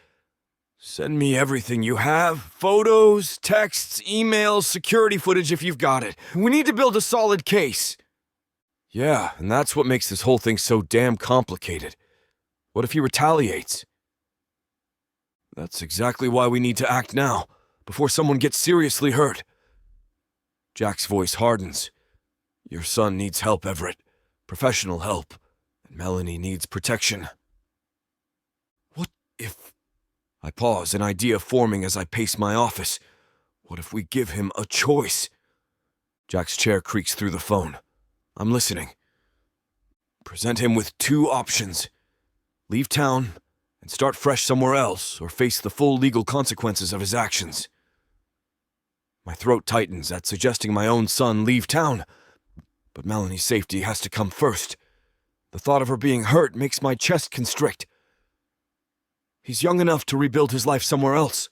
Send me everything you have. Photos, texts, emails, security footage if you've got it. We need to build a solid case. Yeah, and that's what makes this whole thing so damn complicated. What if he retaliates? That's exactly why we need to act now, before someone gets seriously hurt. Jack's voice hardens. Your son needs help, Everett. Professional help. And Melanie needs protection. What if... I pause, an idea forming as I pace my office. What if we give him a choice? Jack's chair creaks through the phone. I'm listening. Present him with two options. Leave town and start fresh somewhere else, or face the full legal consequences of his actions. My throat tightens at suggesting my own son leave town, but Melanie's safety has to come first. The thought of her being hurt makes my chest constrict. He's young enough to rebuild his life somewhere else.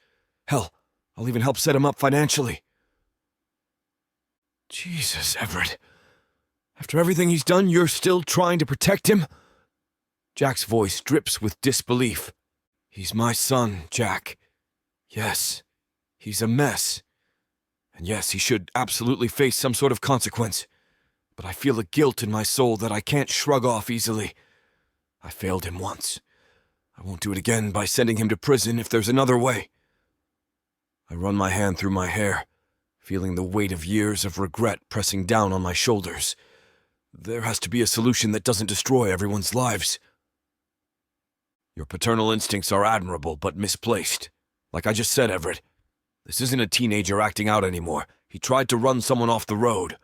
Hell, I'll even help set him up financially. Jesus, Everett. After everything he's done, you're still trying to protect him? Jack's voice drips with disbelief. He's my son, Jack. Yes, he's a mess. And yes, he should absolutely face some sort of consequence. But I feel a guilt in my soul that I can't shrug off easily. I failed him once. I won't do it again by sending him to prison if there's another way. I run my hand through my hair, feeling the weight of years of regret pressing down on my shoulders. There has to be a solution that doesn't destroy everyone's lives. Your paternal instincts are admirable but misplaced. Like I just said, Everett, this isn't a teenager acting out anymore. He tried to run someone off the road.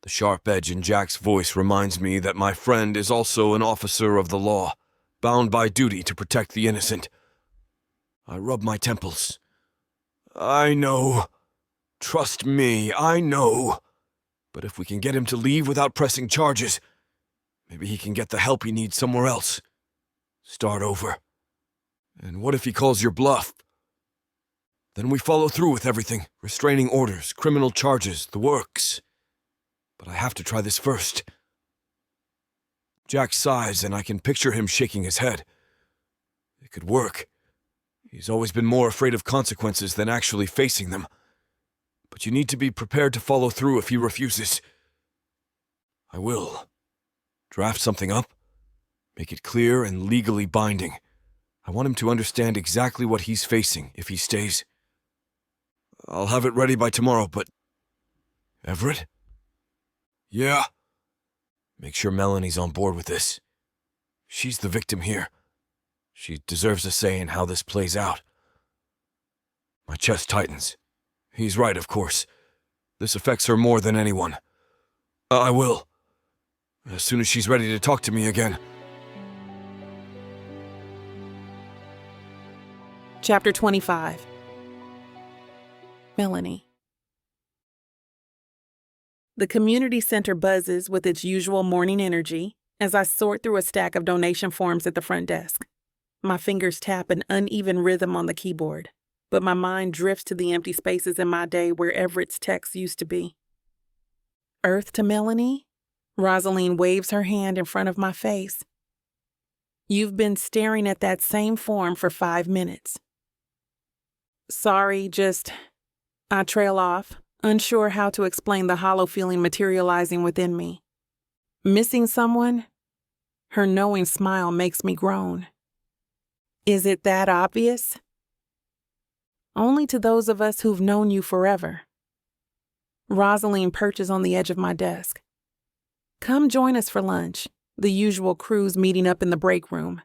The sharp edge in Jack's voice reminds me that my friend is also an officer of the law, bound by duty to protect the innocent. I rub my temples. I know. Trust me, I know. But if we can get him to leave without pressing charges, maybe he can get the help he needs somewhere else. Start over. And what if he calls your bluff? Then we follow through with everything. Restraining orders, criminal charges, the works. But I have to try this first. Jack sighs, and I can picture him shaking his head. It could work. He's always been more afraid of consequences than actually facing them. But you need to be prepared to follow through if he refuses. I will. Draft something up. Make it clear and legally binding. I want him to understand exactly what he's facing if he stays. I'll have it ready by tomorrow, but... Everett? Yeah? Make sure Melanie's on board with this. She's the victim here. She deserves a say in how this plays out. My chest tightens. He's right, of course. This affects her more than anyone. I will. As soon as she's ready to talk to me again. Chapter 25. Melanie. The community center buzzes with its usual morning energy as I sort through a stack of donation forms at the front desk. My fingers tap an uneven rhythm on the keyboard, but my mind drifts to the empty spaces in my day where Everett's text used to be. Earth to Melanie? Rosaline waves her hand in front of my face. You've been staring at that same form for 5 minutes. Sorry, I trail off, unsure how to explain the hollow feeling materializing within me. Missing someone? Her knowing smile makes me groan. Is it that obvious? Only to those of us who've known you forever. Rosaline perches on the edge of my desk. Come join us for lunch, the usual crew's meeting up in the break room.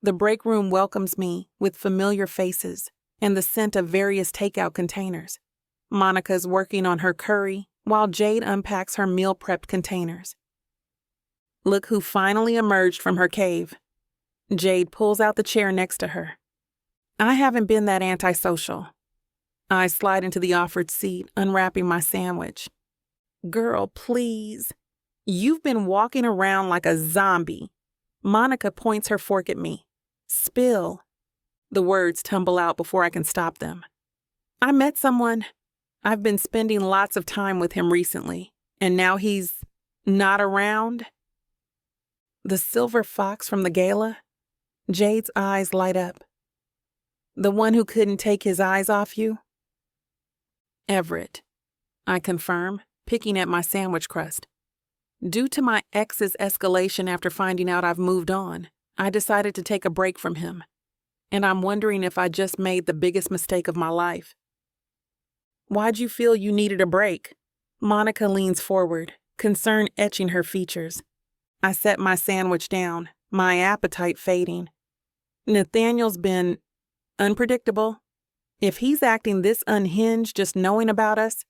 The break room welcomes me with familiar faces and the scent of various takeout containers. Monica's working on her curry while Jade unpacks her meal-prepped containers. Look who finally emerged from her cave. Jade pulls out the chair next to her. I haven't been that antisocial. I slide into the offered seat, unwrapping my sandwich. Girl, please. You've been walking around like a zombie. Monica points her fork at me. Spill. The words tumble out before I can stop them. I met someone. I've been spending lots of time with him recently, and now he's not around. The silver fox from the gala? Jade's eyes light up. The one who couldn't take his eyes off you? Everett, I confirm, picking at my sandwich crust. Due to my ex's escalation after finding out I've moved on, I decided to take a break from him, and I'm wondering if I just made the biggest mistake of my life. Why'd you feel you needed a break? Monica leans forward, concern etching her features. I set my sandwich down, my appetite fading. Nathaniel's been unpredictable. If he's acting this unhinged just knowing about us,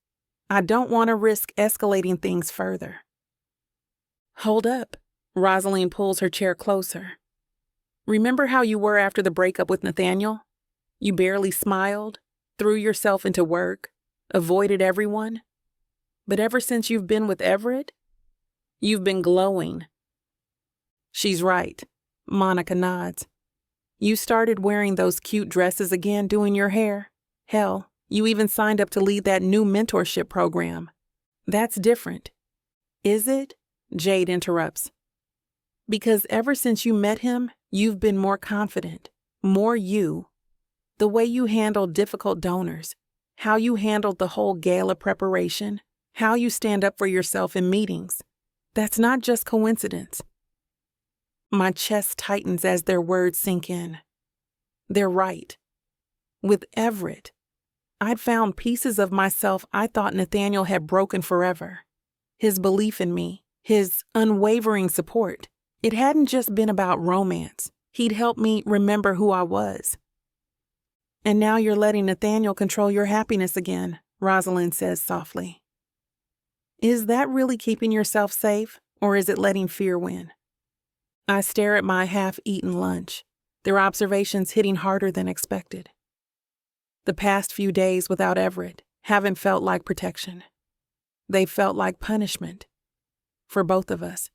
I don't want to risk escalating things further. Hold up. Rosaline pulls her chair closer. Remember how you were after the breakup with Nathaniel? You barely smiled, threw yourself into work, avoided everyone. But ever since you've been with Everett, you've been glowing. She's right. Monica nods. You started wearing those cute dresses again, doing your hair. Hell, you even signed up to lead that new mentorship program. That's different. Is it? Jade interrupts. Because ever since you met him, you've been more confident, more you. The way you handled difficult donors, how you handled the whole gala preparation, how you stand up for yourself in meetings. That's not just coincidence. My chest tightens as their words sink in. They're right. With Everett, I'd found pieces of myself I thought Nathaniel had broken forever. His belief in me, his unwavering support. It hadn't just been about romance. He'd helped me remember who I was. And now you're letting Nathaniel control your happiness again, Rosalind says softly. Is that really keeping yourself safe, or is it letting fear win? I stare at my half-eaten lunch, their observations hitting harder than expected. The past few days without Everett haven't felt like protection. They felt like punishment. For both of us.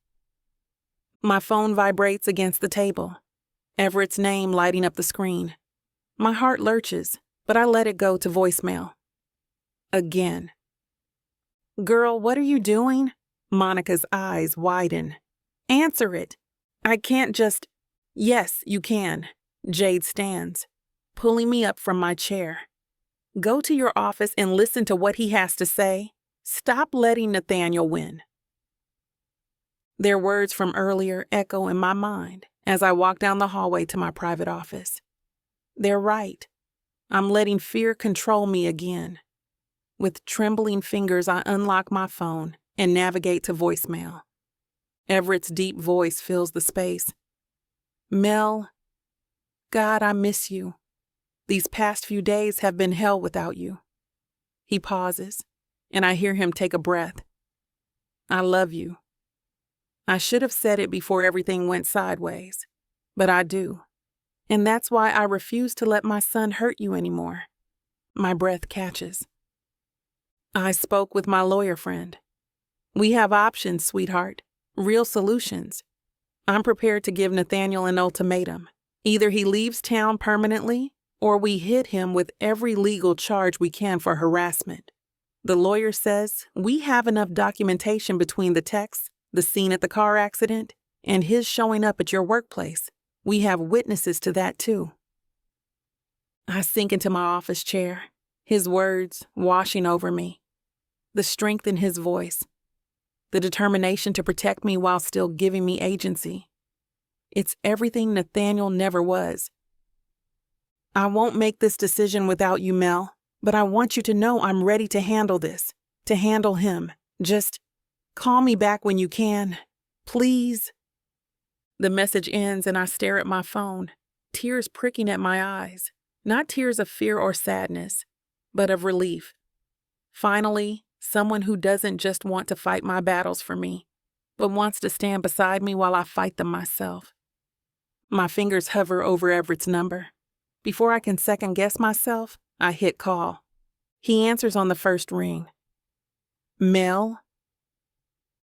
My phone vibrates against the table, Everett's name lighting up the screen. My heart lurches, but I let it go to voicemail. Again. Girl, what are you doing? Monica's eyes widen. Answer it. I can't just... Yes, you can. Jade stands, pulling me up from my chair. Go to your office and listen to what he has to say. Stop letting Nathaniel win. Their words from earlier echo in my mind as I walk down the hallway to my private office. They're right. I'm letting fear control me again. With trembling fingers, I unlock my phone and navigate to voicemail. Everett's deep voice fills the space. Mel, God, I miss you. These past few days have been hell without you. He pauses, and I hear him take a breath. I love you. I should have said it before everything went sideways, but I do. And that's why I refuse to let my son hurt you anymore. My breath catches. I spoke with my lawyer friend. We have options, sweetheart. Real solutions. I'm prepared to give Nathaniel an ultimatum. Either he leaves town permanently, or we hit him with every legal charge we can for harassment. The lawyer says we have enough documentation between the texts, the scene at the car accident, and his showing up at your workplace. We have witnesses to that too. I sink into my office chair, his words washing over me. The strength in his voice. The determination to protect me while still giving me agency. It's everything Nathaniel never was. I won't make this decision without you, Mel, but I want you to know I'm ready to handle this, to handle him. Just call me back when you can, please. The message ends and I stare at my phone, tears pricking at my eyes. Not tears of fear or sadness, but of relief. Finally, someone who doesn't just want to fight my battles for me, but wants to stand beside me while I fight them myself. My fingers hover over Everett's number. Before I can second-guess myself, I hit call. He answers on the first ring. Mel?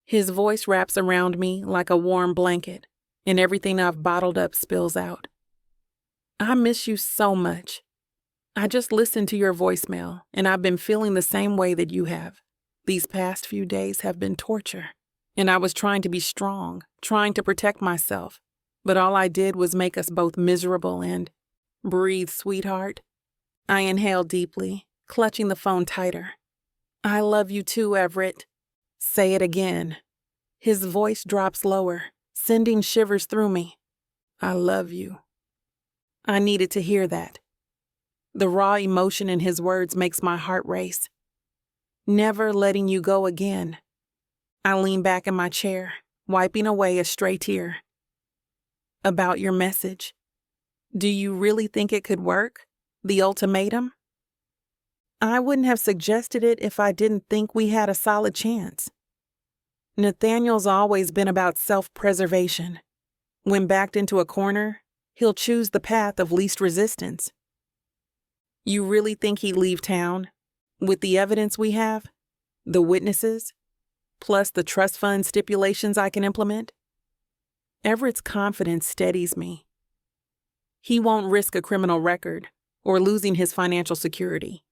His voice wraps around me like a warm blanket, and everything I've bottled up spills out. I miss you so much. I just listened to your voicemail, and I've been feeling the same way that you have. These past few days have been torture, and I was trying to be strong, trying to protect myself, but all I did was make us both miserable and... Breathe, sweetheart. I inhale deeply, clutching the phone tighter. I love you too, Everett. Say it again. His voice drops lower, sending shivers through me. I love you. I needed to hear that. The raw emotion in his words makes my heart race. Never letting you go again. I lean back in my chair, wiping away a stray tear. About your message. Do you really think it could work? The ultimatum? I wouldn't have suggested it if I didn't think we had a solid chance. Nathaniel's always been about self-preservation. When backed into a corner, he'll choose the path of least resistance. You really think he'd leave town? With the evidence we have? The witnesses? Plus the trust fund stipulations I can implement? Everett's confidence steadies me. He won't risk a criminal record or losing his financial security.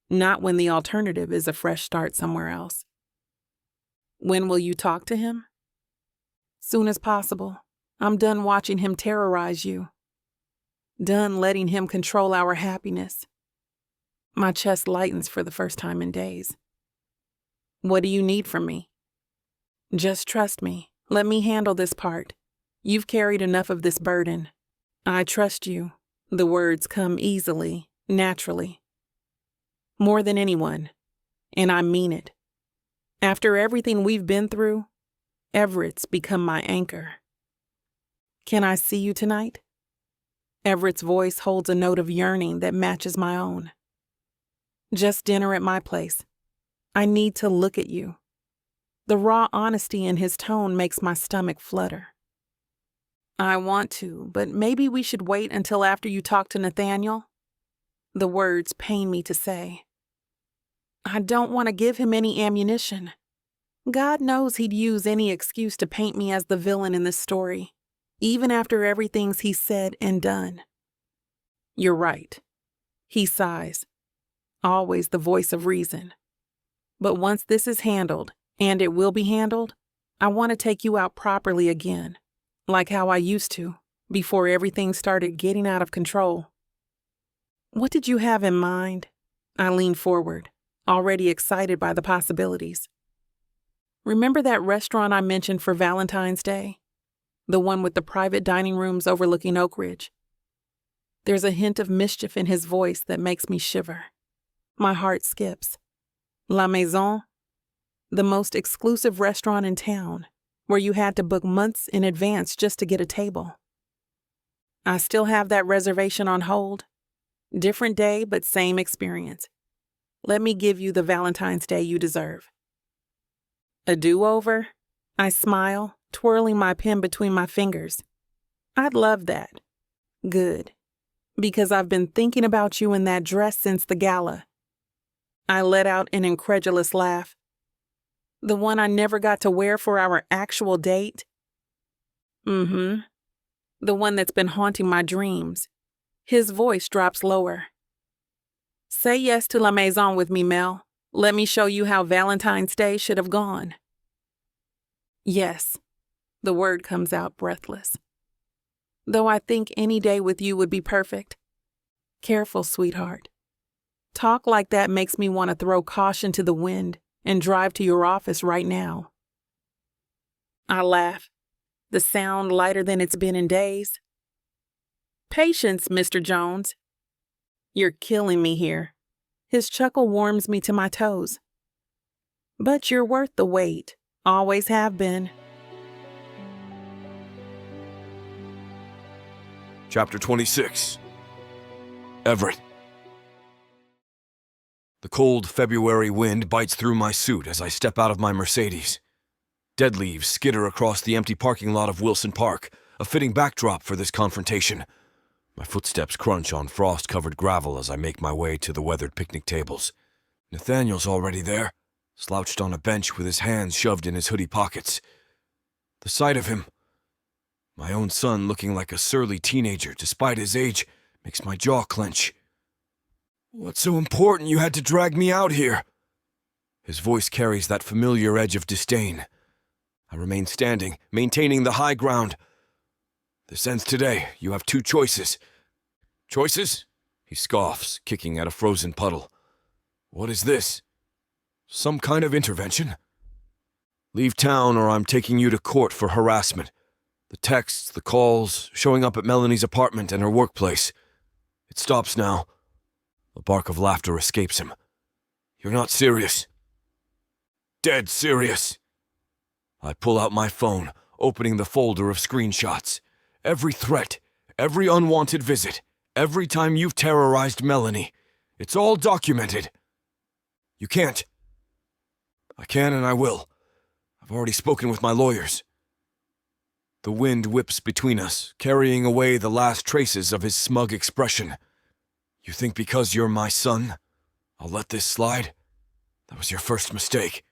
Not when the alternative is a fresh start somewhere else. When will you talk to him? Soon as possible. I'm done watching him terrorize you. Done letting him control our happiness. My chest lightens for the first time in days. What do you need from me? Just trust me. Let me handle this part. You've carried enough of this burden. I trust you. The words come easily, naturally. More than anyone. And I mean it. After everything we've been through, Everett's become my anchor. Can I see you tonight? Everett's voice holds a note of yearning that matches my own. Just dinner at my place. I need to look at you. The raw honesty in his tone makes my stomach flutter. I want to, but maybe we should wait until after you talk to Nathaniel. The words pain me to say. I don't want to give him any ammunition. God knows he'd use any excuse to paint me as the villain in this story, even after everything he's said and done. You're right. He sighs. Always the voice of reason. But once this is handled, and it will be handled, I want to take you out properly again, like how I used to, before everything started getting out of control. What did you have in mind? I lean forward, already excited by the possibilities. Remember that restaurant I mentioned for Valentine's Day? The one with the private dining rooms overlooking Oak Ridge? There's a hint of mischief in his voice that makes me shiver. My heart skips. La Maison? The most exclusive restaurant in town, where you had to book months in advance just to get a table. I still have that reservation on hold. Different day, but same experience. Let me give you the Valentine's Day you deserve. A do-over? I smile, twirling my pen between my fingers. I'd love that. Good. Because I've been thinking about you in that dress since the gala. I let out an incredulous laugh. The one I never got to wear for our actual date? The one that's been haunting my dreams. His voice drops lower. Say yes to La Maison with me, Mel. Let me show you how Valentine's Day should have gone. Yes. The word comes out breathless. Though I think any day with you would be perfect. Careful, sweetheart. Talk like that makes me want to throw caution to the wind and drive to your office right now. I laugh, the sound lighter than it's been in days. Patience, Mr. Jones. You're killing me here. His chuckle warms me to my toes. But you're worth the wait. Always have been. Chapter 26. Everett. The cold February wind bites through my suit as I step out of my Mercedes. Dead leaves skitter across the empty parking lot of Wilson Park, a fitting backdrop for this confrontation. My footsteps crunch on frost-covered gravel as I make my way to the weathered picnic tables. Nathaniel's already there, slouched on a bench with his hands shoved in his hoodie pockets. The sight of him, my own son looking like a surly teenager despite his age, makes my jaw clench. "What's so important you had to drag me out here?" His voice carries that familiar edge of disdain. I remain standing, maintaining the high ground. "This ends today. You have two choices." "Choices?" He scoffs, kicking at a frozen puddle. "What is this? Some kind of intervention?" "Leave town or I'm taking you to court for harassment. The texts, the calls, showing up at Melanie's apartment and her workplace. It stops now." A bark of laughter escapes him. "You're not serious." "Dead serious." I pull out my phone, opening the folder of screenshots. Every threat, every unwanted visit, every time you've terrorized Melanie. It's all documented. "You can't." "I can and I will. I've already spoken with my lawyers." The wind whips between us, carrying away the last traces of his smug expression. "You think because you're my son, I'll let this slide? That was your first mistake."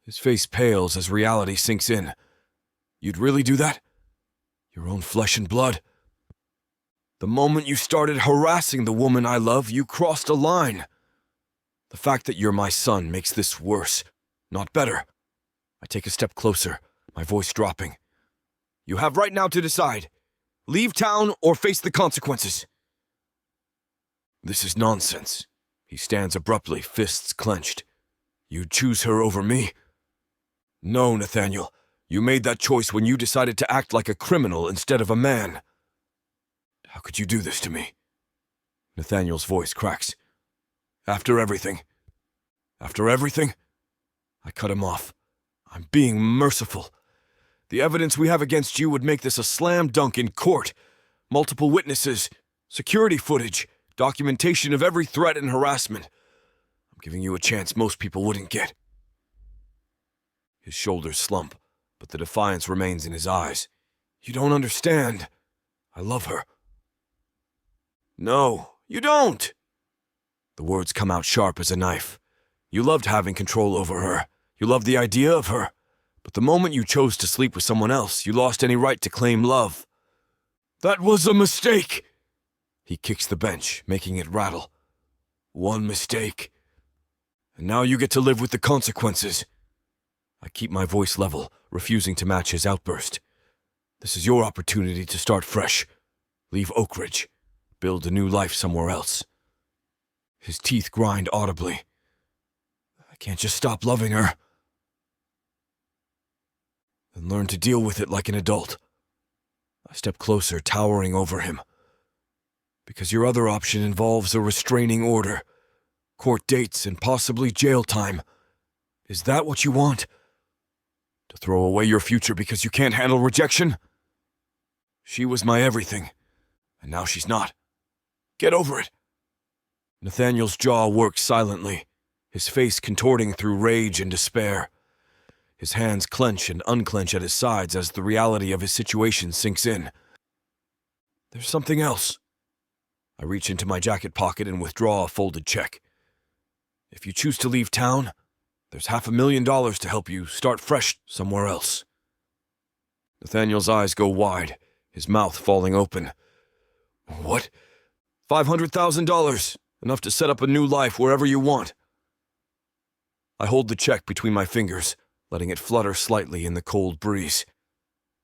His face pales as reality sinks in. "You'd really do that? Your own flesh and blood? The moment you started harassing the woman I love, you crossed a line. The fact that you're my son makes this worse, not better." I take a step closer, my voice dropping. "You have right now to decide. Leave town or face the consequences." "This is nonsense." He stands abruptly, fists clenched. "You'd choose her over me?" "No, Nathaniel. You made that choice when you decided to act like a criminal instead of a man." "How could you do this to me?" Nathaniel's voice cracks. After everything?" I cut him off. "I'm being merciful. The evidence we have against you would make this a slam dunk in court. Multiple witnesses, security footage, documentation of every threat and harassment. I'm giving you a chance most people wouldn't get." His shoulders slump, but the defiance remains in his eyes. "You don't understand. I love her." "No, you don't!" The words come out sharp as a knife. "You loved having control over her. You loved the idea of her. But the moment you chose to sleep with someone else, you lost any right to claim love." "That was a mistake!" He kicks the bench, making it rattle. "One mistake. And now you get to live with the consequences." I keep my voice level, refusing to match his outburst. "This is your opportunity to start fresh. Leave Oak Ridge. Build a new life somewhere else." His teeth grind audibly. "I can't just stop loving her." "Then learn to deal with it like an adult." I step closer, towering over him. "Because your other option involves a restraining order, court dates, and possibly jail time. Is that what you want? To throw away your future because you can't handle rejection? She was my everything, and now she's not. Get over it." Nathaniel's jaw works silently, his face contorting through rage and despair. His hands clench and unclench at his sides as the reality of his situation sinks in. "There's something else." I reach into my jacket pocket and withdraw a folded check. "If you choose to leave town, there's $500,000 to help you start fresh somewhere else." Nathaniel's eyes go wide, his mouth falling open. "What?" $500,000, enough to set up a new life wherever you want." I hold the check between my fingers, letting it flutter slightly in the cold breeze.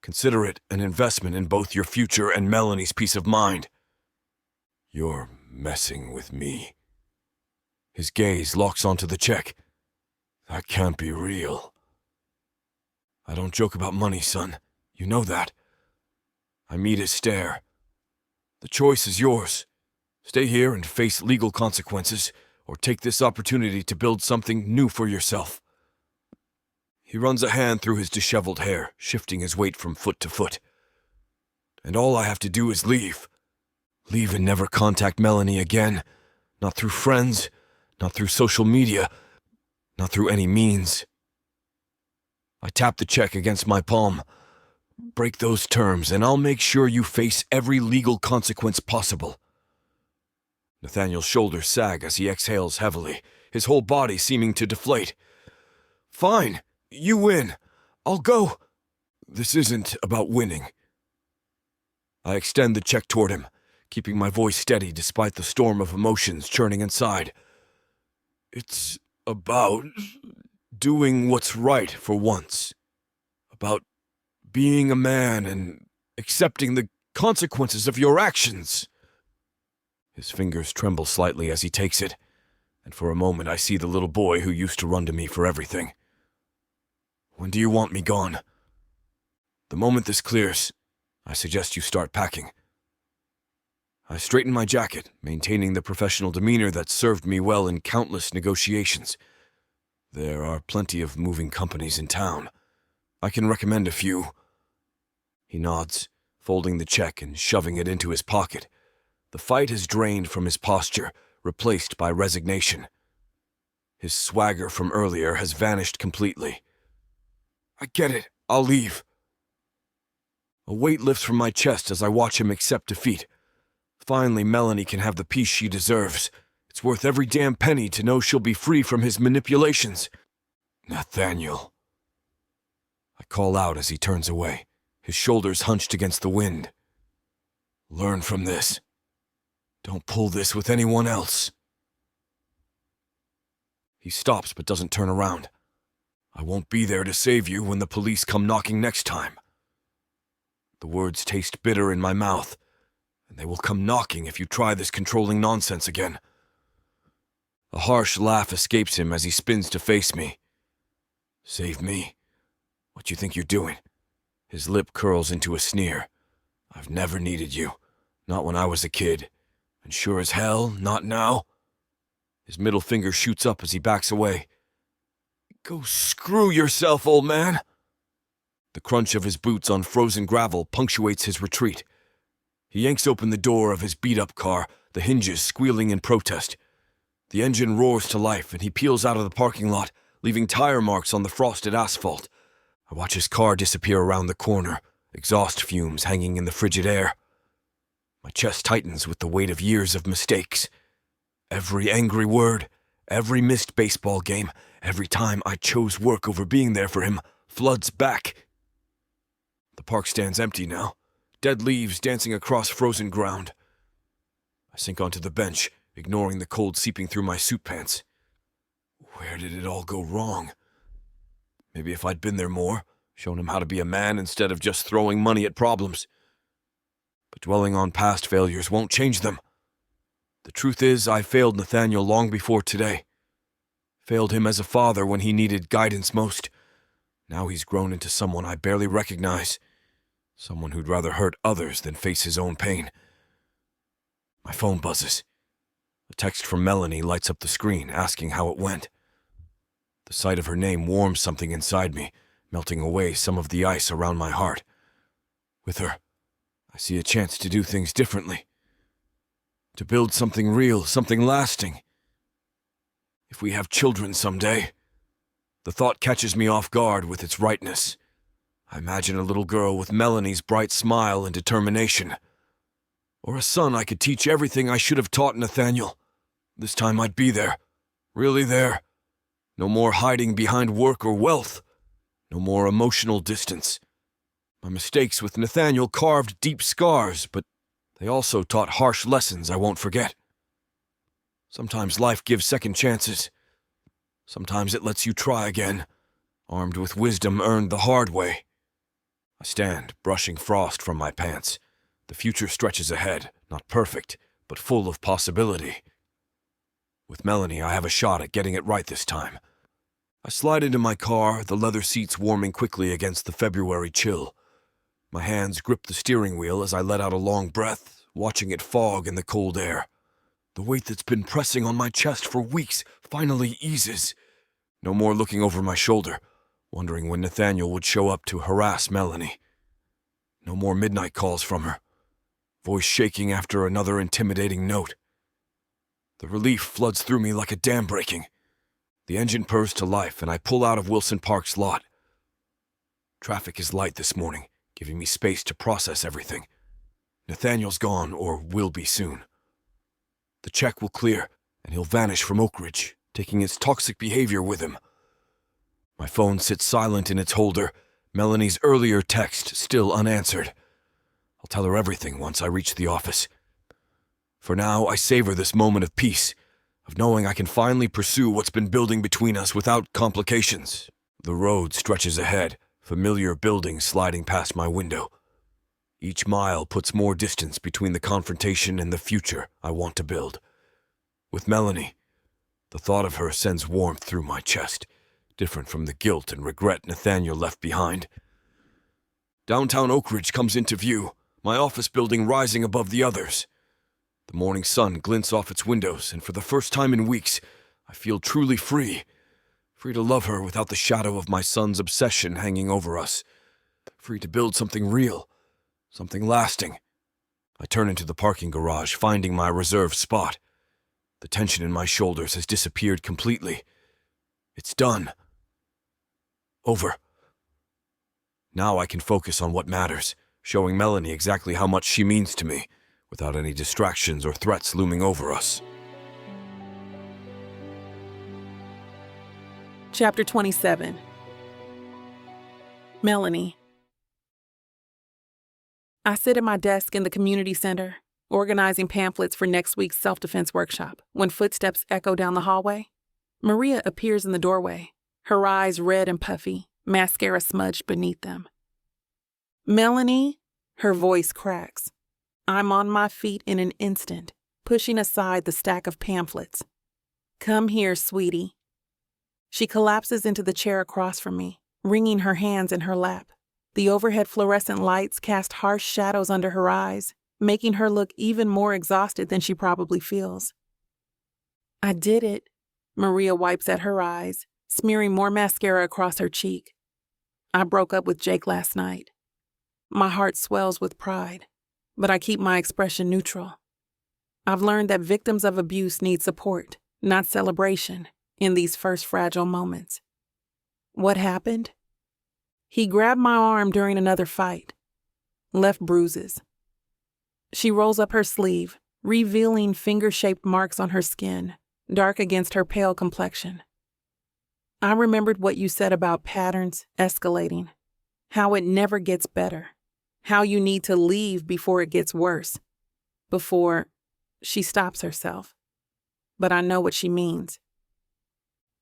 "Consider it an investment in both your future and Melanie's peace of mind." "You're messing with me." His gaze locks onto the check. "That can't be real." "I don't joke about money, son. You know that." I meet his stare. "The choice is yours. Stay here and face legal consequences, or take this opportunity to build something new for yourself." He runs a hand through his disheveled hair, shifting his weight from foot to foot. "And all I have to do is leave. Leave and never contact Melanie again. Not through friends, not through social media, not through any means." I tap the check against my palm. Break those terms, and I'll make sure you face every legal consequence possible. Nathaniel's shoulders sag as he exhales heavily, his whole body seeming to deflate. Fine, you win. I'll go. This isn't about winning. I extend the check toward him, keeping my voice steady despite the storm of emotions churning inside. It's about doing what's right for once. About being a man and accepting the consequences of your actions. His fingers tremble slightly as he takes it, and for a moment I see the little boy who used to run to me for everything. When do you want me gone? The moment this clears, I suggest you start packing. I straighten my jacket, maintaining the professional demeanor that served me well in countless negotiations. There are plenty of moving companies in town. I can recommend a few. He nods, folding the check and shoving it into his pocket. The fight has drained from his posture, replaced by resignation. His swagger from earlier has vanished completely. I get it. I'll leave. A weight lifts from my chest as I watch him accept defeat. Finally, Melanie can have the peace she deserves. It's worth every damn penny to know she'll be free from his manipulations. Nathaniel. I call out as he turns away, his shoulders hunched against the wind. Learn from this. Don't pull this with anyone else. He stops but doesn't turn around. I won't be there to save you when the police come knocking next time. The words taste bitter in my mouth, and they will come knocking if you try this controlling nonsense again. A harsh laugh escapes him as he spins to face me. Save me? What you think you're doing? His lip curls into a sneer. I've never needed you. Not when I was a kid. And sure as hell, not now. His middle finger shoots up as he backs away. Go screw yourself, old man. The crunch of his boots on frozen gravel punctuates his retreat. He yanks open the door of his beat-up car, the hinges squealing in protest. The engine roars to life, and he peels out of the parking lot, leaving tire marks on the frosted asphalt. I watch his car disappear around the corner, exhaust fumes hanging in the frigid air. My chest tightens with the weight of years of mistakes. Every angry word, every missed baseball game, every time I chose work over being there for him, floods back. The park stands empty now, dead leaves dancing across frozen ground. I sink onto the bench, ignoring the cold seeping through my suit pants. Where did it all go wrong? Maybe if I'd been there more, shown him how to be a man instead of just throwing money at problems. But dwelling on past failures won't change them. The truth is, I failed Nathaniel long before today. Failed him as a father when he needed guidance most. Now he's grown into someone I barely recognize. Someone who'd rather hurt others than face his own pain. My phone buzzes. A text from Melanie lights up the screen, asking how it went. The sight of her name warms something inside me, melting away some of the ice around my heart. With her, I see a chance to do things differently. To build something real, something lasting. If we have children someday. The thought catches me off guard with its rightness. I imagine a little girl with Melanie's bright smile and determination. Or a son I could teach everything I should have taught Nathaniel. This time I'd be there. Really there. No more hiding behind work or wealth. No more emotional distance. My mistakes with Nathaniel carved deep scars, but they also taught harsh lessons I won't forget. Sometimes life gives second chances. Sometimes it lets you try again, armed with wisdom earned the hard way. I stand, brushing frost from my pants. The future stretches ahead, not perfect, but full of possibility. With Melanie, I have a shot at getting it right this time. I slide into my car, the leather seats warming quickly against the February chill. My hands grip the steering wheel as I let out a long breath, watching it fog in the cold air. The weight that's been pressing on my chest for weeks finally eases. No more looking over my shoulder, wondering when Nathaniel would show up to harass Melanie. No more midnight calls from her, voice shaking after another intimidating note. The relief floods through me like a dam breaking. The engine purrs to life, and I pull out of Wilson Park's lot. Traffic is light this morning, giving me space to process everything. Nathaniel's gone, or will be soon. The check will clear, and he'll vanish from Oak Ridge, taking his toxic behavior with him. My phone sits silent in its holder, Melanie's earlier text still unanswered. I'll tell her everything once I reach the office. For now, I savor this moment of peace, of knowing I can finally pursue what's been building between us without complications. The road stretches ahead, familiar buildings sliding past my window. Each mile puts more distance between the confrontation and the future I want to build. With Melanie, the thought of her sends warmth through my chest, different from the guilt and regret Nathaniel left behind. Downtown Oak Ridge comes into view, my office building rising above the others. The morning sun glints off its windows, and for the first time in weeks, I feel truly free. Free to love her without the shadow of my son's obsession hanging over us. Free to build something real, something lasting. I turn into the parking garage, finding my reserved spot. The tension in my shoulders has disappeared completely. It's done. Over. Now I can focus on what matters, showing Melanie exactly how much she means to me, without any distractions or threats looming over us. Chapter 27. Melanie. I sit at my desk in the community center, organizing pamphlets for next week's self-defense workshop, when footsteps echo down the hallway. Maria appears in the doorway, her eyes red and puffy, mascara smudged beneath them. Melanie, her voice cracks. I'm on my feet in an instant, pushing aside the stack of pamphlets. Come here, sweetie. She collapses into the chair across from me, wringing her hands in her lap. The overhead fluorescent lights cast harsh shadows under her eyes, making her look even more exhausted than she probably feels. I did it. Maria wipes at her eyes, smearing more mascara across her cheek. I broke up with Jake last night. My heart swells with pride, but I keep my expression neutral. I've learned that victims of abuse need support, not celebration, in these first fragile moments. What happened? He grabbed my arm during another fight. Left bruises. She rolls up her sleeve, revealing finger-shaped marks on her skin, dark against her pale complexion. I remembered what you said about patterns escalating, how it never gets better, how you need to leave before it gets worse, before she stops herself. But I know what she means.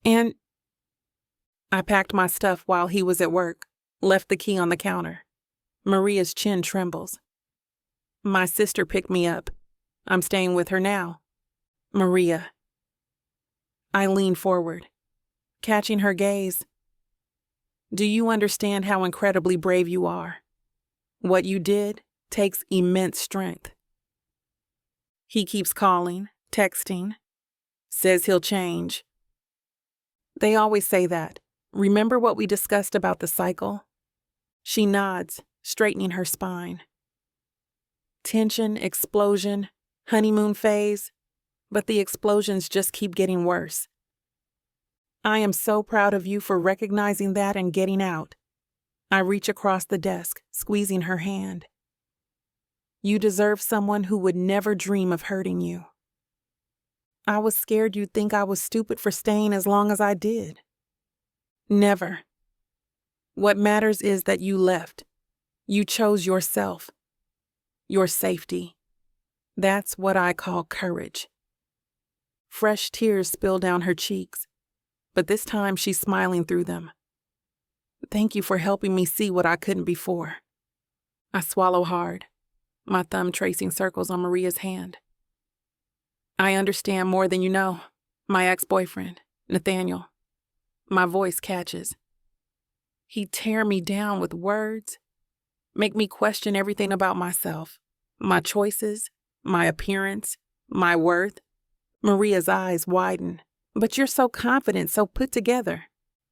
And I packed my stuff while he was at work, left the key on the counter. Maria's chin trembles. My sister picked me up. I'm staying with her now. Maria. I lean forward, catching her gaze. Do you understand how incredibly brave you are? What you did takes immense strength. He keeps calling, texting, says he'll change. They always say that. Remember what we discussed about the cycle? She nods, straightening her spine. Tension, explosion, honeymoon phase, but the explosions just keep getting worse. I am so proud of you for recognizing that and getting out. I reach across the desk, squeezing her hand. You deserve someone who would never dream of hurting you. I was scared you'd think I was stupid for staying as long as I did. Never. What matters is that you left. You chose yourself. Your safety. That's what I call courage. Fresh tears spill down her cheeks, but this time she's smiling through them. Thank you for helping me see what I couldn't before. I swallow hard, my thumb tracing circles on Maria's hand. I understand more than you know. My ex-boyfriend, Nathaniel. My voice catches. He'd tear me down with words, make me question everything about myself, my choices, my appearance, my worth. Maria's eyes widen. But you're so confident, so put together.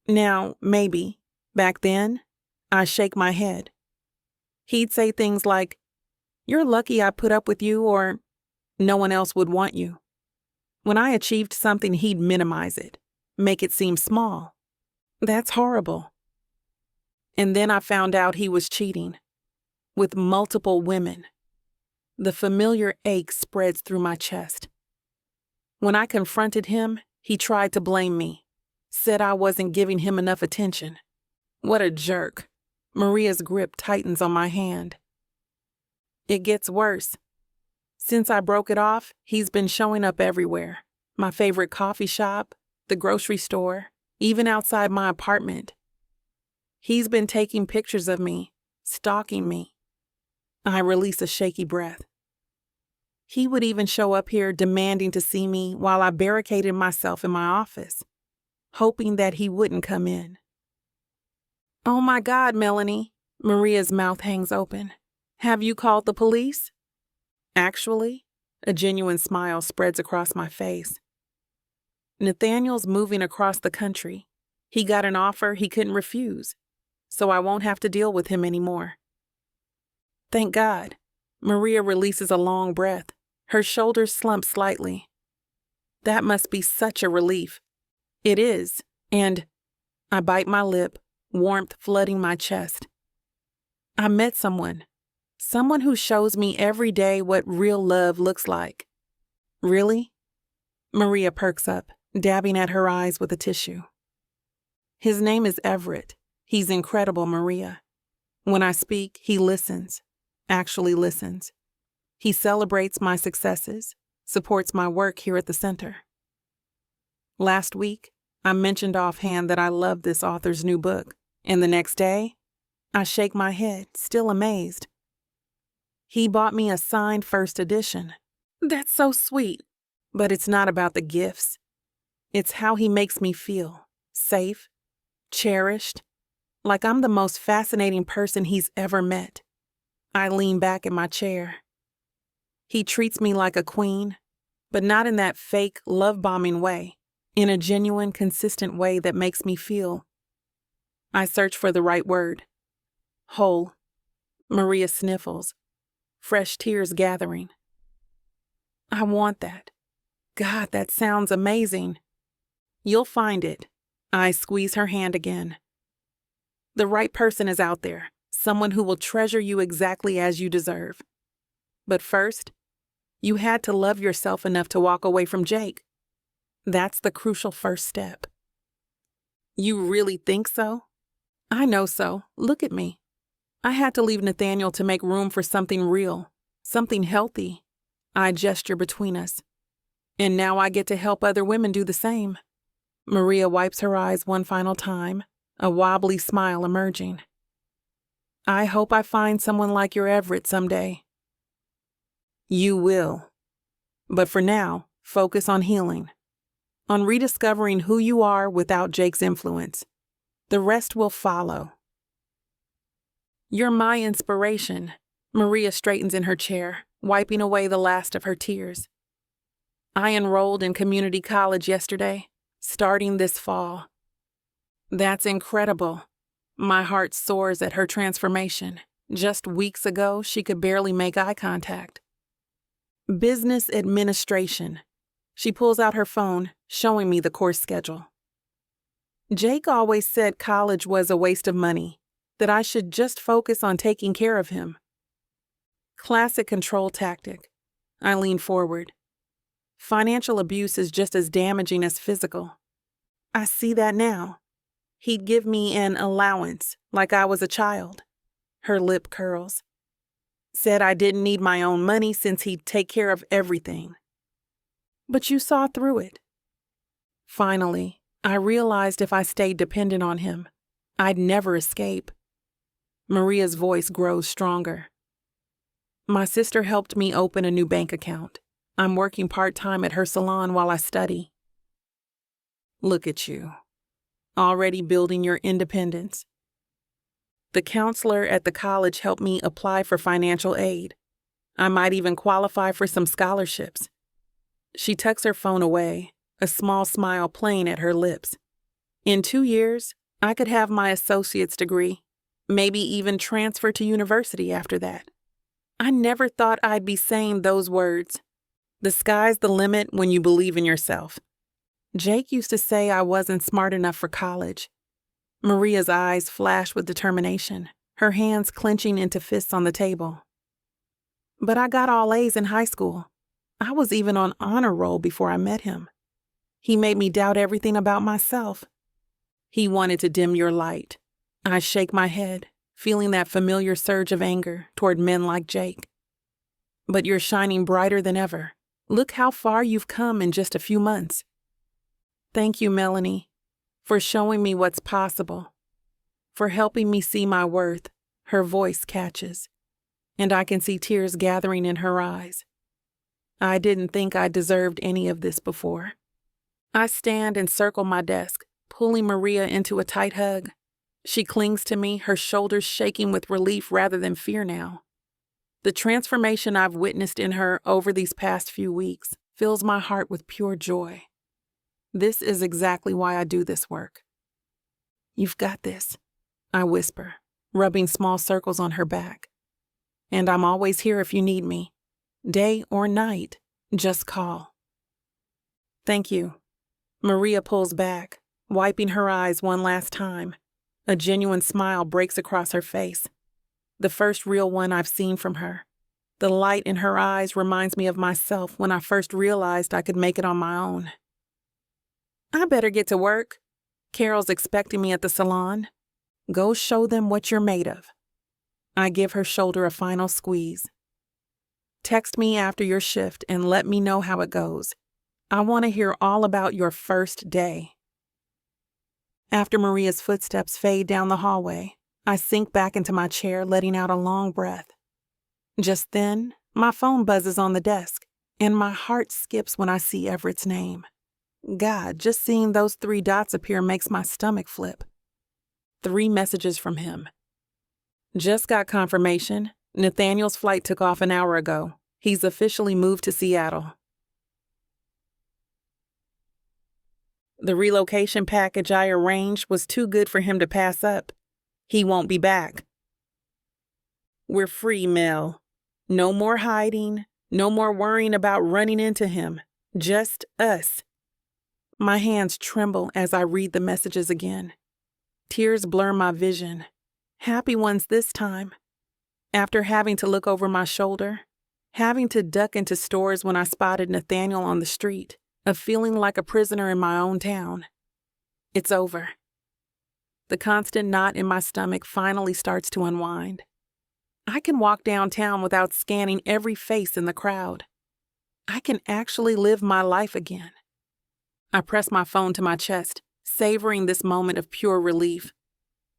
Now, maybe, back then, I shake my head. He'd say things like, "You're lucky I put up with you," or "No one else would want you." When I achieved something, he'd minimize it, make it seem small. That's horrible. And then I found out he was cheating. with multiple women. The familiar ache spreads through my chest. When I confronted him, he tried to blame me, said I wasn't giving him enough attention. What a jerk. Maria's grip tightens on my hand. It gets worse. Since I broke it off, he's been showing up everywhere. My favorite coffee shop, the grocery store, even outside my apartment. He's been taking pictures of me, stalking me. I release a shaky breath. He would even show up here demanding to see me while I barricaded myself in my office, hoping that he wouldn't come in. Oh my God, Melanie. Maria's mouth hangs open. Have you called the police? Actually, a genuine smile spreads across my face. Nathaniel's moving across the country. He got an offer he couldn't refuse, so I won't have to deal with him anymore. Thank God. Maria releases a long breath. Her shoulders slump slightly. That must be such a relief. It is, and I bite my lip, warmth flooding my chest. I met someone who shows me every day what real love looks like. Really? Maria perks up, dabbing at her eyes with a tissue. His name is Everett. He's incredible, Maria. When I speak, he listens, actually listens. He celebrates my successes, supports my work here at the center. Last week, I mentioned offhand that I loved this author's new book, and the next day, I shake my head, still amazed. He bought me a signed first edition. That's so sweet. But it's not about the gifts. It's how he makes me feel, safe, cherished, like I'm the most fascinating person he's ever met. I lean back in my chair. He treats me like a queen, but not in that fake love-bombing way, in a genuine, consistent way that makes me feel. I search for the right word. Whole. Maria sniffles, fresh tears gathering. I want that. God, that sounds amazing. You'll find it. I squeeze her hand again. The right person is out there, someone who will treasure you exactly as you deserve. But first, you had to love yourself enough to walk away from Jake. That's the crucial first step. You really think so? I know so. Look at me. I had to leave Nathaniel to make room for something real, something healthy. I gesture between us. And now I get to help other women do the same. Maria wipes her eyes one final time, a wobbly smile emerging. I hope I find someone like your Everett someday. You will. But for now, focus on healing, on rediscovering who you are without Jake's influence. The rest will follow. You're my inspiration. Maria straightens in her chair, wiping away the last of her tears. I enrolled in community college yesterday, starting this fall. That's incredible. My heart soars at her transformation. Just weeks ago, she could barely make eye contact. Business administration. She pulls out her phone, showing me the course schedule. Jake always said college was a waste of money, that I should just focus on taking care of him. Classic control tactic. I lean forward. Financial abuse is just as damaging as physical. I see that now. He'd give me an allowance, like I was a child. Her lip curls. Said I didn't need my own money since he'd take care of everything. But you saw through it. Finally, I realized if I stayed dependent on him, I'd never escape. Maria's voice grows stronger. My sister helped me open a new bank account. I'm working part-time at her salon while I study. Look at you, already building your independence. The counselor at the college helped me apply for financial aid. I might even qualify for some scholarships. She tucks her phone away, a small smile playing at her lips. In 2 years, I could have my associate's degree, maybe even transfer to university after that. I never thought I'd be saying those words. The sky's the limit when you believe in yourself. Jake used to say I wasn't smart enough for college. Maria's eyes flash with determination, her hands clenching into fists on the table. But I got all A's in high school. I was even on honor roll before I met him. He made me doubt everything about myself. He wanted to dim your light. I shake my head, feeling that familiar surge of anger toward men like Jake. But you're shining brighter than ever. Look how far you've come in just a few months. Thank you, Melanie, for showing me what's possible, for helping me see my worth. Her voice catches, and I can see tears gathering in her eyes. I didn't think I deserved any of this before. I stand and circle my desk, pulling Maria into a tight hug. She clings to me, her shoulders shaking with relief rather than fear now. The transformation I've witnessed in her over these past few weeks fills my heart with pure joy. This is exactly why I do this work. You've got this, I whisper, rubbing small circles on her back. And I'm always here if you need me. Day or night, just call. Thank you. Maria pulls back, wiping her eyes one last time. A genuine smile breaks across her face. The first real one I've seen from her. The light in her eyes reminds me of myself when I first realized I could make it on my own. I better get to work. Carol's expecting me at the salon. Go show them what you're made of. I give her shoulder a final squeeze. Text me after your shift and let me know how it goes. I want to hear all about your first day. After Maria's footsteps fade down the hallway, I sink back into my chair, letting out a long breath. Just then, my phone buzzes on the desk, and my heart skips when I see Everett's name. God, just seeing those 3 dots appear makes my stomach flip. 3 messages from him. Just got confirmation. Nathaniel's flight took off an hour ago. He's officially moved to Seattle. The relocation package I arranged was too good for him to pass up. He won't be back. We're free, Mel. No more hiding, no more worrying about running into him. Just us. My hands tremble as I read the messages again. Tears blur my vision. Happy ones this time. After having to look over my shoulder, having to duck into stores when I spotted Nathaniel on the street, of feeling like a prisoner in my own town. It's over. The constant knot in my stomach finally starts to unwind. I can walk downtown without scanning every face in the crowd. I can actually live my life again. I press my phone to my chest, savoring this moment of pure relief.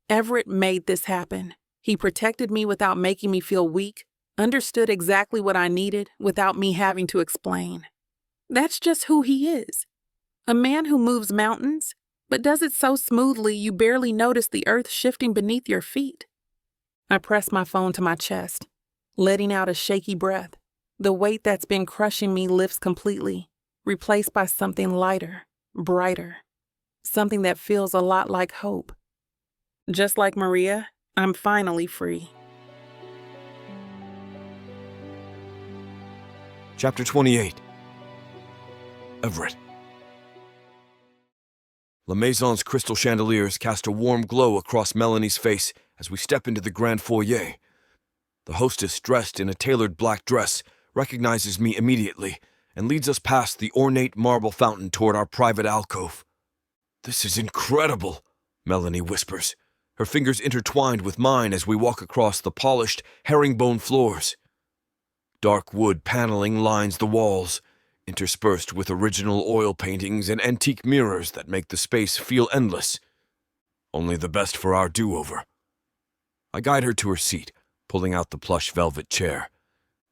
Everett made this happen. He protected me without making me feel weak, understood exactly what I needed without me having to explain. That's just who he is. A man who moves mountains, but does it so smoothly you barely notice the earth shifting beneath your feet. I press my phone to my chest, letting out a shaky breath. The weight that's been crushing me lifts completely, replaced by something lighter, brighter, something that feels a lot like hope. Just like Maria, I'm finally free. Chapter 28. Everett. La Maison's crystal chandeliers cast a warm glow across Melanie's face as we step into the grand foyer. The hostess, dressed in a tailored black dress, recognizes me immediately and leads us past the ornate marble fountain toward our private alcove. "This is incredible," Melanie whispers, her fingers intertwined with mine as we walk across the polished, herringbone floors. Dark wood paneling lines the walls, interspersed with original oil paintings and antique mirrors that make the space feel endless. Only the best for our do-over. I guide her to her seat, pulling out the plush velvet chair.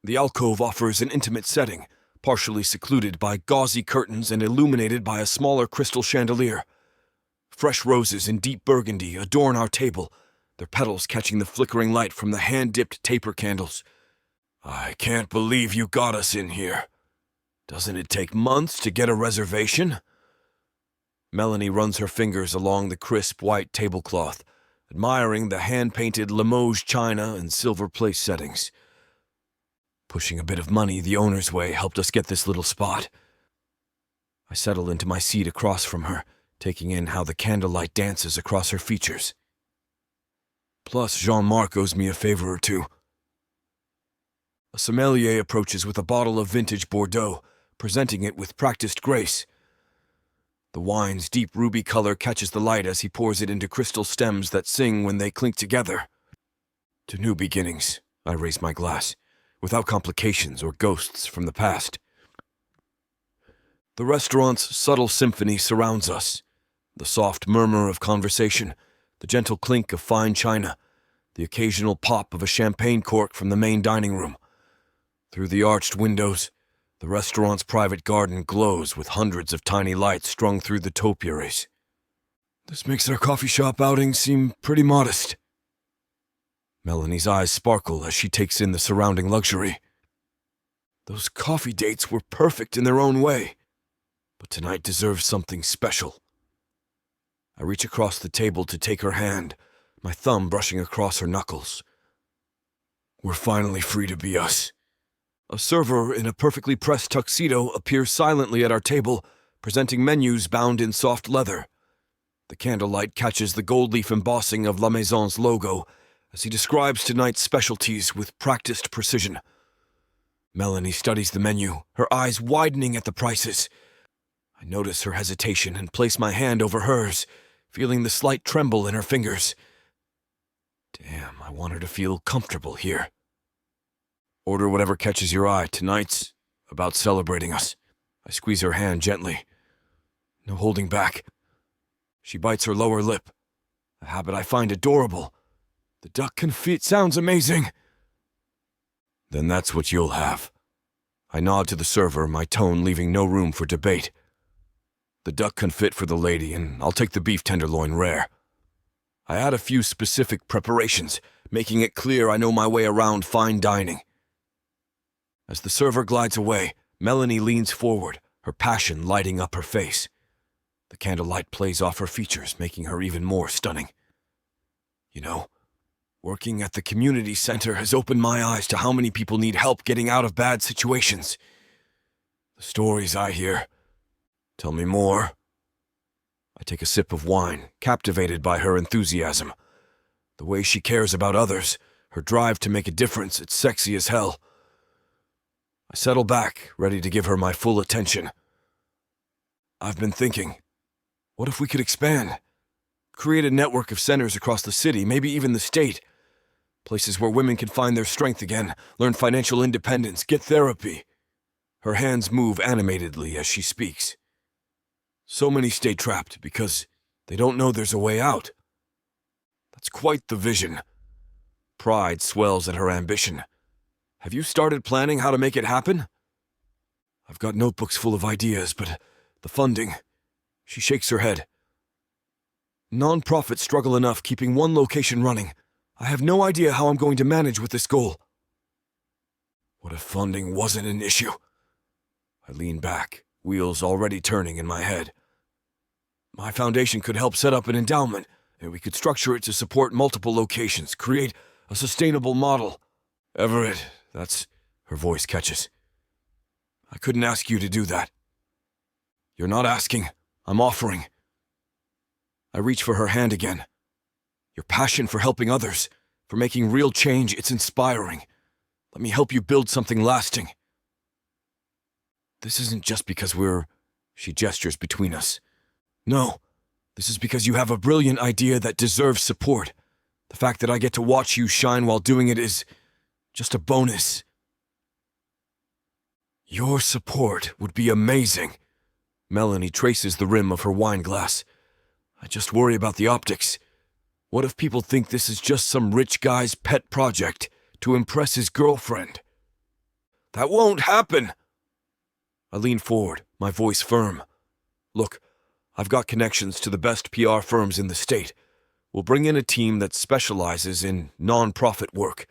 The alcove offers an intimate setting, partially secluded by gauzy curtains and illuminated by a smaller crystal chandelier. Fresh roses in deep burgundy adorn our table, their petals catching the flickering light from the hand-dipped taper candles. "I can't believe you got us in here. Doesn't it take months to get a reservation?" Melanie runs her fingers along the crisp white tablecloth, admiring the hand-painted Limoges china and silver place settings. Pushing a bit of money the owner's way helped us get this little spot. I settle into my seat across from her, taking in how the candlelight dances across her features. Plus, Jean-Marc owes me a favor or two. A sommelier approaches with a bottle of vintage Bordeaux, presenting it with practiced grace. The wine's deep ruby color catches the light as he pours it into crystal stems that sing when they clink together. To new beginnings, I raise my glass, without complications or ghosts from the past. The restaurant's subtle symphony surrounds us. The soft murmur of conversation, the gentle clink of fine china, the occasional pop of a champagne cork from the main dining room. Through the arched windows, the restaurant's private garden glows with hundreds of tiny lights strung through the topiaries. This makes our coffee shop outing seem pretty modest. Melanie's eyes sparkle as she takes in the surrounding luxury. Those coffee dates were perfect in their own way, but tonight deserves something special. I reach across the table to take her hand, my thumb brushing across her knuckles. We're finally free to be us. A server in a perfectly pressed tuxedo appears silently at our table, presenting menus bound in soft leather. The candlelight catches the gold leaf embossing of La Maison's logo as he describes tonight's specialties with practiced precision. Melanie studies the menu, her eyes widening at the prices. I notice her hesitation and place my hand over hers, feeling the slight tremble in her fingers. Damn, I want her to feel comfortable here. Order whatever catches your eye. Tonight's about celebrating us. I squeeze her hand gently. No holding back. She bites her lower lip, a habit I find adorable. The duck confit sounds amazing. Then that's what you'll have. I nod to the server, my tone leaving no room for debate. The duck confit for the lady, and I'll take the beef tenderloin rare. I add a few specific preparations, making it clear I know my way around fine dining. As the server glides away, Melanie leans forward, her passion lighting up her face. The candlelight plays off her features, making her even more stunning. You know, working at the community center has opened my eyes to how many people need help getting out of bad situations. The stories I hear. Tell me more. I take a sip of wine, captivated by her enthusiasm. The way she cares about others, her drive to make a difference, it's sexy as hell. I settle back, ready to give her my full attention. I've been thinking, what if we could expand? Create a network of centers across the city, maybe even the state. Places where women can find their strength again, learn financial independence, get therapy. Her hands move animatedly as she speaks. So many stay trapped because they don't know there's a way out. That's quite the vision. Pride swells at her ambition. Have you started planning how to make it happen? I've got notebooks full of ideas, but the funding... She shakes her head. Non-profits struggle enough keeping one location running. I have no idea how I'm going to manage with this goal. What if funding wasn't an issue? I lean back, wheels already turning in my head. My foundation could help set up an endowment, and we could structure it to support multiple locations, create a sustainable model. Everett, that's... Her voice catches. I couldn't ask you to do that. You're not asking. I'm offering. I reach for her hand again. Your passion for helping others, for making real change, it's inspiring. Let me help you build something lasting. This isn't just because we're... She gestures between us. No, this is because you have a brilliant idea that deserves support. The fact that I get to watch you shine while doing it is just a bonus. Your support would be amazing. Melanie traces the rim of her wine glass. I just worry about the optics. What if people think this is just some rich guy's pet project to impress his girlfriend? That won't happen! I lean forward, my voice firm. Look, I've got connections to the best PR firms in the state. We'll bring in a team that specializes in non-profit work.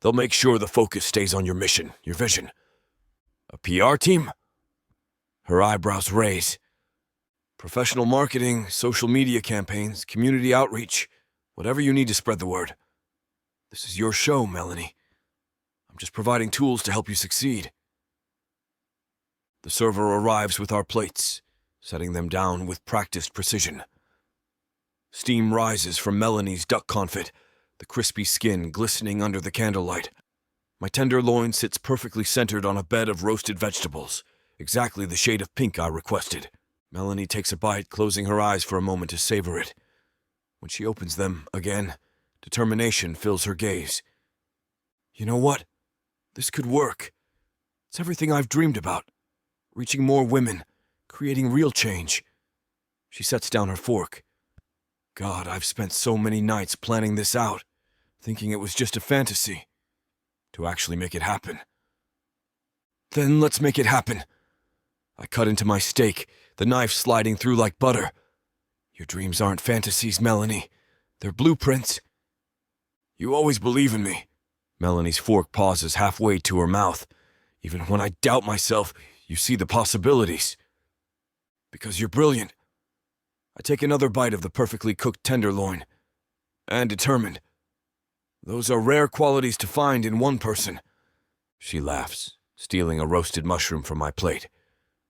They'll make sure the focus stays on your mission, your vision. A PR team? Her eyebrows raise. Professional marketing, social media campaigns, community outreach, whatever you need to spread the word. This is your show, Melanie. I'm just providing tools to help you succeed. The server arrives with our plates, setting them down with practiced precision. Steam rises from Melanie's duck confit, the crispy skin glistening under the candlelight. My tenderloin sits perfectly centered on a bed of roasted vegetables, exactly the shade of pink I requested. Melanie takes a bite, closing her eyes for a moment to savor it. When she opens them again, determination fills her gaze. You know what? This could work. It's everything I've dreamed about. Reaching more women, creating real change. She sets down her fork. God, I've spent so many nights planning this out, thinking it was just a fantasy. To actually make it happen. Then let's make it happen. I cut into my steak, the knife sliding through like butter. Your dreams aren't fantasies, Melanie. They're blueprints. You always believe in me. Melanie's fork pauses halfway to her mouth. Even when I doubt myself, you see the possibilities. Because you're brilliant. I take another bite of the perfectly cooked tenderloin. And determined. Those are rare qualities to find in one person. She laughs, stealing a roasted mushroom from my plate.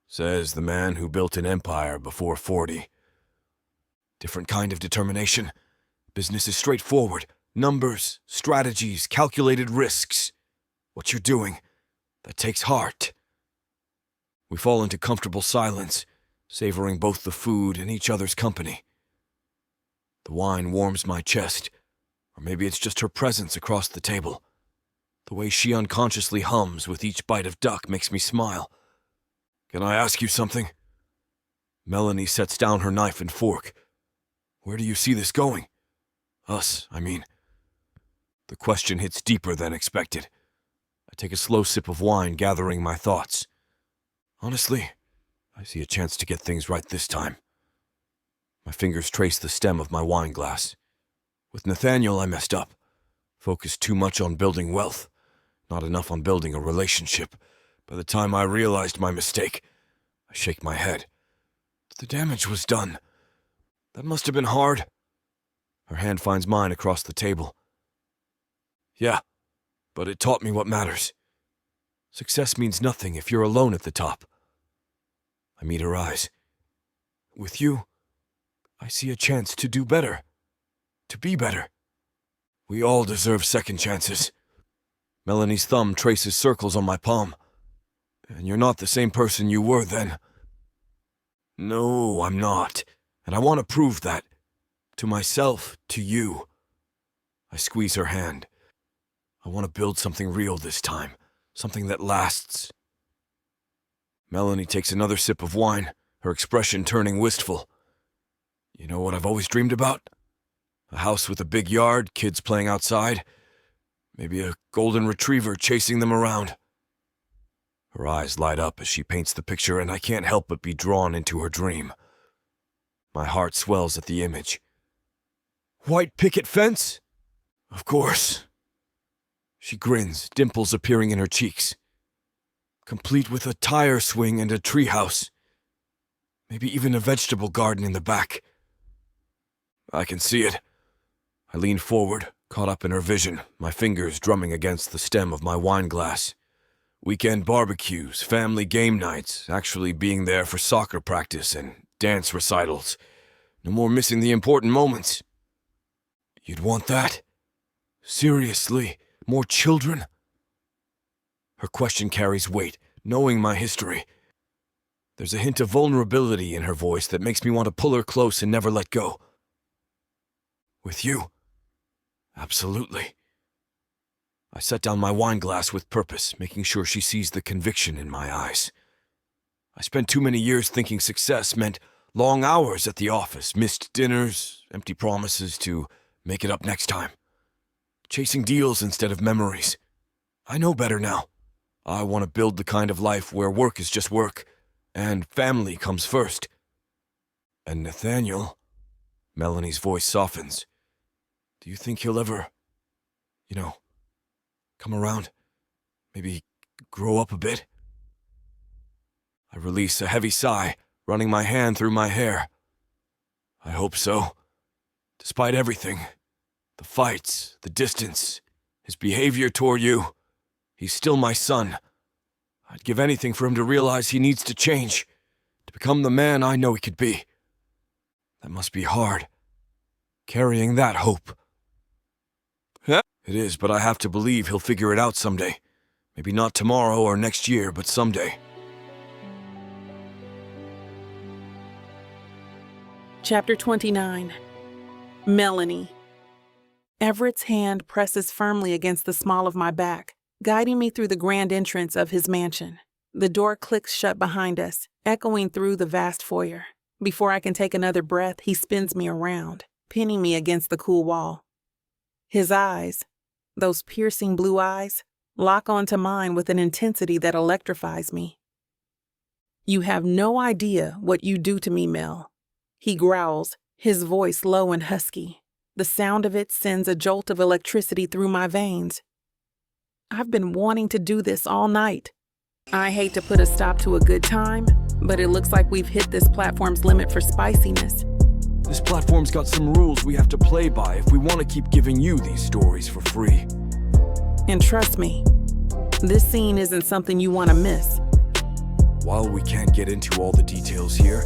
Says the man who built an empire before 40. Different kind of determination. Business is straightforward. Numbers, strategies, calculated risks. What you're doing, that takes heart. We fall into comfortable silence, savoring both the food and each other's company. The wine warms my chest, or maybe it's just her presence across the table. The way she unconsciously hums with each bite of duck makes me smile. Can I ask you something? Melanie sets down her knife and fork. Where do you see this going? Us, I mean. The question hits deeper than expected. I take a slow sip of wine, gathering my thoughts. Honestly, I see a chance to get things right this time. My fingers trace the stem of my wine glass. With Nathaniel, I messed up. Focused too much on building wealth, not enough on building a relationship. By the time I realized my mistake, I shake my head. The damage was done. That must have been hard. Her hand finds mine across the table. Yeah, but it taught me what matters. Success means nothing if you're alone at the top. I meet her eyes. With you, I see a chance to do better. To be better. We all deserve second chances. Melanie's thumb traces circles on my palm. And you're not the same person you were then. No, I'm not. And I want to prove that. To myself, to you. I squeeze her hand. I want to build something real this time. Something that lasts. Melanie takes another sip of wine, her expression turning wistful. You know what I've always dreamed about? A house with a big yard, kids playing outside. Maybe a golden retriever chasing them around. Her eyes light up as she paints the picture, and I can't help but be drawn into her dream. My heart swells at the image. White picket fence? Of course. She grins, dimples appearing in her cheeks. Complete with a tire swing and a treehouse. Maybe even a vegetable garden in the back. I can see it. I lean forward, caught up in her vision, my fingers drumming against the stem of my wine glass. Weekend barbecues, family game nights, actually being there for soccer practice and dance recitals. No more missing the important moments. You'd want that? Seriously? More children? Her question carries weight, knowing my history. There's a hint of vulnerability in her voice that makes me want to pull her close and never let go. With you? Absolutely. I set down my wine glass with purpose, making sure she sees the conviction in my eyes. I spent too many years thinking success meant long hours at the office, missed dinners, empty promises to make it up next time. Chasing deals instead of memories. I know better now. I want to build the kind of life where work is just work, and family comes first. And Nathaniel, Melanie's voice softens. Do you think he'll ever, come around? Maybe grow up a bit? I release a heavy sigh, running my hand through my hair. I hope so. Despite everything, the fights, the distance, his behavior toward you, he's still my son. I'd give anything for him to realize he needs to change, to become the man I know he could be. That must be hard, carrying that hope. It is, but I have to believe he'll figure it out someday. Maybe not tomorrow or next year, but someday. Chapter 29. Melanie. Everett's hand presses firmly against the small of my back, guiding me through the grand entrance of his mansion. The door clicks shut behind us, echoing through the vast foyer. Before I can take another breath, he spins me around, pinning me against the cool wall. His eyes, those piercing blue eyes, lock onto mine with an intensity that electrifies me. "You have no idea what you do to me, Mel," he growls, his voice low and husky. The sound of it sends a jolt of electricity through my veins. I've been wanting to do this all night. I hate to put a stop to a good time, but it looks like we've hit this platform's limit for spiciness. This platform's got some rules we have to play by if we want to keep giving you these stories for free. And trust me, this scene isn't something you want to miss. While we can't get into all the details here,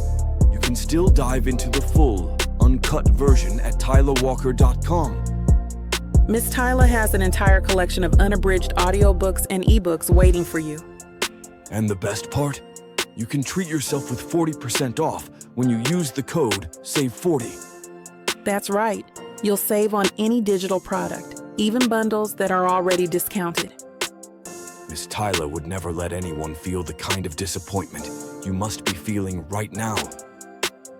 you can still dive into the full, uncut version at TylerWalker.com. Miss Tyler has an entire collection of unabridged audiobooks and ebooks waiting for you. And the best part? You can treat yourself with 40% off when you use the code SAVE40. That's right. You'll save on any digital product, even bundles that are already discounted. Miss Tyler would never let anyone feel the kind of disappointment you must be feeling right now.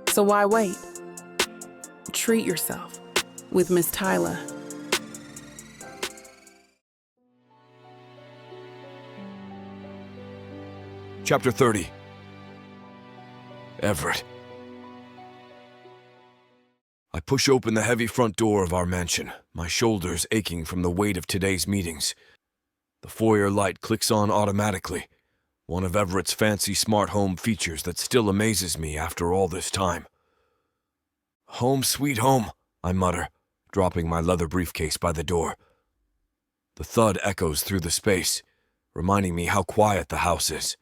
So why wait? Treat yourself with Miss Tyler. Chapter 30. Everett. I push open the heavy front door of our mansion, my shoulders aching from the weight of today's meetings. The foyer light clicks on automatically, one of Everett's fancy smart home features that still amazes me after all this time. "Home sweet home," I mutter, dropping my leather briefcase by the door. The thud echoes through the space, reminding me how quiet the house is.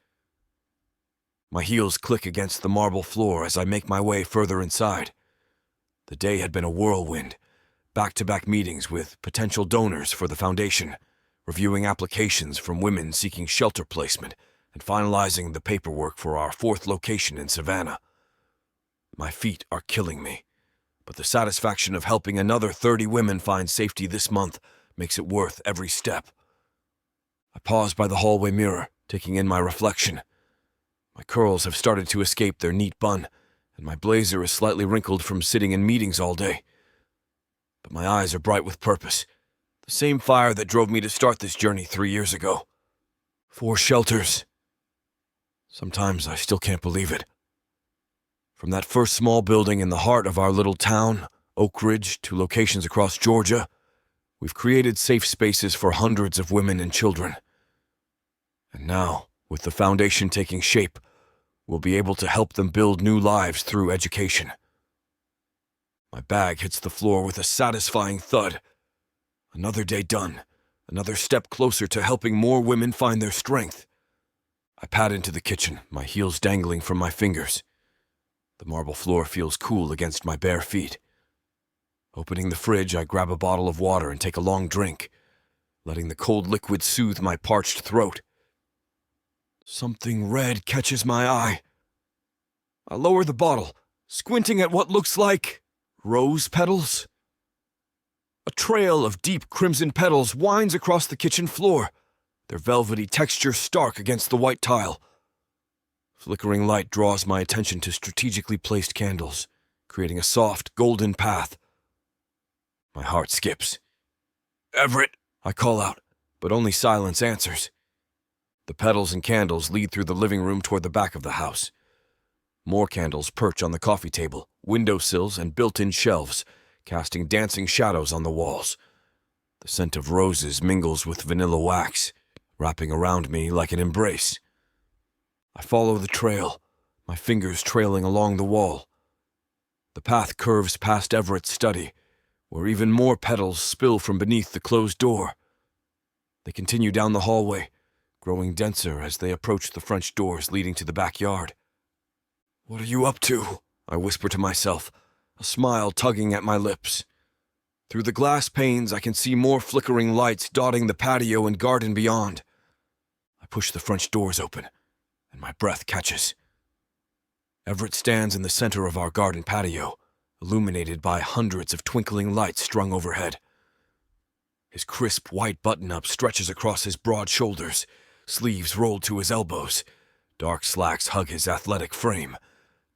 My heels click against the marble floor as I make my way further inside. The day had been a whirlwind, back-to-back meetings with potential donors for the foundation, reviewing applications from women seeking shelter placement, and finalizing the paperwork for our 4th location in Savannah. My feet are killing me, but the satisfaction of helping another 30 women find safety this month makes it worth every step. I pause by the hallway mirror, taking in my reflection. My curls have started to escape their neat bun, and my blazer is slightly wrinkled from sitting in meetings all day. But my eyes are bright with purpose, the same fire that drove me to start this journey 3 years ago. 4 shelters. Sometimes I still can't believe it. From that first small building in the heart of our little town, Oak Ridge, to locations across Georgia, we've created safe spaces for hundreds of women and children. And now, with the foundation taking shape, we'll be able to help them build new lives through education. My bag hits the floor with a satisfying thud. Another day done, another step closer to helping more women find their strength. I pad into the kitchen, my heels dangling from my fingers. The marble floor feels cool against my bare feet. Opening the fridge, I grab a bottle of water and take a long drink, letting the cold liquid soothe my parched throat. Something red catches my eye. I lower the bottle, squinting at what looks like rose petals. A trail of deep crimson petals winds across the kitchen floor, their velvety texture stark against the white tile. Flickering light draws my attention to strategically placed candles, creating a soft, golden path. My heart skips. "Everett!" I call out, but only silence answers. The petals and candles lead through the living room toward the back of the house. More candles perch on the coffee table, windowsills, and built-in shelves, casting dancing shadows on the walls. The scent of roses mingles with vanilla wax, wrapping around me like an embrace. I follow the trail, my fingers trailing along the wall. The path curves past Everett's study, where even more petals spill from beneath the closed door. They continue down the hallway, growing denser as they approach the French doors leading to the backyard. "What are you up to?" I whisper to myself, a smile tugging at my lips. Through the glass panes, I can see more flickering lights dotting the patio and garden beyond. I push the French doors open, and my breath catches. Everett stands in the center of our garden patio, illuminated by hundreds of twinkling lights strung overhead. His crisp white button-up stretches across his broad shoulders, sleeves rolled to his elbows. Dark slacks hug his athletic frame.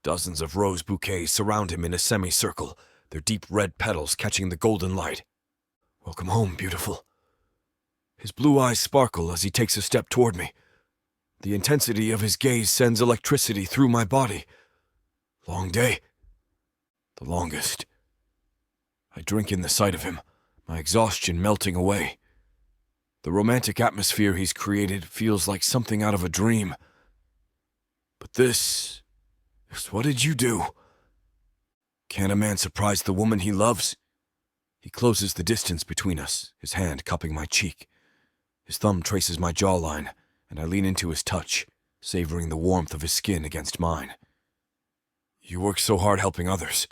Dozens of rose bouquets surround him in a semicircle, their deep red petals catching the golden light. "Welcome home, beautiful." His blue eyes sparkle as he takes a step toward me. The intensity of his gaze sends electricity through my body. Long day. The longest. I drink in the sight of him, my exhaustion melting away. The romantic atmosphere he's created feels like something out of a dream. But this... what did you do? Can a man surprise the woman he loves? He closes the distance between us, his hand cupping my cheek. His thumb traces my jawline, and I lean into his touch, savoring the warmth of his skin against mine. You work so hard helping others.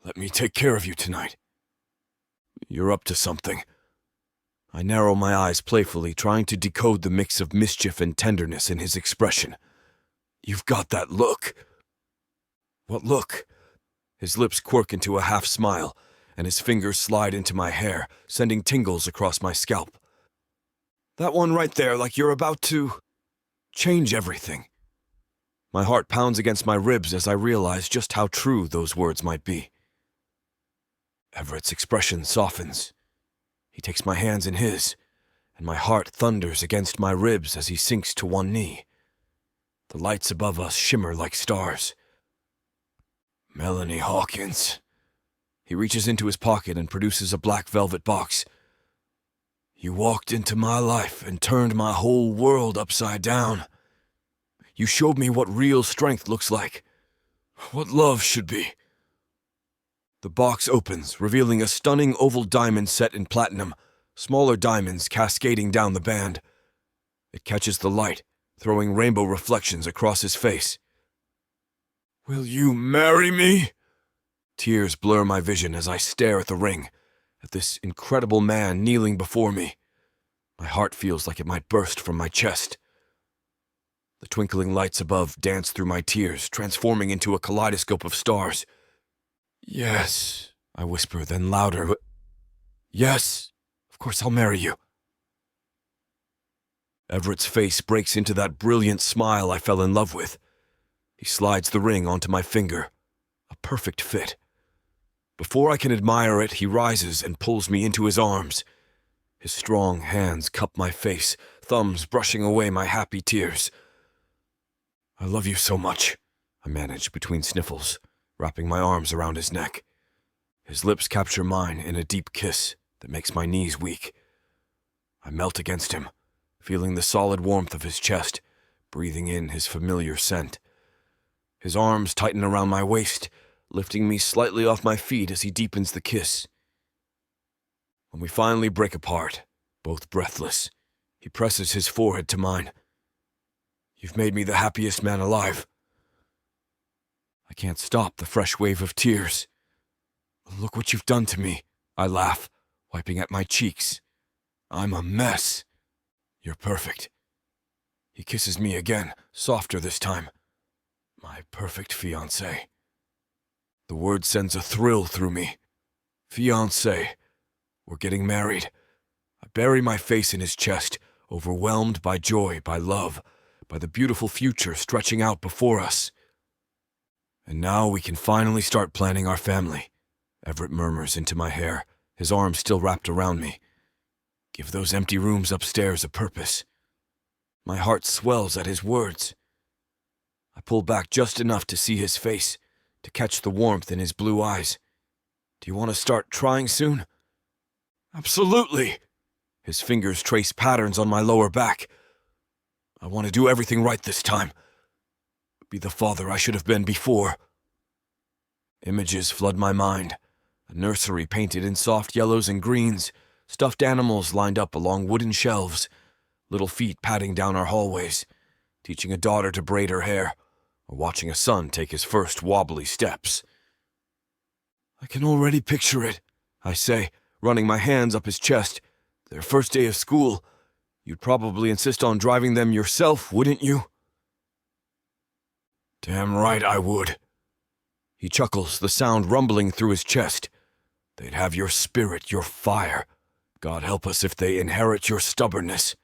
Let me take care of you tonight. You're up to something. I narrow my eyes playfully, trying to decode the mix of mischief and tenderness in his expression. You've got that look. What look? His lips quirk into a half smile, and his fingers slide into my hair, sending tingles across my scalp. That one right there, like you're about to... change everything. My heart pounds against my ribs as I realize just how true those words might be. Everett's expression softens. He takes my hands in his, and my heart thunders against my ribs as he sinks to one knee. The lights above us shimmer like stars. Melanie Hawkins. He reaches into his pocket and produces a black velvet box. You walked into my life and turned my whole world upside down. You showed me what real strength looks like, what love should be. The box opens, revealing a stunning oval diamond set in platinum, smaller diamonds cascading down the band. It catches the light, throwing rainbow reflections across his face. Will you marry me? Tears blur my vision as I stare at the ring, at this incredible man kneeling before me. My heart feels like it might burst from my chest. The twinkling lights above dance through my tears, transforming into a kaleidoscope of stars. Yes, I whisper, then louder. Yes, of course I'll marry you. Everett's face breaks into that brilliant smile I fell in love with. He slides the ring onto my finger. A perfect fit. Before I can admire it, he rises and pulls me into his arms. His strong hands cup my face, thumbs brushing away my happy tears. I love you so much, I manage between sniffles, wrapping my arms around his neck. His lips capture mine in a deep kiss that makes my knees weak. I melt against him, feeling the solid warmth of his chest, breathing in his familiar scent. His arms tighten around my waist, lifting me slightly off my feet as he deepens the kiss. When we finally break apart, both breathless, he presses his forehead to mine. You've made me the happiest man alive. I can't stop the fresh wave of tears. Look what you've done to me, I laugh, wiping at my cheeks. I'm a mess. You're perfect. He kisses me again, softer this time. My perfect fiancé. The word sends a thrill through me. Fiancé. We're getting married. I bury my face in his chest, overwhelmed by joy, by love, by the beautiful future stretching out before us. And now we can finally start planning our family, Everett murmurs into my hair, his arms still wrapped around me. Give those empty rooms upstairs a purpose. My heart swells at his words. I pull back just enough to see his face, to catch the warmth in his blue eyes. Do you want to start trying soon? Absolutely. His fingers trace patterns on my lower back. I want to do everything right this time. Be the father I should have been before. Images flood my mind. A nursery painted in soft yellows and greens, stuffed animals lined up along wooden shelves, little feet padding down our hallways, teaching a daughter to braid her hair, or watching a son take his first wobbly steps. I can already picture it, I say, running my hands up his chest. Their first day of school. You'd probably insist on driving them yourself, wouldn't you? Damn right I would. He chuckles, the sound rumbling through his chest. They'd have your spirit, your fire. God help us if they inherit your stubbornness.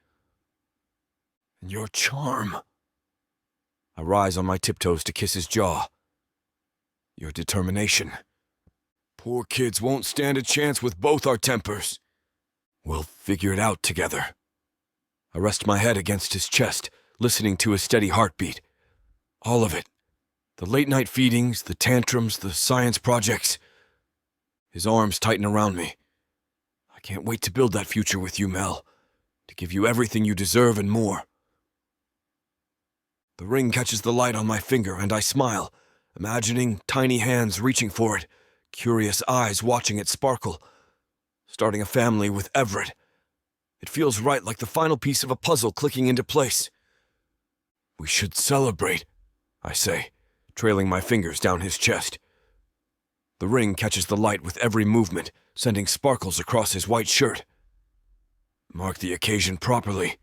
And your charm. I rise on my tiptoes to kiss his jaw. Your determination. Poor kids won't stand a chance with both our tempers. We'll figure it out together. I rest my head against his chest, listening to his steady heartbeat. All of it. The late-night feedings, the tantrums, the science projects. His arms tighten around me. I can't wait to build that future with you, Mel. To give you everything you deserve and more. The ring catches the light on my finger, and I smile, imagining tiny hands reaching for it, curious eyes watching it sparkle. Starting a family with Everett. It feels right, like the final piece of a puzzle clicking into place. We should celebrate, I say, trailing my fingers down his chest. The ring catches the light with every movement, sending sparkles across his white shirt. Mark the occasion properly.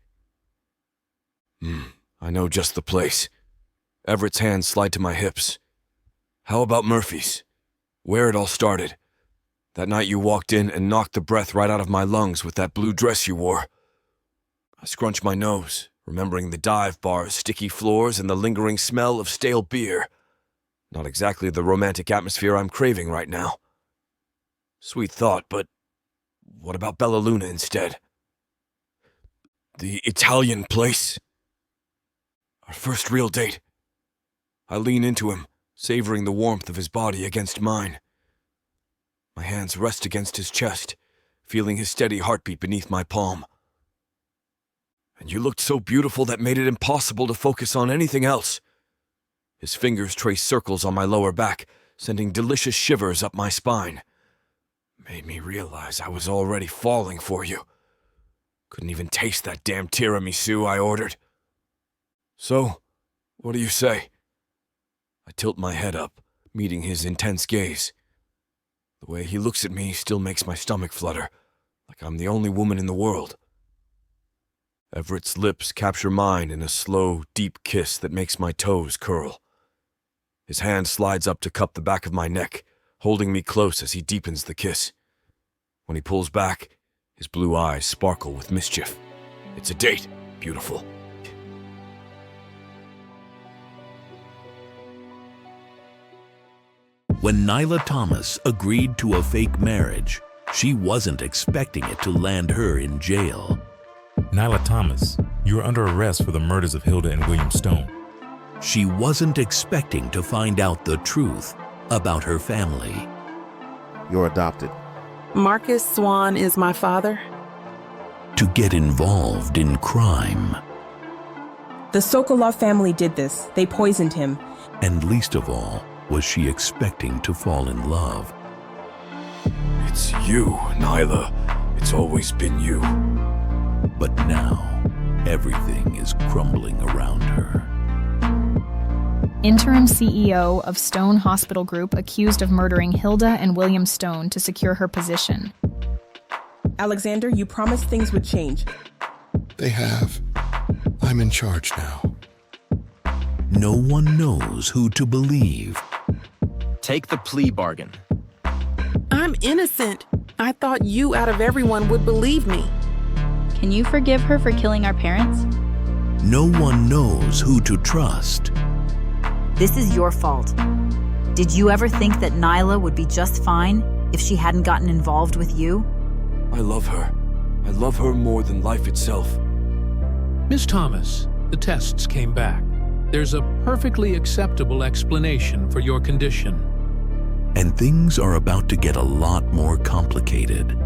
I know just the place. Everett's hands slide to my hips. How about Murphy's? Where it all started. That night you walked in and knocked the breath right out of my lungs with that blue dress you wore. I scrunch my nose, remembering the dive bar's sticky floors and the lingering smell of stale beer. Not exactly the romantic atmosphere I'm craving right now. Sweet thought, but what about Bella Luna instead? The Italian place? Our first real date. I lean into him, savoring the warmth of his body against mine. My hands rest against his chest, feeling his steady heartbeat beneath my palm. And you looked so beautiful that made it impossible to focus on anything else. His fingers trace circles on my lower back, sending delicious shivers up my spine. Made me realize I was already falling for you. Couldn't even taste that damn tiramisu I ordered. So, what do you say? I tilt my head up, meeting his intense gaze. The way he looks at me still makes my stomach flutter, like I'm the only woman in the world. Everett's lips capture mine in a slow, deep kiss that makes my toes curl. His hand slides up to cup the back of my neck, holding me close as he deepens the kiss. When he pulls back, his blue eyes sparkle with mischief. It's a date, beautiful. When Nyla Thomas agreed to a fake marriage, she wasn't expecting it to land her in jail. Nyla Thomas, you are under arrest for the murders of Hilda and William Stone. She wasn't expecting to find out the truth about her family. You're adopted. Marcus Swan is my father. To get involved in crime. The Sokolov family did this. They poisoned him. And least of all, was she expecting to fall in love. It's you, Nyla. It's always been you. But now, everything is crumbling around her. Interim CEO of Stone Hospital Group accused of murdering Hilda and William Stone to secure her position. Alexander, you promised things would change. They have. I'm in charge now. No one knows who to believe. Take the plea bargain. I'm innocent. I thought you out of everyone would believe me. Can you forgive her for killing our parents? No one knows who to trust. This is your fault. Did you ever think that Nyla would be just fine if she hadn't gotten involved with you? I love her. I love her more than life itself. Miss Thomas, the tests came back. There's a perfectly acceptable explanation for your condition. And things are about to get a lot more complicated.